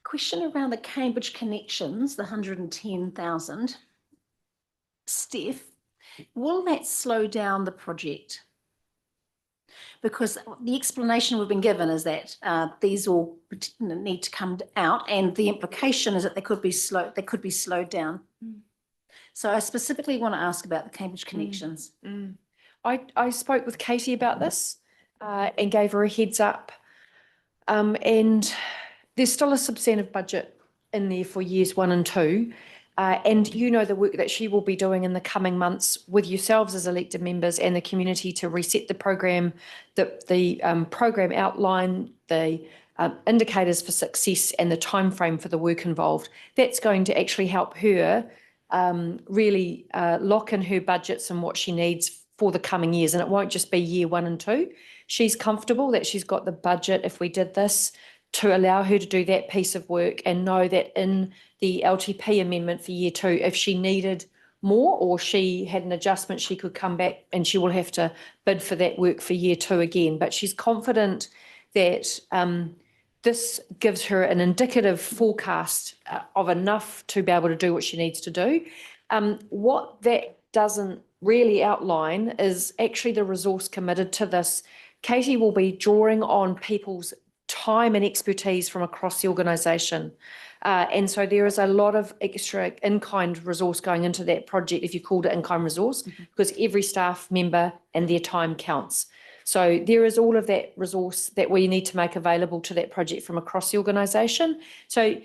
Question around the Cambridge connections, the 110,000. Steph, will that slow down the project? Because the explanation we've been given is that these all need to come out, and the implication is that they could be slowed down. So I specifically want to ask about the Cambridge connections. I spoke with Katie about this and gave her a heads up. And there's still a substantive budget in there for years 1 and 2. And you know the work that she will be doing in the coming months with yourselves as elected members and the community to reset the program, the program outline, the indicators for success and the timeframe for the work involved. That's going to actually help her really lock in her budgets and what she needs for the coming years. And it won't just be year 1 and 2. She's comfortable that she's got the budget, if we did this, to allow her to do that piece of work, and know that in the LTP amendment for year 2, if she needed more or she had an adjustment, she could come back and she will have to bid for that work for year 2 again. But she's confident that this gives her an indicative forecast of enough to be able to do what she needs to do. What that doesn't really outline is actually the resource committed to this. Katie will be drawing on people's time and expertise from across the organisation. And so there is a lot of extra in-kind resource going into that project, if you called it in-kind resource, because every staff member and their time counts. So there is all of that resource that we need to make available to that project from across the organisation. So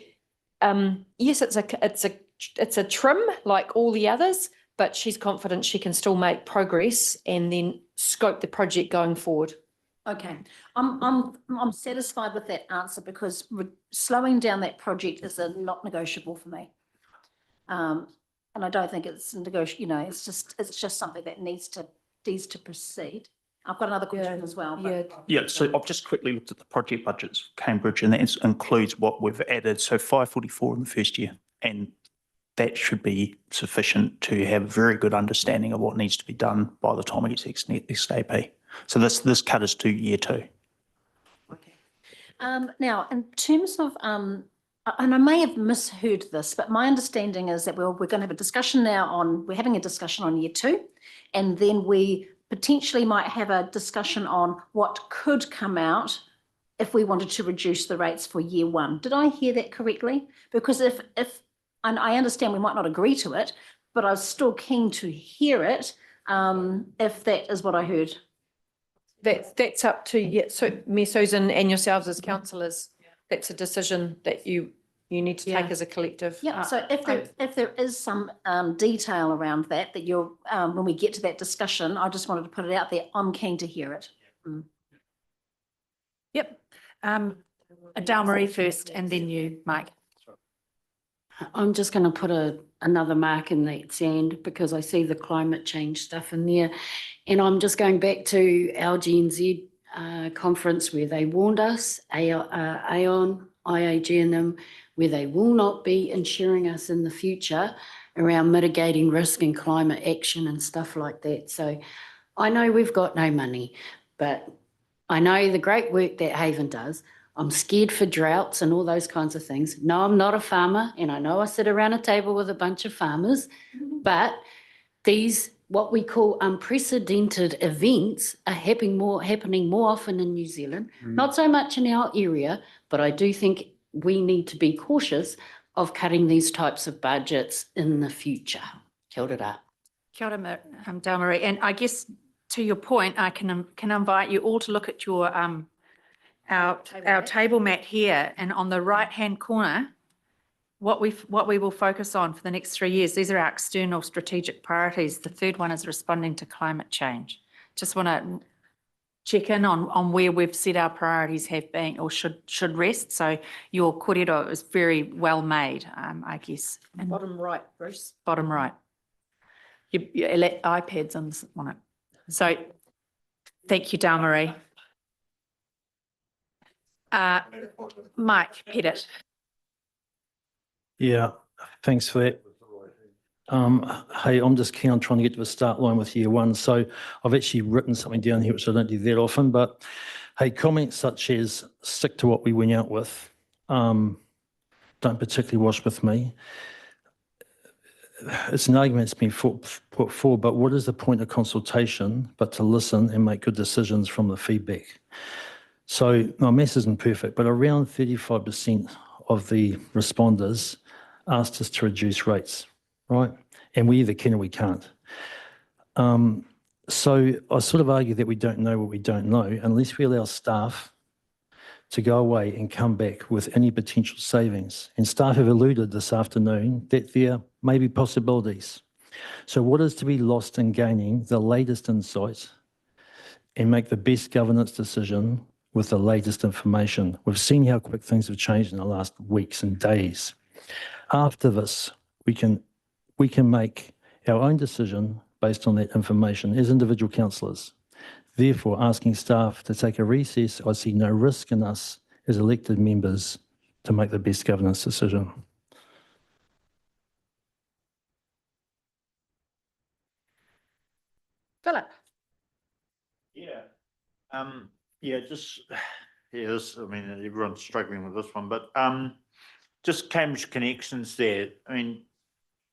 yes, it's a trim like all the others, but she's confident she can still make progress and then scope the project going forward. Okay, I'm satisfied with that answer, because slowing down that project is a not negotiable for me. And I don't think it's negotiable, you know, it's just something that needs to proceed. I've got another question as well. Yeah, so I've just quickly looked at the project budgets for Cambridge, and that includes what we've added. So 544 in the first year, and that should be sufficient to have a very good understanding of what needs to be done by the time it gets next AP. So this cut is to year 2. Okay. Now, in terms of, and I may have misheard this, but my understanding is that we're going to have a discussion now we're having a discussion on year 2, and then we potentially might have a discussion on what could come out if we wanted to reduce the rates for year 1. Did I hear that correctly? Because if and I understand we might not agree to it, but I was still keen to hear it, if that is what I heard. That's up to so Mayor Susan and yourselves as councillors. That's a decision that you need to take as a collective. Yeah. So if there is some detail around that you're when we get to that discussion, I just wanted to put it out there. I'm keen to hear it. Yep. Adele Marie first, and then you, Mike. I'm just going to put another mark in that sand, because I see the climate change stuff in there. And I'm just going back to our Gen Z conference where they warned us, Aon, IAG and them, where they will not be insuring us in the future around mitigating risk and climate action and stuff like that. So I know we've got no money, but I know the great work that Haven does. I'm scared for droughts and all those kinds of things. No, I'm not a farmer, and I know I sit around a table with a bunch of farmers, but these, what we call unprecedented events, are happening more often in New Zealand, not so much in our area, but I do think we need to be cautious of cutting these types of budgets in the future. Kia ora. Kia ora, Dale Marie. And I guess to your point, I can invite you all to look at your our table mat here, and on the right-hand corner, what we will focus on for the next 3 years. These are our external strategic priorities. The third one is responding to climate change. Just want to check in on where we've set our priorities have been or should rest. So your kōrero is very well made, I guess. And Bottom right, Bruce. bottom right. Your iPad's on it. So thank you, Dale Marie. Mike Pettit. Yeah, thanks for that. Hey, I'm just keen on trying to get to the start line with year 1. So I've actually written something down here, which I don't do that often, but hey, comments such as stick to what we went out with, don't particularly wash with me. It's an argument that's been put forward, but what is the point of consultation but to listen and make good decisions from the feedback? So my maths isn't perfect, but around 35% of the responders asked us to reduce rates, right? And we either can or we can't. So I sort of argue that we don't know what we don't know unless we allow staff to go away and come back with any potential savings. And staff have alluded this afternoon that there may be possibilities. So what is to be lost in gaining the latest insights and make the best governance decision with the latest information? We've seen how quick things have changed in the last weeks and days. After this, we can make our own decision based on that information as individual councillors. Therefore, asking staff to take a recess, I see no risk in us as elected members to make the best governance decision. Philip. Yeah. I mean, everyone's struggling with this one, but just Cambridge Connections there. I mean,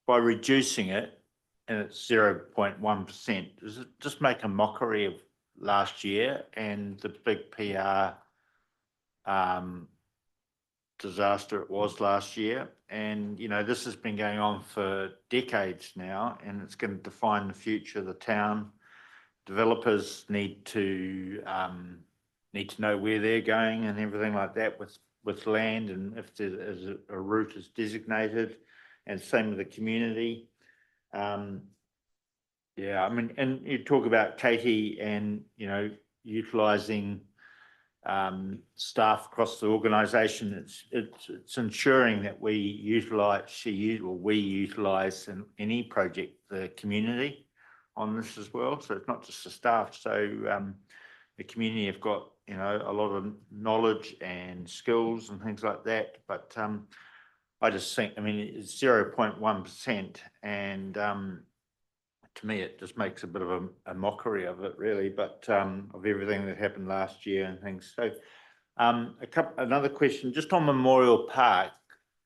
by reducing it and it's 0.1%, does it just make a mockery of last year and the big PR disaster it was last year? And, you know, this has been going on for decades now, and it's going to define the future of the town. Developers need to know where they're going and everything like that with land, and if there's a route is designated, and same with the community. Yeah, I mean, and you talk about Katie and, you know, utilising staff across the organisation. It's ensuring that we utilise in any project the community on this as well. So it's not just the staff. So the community have got, you know, a lot of knowledge and skills and things like that. But I just think, I mean, it's 0.1%, and to me, it just makes a bit of a mockery of it, really, but of everything that happened last year and things. So another question, just on Memorial Park,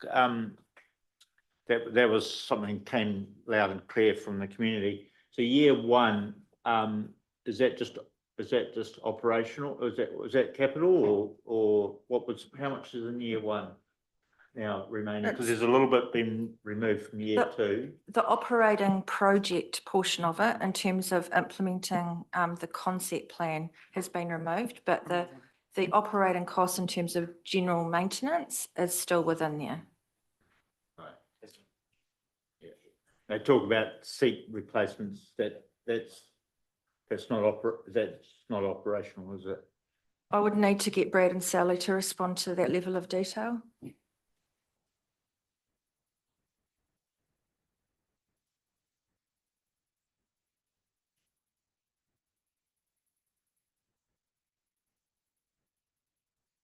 that was something came loud and clear from the community. So year one, is that just operational? Was that capital, or how much is in year one now remaining? Because there's a little bit been removed from year two. The operating project portion of it, in terms of implementing the concept plan, has been removed, but the operating costs in terms of general maintenance is still within there. Right. They talk about seat replacements. That's not operational, is it? I would need to get Brad and Sally to respond to that level of detail.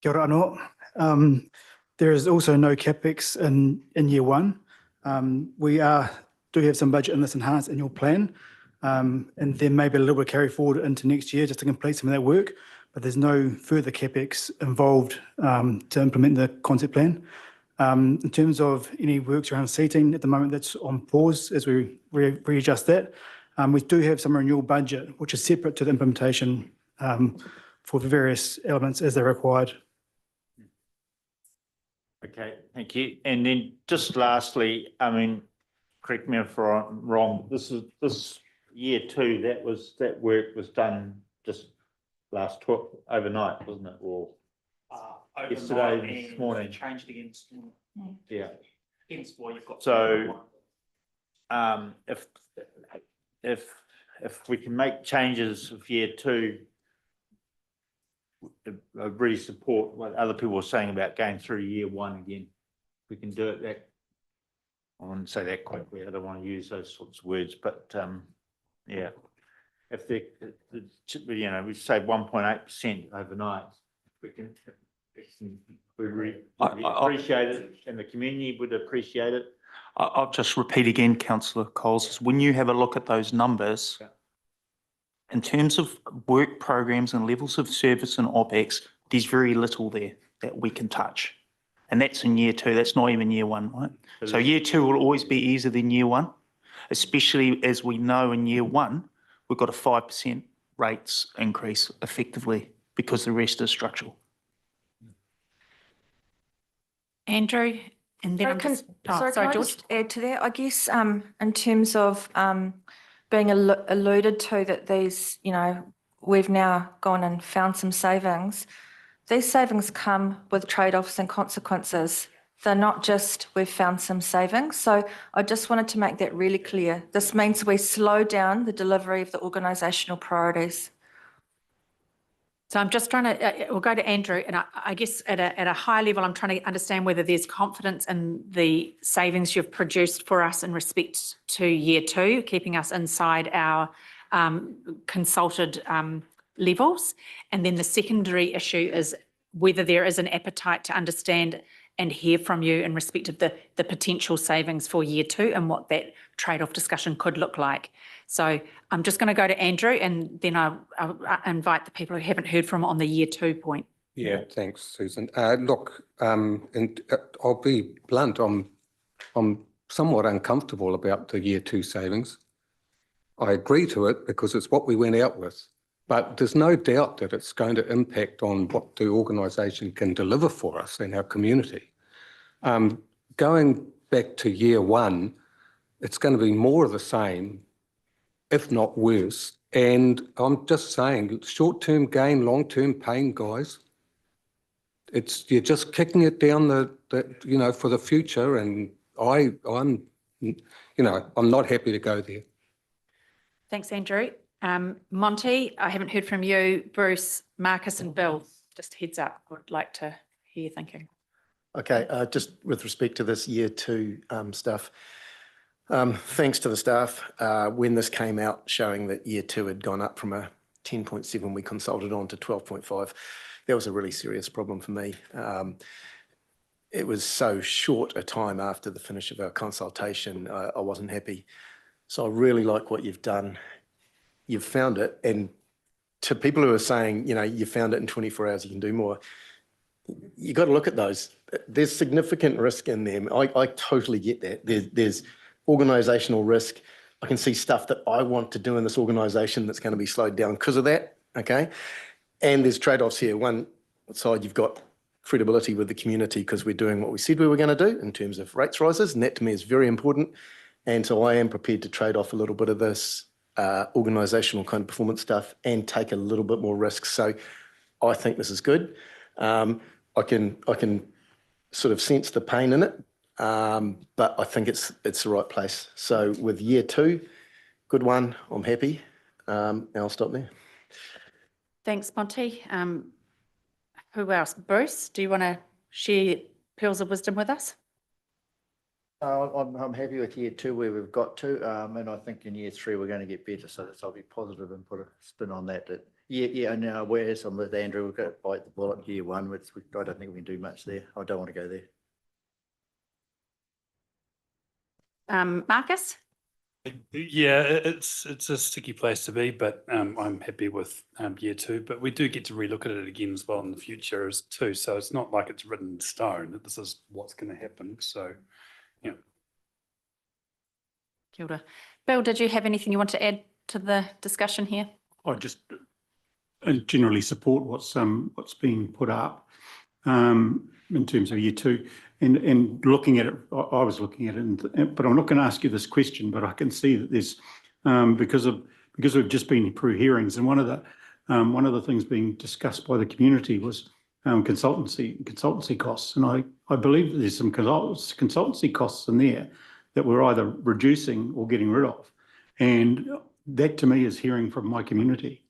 Kia ora anō. There is also no capex in year one. We do have some budget in this enhanced annual plan, and there may be a little bit of carry forward into next year just to complete some of that work, but there's no further capex involved to implement the concept plan. In terms of any works around seating, at the moment that's on pause as we readjust that. We do have some renewal budget, which is separate to the implementation for the various elements as they're required. Okay, thank you. And then just lastly, I mean, correct me if I'm wrong, this year two, that work was done just overnight, wasn't it? Or yesterday, this morning. Changed again this morning. Yeah. Hence why you've got. So if we can make changes of year two, I really support what other people are saying about going through year one again. We can do it I wouldn't say that quickly. I don't want to use those sorts of words, but yeah, if we say 1.8% overnight, we appreciate it, and the community would appreciate it. I'll just repeat again, Councillor Coles, when you have a look at those numbers, in terms of work programs and levels of service and OPEX, there's very little there that we can touch. And that's in year two, that's not even year one, right? So year two will always be easier than year one, especially as we know in year one, we've got a 5% rates increase effectively because the rest is structural. Andrew, and then Can I George. just add to that? I guess in terms of being alluded to that these, we've now gone and found some savings. These savings come with trade-offs and consequences. They're not just, we've found some savings. So I just wanted to make that really clear. This means we slow down the delivery of the organisational priorities. So I'm just trying to, we'll go to Andrew, and I guess at a high level, I'm trying to understand whether there's confidence in the savings you've produced for us in respect to year 2, keeping us inside our consulted levels. And then the secondary issue is whether there is an appetite to understand and hear from you in respect of the potential savings for year 2 and what that trade-off discussion could look like. So I'm just going to go to Andrew, and then I'll invite the people who haven't heard from on the year 2 point. Yeah, thanks, Susan. Look, and I'll be blunt, I'm somewhat uncomfortable about the year 2 savings. I agree to it because it's what we went out with, but there's no doubt that it's going to impact on what the organisation can deliver for us and our community. Going back to year 1, it's going to be more of the same, if not worse. And I'm just saying, short-term gain, long-term pain, guys. You're just kicking it down for the future, and I'm not happy to go there. Thanks, Andrew. Monty, I haven't heard from you. Bruce, Marcus and Bill, just heads up. I would like to hear your thinking. Okay, just with respect to this year 2 stuff, thanks to the staff. When this came out showing that year 2 had gone up from a 10.7 we consulted on to 12.5, that was a really serious problem for me. It was so short a time after the finish of our consultation, I wasn't happy. So I really like what you've done. You've found it, and to people who are saying, you found it in 24 hours, you can do more, you got to look at those. There's significant risk in them. I totally get that. There's organisational risk. I can see stuff that I want to do in this organisation that's going to be slowed down because of that, okay? And there's trade-offs here. One side, you've got credibility with the community because we're doing what we said we were going to do in terms of rates rises, and that to me is very important. And so I am prepared to trade off a little bit of this organisational kind of performance stuff and take a little bit more risk. So I think this is good. I can sort of sense the pain in it, but I think it's the right place. So with year 2, good one, I'm happy. And I'll stop there. Thanks, Monty. Who else? Bruce, do you want to share pearls of wisdom with us? I'm happy with year 2 where we've got to, and I think in year 3 we're going to get better. So I'll be positive and put a spin on that. Yeah, and now whereas I'm with Andrew, we've got to bite the bullet year 1, which I don't think we can do much there. I don't want to go there. Marcus? Yeah, it's a sticky place to be, but I'm happy with year 2. But we do get to relook at it again as well in the future as too. So it's not like it's written in stone. This is what's going to happen. So, yeah. Kia ora. Bill, did you have anything you want to add to the discussion here? I just generally support what's been put up in terms of year 2. And looking at it, I was looking at it, but I'm not going to ask you this question, but I can see that there's, because we've just been through hearings, and one of the things being discussed by the community was consultancy costs. And I believe that there's some consultancy costs in there that we're either reducing or getting rid of. And that to me is hearing from my community.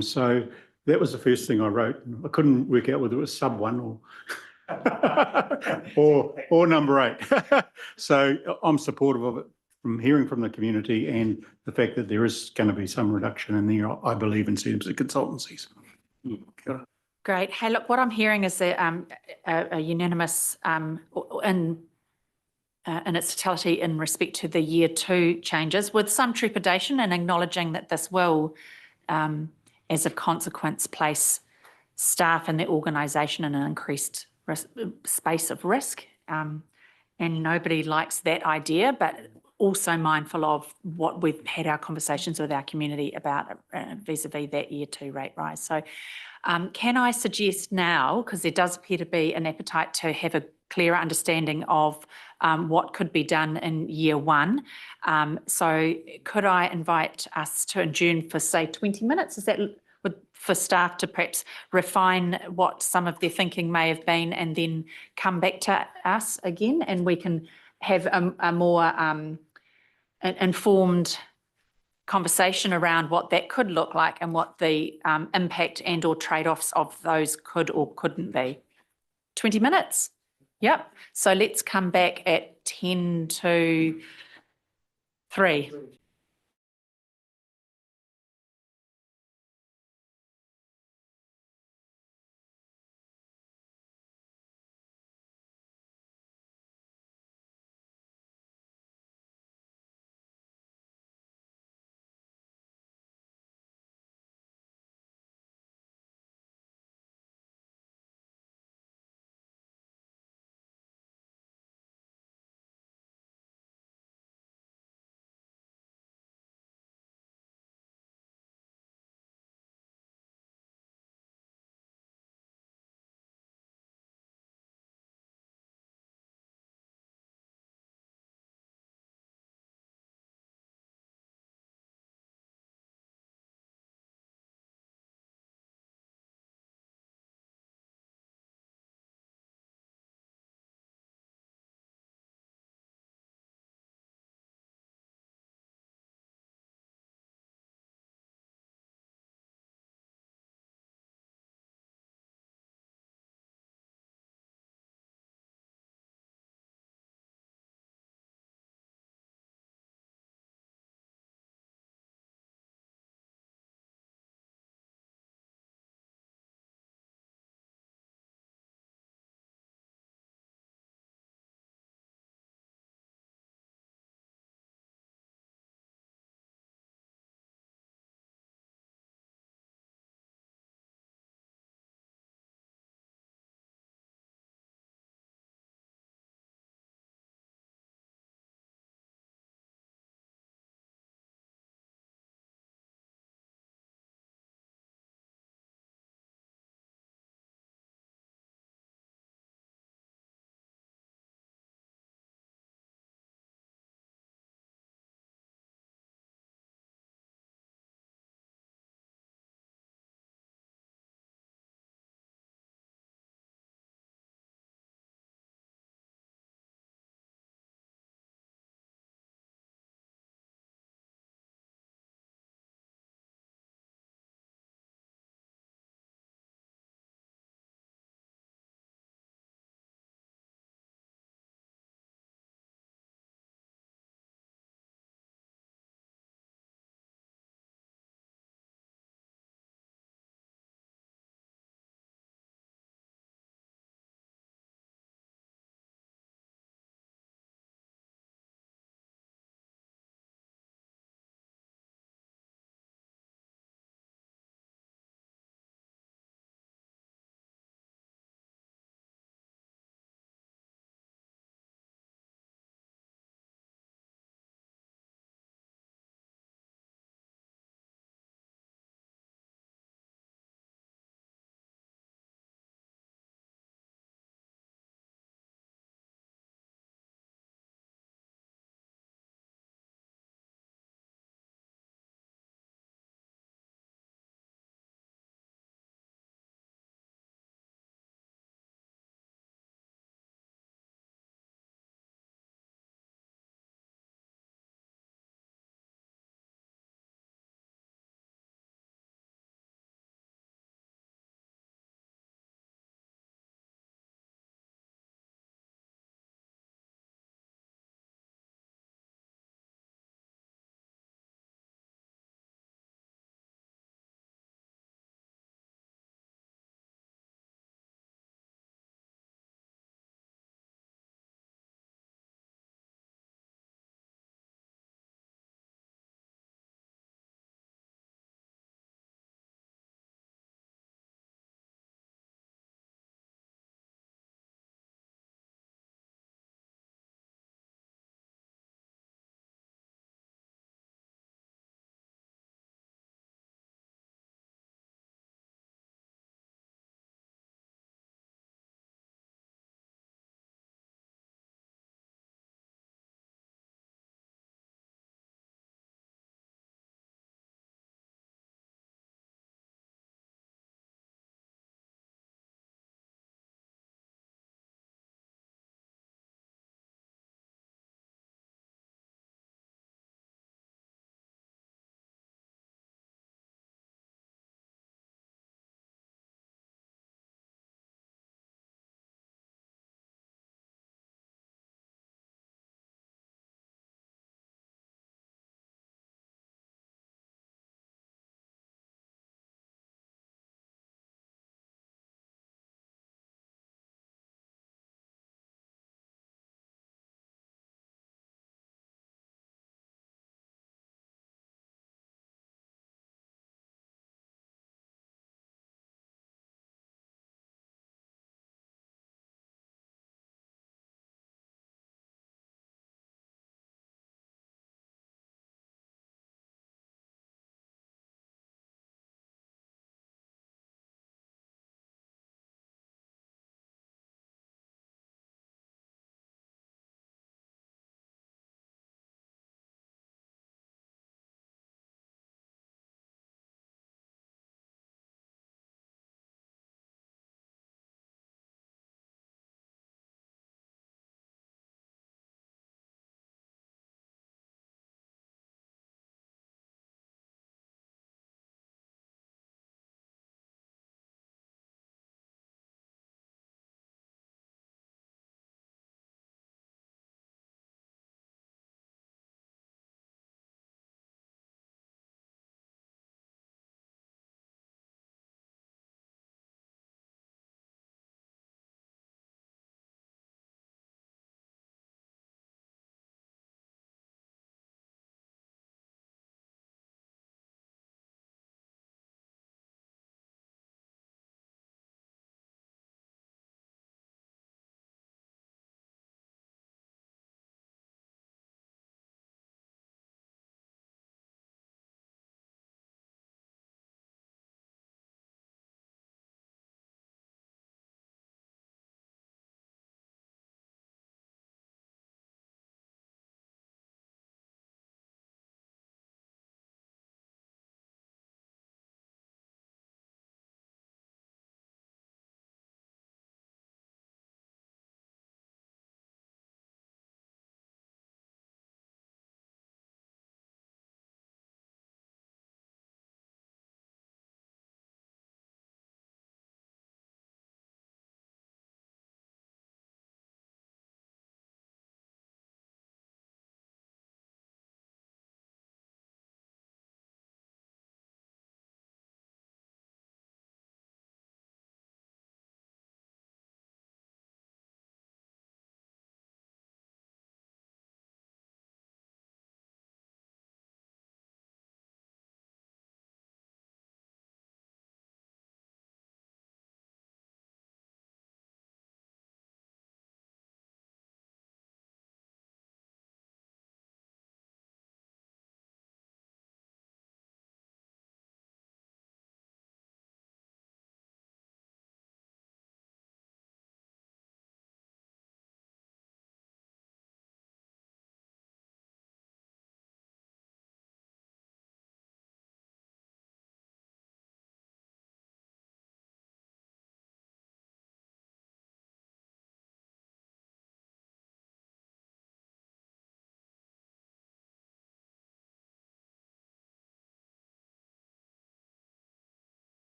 So that was the first thing I wrote. I couldn't work out whether it was sub 1 or number 8. So I'm supportive of it from hearing from the community and the fact that there is going to be some reduction in there, I believe, in terms of consultancies. Great. Hey, look, what I'm hearing is a unanimous in its totality in respect to the year 2 changes, with some trepidation and acknowledging that this will, as a consequence, place staff in the organisation in an increased space of risk. And nobody likes that idea, but also mindful of what we've had our conversations with our community about vis-a-vis that year 2 rate rise. So can I suggest now, because there does appear to be an appetite to have a clearer understanding of what could be done in year 1. So could I invite us to adjourn for, say, 20 minutes? for staff to perhaps refine what some of their thinking may have been and then come back to us again, and we can have a more informed conversation around what that could look like and what the impact and or trade-offs of those could or couldn't be. 20 minutes? Yep. So let's come back at 10 to 3.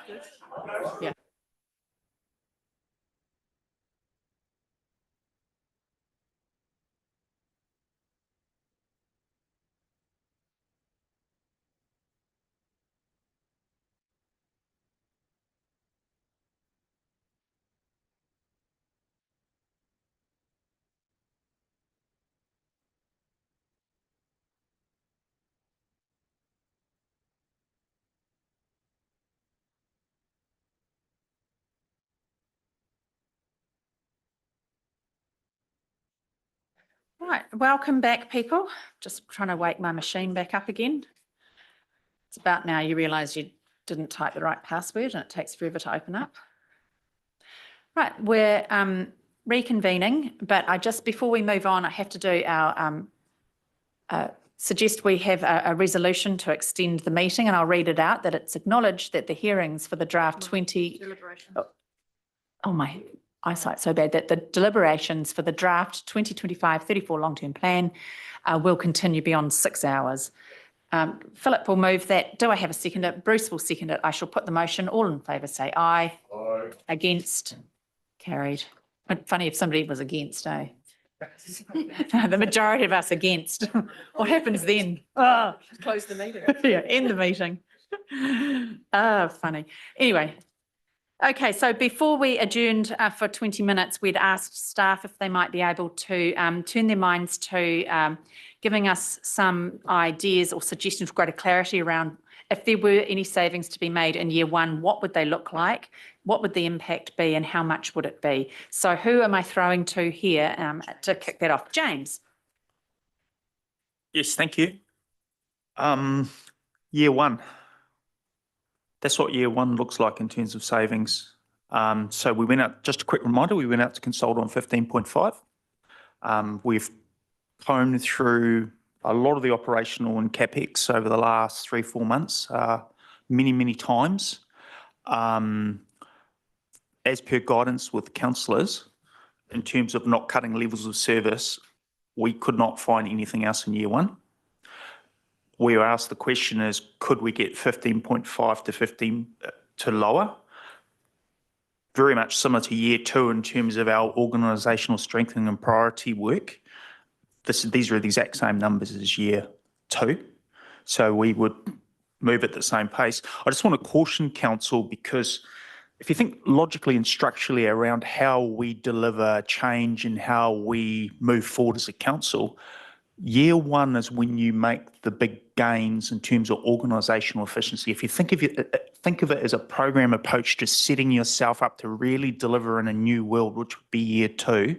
Yeah. Right, welcome back, people. Just trying to wake my machine back up again. It's about now you realise you didn't type the right password and it takes forever to open up. Right, we're reconvening, but before we move on, I have to do our suggest we have a resolution to extend the meeting, and I'll read it out, that it's acknowledged that the hearings for the draft 20. Oh, my eyesight's so bad, that the deliberations for the draft 2025-34 long-term plan will continue beyond 6 hours. Philip will move that. Do I have a seconder? Bruce will second it. I shall put the motion. All in favour say aye. Aye. Against? Carried. Funny if somebody was against, eh? The majority of us against. What happens then? Oh, Close the meeting. yeah, end the meeting. Funny. Anyway, okay, so before we adjourned for 20 minutes, we'd asked staff if they might be able to turn their minds to giving us some ideas or suggestions for greater clarity around if there were any savings to be made in year one, what would they look like? What would the impact be and how much would it be? So who am I throwing to here to kick that off? James. Yes, thank you. Year one. That's what year one looks like in terms of savings. So we went out, just a quick reminder, we went out to consult on 15.5. We've combed through a lot of the operational and CapEx over the last 3-4 months, many times. As per guidance with councillors, in terms of not cutting levels of service, we could not find anything else in year one. We were asked the question is, could we get 15.5 to 15 to lower? Very much similar to year two in terms of our organisational strengthening and priority work. These are the exact same numbers as year two. So we would move at the same pace. I just want to caution council, because if you think logically and structurally around how we deliver change and how we move forward as a council, year one is when you make the big gains in terms of organisational efficiency. If you think of it as a program approach to setting yourself up to really deliver in a new world, which would be year two.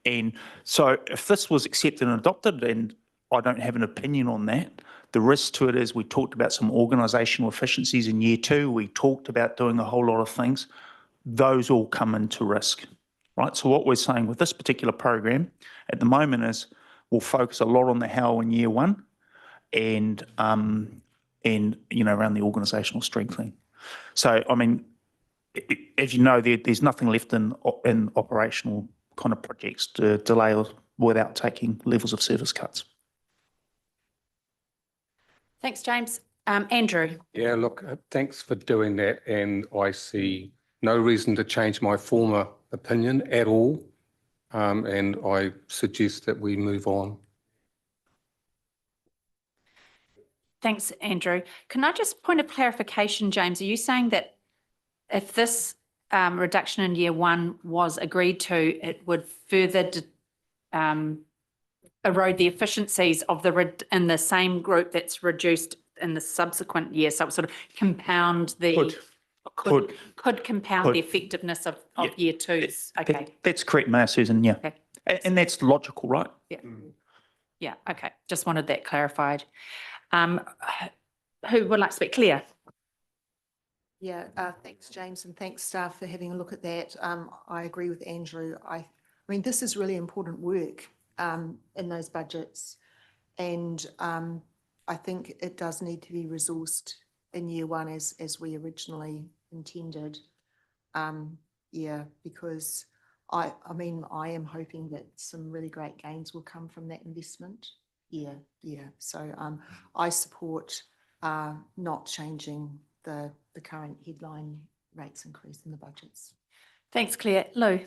And so if this was accepted and adopted, and I don't have an opinion on that, the risk to it is we talked about some organisational efficiencies in year two. We talked about doing a whole lot of things. Those all come into risk, right? So what we're saying with this particular program at the moment is we'll focus a lot on the how in year one and around the organisational strengthening. So, I mean, as you know, there's nothing left in operational kind of projects to delay without taking levels of service cuts. Thanks, James. Andrew. Yeah, look, thanks for doing that. And I see no reason to change my former opinion at all. And I suggest that we move on. Thanks, Andrew. Can I just point of clarification, James, are you saying that if this reduction in year one was agreed to, it would further erode the efficiencies of in the same group that's reduced in the subsequent year? So it sort of compound the could compound the effectiveness of year twos. Okay, that's correct, Mayor Susan. Yeah, okay. And that's logical, right? Yeah. Yeah. Okay. Just wanted that clarified. Who would like to speak? Claire. Yeah, thanks, James, and thanks, staff, for having a look at that. I agree with Andrew. I mean, this is really important work in those budgets, and I think it does need to be resourced in year one as we originally intended. Yeah, because I mean, I am hoping that some really great gains will come from that investment. Yeah. So I support not changing the current headline rates increase in the budgets. Thanks, Claire. Lou?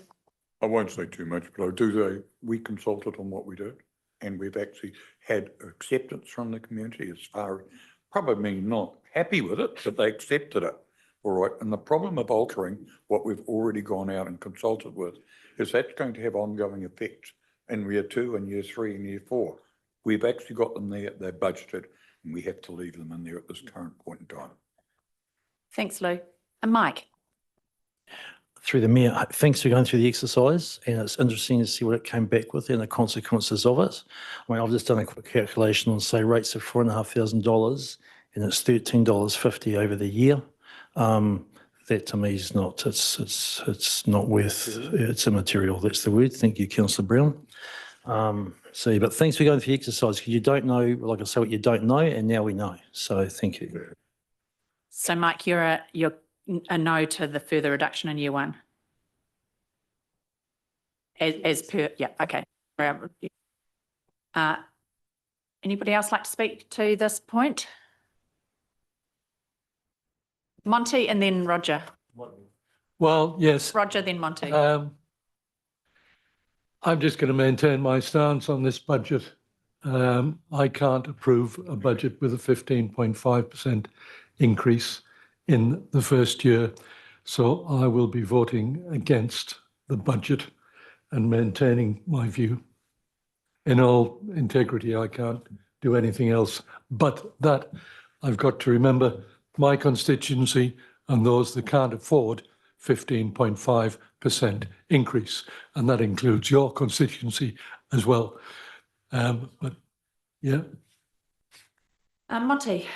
I won't say too much, but I do say we consulted on what we did, and we've actually had acceptance from the community as far, probably not happy with it, but they accepted it. All right, and the problem of altering what we've already gone out and consulted with is that's going to have ongoing effects in year 2 and year 3 and year 4. We've actually got them there, they're budgeted, and we have to leave them in there at this current point in time. Thanks, Lou. And Mike? Through the Mayor, thanks for going through the exercise, and it's interesting to see what it came back with and the consequences of it. I mean, I've just done a quick calculation on, say, rates of $4,500, and it's $13.50 over the year. That to me is not, it's not worth, it's immaterial, that's the word. Thank you, Councillor Brown. But thanks for going through the exercise, because you don't know, like I say, what you don't know, and now we know. So thank you. So Mike, you're a no to the further reduction in year 1? As per, yeah, okay. Anybody else like to speak to this point? Monty and then Roger. Well, yes. Roger, then Monty. I'm just going to maintain my stance on this budget. I can't approve a budget with a 15.5% increase in the first year. So I will be voting against the budget and maintaining my view. In all integrity, I can't do anything else but that. I've got to remember my constituency and those that can't afford 15.5% increase. And that includes your constituency as well. But yeah. Monty?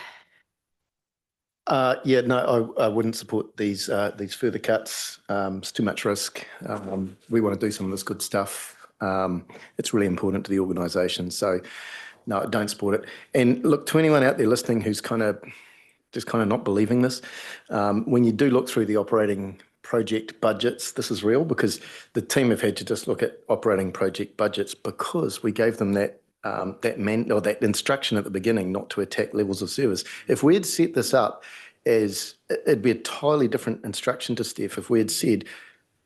Yeah, no, I wouldn't support these further cuts. It's too much risk. We want to do some of this good stuff. It's really important to the organisation. So, no, I don't support it. And look, to anyone out there listening who's just not believing this, when you do look through the operating project budgets, this is real, because the team have had to just look at operating project budgets because we gave them that instruction at the beginning not to attack levels of service. If we had set this up as, it'd be a entirely different instruction to Steph. If we had said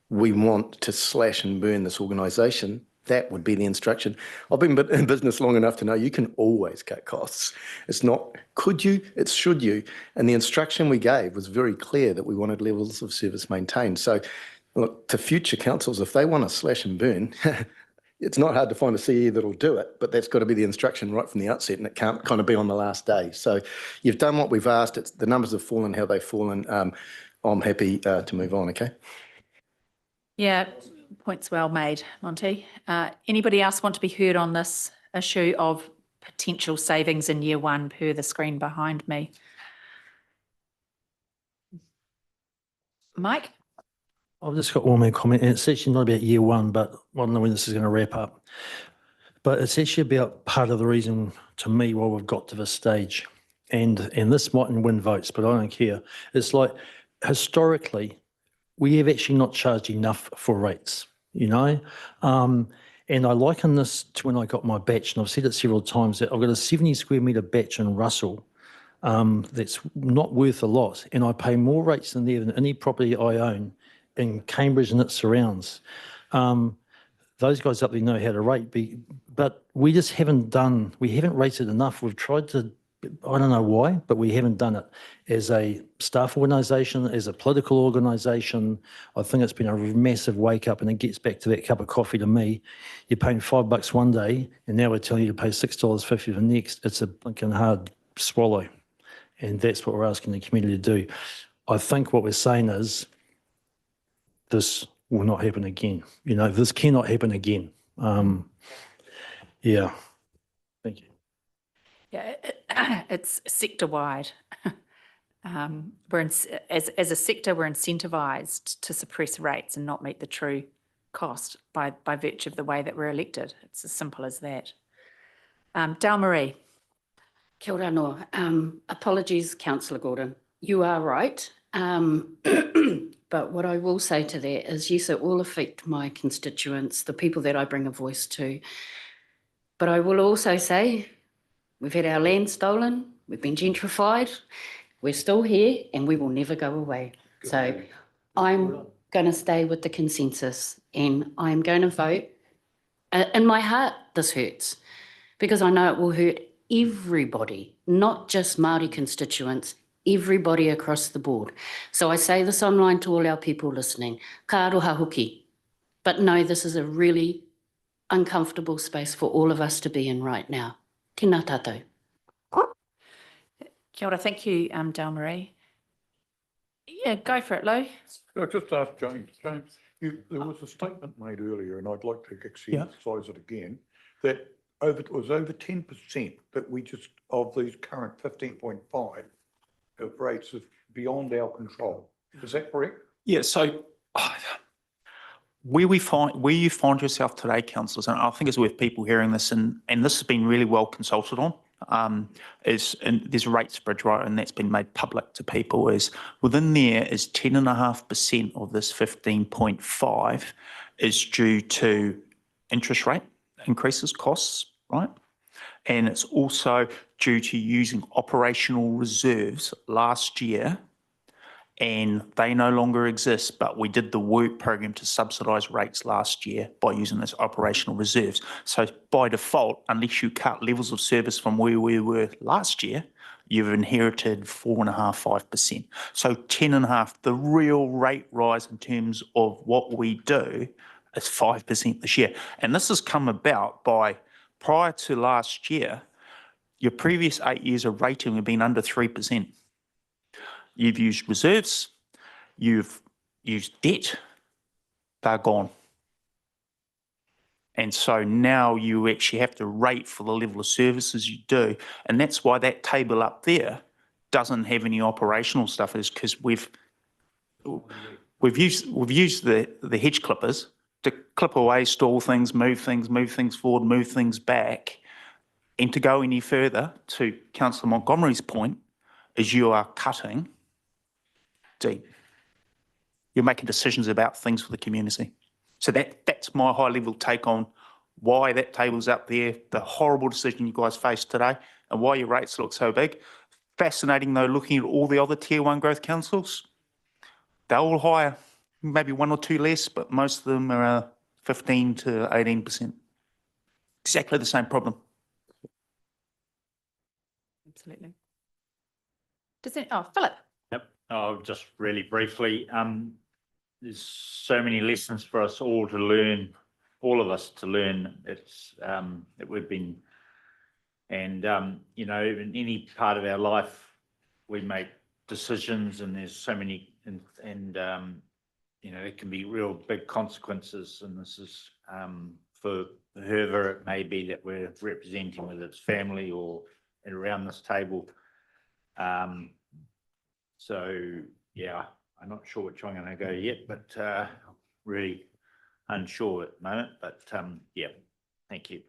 we want to slash and burn this organisation, that would be the instruction. I've been in business long enough to know you can always cut costs. It's not could you, it's should you. And the instruction we gave was very clear that we wanted levels of service maintained. So look, to future councils, if they want to slash and burn, it's not hard to find a CE that'll do it, but that's got to be the instruction right from the outset, and it can't kind of be on the last day. So you've done what we've asked. It's the numbers have fallen how they've fallen. I'm happy to move on, okay? Yeah, points well made, Monty. Anybody else want to be heard on this issue of potential savings in year 1 per the screen behind me? Mike? I've just got one more comment, and it's actually not about year 1, but I don't know when this is going to wrap up. But it's actually about part of the reason, to me, why we've got to this stage. And this mightn't win votes, but I don't care. It's like, historically, we have actually not charged enough for rates, you know? And I liken this to when I got my batch, and I've said it several times, that I've got a 70 square metre batch in Russell that's not worth a lot, and I pay more rates in there than any property I own in Cambridge and its surrounds. Those guys up there know how to rate, but we just haven't rated enough. We've tried to, I don't know why, but we haven't done it. As a staff organisation, as a political organisation, I think it's been a massive wake up, and it gets back to that cup of coffee to me. You're paying $5 one day, and now we're telling you to pay $6.50 the next. It's a blinking hard swallow, and that's what we're asking the community to do. I think what we're saying is, this will not happen again. You know, this cannot happen again. Yeah. Thank you. Yeah, it's sector-wide. As a sector, we're incentivised to suppress rates and not meet the true cost by virtue of the way that we're elected. It's as simple as that. Dale Marie. Kia ora noa. Apologies, Councillor Gordon. You are right. But what I will say to that is, yes, it will affect my constituents, the people that I bring a voice to. But I will also say, we've had our land stolen, we've been gentrified, We're still here and we will never go away. So I'm going to stay with the consensus and I'm going to vote. In my heart, this hurts because I know it will hurt everybody, not just Māori constituents, everybody across the board. So I say this online to all our people listening, ka aroha hoki. But no, this is a really uncomfortable space for all of us to be in right now. Tēnā tātou. Kia ora, thank you, Del Marie. Yeah, go for it, Lou. I just asked James, there was a statement made earlier, and I'd like to exercise it again, that it was over 10% that we just, of these current 15.5 of rates is beyond our control. Is that correct? Yeah, so where you find yourself today, councillors, and I think it's worth people hearing this, and this has been really well consulted on, and there's a rates bridge, right, and that's been made public to people, is within there is 10.5% of this 15.5 is due to interest rate increases, costs, right? And it's also due to using operational reserves last year, and they no longer exist, but we did the work program to subsidise rates last year by using those operational reserves. So by default, unless you cut levels of service from where we were last year, you've inherited 4.5%, 5%. So 10.5%, the real rate rise in terms of what we do is 5% this year. And this has come about by, prior to last year, your previous 8 years of rating have been under 3%. You've used reserves, you've used debt, they're gone. And so now you actually have to rate for the level of services you do. And that's why that table up there doesn't have any operational stuff, is because we've used the hedge clippers to clip away, stall things forward, move things back. And to go any further, to Councillor Montgomery's point, is you are cutting deep. You're making decisions about things for the community. So that's my high level take on why that table's up there, the horrible decision you guys faced today, and why your rates look so big. Fascinating though, looking at all the other Tier 1 growth councils, they're all higher, maybe one or two less, but most of them are 15 to 18%. Exactly the same problem. Absolutely. Philip. Yep. Oh, just really briefly, there's so many lessons for us all to learn, all of us to learn. It's that we've been, and you know, in any part of our life, we make decisions, and there's so many, and you know, it can be real big consequences. And this is for whoever it may be that we're representing, whether it's family or around this table. So yeah, I'm not sure which I'm going to go yet, but really unsure at the moment. But yeah, thank you.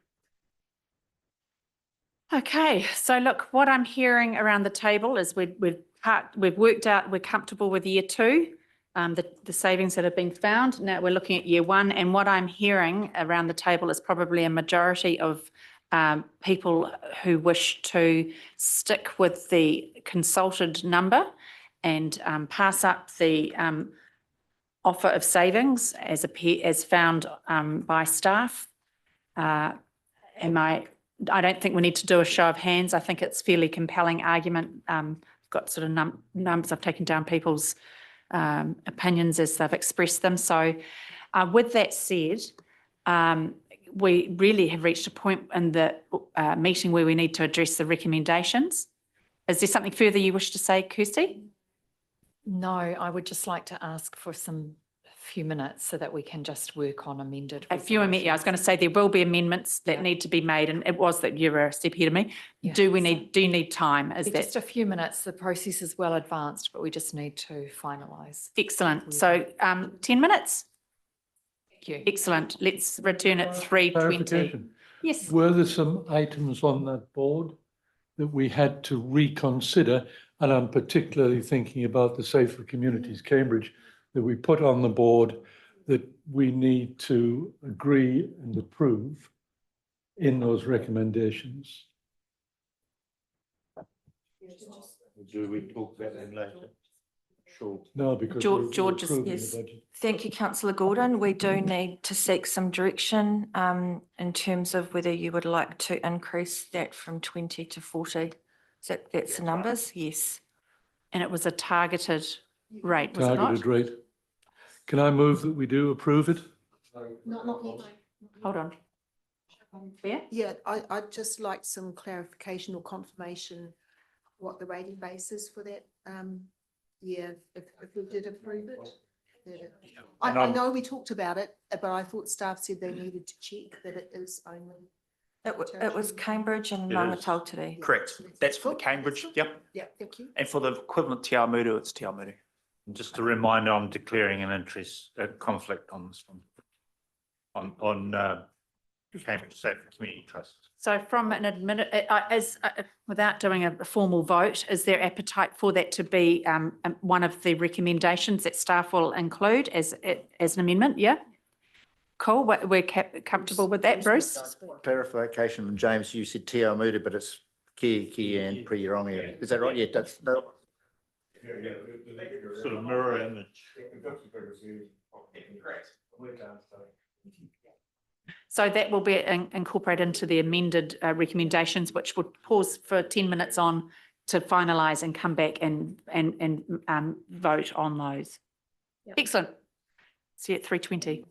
Okay, so look, what I'm hearing around the table is we've worked out, we're comfortable with year two, the savings that have been found. Now we're looking at year one, and what I'm hearing around the table is probably a majority of people who wish to stick with the consulted number and pass up the offer of savings as found by staff. I don't think we need to do a show of hands. I think it's fairly compelling argument. Got sort of numbers. I've taken down people's opinions as they've expressed them. So with that said, we really have reached a point in the meeting where we need to address the recommendations. Is there something further you wish to say, Kirsty? No, I would just like to ask for a few minutes so that we can just work on amended. A few amendments. I was going to say there will be amendments that need to be made, and it was that you were a step ahead of me. Yeah. Do you need time? Is that just a few minutes? The process is well advanced, but we just need to finalise. Excellent. So 10 minutes. Thank you. Excellent. Let's return at 3:20. Clarification. Yes. Were there some items on that board that we had to reconsider? And I'm particularly thinking about the Safer Communities Cambridge that we put on the board that we need to agree and approve in those recommendations. Do we talk about them later? Sure. No, because George is- approving the Yes. budget. Thank you, councillor Gordon. We do need to seek some direction in terms of whether you would like to increase that from 20 to 40. That's the numbers? Yes. And it was a targeted rate, was it not? Targeted rate. Can I move that we do approve it? Not yet. Hold on. Fair? Yeah, I'd just like some clarification or confirmation what the rating base is for that. Yeah, if we did approve it. I know we talked about it, but I thought staff said they needed to check that it is only. It was Cambridge and It is. Rangitaltiri. Correct. That's for the Cambridge, yep. Yeah, thank you. And for the equivalent Te Awamutu, it's Te Awamutu. And just a reminder, I'm declaring an interest, a conflict on this one. On Cambridge Safe Community Trust. So from an without doing a formal vote, is there appetite for that to be one of the recommendations that staff will include as an amendment? Yeah? Cool, we're comfortable with that, Bruce? Clarification from James, you said Te Awamutu, but it's Ki and Prirongi. Is that right? Yeah, that's no. Sort of mirror image. So that will be incorporated into the amended recommendations, which will pause for 10 minutes on to finalise and come back and vote on those. Yep. Excellent. See you at 3:20.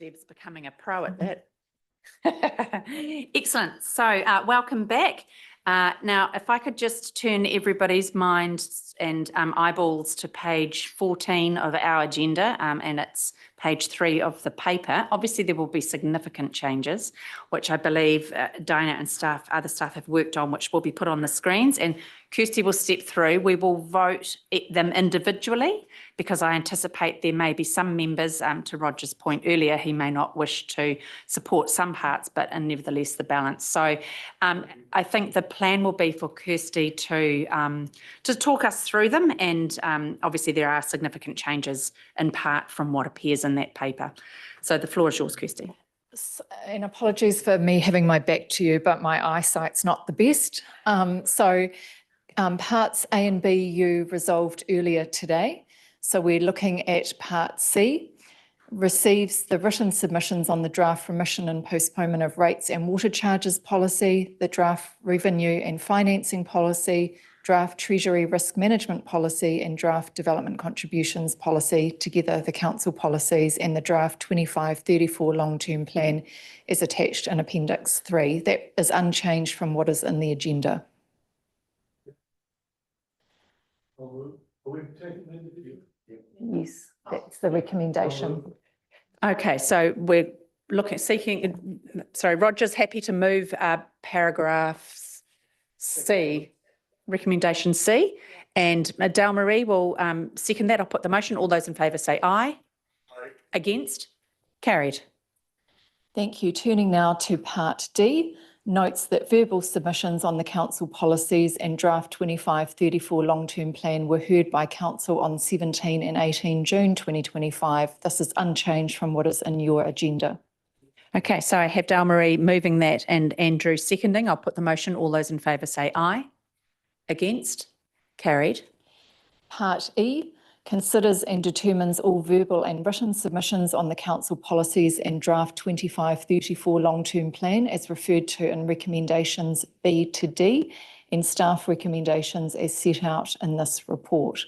Deb's becoming a pro at that. Excellent. So welcome back. Now, if I could just turn everybody's minds and eyeballs to page 14 of our agenda, and it's page 3 of the paper. Obviously, there will be significant changes, which I believe Diana and other staff have worked on, which will be put on the screens. And Kirsty will step through. We will vote them individually because I anticipate there may be some members, to Roger's point earlier, he may not wish to support some parts, but nevertheless the balance. So I think the plan will be for Kirsty to talk us through them. And obviously there are significant changes in part from what appears in that paper. So the floor is yours, Kirsty. And apologies for me having my back to you, but my eyesight's not the best. Parts A and B you resolved earlier today. So we're looking at Part C, receives the written submissions on the draft remission and postponement of rates and water charges policy, the draft revenue and financing policy, draft treasury risk management policy and draft development contributions policy, together the council policies, and the draft 25-34 long-term plan is attached in Appendix 3. That is unchanged from what is in the agenda. Yes, that's the recommendation. Okay, so we're Roger's happy to move paragraph C, recommendation C, and Dale Marie will second that. I'll put the motion. All those in favour say aye. Aye. Against? Carried. Thank you. Turning now to Part D, notes that verbal submissions on the council policies and draft 25-34 long-term plan were heard by council on 17 and 18 June 2025. This is unchanged from what is in your agenda. Okay, so I have Dale Marie moving that and Andrew seconding. I'll put the motion. All those in favour say aye. Against? Carried. Part E, considers and determines all verbal and written submissions on the council policies and draft 25-34 long-term plan as referred to in recommendations B to D and staff recommendations as set out in this report.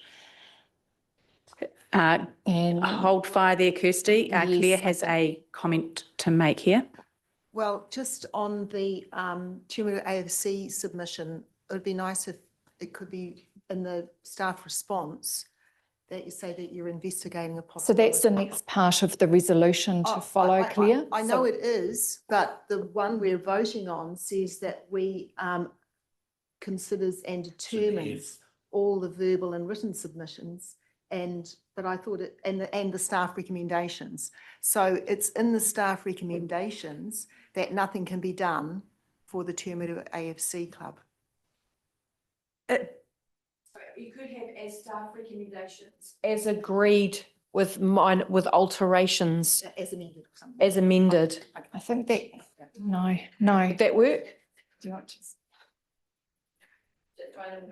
And hold fire there, Kirsty. Yes. Claire has a comment to make here. Well, just on the Tumu AFC submission, it would be nice if it could be in the staff response that you say that you're investigating a possibility. So that's the next part of the resolution to follow, Claire. I know it is, but the one we're voting on says that we considers and determines all the verbal and written submissions, but I thought it and the staff recommendations. So it's in the staff recommendations that nothing can be done for the Tumu AFC club. You could have as staff recommendations as agreed with alterations. As amended. As amended. I think that, no. Would that work? Do you want to?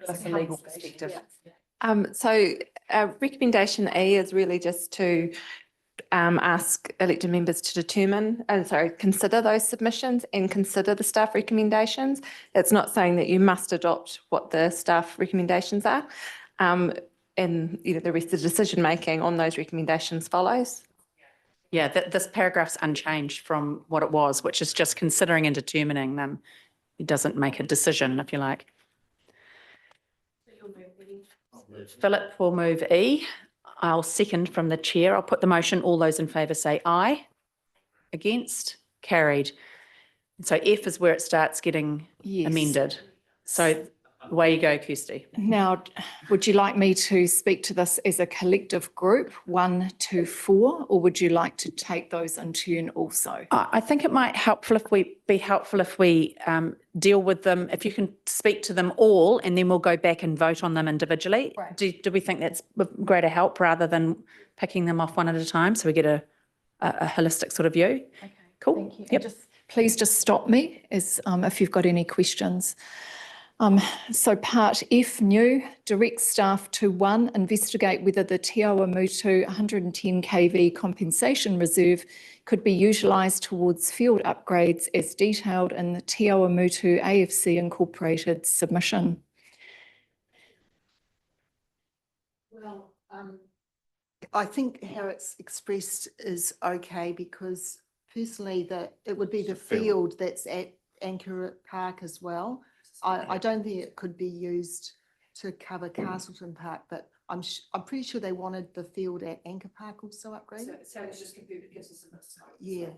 That's a legal perspective. So recommendation E is really just to ask elected members to consider those submissions and consider the staff recommendations. It's not saying that you must adopt what the staff recommendations are. And the rest of the decision making on those recommendations follows. Yeah, this paragraph's unchanged from what it was, which is just considering and determining them. It doesn't make a decision, if you like. Philip will move E. I'll second from the chair. I'll put the motion. All those in favour say aye. Against? Carried. So F is where it starts getting amended. So away you go, Kirsty. Now, would you like me to speak to this as a collective group, 1 to 4, or would you like to take those in turn also? I think it might be helpful if we deal with them, if you can speak to them all, and then we'll go back and vote on them individually. Right. Do we think that's greater help rather than picking them off one at a time, so we get a holistic sort of view? Okay. Cool. Thank you. Yep. Please just stop me if you've got any questions. So Part F, new, direct staff to 1, investigate whether the Te Awamutu 110 kV compensation reserve could be utilised towards field upgrades as detailed in the Te Awamutu AFC Incorporated submission. Well, I think how it's expressed is okay because personally it would be the field that's at Anchor Park as well. I don't think it could be used to cover Castleton Park, but I'm pretty sure they wanted the field at Anchor Park also upgraded. So it's just confused because it's a mistake. Yeah.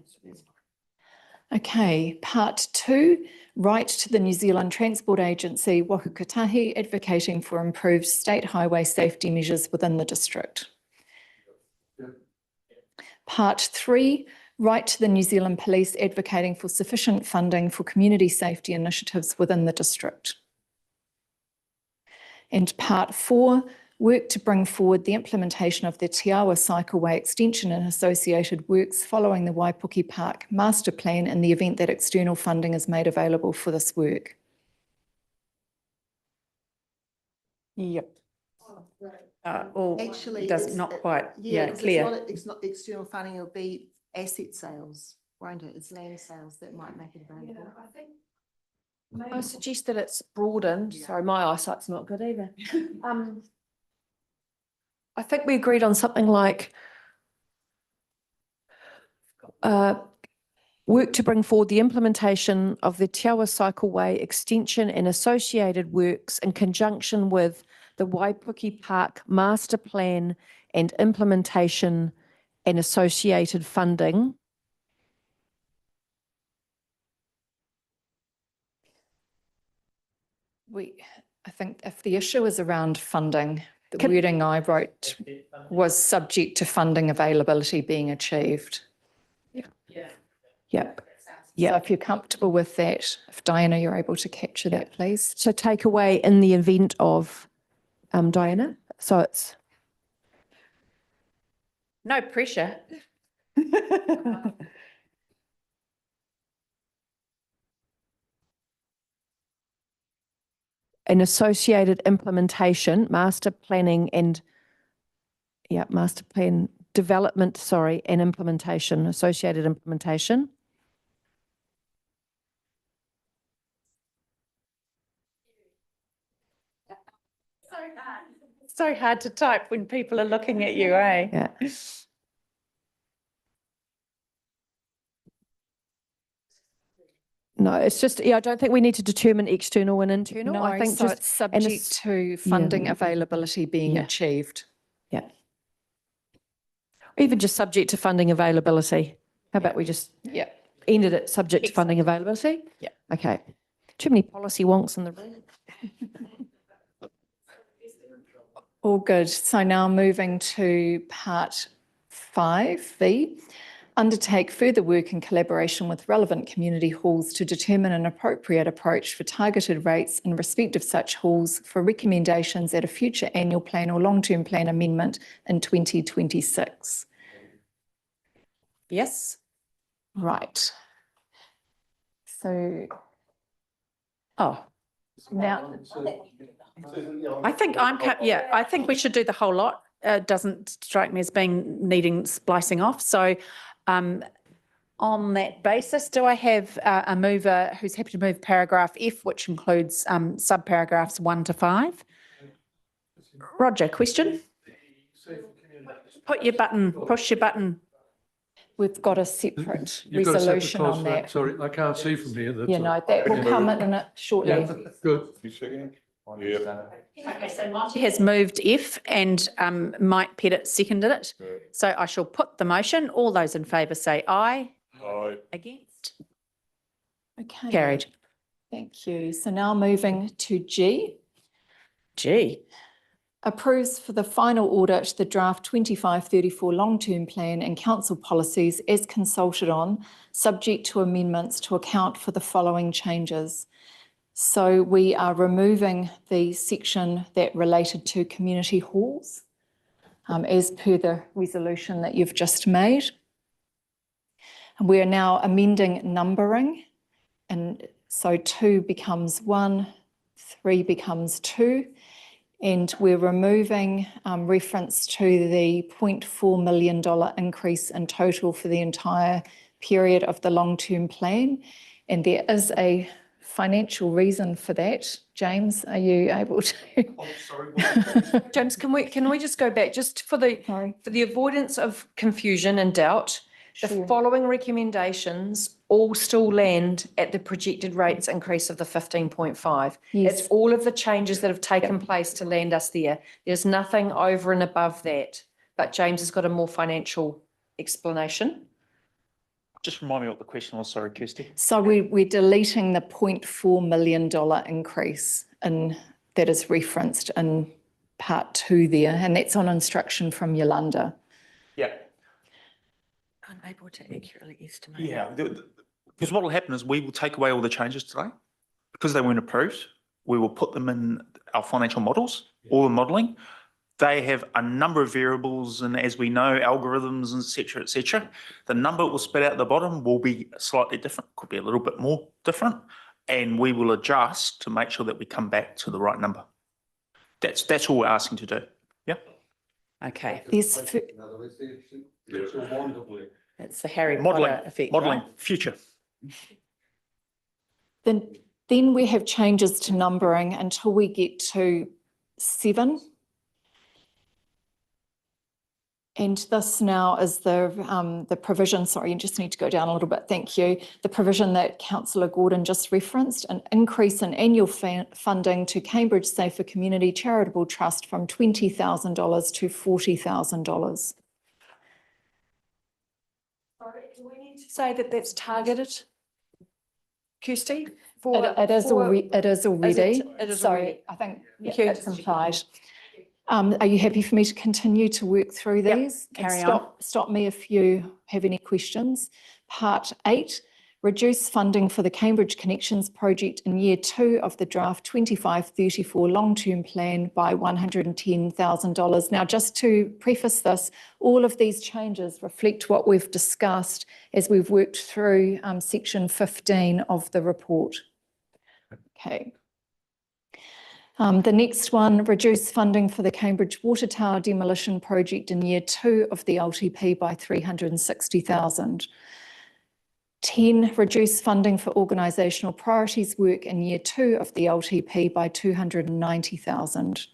Okay, part 2, write to the New Zealand Transport Agency, Waka Kotahi, advocating for improved state highway safety measures within the district. Part 3, write to the New Zealand Police advocating for sufficient funding for community safety initiatives within the district. And part 4, work to bring forward the implementation of the Te Awa Cycleway extension and associated works following the Waipuki Park master plan in the event that external funding is made available for this work. Yep. Actually, not quite, clear. It's not external funding, it'll be asset sales, won't it? It's land sales that might make it available. I suggest that it's broadened. Sorry, my eyesight's not good either. I think we agreed on something like work to bring forward the implementation of the Te Awa Cycleway extension and associated works in conjunction with the Waipuki Park master plan and implementation and associated funding. I think if the issue is around funding, the wording I wrote was subject to funding availability being achieved. Yep. So if you're comfortable with that, if Diana, you're able to capture that, please. So take away in the event of, Diana, so it's. No pressure. An associated implementation, master planning and, master plan development, and implementation, associated implementation. So hard to type when people are looking at you, eh? Yeah. No, it's just, I don't think we need to determine external and internal. No, I think so just it's subject to funding availability being achieved. Yeah. Even just subject to funding availability. How about we just ended it subject to funding availability? Yeah. Okay. Too many policy wonks in the room. All good. So now moving to part 5B. Undertake further work in collaboration with relevant community halls to determine an appropriate approach for targeted rates in respect of such halls for recommendations at a future annual plan or long-term plan amendment in 2026. Yes. Right. So, now. I think I think we should do the whole lot. Doesn't strike me as being needing splicing off. So on that basis, do I have a mover who's happy to move paragraph F, which includes subparagraphs 1 to 5? Roger, question? Put your button, push your button. We've got a separate You've got a separate resolution clause on for that. Sorry, I can't see from here. Yeah, no, that will come in it shortly. Yeah, good. Okay, so Monty has moved F and Mike Pettit seconded it. So I shall put the motion. All those in favour say aye. Aye. Against? Okay. Carried. Thank you. So now moving to G. G. Approves for the final audit the draft 2534 long-term plan and council policies as consulted on, subject to amendments to account for the following changes. So we are removing the section that related to community halls as per the resolution that you've just made. And we are now amending numbering. And so 2 becomes 1, 3 becomes 2. And we're removing reference to the $0.4 million increase in total for the entire period of the long-term plan. And there is a financial reason for that. James, are you able to? Oh, sorry. James, can we just go back just for the avoidance of confusion and doubt? The following recommendations all still land at the projected rates increase of the 15.5. Yes. It's all of the changes that have taken place to land us there. There's nothing over and above that. But James has got a more financial explanation. Just remind me what the question was, sorry, Kirsty. So we're deleting the $0.4 million increase that is referenced in part 2 there, and that's on instruction from Yolanda. Yeah. Unable to accurately estimate. Yeah, because what will happen is we will take away all the changes today. Because they weren't approved, we will put them in our financial models, all the modelling. They have a number of variables and, as we know, algorithms, et cetera, et cetera. The number it will spit out at the bottom will be slightly different, could be a little bit more different, and we will adjust to make sure that we come back to the right number. That's all we're asking to do. Yeah. Okay. It's the Harry Modelling, Potter effect, modelling, right? future. Then we have changes to numbering until we get to 7. And this now is the provision, sorry, you just need to go down a little bit, thank you. The provision that Councillor Gordon just referenced, an increase in annual funding to Cambridge Safer Community Charitable Trust from $20,000 to $40,000. Sorry, do we need to say that that's targeted? Kirsty? It is already. It is Sorry, already. I think Thank you. it's implied. Are you happy for me to continue to work through these? And carry on. Stop me if you have any questions. Part 8, reduce funding for the Cambridge Connections project in year 2 of the draft 2534 long-term plan by $110,000. Now, just to preface this, all of these changes reflect what we've discussed as we've worked through section 15 of the report. Okay. The next one, reduce funding for the Cambridge Water Tower demolition project in year 2 of the LTP by $360,000. 10, reduce funding for organisational priorities work in year 2 of the LTP by $290,000.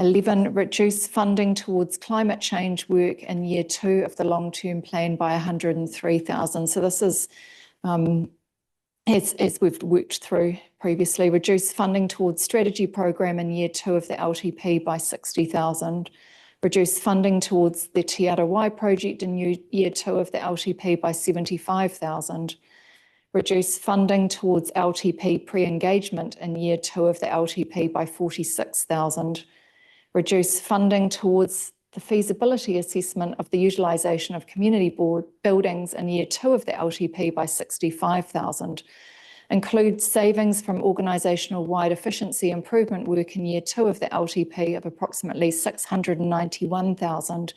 11, reduce funding towards climate change work in year 2 of the long-term plan by $103,000. So this is, as we've worked through previously, reduce funding towards strategy program in year 2 of the LTP by $60,000. Reduce funding towards the Te Arawai project in year 2 of the LTP by $75,000. Reduce funding towards LTP pre-engagement in year 2 of the LTP by $46,000. Reduce funding towards the feasibility assessment of the utilisation of community board buildings in year 2 of the LTP by $65,000. Include savings from organisational wide efficiency improvement work in year 2 of the LTP of approximately $691,000,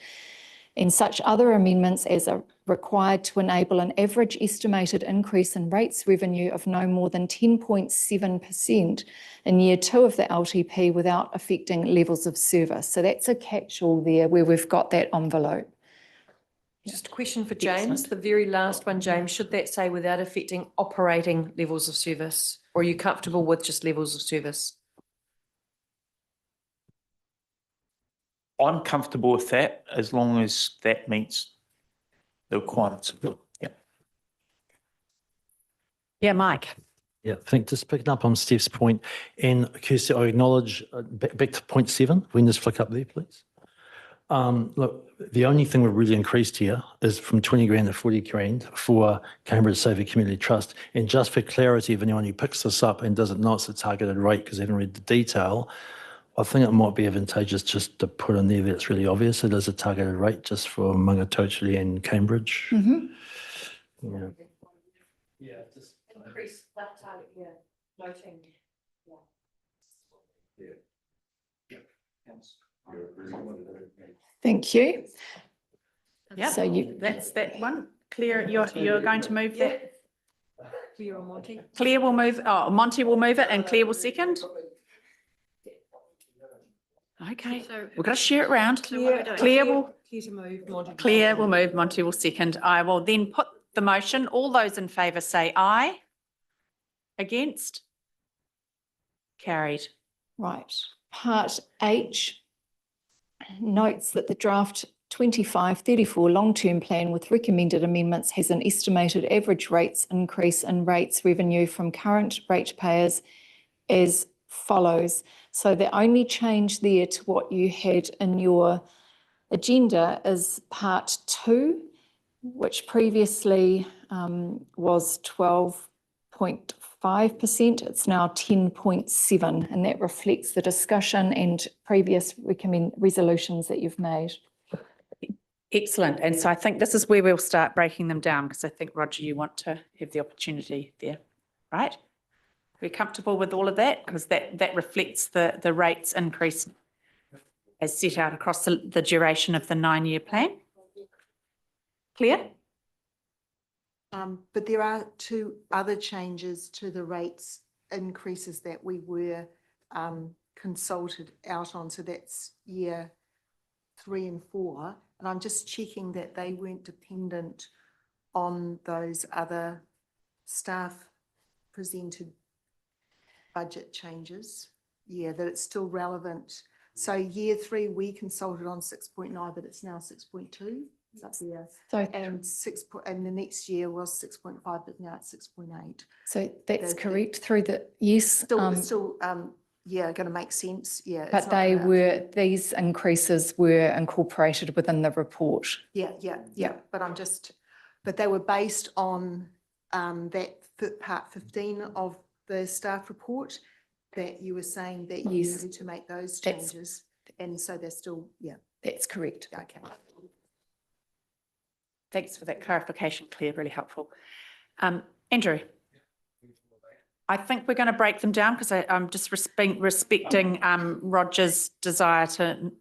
and such other amendments as are required to enable an average estimated increase in rates revenue of no more than 10.7% in year 2 of the LTP without affecting levels of service. So that's a catch-all there where we've got that envelope. Just a question for James, the very last one, James, should that say without affecting operating levels of service? Or are you comfortable with just levels of service? I'm comfortable with that as long as that meets the requirements. Yeah. Yeah, Mike. Yeah, I think just picking up on Steph's point, and Kirsty, I acknowledge, back to point 7, we can just flick up there, please. Look, the only thing we've really increased here is from 20 grand to 40 grand for Cambridge Safer Community Trust. And just for clarity, if anyone who picks this up and doesn't know it's a targeted rate because they haven't read the detail, I think it might be advantageous just to put in there that it's really obvious it is a targeted rate just for Mangatochi and Cambridge. Mm-hmm. Yeah. Yeah, just increase that target, yeah, noting. Thank you. Yeah, So that's that one. Claire, you're going to move that? Claire or Monty? Claire will move, Monty will move it and Claire will second. Okay, we're going to share it round. Claire will move, Monty will second. I will then put the motion. All those in favour say aye. Against? Carried. Right. Part H notes that the draft 25-34 long-term plan with recommended amendments has an estimated average rates increase in rates revenue from current ratepayers as follows. So the only change there to what you had in your agenda is part 2, which previously was 12.5%. It's now 10.7, and that reflects the discussion and previous resolutions that you've made. Excellent. And so I think this is where we'll start breaking them down, because I think, Roger, you want to have the opportunity there, right? We're comfortable with all of that, because that reflects the rates increase as set out across the duration of the 9-year plan. Clear? But there are 2 other changes to the rates increases that we were consulted out on. So that's year 3 and 4. And I'm just checking that they weren't dependent on those other staff presented budget changes. Yeah, that it's still relevant. So year 3, we consulted on 6.9, but it's now 6.2. That's there. So, and and the next year was 6.5, but now it's 6.8. so that's correct through the, yes. Still, yeah, going to make sense. Yeah. it's But not gonna- these increases were incorporated within the report. Yeah. But they were based on part 15 of the staff report that you were saying that you Yes. needed to make those changes. And so they're still, yeah. That's correct. Okay. Thanks for that clarification, Claire, really helpful. Andrew? I think we're going to break them down, because I'm just respecting Roger's desire to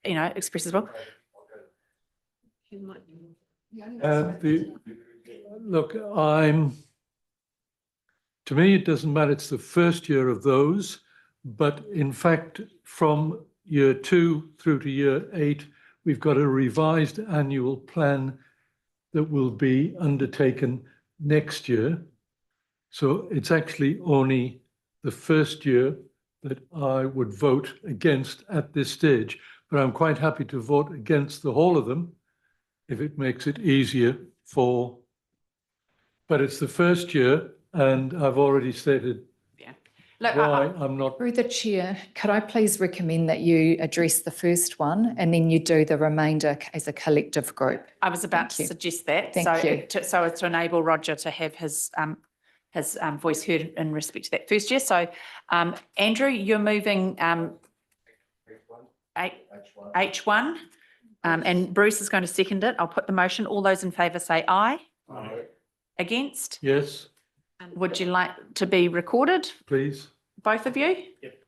express as well. Look, to me, it doesn't matter. It's the first year of those, but in fact, from year 2 through to year 8, we've got a revised annual plan that will be undertaken next year. So it's actually only the first year that I would vote against at this stage, but I'm quite happy to vote against the whole of them if it makes it easier but it's the first year, and I've already stated why I'm not. Through the chair, could I please recommend that you address the first one and then you do the remainder as a collective group? I was about to suggest that. Thank you. So as to enable Roger to have his voice heard in respect to that first year. So Andrew, you're moving H1, and Bruce is going to second it. I'll put the motion. All those in favour say aye. Aye. Against? Yes. Would you like to be recorded? Please. Both of you? Yep.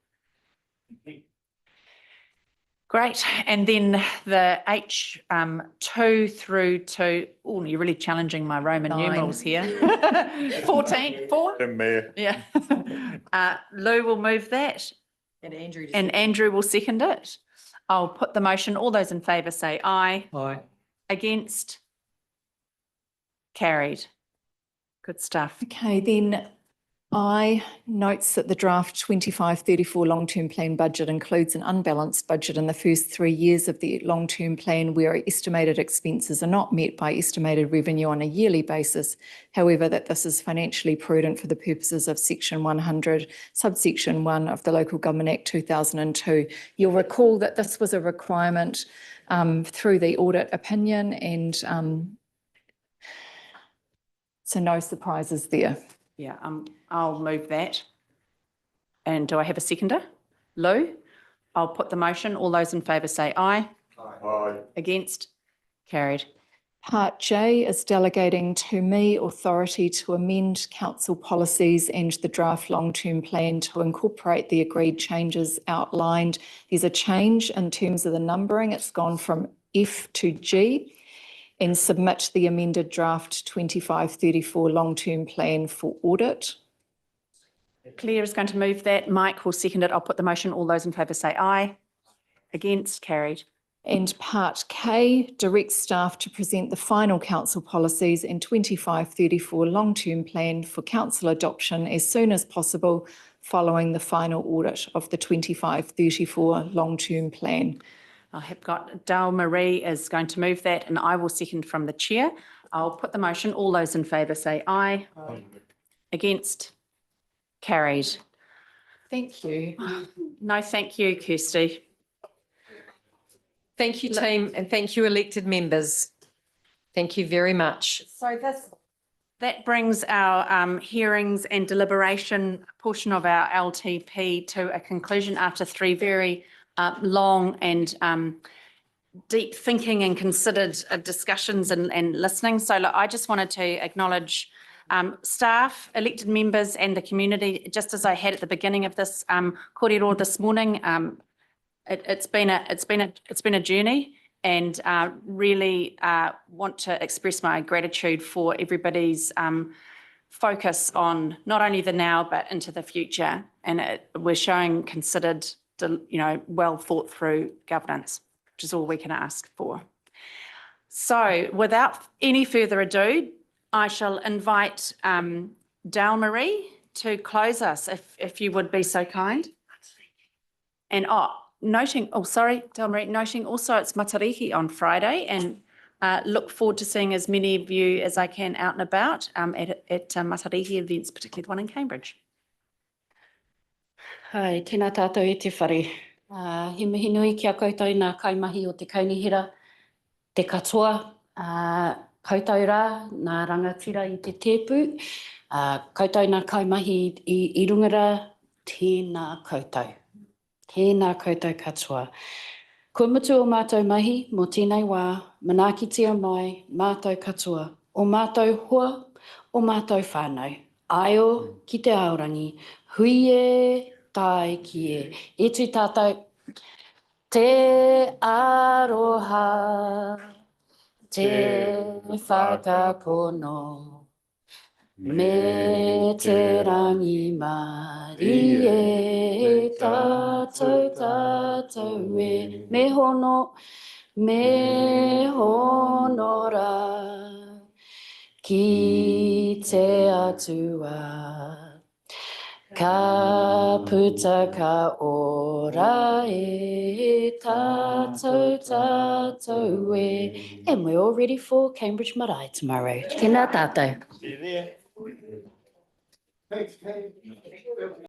Great. And then the H2 through to, oh, you're really challenging my Roman 9. numerals here. 14, 4? Yeah. Lou will move that. And Andrew will second it. I'll put the motion. All those in favour say aye. Aye. Against? Carried. Good stuff. Okay, then I notes that the draft 25-34 long-term plan budget includes an unbalanced budget in the first 3 years of the long-term plan where estimated expenses are not met by estimated revenue on a yearly basis. However, that this is financially prudent for the purposes of Section 100, subsection 1 of the Local Government Act 2002. You'll recall that this was a requirement through the audit opinion, and so no surprises there. Yeah, I'll move that. And do I have a seconder? Lou? I'll put the motion. All those in favour say aye. Aye. Against? Carried. Part J is delegating to me authority to amend council policies and the draft long-term plan to incorporate the agreed changes outlined. There's a change in terms of the numbering. It's gone from F to G, and submit the amended draft 25-34 long-term plan for audit. Claire is going to move that. Mike will second it. I'll put the motion. All those in favour say aye. Against? Carried. And part K, direct staff to present the final council policies and 2534 long-term plan for council adoption as soon as possible following the final audit of the 2534 long-term plan. I have got Dale Marie is going to move that and I will second from the chair. I'll put the motion. All those in favour say aye. Aye. Against? Carried. Thank you. No, thank you, Kirsty. Thank you, team, and thank you, elected members. Thank you very much. So that brings our hearings and deliberation portion of our LTP to a conclusion after 3 very long and deep thinking and considered discussions and listening. So look, I just wanted to acknowledge staff, elected members and the community, just as I had at the beginning of this kōrero this morning. It's been a journey, and really want to express my gratitude for everybody's focus on not only the now but into the future. And we're showing considered, well thought through governance, which is all we can ask for. So without any further ado, I shall invite Dale Marie to close us, if you would be so kind. And noting also it's Matariki on Friday, and look forward to seeing as many of you as I can out and about at Matariki events, particularly the one in Cambridge. Hai, tēnā tātou e te whare. He mihi nui kia koutou nā kaimahi o te kaunihira, te katoa, koutou rā nā rangatira i te tēpū, koutou nā kaimahi i rungara, tēnā koutou. Tēnā koutou katoa. Kua mutu o mātou mahi, mō tēnei wā, manakitia mai, mātou katoa, o mātou hoa, o mātou whānau. Aio ki te aorangi, hui e, tai ki e. E tū tātou, te aroha, te whakakono, me te rangi mari e, tātou e, me hono rā, ki te atua. Ka puta ka ora e, tātou e. And we're all ready for Cambridge Marae tomorrow. Tēnā tātou. See you there. Thanks, Kate.